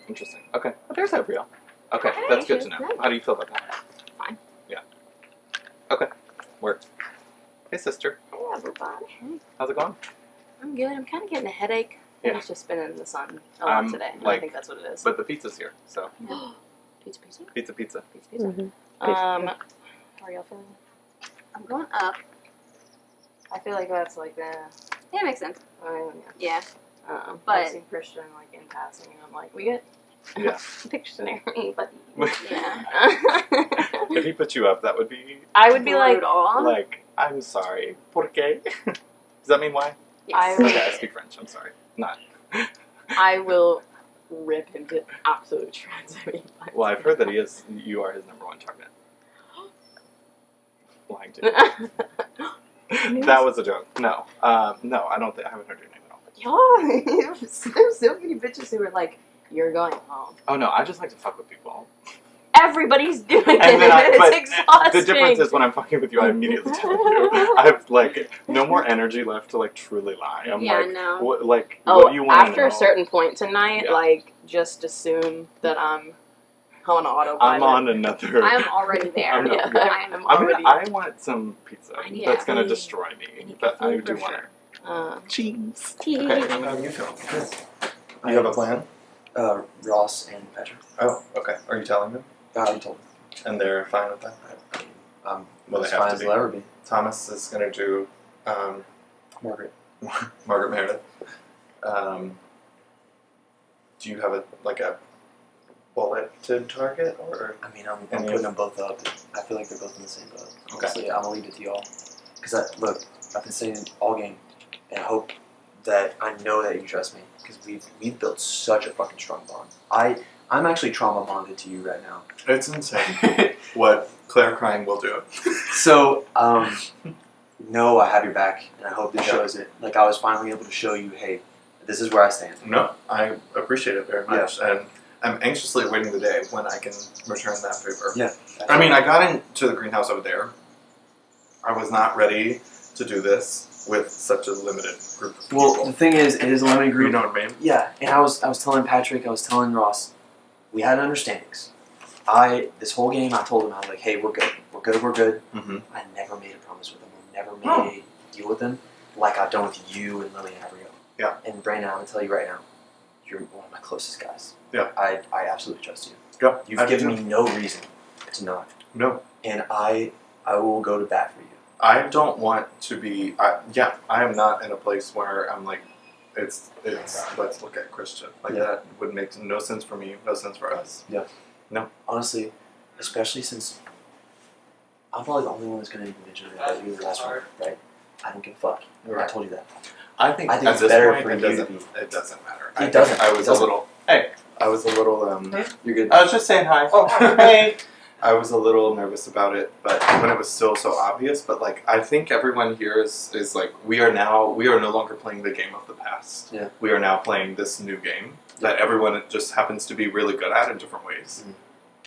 Speaker 12: Interesting. Okay. Well, there's that real. Okay,
Speaker 1: Okay,
Speaker 12: that's good to
Speaker 1: sure.
Speaker 12: know. How do you feel about that?
Speaker 1: Fine.
Speaker 12: Yeah. Okay. Worked. Hey, sister.
Speaker 1: Yeah, everybody.
Speaker 12: How's it going?
Speaker 1: I'm good. I'm kind of getting a headache.
Speaker 12: Yeah.
Speaker 1: It's just been in the sun a lot today. I think that's what it is.
Speaker 12: But the pizza's here, so.
Speaker 1: Pizza.
Speaker 12: Pizza.
Speaker 1: Pizza.
Speaker 12: Mm-hmm.
Speaker 1: How are y'all feeling? I'm going up.
Speaker 2: I feel like that's like the.
Speaker 1: Yeah, it makes sense. Yeah.
Speaker 2: But
Speaker 1: But-
Speaker 2: I've seen Christian like in passing, and I'm like, we good?
Speaker 12: Yeah.
Speaker 1: Dictionary, but yeah.
Speaker 12: If he put you up, that would be.
Speaker 2: I would be like,
Speaker 12: Like, I'm sorry. ¿Por qué? Does that mean why?
Speaker 2: Yes.
Speaker 12: Okay, I speak French. I'm sorry. Not.
Speaker 2: I will rip him to absolute shreds. I mean,
Speaker 12: Well, I've heard that you are his number one target. Lying to you. That was a joke. No. No, I don't think, I haven't heard your name at all.
Speaker 2: y'all, there's so many bitches who were like, you're going home.
Speaker 12: Oh no, I just like to fuck with people.
Speaker 2: Everybody's doing it.
Speaker 12: And then
Speaker 2: It's exhausting.
Speaker 12: the difference is when I'm fucking with you, I immediately tell you. I have like no more energy left to like truly lie. I'm
Speaker 2: Yeah,
Speaker 12: like,
Speaker 2: no.
Speaker 12: what, like,
Speaker 2: Oh,
Speaker 12: what do you want to
Speaker 2: after
Speaker 12: know?
Speaker 2: a certain point tonight,
Speaker 12: Yeah.
Speaker 2: like, just assume that I'm on autopilot.
Speaker 12: I'm on another.
Speaker 1: I am already there.
Speaker 12: I'm not-
Speaker 1: Yeah.
Speaker 12: yeah.
Speaker 1: I am
Speaker 12: I'm
Speaker 1: already.
Speaker 12: I want some pizza
Speaker 1: need
Speaker 12: that's gonna
Speaker 1: food.
Speaker 12: destroy me, but I do want it.
Speaker 2: Cheese.
Speaker 12: Okay.
Speaker 10: How do you feel?
Speaker 12: You have a plan?
Speaker 10: Ross and Patrick.
Speaker 12: Oh, okay. Are you telling them?
Speaker 10: I told them.
Speaker 12: And they're fine with that?
Speaker 10: I'm
Speaker 12: Well,
Speaker 10: as
Speaker 12: they have
Speaker 10: fine
Speaker 12: to
Speaker 10: as
Speaker 12: be.
Speaker 10: they'll ever be.
Speaker 12: Thomas is going to do
Speaker 10: Margaret.
Speaker 12: Margaret Meredith. Do you have a bulleted target or?
Speaker 10: I mean, I'm
Speaker 12: any
Speaker 10: putting
Speaker 12: of-
Speaker 10: them both up. I feel like they're both in the same boat.
Speaker 12: Okay.
Speaker 10: Honestly, I'm gonna leave it to y'all. Because I've been saying all game, and I hope that I know that you trust me. Because we've built such a fucking strong bond. I'm actually trauma bonded to you right now.
Speaker 12: It's insane what Claire crying will do.
Speaker 10: So, no, I have your back, and I hope this shows it. Like, I was finally able to show you, hey, this is where I stand.
Speaker 12: No, I appreciate it very much, and I'm anxiously awaiting the day when I can return that favor.
Speaker 10: Yeah.
Speaker 12: I mean, I got into the greenhouse over there. I was not ready to do this with such a limited group of
Speaker 10: Well,
Speaker 12: people.
Speaker 10: the thing is, it is a limited group.
Speaker 12: You know what I mean?
Speaker 10: Yeah, and I was telling Patrick, I was telling Ross, we had understandings. This whole game, I told him, I was like, hey, we're good.
Speaker 12: Mm-hmm.
Speaker 10: I never made a promise with them. I never made a deal with them like I've done with you and Lily and Abigail.
Speaker 12: Yeah.
Speaker 10: And Brandon, I'm going to tell you right now, you're one of my closest guys.
Speaker 12: Yeah.
Speaker 10: I absolutely trust you.
Speaker 12: Yeah.
Speaker 10: You've given me no reason to not. No. And I will go to bat for you.
Speaker 12: I don't want to be. I am not in a place where I'm like, it's. Let's look at Christian. Like that would make no sense for me. No sense for us.
Speaker 10: Yeah.
Speaker 12: No.
Speaker 10: Honestly, especially since I'm probably the only one that's going to individually that you the last one, right? I don't give a fuck. I told you that.
Speaker 12: I think
Speaker 10: at
Speaker 12: it's
Speaker 10: this better
Speaker 12: point,
Speaker 10: for
Speaker 12: it
Speaker 10: you
Speaker 12: doesn't.
Speaker 10: to be.
Speaker 12: It doesn't matter.
Speaker 10: It doesn't.
Speaker 12: I was
Speaker 10: It doesn't.
Speaker 12: a little. Hey, I was a little.
Speaker 10: You're good.
Speaker 12: I was just saying hi. Oh, hey. I was a little nervous about it, but when it was still so obvious. But like, I think everyone here is like, we are no longer playing the game of the past.
Speaker 10: Yeah.
Speaker 12: We are now playing this new game that everyone just happens to be really good at in different ways.
Speaker 10: Mm-hmm.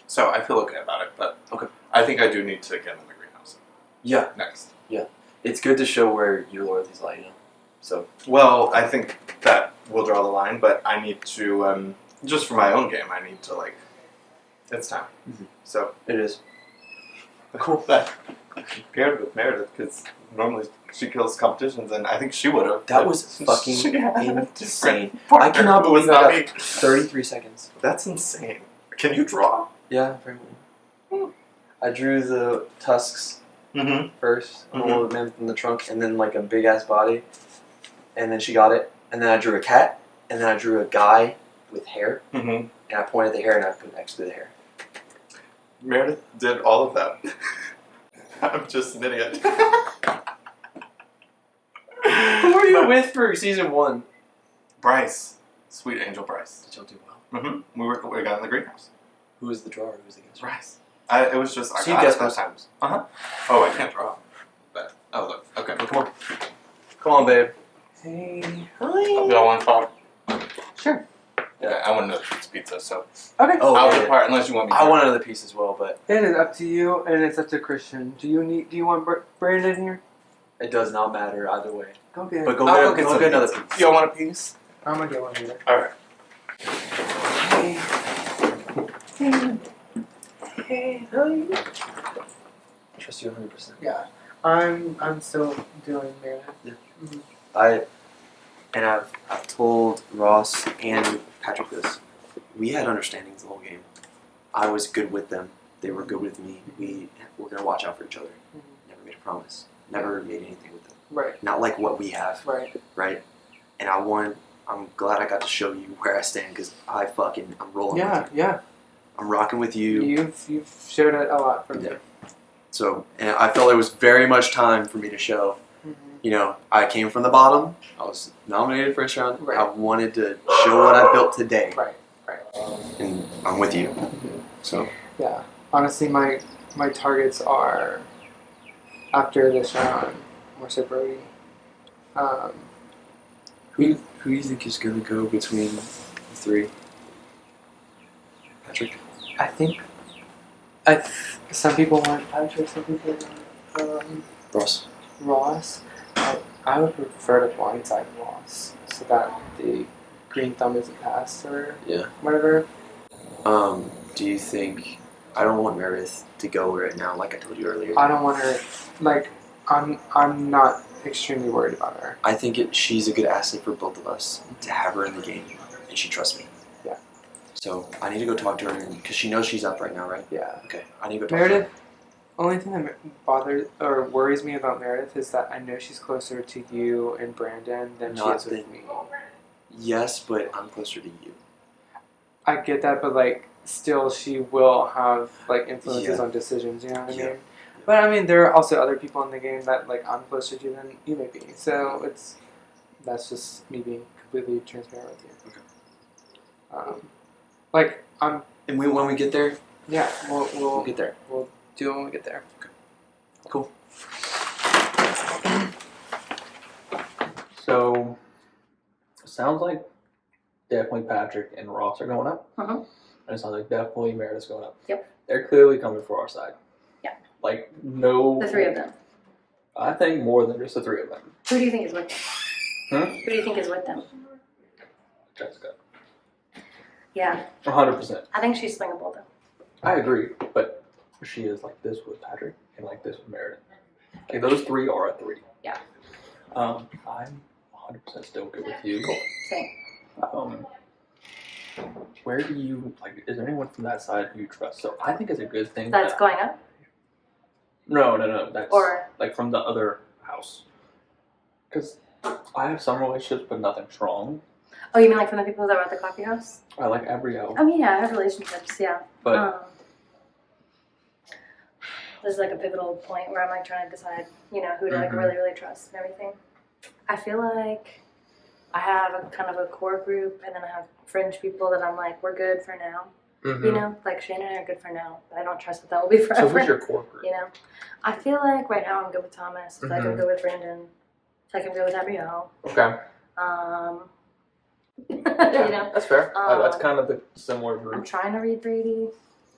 Speaker 12: So I feel okay about it, but
Speaker 10: okay.
Speaker 12: I think I do need to get in the greenhouse.
Speaker 10: Yeah.
Speaker 12: Next.
Speaker 10: Yeah. It's good to show where your loyalties lie, you know. So.
Speaker 12: Well, I think that we'll draw the line, but I need to just for my own game. I need to like. It's time.
Speaker 10: Mm-hmm.
Speaker 12: So
Speaker 10: it is.
Speaker 12: Cool. That paired with Meredith because normally she kills competitions, and I think she would have.
Speaker 10: That was fucking insane. I
Speaker 12: Partner
Speaker 10: cannot
Speaker 12: who was
Speaker 10: believe
Speaker 12: not
Speaker 10: I
Speaker 12: me.
Speaker 10: got 33 seconds.
Speaker 12: That's insane. Can you draw?
Speaker 10: Yeah, very well. I drew the tusks first, a little man from the trunk, and then like a big ass body, and then she got it. And then I drew a cat, and then I drew a guy with hair, and I pointed at the hair and I put an X through the hair.
Speaker 12: Meredith did all of that. I'm just an idiot.
Speaker 10: Who were you with for season 1?
Speaker 12: Bryce, Sweet Angel Bryce.
Speaker 10: Did y'all do well?
Speaker 12: We got in the greenhouse.
Speaker 10: Who was the drawer? Who was the guest?
Speaker 12: Bryce. It was just I
Speaker 10: So you
Speaker 12: got
Speaker 10: guessed
Speaker 12: it that
Speaker 10: both
Speaker 12: time. Oh, I can't draw. But look. Okay.
Speaker 10: Well, come on. Come on, babe.
Speaker 13: Hey.
Speaker 12: Do I want to talk?
Speaker 13: Sure.
Speaker 12: Yeah, I want to know if it's pizza. So.
Speaker 13: Okay.
Speaker 10: Oh,
Speaker 12: I'll
Speaker 10: yeah.
Speaker 12: be part unless you want me.
Speaker 10: I want another piece as well, but
Speaker 13: It is up to you, and it's up to Christian. Do you want Brandon here?
Speaker 10: it does not matter either way.
Speaker 13: Go get it.
Speaker 10: But go
Speaker 12: I'll
Speaker 10: get,
Speaker 12: go
Speaker 10: go
Speaker 12: get
Speaker 10: get
Speaker 12: some
Speaker 10: another
Speaker 12: pizza.
Speaker 10: piece.
Speaker 12: You want a piece?
Speaker 13: I'm gonna get one either.
Speaker 12: All right.
Speaker 13: Hey.
Speaker 10: Trust you 100%.
Speaker 13: Yeah. I'm still doing Meredith.
Speaker 10: Yeah.
Speaker 13: Mm-hmm.
Speaker 10: I've told Ross and Patrick this. We had understandings the whole game. I was good with them. They were good with me. We were gonna watch out for each other. Never made a promise. Never made anything with them.
Speaker 13: Right.
Speaker 10: Not like what we have.
Speaker 13: Right.
Speaker 10: Right. And I'm glad I got to show you where I stand because I'm rolling.
Speaker 13: Yeah.
Speaker 10: With you.
Speaker 13: Yeah.
Speaker 10: I'm rocking with you.
Speaker 13: You've showed it a lot for me.
Speaker 10: So, and I felt it was very much time for me to show. You know, I came from the bottom. I was nominated first round.
Speaker 13: Right.
Speaker 10: I wanted to show what I built today.
Speaker 13: Right. Right.
Speaker 10: And I'm with you. So.
Speaker 13: Yeah. Honestly, my targets are after this round. More so Brody.
Speaker 10: Who do you think is going to go between the three? Patrick?
Speaker 13: I think. Some people want Patrick. Some people want
Speaker 10: Ross.
Speaker 13: Ross. I would prefer to blindside Ross so that the green thumb isn't passed or whatever.
Speaker 10: Do you think? I don't want Meredith to go right now, like I told you earlier.
Speaker 13: I don't want her. Like, I'm not extremely worried about her.
Speaker 10: I think she's a good asset for both of us to have her in the game, and she trusts me.
Speaker 13: Yeah.
Speaker 10: So I need to go talk to her because she knows she's up right now, right?
Speaker 13: Yeah.
Speaker 10: Okay. I need to go talk
Speaker 13: Meredith.
Speaker 10: to her.
Speaker 13: Only thing that bothers or worries me about Meredith is that I know she's closer to you and Brandon than she is with me.
Speaker 10: Yes, but I'm closer to you.
Speaker 13: I get that, but like, still, she will have like influences
Speaker 10: Yeah.
Speaker 13: on decisions. You know what I
Speaker 10: Yeah.
Speaker 13: mean? But I mean, there are also other people in the game that like I'm closer to than you may be. So that's just me being completely transparent with you.
Speaker 10: Okay.
Speaker 13: Like I'm.
Speaker 10: And when we get there.
Speaker 13: Yeah, we'll
Speaker 10: get there.
Speaker 13: We'll do it when we get there.
Speaker 10: Okay. Cool.
Speaker 8: So, it sounds like definitely Patrick and Ross are going up.
Speaker 18: Uh-huh.
Speaker 8: And it sounds like definitely Meredith's going up.
Speaker 18: Yep.
Speaker 8: They're clearly coming for our side.
Speaker 18: Yeah.
Speaker 8: Like, no.
Speaker 18: The three of them.
Speaker 8: I think more than just the three of them.
Speaker 18: Who do you think is with them?
Speaker 8: Hmm?
Speaker 18: Who do you think is with them?
Speaker 8: Jessica.
Speaker 18: Yeah.
Speaker 8: 100%.
Speaker 18: I think she's swingable though.
Speaker 8: I agree, but she is like this with Patrick and like this with Meredith. Okay, those three are a three.
Speaker 18: Yeah.
Speaker 8: I'm 100% still good with you.
Speaker 18: Same.
Speaker 8: Where do you like? Is there anyone from that side who you trust? So I think it's a good thing.
Speaker 18: That's
Speaker 8: that-
Speaker 18: going up?
Speaker 19: No. That's
Speaker 18: Or-
Speaker 19: like from the other house. Because I have some relationships, but nothing strong.
Speaker 18: Oh, you mean like from the people that were at the coffee house?
Speaker 19: I like Abrielle.
Speaker 18: I mean, yeah, I have relationships, yeah.
Speaker 19: But-
Speaker 18: This is like a pivotal point where I'm like trying to decide, you know, who to like
Speaker 19: Mhm.
Speaker 18: really, really trust and everything. I feel like I have a kind of a core group, and then I have fringe people that I'm like, we're good for now.
Speaker 19: Mhm.
Speaker 18: You know, like Shane and I are good for now, but I don't trust that will be forever.
Speaker 19: So who's your core group?
Speaker 18: You know, I feel like right now I'm good with Thomas. I feel like I'm
Speaker 19: Mhm.
Speaker 18: good with Brandon. I feel like I'm good with Abrielle.
Speaker 19: Okay.
Speaker 18: You know,
Speaker 19: That's fair. That's
Speaker 18: Um,
Speaker 19: kind of the similar
Speaker 18: I'm
Speaker 19: group.
Speaker 18: trying to read Brady.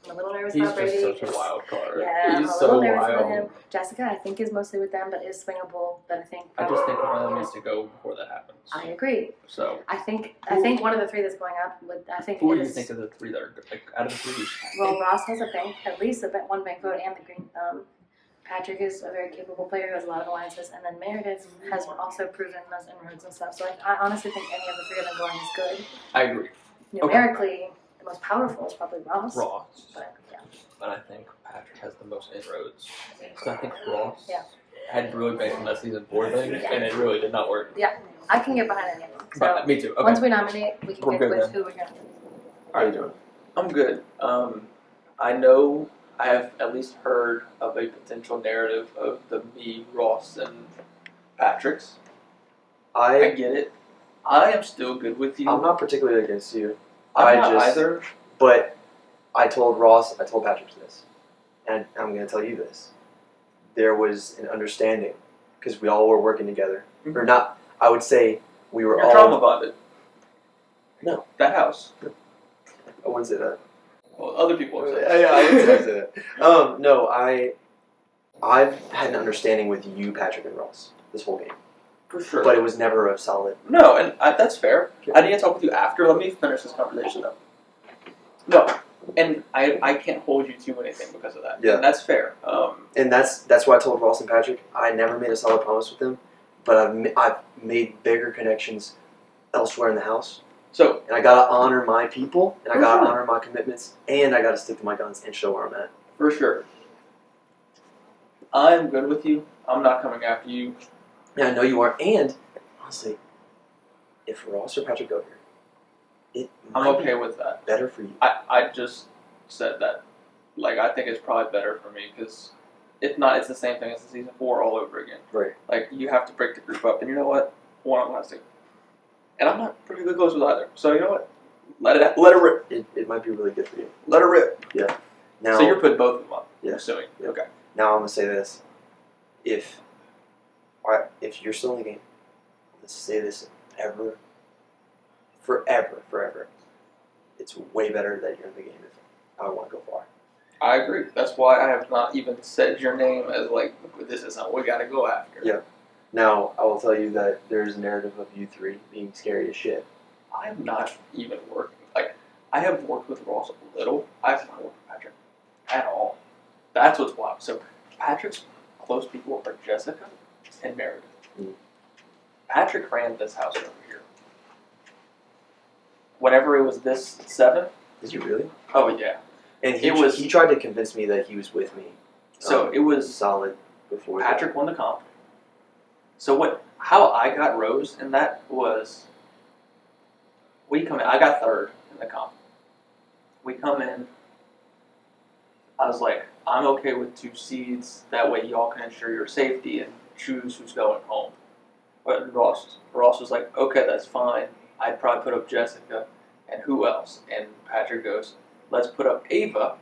Speaker 18: I'm a little nervous
Speaker 19: He's
Speaker 18: about Brady.
Speaker 19: just such a wild card.
Speaker 18: Yeah, I'm
Speaker 19: He's
Speaker 18: a
Speaker 19: so
Speaker 18: little nervous
Speaker 19: wild.
Speaker 18: about him. Jessica, I think, is mostly with them, but is swingable. But I think
Speaker 19: I just think one of them needs to go before that happens.
Speaker 18: I agree.
Speaker 19: So,
Speaker 18: I think one of the three that's going up would. I think
Speaker 19: who
Speaker 18: it
Speaker 19: do you
Speaker 18: is-
Speaker 19: think of the three that are good? Like out of the three?
Speaker 18: Well, Ross has a bank, at least one bank vote, and the green thumb. Patrick is a very capable player who has a lot of alliances, and then Meredith has also proven those inroads and stuff. So I honestly think any of the three of them going is good.
Speaker 19: I agree.
Speaker 18: Numerically, the most powerful is probably Ross.
Speaker 19: Ross.
Speaker 18: But yeah.
Speaker 19: But I think Patrick has the most inroads. So I think Ross
Speaker 18: Yeah.
Speaker 19: had really based on that season 4 thing,
Speaker 18: Yeah.
Speaker 19: and it really did not work.
Speaker 18: Yeah, I can get behind any of them. So
Speaker 19: But me too. Okay.
Speaker 18: once we nominate, we can
Speaker 19: We're
Speaker 18: pick
Speaker 19: good
Speaker 18: with
Speaker 19: then.
Speaker 18: who we're gonna.
Speaker 19: How are you doing? I'm good. I know I have at least heard of a potential narrative of the me, Ross, and Patrick's. I get it. I am still good with you.
Speaker 10: I'm not particularly against you.
Speaker 19: I'm not either.
Speaker 10: But I told Ross, I told Patrick this, and I'm going to tell you this. There was an understanding because we all were working together, or not. I would say we were
Speaker 19: You're
Speaker 10: all
Speaker 19: trauma bonded.
Speaker 10: No,
Speaker 19: that house.
Speaker 10: I wouldn't say that.
Speaker 19: Well, other people have said
Speaker 10: Yeah, I wouldn't say that. No, I've had an understanding with you, Patrick, and Ross this whole game.
Speaker 19: For sure.
Speaker 10: But it was never a solid.
Speaker 19: No, and that's fair. I need to talk with you after. Let me finish this conversation though. No, and I can't hold you to anything because of that.
Speaker 10: Yeah.
Speaker 19: And that's fair.
Speaker 10: And that's why I told Ross and Patrick I never made a solid promise with them, but I've made bigger connections elsewhere in the house.
Speaker 19: So
Speaker 10: and I gotta honor my people, and I
Speaker 19: For
Speaker 10: gotta
Speaker 19: sure.
Speaker 10: honor my commitments, and I gotta stick to my guns and show where I'm at.
Speaker 19: For sure. I'm good with you. I'm not coming after you.
Speaker 10: Yeah, I know you are. And honestly, if Ross or Patrick go here, it
Speaker 19: I'm
Speaker 10: might
Speaker 19: okay
Speaker 10: be
Speaker 19: with that.
Speaker 10: better for you.
Speaker 19: I just said that. Like, I think it's probably better for me because if not, it's the same thing as the season 4 all over again.
Speaker 10: Right.
Speaker 19: Like, you have to break the group up, and you know what? One I'm gonna stick. And I'm not pretty good close with either. So you know what? Let it rip.
Speaker 10: It might be really good for you.
Speaker 19: Let it rip.
Speaker 10: Yeah. Now,
Speaker 19: So you're putting both of them up.
Speaker 10: Yeah.
Speaker 19: I'm assuming.
Speaker 10: Yeah.
Speaker 19: Okay.
Speaker 10: Now I'm gonna say this: if you're still in the game, let's say this forever. It's way better that you're in the game if I want to go far.
Speaker 19: I agree. That's why I have not even said your name as like this is something we got to go after.
Speaker 10: Yeah. Now I will tell you that there's a narrative of you three being scary as shit.
Speaker 19: I'm not even working. Like, I have worked with Ross a little. I have not worked with Patrick at all. That's what's wild. So, Patrick's close people are Jessica and Meredith. Patrick ran this house over here. Whenever it was this 7.
Speaker 10: Did you really?
Speaker 19: Oh, yeah.
Speaker 10: And he tried to convince me that he was with me.
Speaker 19: So, it was
Speaker 10: solid before
Speaker 19: Patrick won the comp. So, how I got Rose in that was we come in. I got 3rd in the comp. We come in. I was like, I'm okay with 2 seeds. That way, y'all can ensure your safety and choose who's going home. But Ross was like, okay, that's fine. I'd probably put up Jessica and who else? And Patrick goes, let's put up Ava.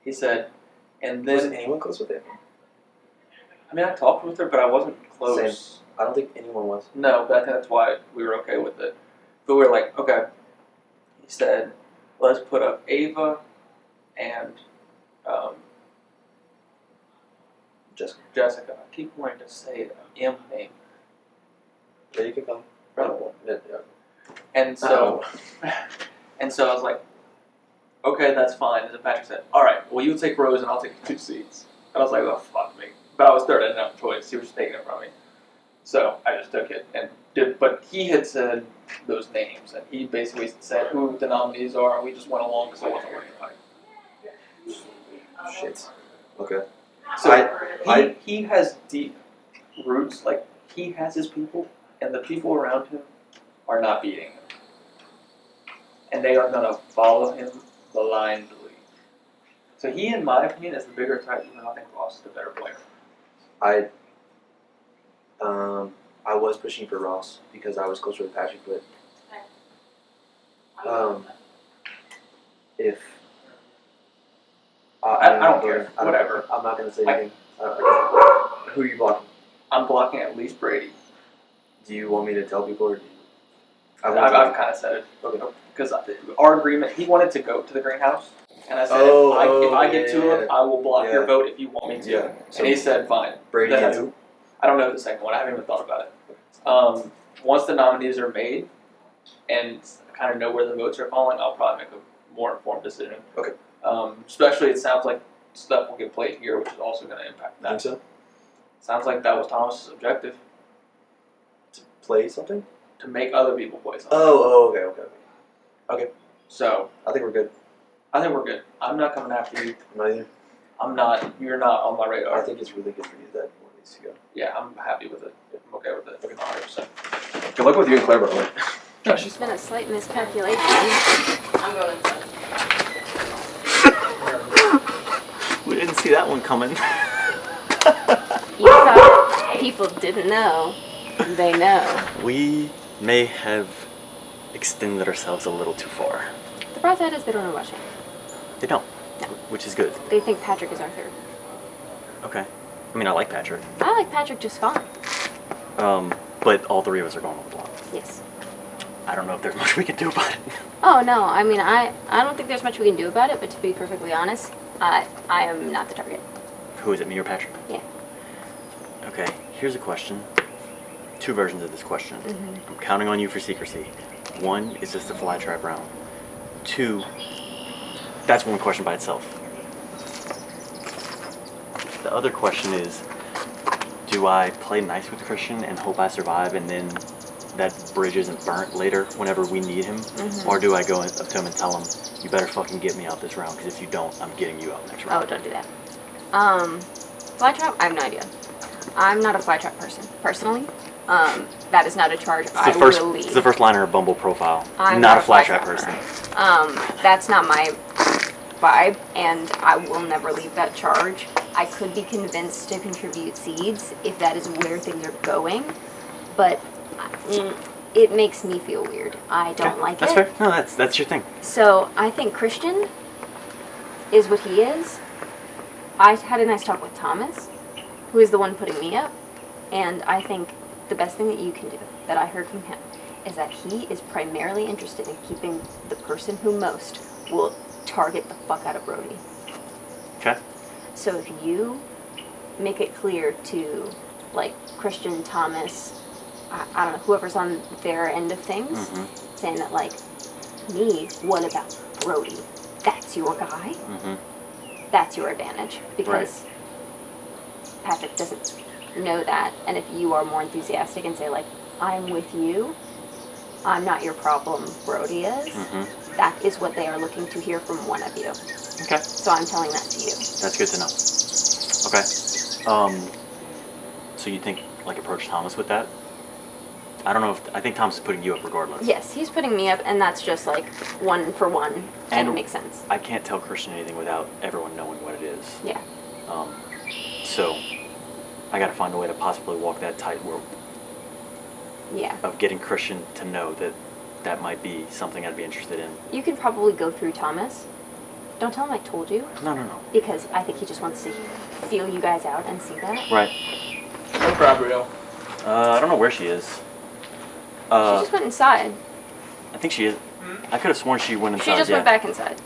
Speaker 19: He said, and then
Speaker 10: Was anyone close with Ava?
Speaker 19: I mean, I talked with her, but I wasn't close.
Speaker 10: Same. I don't think anyone was.
Speaker 19: No, but I think that's why we were okay with it. But we were like, okay. He said, let's put up Ava and Jessica. I keep wanting to say an M name.
Speaker 10: Yeah, you can come.
Speaker 19: Incredible.
Speaker 10: Yeah.
Speaker 19: And so, and so I was like, okay, that's fine. And then Patrick said, all right, well, you take Rose and I'll take the 2 seats. And I was like, oh, fuck me. But I was 3rd. I didn't have a choice. He was just taking it from me. So I just took it and did. But he had said those names, and he basically said who the nominees are, and we just went along because it wasn't working out.
Speaker 10: Shit. Okay.
Speaker 19: So he has deep roots. Like he has his people, and the people around him are not beating him, and they are gonna follow him blindly. So he, in my opinion, is the bigger threat, even though I think Ross is the better player.
Speaker 10: I was pushing for Ross because I was closer with Patrick, but if
Speaker 19: I don't care. Whatever.
Speaker 10: I'm not gonna say anything. Who are you blocking?
Speaker 19: I'm blocking at least Brady.
Speaker 10: Do you want me to tell people, or do you?
Speaker 19: I've kind of said it. Okay. Because our agreement, he wanted to go to the greenhouse, and I said, if I get to him, I will block your vote if you want me to.
Speaker 10: Yeah.
Speaker 19: And he said, fine.
Speaker 10: Brady
Speaker 19: Then
Speaker 10: and
Speaker 19: that's-
Speaker 10: who?
Speaker 19: I don't know the second one. I haven't even thought about it. Once the nominees are made and kind of know where the votes are falling, I'll probably make a more informed decision.
Speaker 10: Okay.
Speaker 19: Especially, it sounds like stuff will get played here, which is also going to impact that.
Speaker 10: Think so?
Speaker 19: Sounds like that was Thomas's objective.
Speaker 10: To play something?
Speaker 19: To make other people play something.
Speaker 10: Okay.
Speaker 19: So
Speaker 10: I think we're good.
Speaker 19: I think we're good. I'm not coming after you.
Speaker 10: Not either.
Speaker 19: I'm not. You're not on my radar.
Speaker 10: I think it's really good for you that one needs to go.
Speaker 19: Yeah, I'm happy with it. I'm okay with it. 100%.
Speaker 3: Good luck with you and Claire, by the way.
Speaker 1: There's been a slight miscalculation. I'm going inside.
Speaker 3: We didn't see that one coming.
Speaker 1: You thought people didn't know. They know.
Speaker 3: We may have extended ourselves a little too far.
Speaker 1: The bright side is they don't know about Shane.
Speaker 3: They don't.
Speaker 1: No.
Speaker 3: Which is good.
Speaker 1: They think Patrick is our third.
Speaker 3: Okay. I mean, I like Patrick.
Speaker 1: I like Patrick just fine.
Speaker 3: But all three of us are going on the block.
Speaker 1: Yes.
Speaker 3: I don't know if there's much we can do about it.
Speaker 1: Oh no, I mean I don't think there's much we can do about it, but to be perfectly honest, I am not the target.
Speaker 3: Who is it, me or Patrick?
Speaker 1: Yeah.
Speaker 3: Okay, here's a question. Two versions of this question.
Speaker 1: Mhm.
Speaker 3: I'm counting on you for secrecy. One, is this the fly trap round? Two, that's one question by itself. The other question is, do I play nice with Christian and hope I survive and then that bridge isn't burnt later whenever we need him?
Speaker 1: Mhm.
Speaker 3: Or do I go up to him and tell him, you better fucking get me out this round, because if you don't, I'm getting you out next round?
Speaker 1: Oh, don't do that. Fly trap? I have no idea. I'm not a fly trap person, personally. That is not a charge I will lead.
Speaker 3: It's the first liner of Bumble profile.
Speaker 1: I'm
Speaker 3: not a fly trap person.
Speaker 1: That's not my vibe, and I will never leave that charge. I could be convinced to contribute seeds if that is where things are going, but it makes me feel weird. I don't like
Speaker 3: That's
Speaker 1: it.
Speaker 3: fair. No, that's your thing.
Speaker 1: So I think Christian is what he is. I had a nice talk with Thomas, who is the one putting me up, and I think the best thing that you can do, that I heard from him, is that he is primarily interested in keeping the person who most will target the fuck out of Brody.
Speaker 3: Okay.
Speaker 1: So if you make it clear to, like, Christian, Thomas, I don't know, whoever's on their end of things, saying that, like, me, what about Brody? That's your guy? That's your advantage, because Patrick doesn't know that, and if you are more enthusiastic and say, like, I'm with you, I'm not your problem, Brody is, that is what they are looking to hear from one of you.
Speaker 3: Okay.
Speaker 1: So I'm telling that to you.
Speaker 3: That's good to know. Okay. So you think, like, approach Thomas with that? I don't know if, I think Thomas is putting you up regardless.
Speaker 1: Yes, he's putting me up, and that's just like one for one, and it makes sense.
Speaker 3: I can't tell Christian anything without everyone knowing what it is.
Speaker 1: Yeah.
Speaker 3: So I got to find a way to possibly walk that tightrope.
Speaker 1: Yeah.
Speaker 3: Of getting Christian to know that that might be something I'd be interested in.
Speaker 1: You could probably go through Thomas. Don't tell him I told you.
Speaker 3: No.
Speaker 1: Because I think he just wants to feel you guys out and see that.
Speaker 3: Right.
Speaker 19: No problem.
Speaker 3: I don't know where she is.
Speaker 1: She just went inside.
Speaker 3: I think she is. I could have sworn she went inside.
Speaker 1: She just went back inside.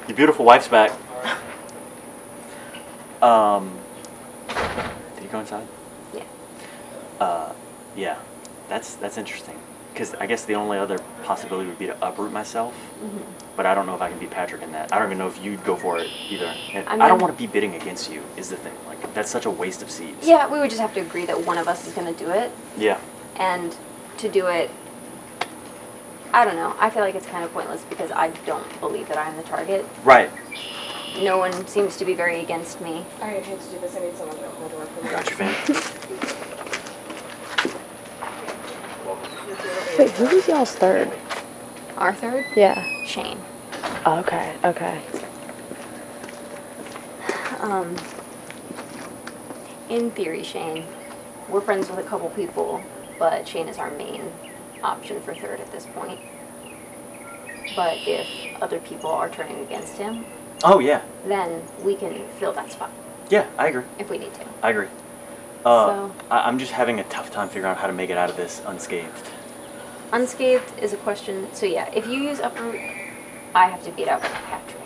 Speaker 3: Your beautiful wife's back. Did you go inside?
Speaker 1: Yeah.
Speaker 3: Yeah. That's interesting. Because I guess the only other possibility would be to uproot myself. But I don't know if I can beat Patrick in that. I don't even know if you'd go for it either. And I don't want to be bidding against you, is the thing. Like, that's such a waste of seeds.
Speaker 1: Yeah, we would just have to agree that one of us is going to do it.
Speaker 3: Yeah.
Speaker 1: And to do it, I don't know. I feel like it's kind of pointless because I don't believe that I'm the target.
Speaker 3: Right.
Speaker 1: no one seems to be very against me.
Speaker 4: I hate to do this. I need someone to open the door for me.
Speaker 3: Got you, fam.
Speaker 17: Wait, who was y'all's third?
Speaker 1: Our third?
Speaker 17: Yeah.
Speaker 1: Shane.
Speaker 17: Okay, okay.
Speaker 1: In theory, Shane, we're friends with a couple people, but Shane is our main option for third at this point. But if other people are turning against him,
Speaker 3: Oh yeah,
Speaker 1: then we can fill that spot
Speaker 3: yeah, I agree.
Speaker 1: if we need to.
Speaker 3: I agree. I'm just having a tough time figuring out how to make it out of this unscathed.
Speaker 1: Unscathed is a question. So yeah, if you use uproot, I have to beat up Patrick.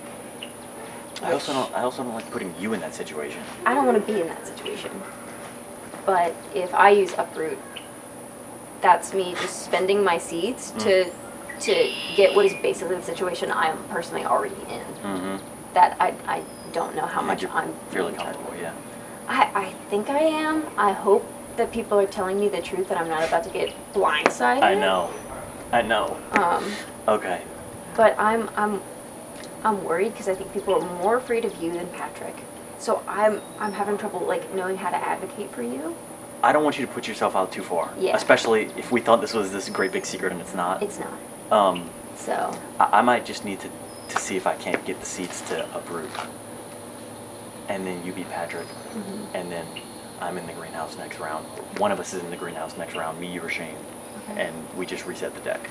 Speaker 3: I also don't like putting you in that situation.
Speaker 1: I don't want to be in that situation. But if I use uproot, that's me just spending my seeds to get what is basically the situation I'm personally already in.
Speaker 3: Mm-hmm.
Speaker 1: That I don't know how much I'm
Speaker 3: fairly comfortable. Yeah.
Speaker 1: I think I am. I hope that people are telling me the truth, that I'm not about to get blindsided.
Speaker 3: I know. Okay.
Speaker 1: But I'm worried because I think people are more afraid of you than Patrick. So I'm having trouble like knowing how to advocate for you.
Speaker 3: I don't want you to put yourself out too far.
Speaker 1: Yeah.
Speaker 3: Especially if we thought this was this great big secret and it's not.
Speaker 1: It's not. So
Speaker 3: I might just need to see if I can't get the seats to uproot. And then you beat Patrick.
Speaker 1: Mhm.
Speaker 3: And then I'm in the greenhouse next round. One of us is in the greenhouse next round, me or Shane.
Speaker 1: Okay.
Speaker 3: And we just reset the deck.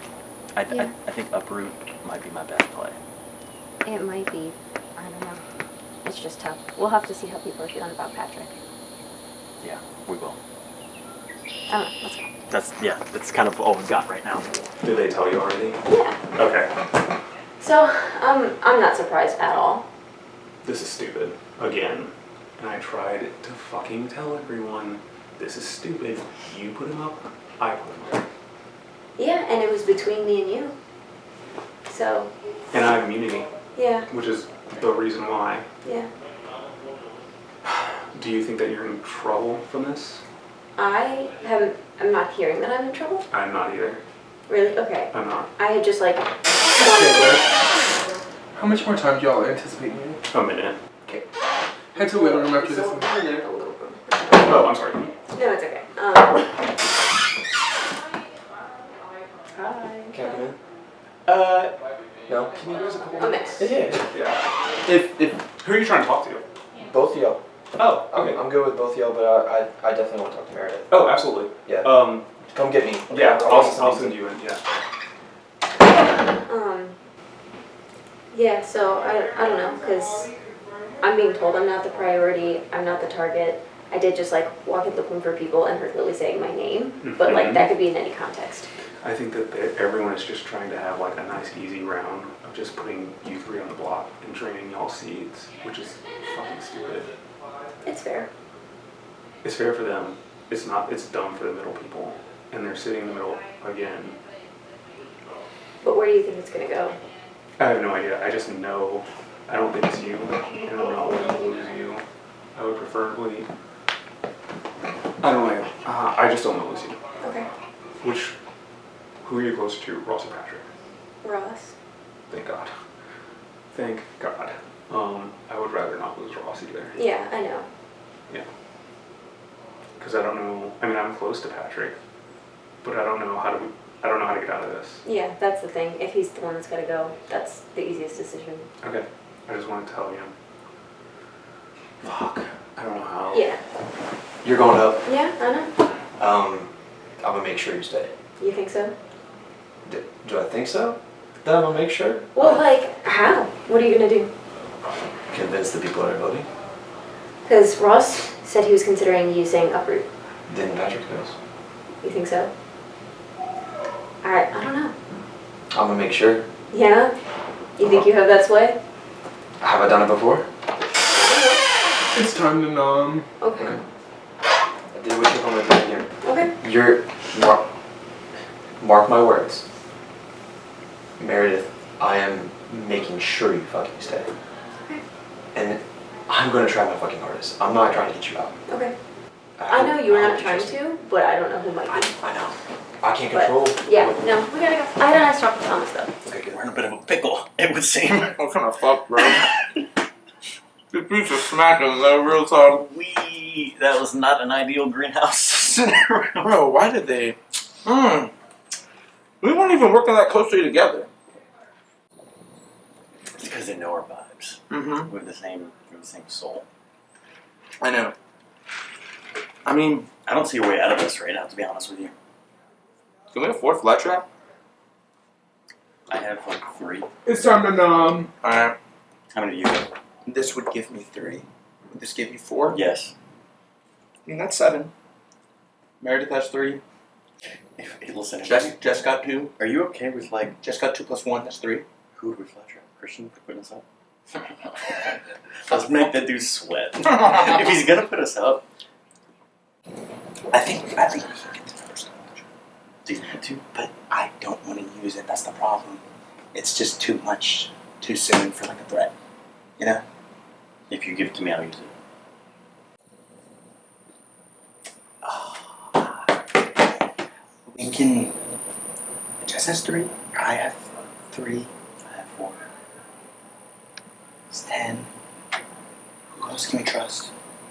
Speaker 3: I think uproot might be my best play.
Speaker 1: it might be. I don't know. It's just tough. We'll have to see how people are feeling about Patrick.
Speaker 3: Yeah, we will.
Speaker 1: I don't know. Let's go.
Speaker 3: That's kind of all we've got right now.
Speaker 9: Did they tell you already?
Speaker 1: Yeah.
Speaker 9: Okay.
Speaker 1: So I'm not surprised at all.
Speaker 9: This is stupid. Again. And I tried to fucking tell everyone, this is stupid. You put him up, I put him up.
Speaker 1: Yeah, and it was between me and you. So.
Speaker 9: And I have immunity.
Speaker 1: Yeah.
Speaker 9: Which is the reason why.
Speaker 1: Yeah.
Speaker 9: Do you think that you're in trouble from this?
Speaker 1: I'm not hearing that I'm in trouble.
Speaker 9: I'm not either.
Speaker 1: Really? Okay.
Speaker 9: I'm not.
Speaker 1: I had just like.
Speaker 6: How much more time do y'all anticipate needing?
Speaker 9: A minute.
Speaker 6: Okay. Head to the waiting room after this one.
Speaker 9: Oh, I'm sorry.
Speaker 1: No, it's okay. Hi.
Speaker 10: Can I come in? No. Can you use a couple
Speaker 1: minutes?
Speaker 9: Yeah. If who are you trying to talk to?
Speaker 10: Both of y'all.
Speaker 9: Oh, okay.
Speaker 10: I'm good with both of y'all, but I definitely want to talk to Meredith.
Speaker 9: Oh, absolutely.
Speaker 10: Yeah. Come get me.
Speaker 9: Yeah, I'll send you in. Yeah.
Speaker 1: Yeah. So I don't know, because I'm being told I'm not the priority. I'm not the target. I did just like walk in looking for people and heard Lily saying my name, but like that could be in any context.
Speaker 9: I think that everyone is just trying to have like a nice easy round of just putting you three on the block and draining y'all seeds, which is fucking stupid.
Speaker 1: It's fair.
Speaker 9: It's fair for them. It's not. It's dumb for the middle people, and they're sitting in the middle again.
Speaker 1: But where do you think it's gonna go?
Speaker 9: I have no idea. I just know. I don't think it's you, and I'm not willing to lose you. I would preferably. I don't know. I just don't want to lose you.
Speaker 1: Okay.
Speaker 9: Who are you closer to, Ross or Patrick?
Speaker 1: Ross.
Speaker 9: Thank God. Thank God. I would rather not lose Ross either.
Speaker 1: Yeah, I know.
Speaker 9: Yeah. Because I don't know. I mean, I'm close to Patrick, but I don't know how to get out of this.
Speaker 1: Yeah, that's the thing. If he's the one that's gotta go, that's the easiest decision.
Speaker 9: Okay. I just want to tell you. Fuck. I don't know how.
Speaker 1: Yeah.
Speaker 10: You're going up.
Speaker 1: Yeah, I know.
Speaker 10: I'm gonna make sure you stay.
Speaker 1: You think so?
Speaker 10: Do I think so? Then I'm gonna make sure.
Speaker 1: Well, like, how? What are you gonna do?
Speaker 10: Convince the people that are voting.
Speaker 1: Because Ross said he was considering using uproot.
Speaker 10: Then Patrick knows.
Speaker 1: You think so? I don't know.
Speaker 10: I'm gonna make sure.
Speaker 1: Yeah? You think you have that sway?
Speaker 10: Have I done it before?
Speaker 6: It's time to nom.
Speaker 1: Okay.
Speaker 10: I did what you're gonna do here.
Speaker 1: Okay.
Speaker 10: Mark my words. Meredith, I am making sure you fucking stay.
Speaker 1: Okay.
Speaker 10: And I'm gonna try my fucking hardest. I'm not trying to get you out.
Speaker 1: Okay. I know you were not trying to, but I don't know who might be.
Speaker 10: I know. I can't control.
Speaker 1: Yeah, no, we gotta go. I had a nice talk with Thomas though.
Speaker 10: Okay, good.
Speaker 3: We're in a bit of a pickle, it would seem.
Speaker 12: What kind of fuck, bro?
Speaker 11: The piece of smacking though, real talk.
Speaker 3: That was not an ideal greenhouse scenario.
Speaker 11: Bro, why did they? We weren't even working that closely together.
Speaker 3: It's because they know our vibes.
Speaker 11: Mm-hmm.
Speaker 3: We have the same soul.
Speaker 11: I know. I mean,
Speaker 3: I don't see a way out of this right now, to be honest with you.
Speaker 11: Can we afford flat trap?
Speaker 3: I have like 3.
Speaker 13: It's time to nom.
Speaker 11: Alright.
Speaker 3: How many do you have?
Speaker 11: This would give me 3. Would this give you 4?
Speaker 3: Yes.
Speaker 11: I mean, that's 7. Meredith has 3.
Speaker 3: Hey, listen.
Speaker 11: Jess got 2.
Speaker 3: Are you okay with like?
Speaker 11: Jess got 2 plus 1. That's 3.
Speaker 3: Who would we flat trap? Christian for putting us up. Let's make that dude sweat. If he's gonna put us up,
Speaker 11: I think we can get the numbers.
Speaker 3: do you need to?
Speaker 11: But I don't want to use it. That's the problem. It's just too much, too soon for like a threat. You know?
Speaker 3: If you give it to me, I'll use it.
Speaker 11: We can. Jess has 3. I have 3.
Speaker 3: I have 4.
Speaker 11: It's 10. Who else can we trust?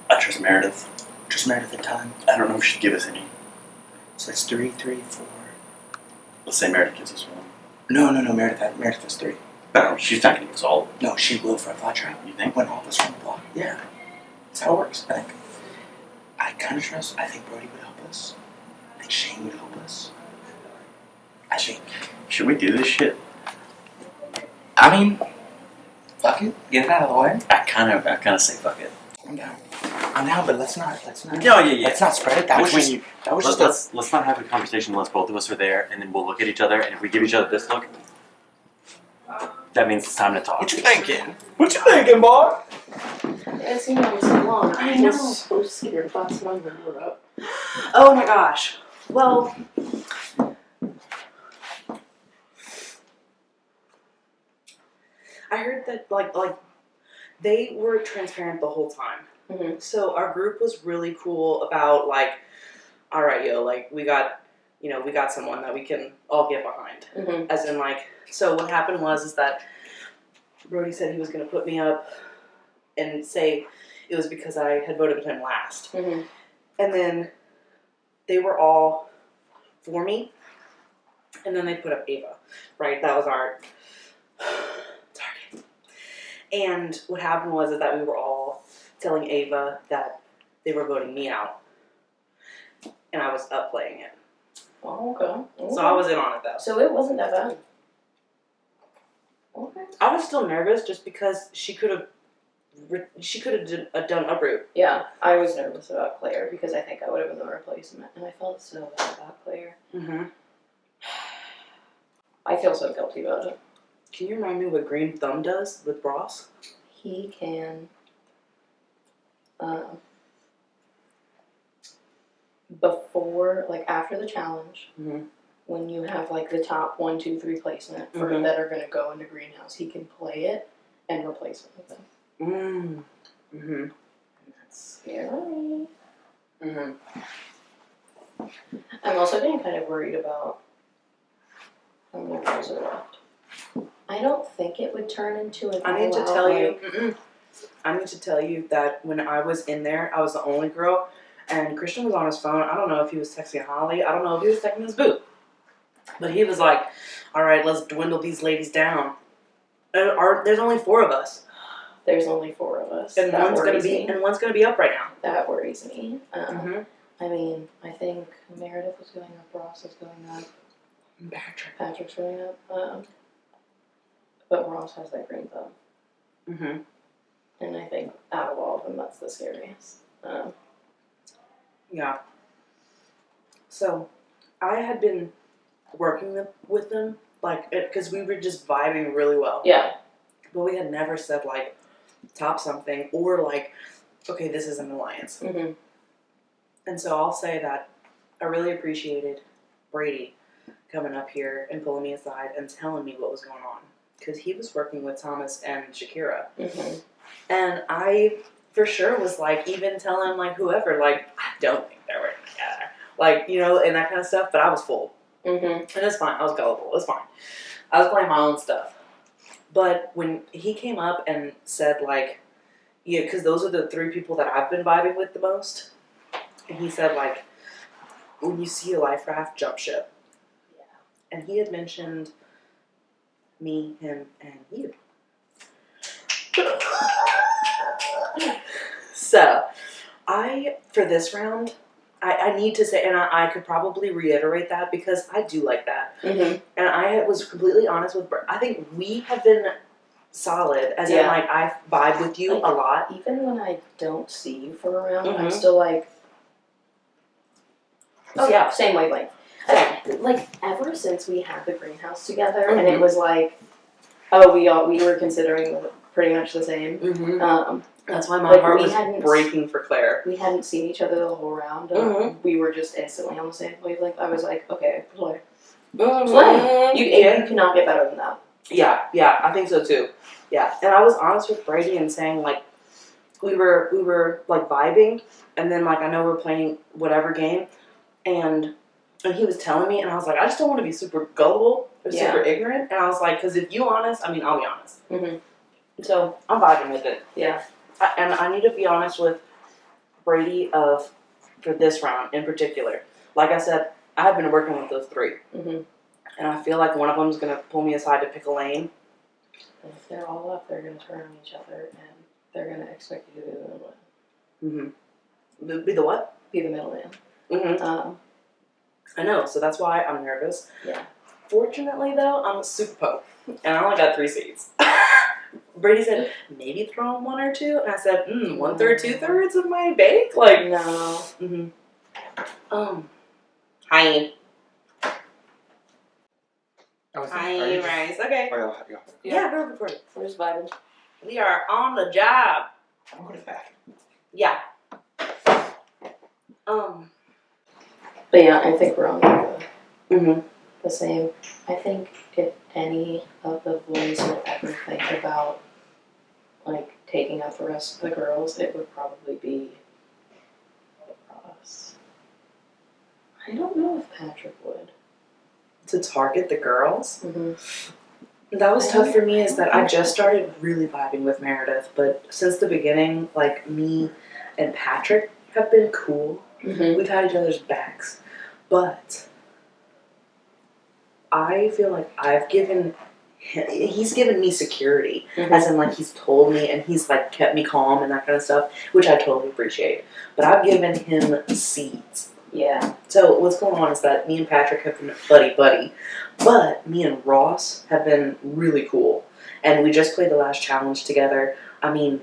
Speaker 3: I trust Meredith.
Speaker 11: Trust Meredith a ton.
Speaker 3: I don't know if she'd give us any.
Speaker 11: So that's 3, 3, 4.
Speaker 3: Let's say Meredith gives us 1.
Speaker 11: No. Meredith has 3.
Speaker 3: No, she's not gonna give us all.
Speaker 11: No, she will for a flat trap.
Speaker 3: You think?
Speaker 11: When all of us are on the block. Yeah. That's how it works, I think. I kind of trust. I think Brody would help us. I think Shane would help us. I think.
Speaker 3: Should we do this shit?
Speaker 11: I mean, fuck it. Get it out of the way.
Speaker 3: I kind of say fuck it.
Speaker 11: I'm down. But let's not.
Speaker 3: No, yeah.
Speaker 11: Let's not spread it. That was just. That was just.
Speaker 3: Let's not have a conversation unless both of us are there, and then we'll look at each other, and if we give each other this look, that means it's time to talk.
Speaker 11: What you thinking?
Speaker 3: What you thinking, boy?
Speaker 2: It's been so long.
Speaker 4: I
Speaker 2: I
Speaker 4: know.
Speaker 2: was supposed to your thoughts on the up. Oh my gosh. Well, I heard that like they were transparent the whole time.
Speaker 4: Mhm.
Speaker 2: So our group was really cool about like, all right, yo, like we got someone that we can all get behind.
Speaker 4: Mhm.
Speaker 2: As in like, so what happened is that Brody said he was going to put me up and say it was because I had voted him last.
Speaker 4: Mhm.
Speaker 2: And then they were all for me. And then they put up Ava, right? That was our target. And what happened was that we were all telling Ava that they were voting me out. And I was up playing it.
Speaker 4: Oh, okay.
Speaker 2: So I was in on it though.
Speaker 4: So it wasn't that bad. Okay.
Speaker 2: I was still nervous just because she could have done uproot.
Speaker 4: Yeah, I was nervous about Claire because I think I would have been the replacement, and I felt so bad about Claire.
Speaker 2: Mm-hmm.
Speaker 4: I feel so guilty about it.
Speaker 2: Can you remind me what Green Thumb does with Ross?
Speaker 4: He can, before, like after the challenge, when you have like the top 1, 2, 3 placement for
Speaker 2: Mhm.
Speaker 4: that are going to go into greenhouse, he can play it and replace it with them.
Speaker 2: Mm-hmm.
Speaker 4: That's scary.
Speaker 2: Mm-hmm.
Speaker 4: I'm also getting kind of worried about how many girls are left. I don't think it would turn into an
Speaker 2: I need to
Speaker 4: all-out,
Speaker 2: tell you.
Speaker 4: like-
Speaker 2: I need to tell you that when I was in there, I was the only girl, and Christian was on his phone. I don't know if he was texting Holly. I don't know if he was texting his boo. But he was like, "All right, let's dwindle these ladies down." There's only 4 of us.
Speaker 4: There's only 4 of us.
Speaker 2: And
Speaker 4: That
Speaker 2: one's gonna
Speaker 4: worries
Speaker 2: be
Speaker 4: me.
Speaker 2: up right now.
Speaker 4: That worries me.
Speaker 2: Mhm.
Speaker 4: I mean, I think Meredith was going up, Ross is going up, Patrick's going up, but Ross has that green thumb.
Speaker 2: Mm-hmm.
Speaker 4: And I think out of all of them, that's the scariest.
Speaker 2: Yeah. So, I had been working with them, like, because we were just vibing really well.
Speaker 4: Yeah.
Speaker 2: But we had never said, like, top something or, like, okay, this is an alliance.
Speaker 4: Mm-hmm.
Speaker 2: And so I'll say that I really appreciated Brady coming up here and pulling me aside and telling me what was going on. Because he was working with Thomas and Shakira.
Speaker 4: Mm-hmm.
Speaker 2: And I, for sure, was, like, even telling, like, whoever, like, I don't think they're working together. Like, you know, and that kind of stuff. But I was full.
Speaker 4: Mm-hmm.
Speaker 2: And it's fine. I was gullible. It's fine. I was playing my own stuff. But when he came up and said, like, Yeah, because those are the 3 people that I've been vibing with the most. And he said, like, when you see a life raft, jump ship. Yeah. And he had mentioned me, him, and you. So, for this round, I need to say, and I could probably reiterate that because I do like that.
Speaker 4: Mm-hmm.
Speaker 2: And I was completely honest with I think we have been solid, as in, like, I vibe with you a lot.
Speaker 4: Even when I don't see you for a round, I'm
Speaker 2: Mhm.
Speaker 4: still like, oh yeah, same wavelength. Like, ever since we had the greenhouse together, and it
Speaker 2: Mhm.
Speaker 4: was like, oh, we were considering pretty much the same.
Speaker 2: Mhm. That's why my
Speaker 4: like,
Speaker 2: heart
Speaker 4: we
Speaker 2: was
Speaker 4: hadn't-
Speaker 2: breaking for Claire.
Speaker 4: We hadn't seen each other the whole round.
Speaker 2: Mhm.
Speaker 4: We were just instantly on the same wavelength. I was like, okay, play.
Speaker 2: Mhm.
Speaker 4: Play. You
Speaker 2: Yeah.
Speaker 4: cannot get better than that.
Speaker 2: Yeah, I think so too. Yeah, and I was honest with Brady and saying, like, we were like vibing, and then, like, I know we're playing whatever game, and he was telling me, and I was like, I just don't want to be super gullible or super ignorant, and I was like, because if you honest, I mean, I'll be honest.
Speaker 4: Mm-hmm.
Speaker 2: So I'm vibing with it.
Speaker 4: Yeah.
Speaker 2: And I need to be honest with Brady for this round in particular. Like I said, I have been working with those 3.
Speaker 4: Mm-hmm.
Speaker 2: And I feel like one of them is going to pull me aside to pick a lane.
Speaker 4: And if they're all up, they're going to turn on each other, and they're going to expect you to be the middleman.
Speaker 2: Mm-hmm. Be the what?
Speaker 4: Be the middleman.
Speaker 2: Mm-hmm. I know, so that's why I'm nervous.
Speaker 4: Yeah.
Speaker 2: Fortunately, though, I'm a super poke, and I only got 3 seeds. Brady said, maybe throw in 1 or 2, and I said, 1/3, 2/3 of my bake? Like,
Speaker 4: no.
Speaker 2: Mm-hmm. Hi. Hi, Rice. Okay. Yeah, we're recording.
Speaker 4: We're just vibing.
Speaker 2: We are on the job.
Speaker 11: I'm going to the bathroom.
Speaker 2: Yeah.
Speaker 4: But yeah, I think we're on
Speaker 2: Mm-hmm.
Speaker 4: the same. I think if any of the boys would ever think about, like, taking out the rest of the girls, it would probably be us. I don't know if Patrick would.
Speaker 2: To target the girls?
Speaker 4: Mm-hmm.
Speaker 2: That was tough for me, is that I just started really vibing with Meredith, but since the beginning, like, me and Patrick have been cool.
Speaker 4: Mm-hmm.
Speaker 2: We've had each other's backs. But I feel like he's given me security.
Speaker 4: Mm-hmm.
Speaker 2: As in, like, he's told me and he's, like, kept me calm and that kind of stuff, which I totally appreciate. But I've given him seeds.
Speaker 4: Yeah.
Speaker 2: So what's going on is that me and Patrick have been buddy, but me and Ross have been really cool. And we just played the last challenge together. I mean,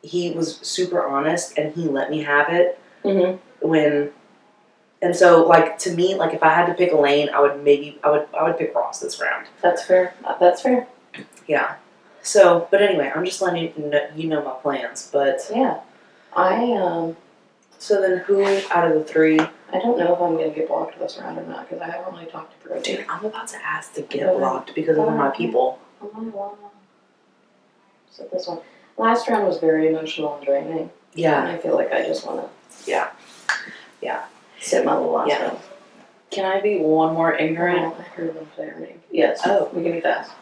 Speaker 2: he was super honest and he let me have it and so, like, to me, like, if I had to pick a lane, I would pick Ross this round.
Speaker 4: That's fair. That's fair.
Speaker 2: Yeah. So, but anyway, I'm just letting you know my plans. But
Speaker 4: yeah,
Speaker 2: So then, who out of the 3?
Speaker 4: I don't know if I'm gonna get blocked this round or not because I haven't really talked to Brody.
Speaker 2: Dude, I'm about to ask to get blocked because they're my people.
Speaker 4: So this one, last round was very emotional and draining.
Speaker 2: Yeah.
Speaker 4: And I feel like I just wanna.
Speaker 2: Yeah.
Speaker 4: Sit my little last round.
Speaker 2: Can I be one more ignorant?
Speaker 4: I heard them say her name. Yes.
Speaker 2: Oh.
Speaker 4: We can be fast.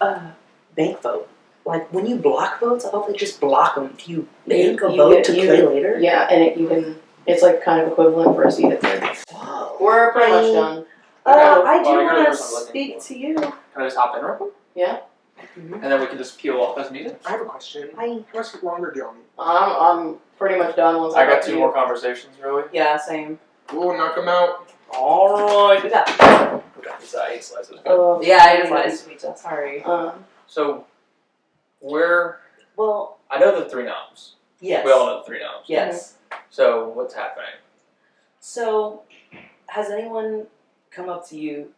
Speaker 2: Bank vote. Like, when you block votes, I hope they just block them. Do you bank a vote to play later?
Speaker 4: Yeah, and you can. It's like kind of equivalent for us to get there. We're pretty much done.
Speaker 2: I do want to speak to you.
Speaker 19: Can I just hop in real quick?
Speaker 4: Yeah.
Speaker 19: And then we can just peel off as needed?
Speaker 13: I have a question.
Speaker 2: Hi.
Speaker 13: How much longer do y'all need?
Speaker 4: I'm pretty much done once
Speaker 19: I got 2 more conversations, really.
Speaker 2: Yeah, same.
Speaker 13: We'll knock them out.
Speaker 2: Alright. We got
Speaker 19: Pizza, I ate slices.
Speaker 2: Yeah, I ate a slice of pizza. Sorry.
Speaker 19: So, where...
Speaker 2: Well...
Speaker 19: I know the 3 noms.
Speaker 2: Yes.
Speaker 19: We all know the 3 noms.
Speaker 2: Yes.
Speaker 19: So, what's happening?
Speaker 2: So, has anyone come up to you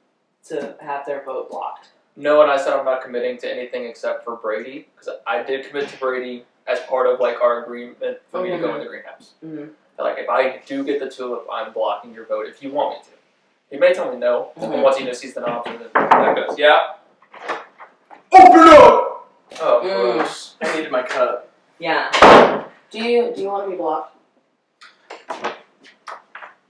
Speaker 2: to have their vote blocked?
Speaker 19: No, and I said I'm not committing to anything except for Brady, because I did commit to Brady as part of, like, our agreement for me to go in the greenhouse.
Speaker 2: Mm-hmm.
Speaker 19: Like, if I do get the tulip, I'm blocking your vote if you want me to. He may tell me no, and once he sees the knobs, and then that goes, yeah.
Speaker 13: Open up!
Speaker 19: Oh, gross.
Speaker 13: I needed my cup.
Speaker 2: Yeah.
Speaker 4: Do you want to be blocked?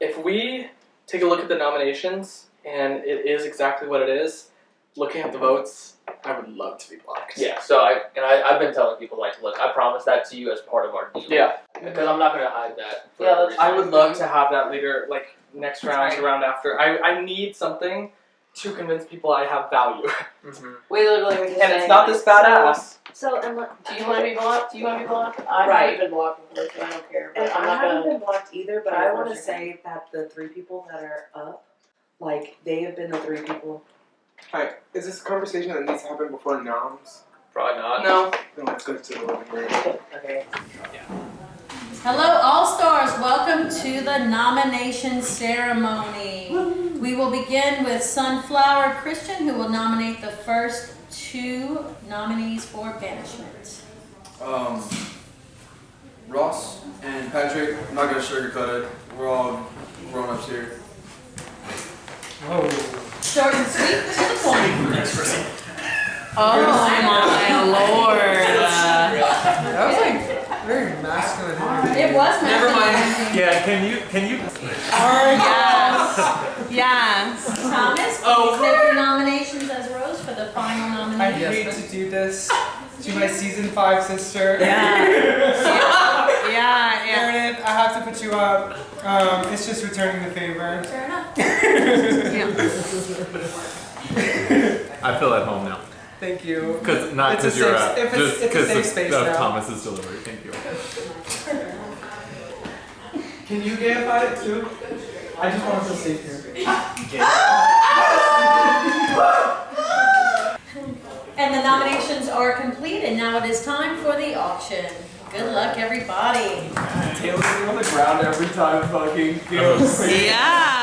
Speaker 6: If we take a look at the nominations, and it is exactly what it is, looking at the votes,
Speaker 14: I would love to be blocked.
Speaker 19: Yeah. So I've been telling people like, look, I promise that to you as part of our deal.
Speaker 6: Yeah.
Speaker 19: Because I'm not gonna hide that. For
Speaker 6: Yeah,
Speaker 19: no reason.
Speaker 6: I would love to have that later, like next round, the round after. I need something to convince people I have value.
Speaker 4: We literally were just
Speaker 6: And
Speaker 4: saying,
Speaker 6: it's not this badass.
Speaker 1: So,
Speaker 4: do you want to be blocked? Do you want to be blocked? I
Speaker 2: Right.
Speaker 4: haven't been blocked before, so I don't care. But
Speaker 2: And
Speaker 4: I'm
Speaker 2: I
Speaker 4: not
Speaker 2: haven't
Speaker 4: gonna.
Speaker 2: been blocked either, but
Speaker 4: try
Speaker 2: I
Speaker 4: to
Speaker 2: want to
Speaker 4: force your
Speaker 2: say that the 3 people that are up, like, they have been the 3 people.
Speaker 7: Alright, is this a conversation that needs to happen before noms?
Speaker 19: Probably not.
Speaker 6: No.
Speaker 7: Then let's go to the living room.
Speaker 2: Okay.
Speaker 5: Hello, All Stars. Welcome to the nomination ceremony. We will begin with Sunflower Christian, who will nominate the first 2 nominees for banishment.
Speaker 21: Ross and Patrick, I'm not gonna sugarcoat it. We're all grown-ups here.
Speaker 5: Short and sweet, to the point.
Speaker 21: Next person.
Speaker 4: Oh my lord.
Speaker 13: That was like very masculine.
Speaker 5: It was
Speaker 13: Never mind.
Speaker 5: masculine.
Speaker 22: Yeah, can you?
Speaker 4: Yes. Yes.
Speaker 5: Thomas, please make your nominations as Rose for the final
Speaker 13: I
Speaker 5: nomination.
Speaker 13: hate to do this to my season 5 sister.
Speaker 4: Yeah.
Speaker 13: Meredith, I have to put you up. It's just returning the favor.
Speaker 5: Fair enough.
Speaker 22: I feel at home now.
Speaker 13: Thank you.
Speaker 22: Because not
Speaker 13: It's a
Speaker 22: because you're
Speaker 13: safe- if it's-
Speaker 22: just
Speaker 13: it's a
Speaker 22: because
Speaker 13: safe space
Speaker 22: of
Speaker 13: now.
Speaker 22: Thomas's delivery. Thank you.
Speaker 13: Can you gamify it too? I just want to feel safe here.
Speaker 5: And the nominations are complete, and now it is time for the auction. Good luck, everybody.
Speaker 13: Taylor's on the ground every time fucking goes.
Speaker 4: Yeah.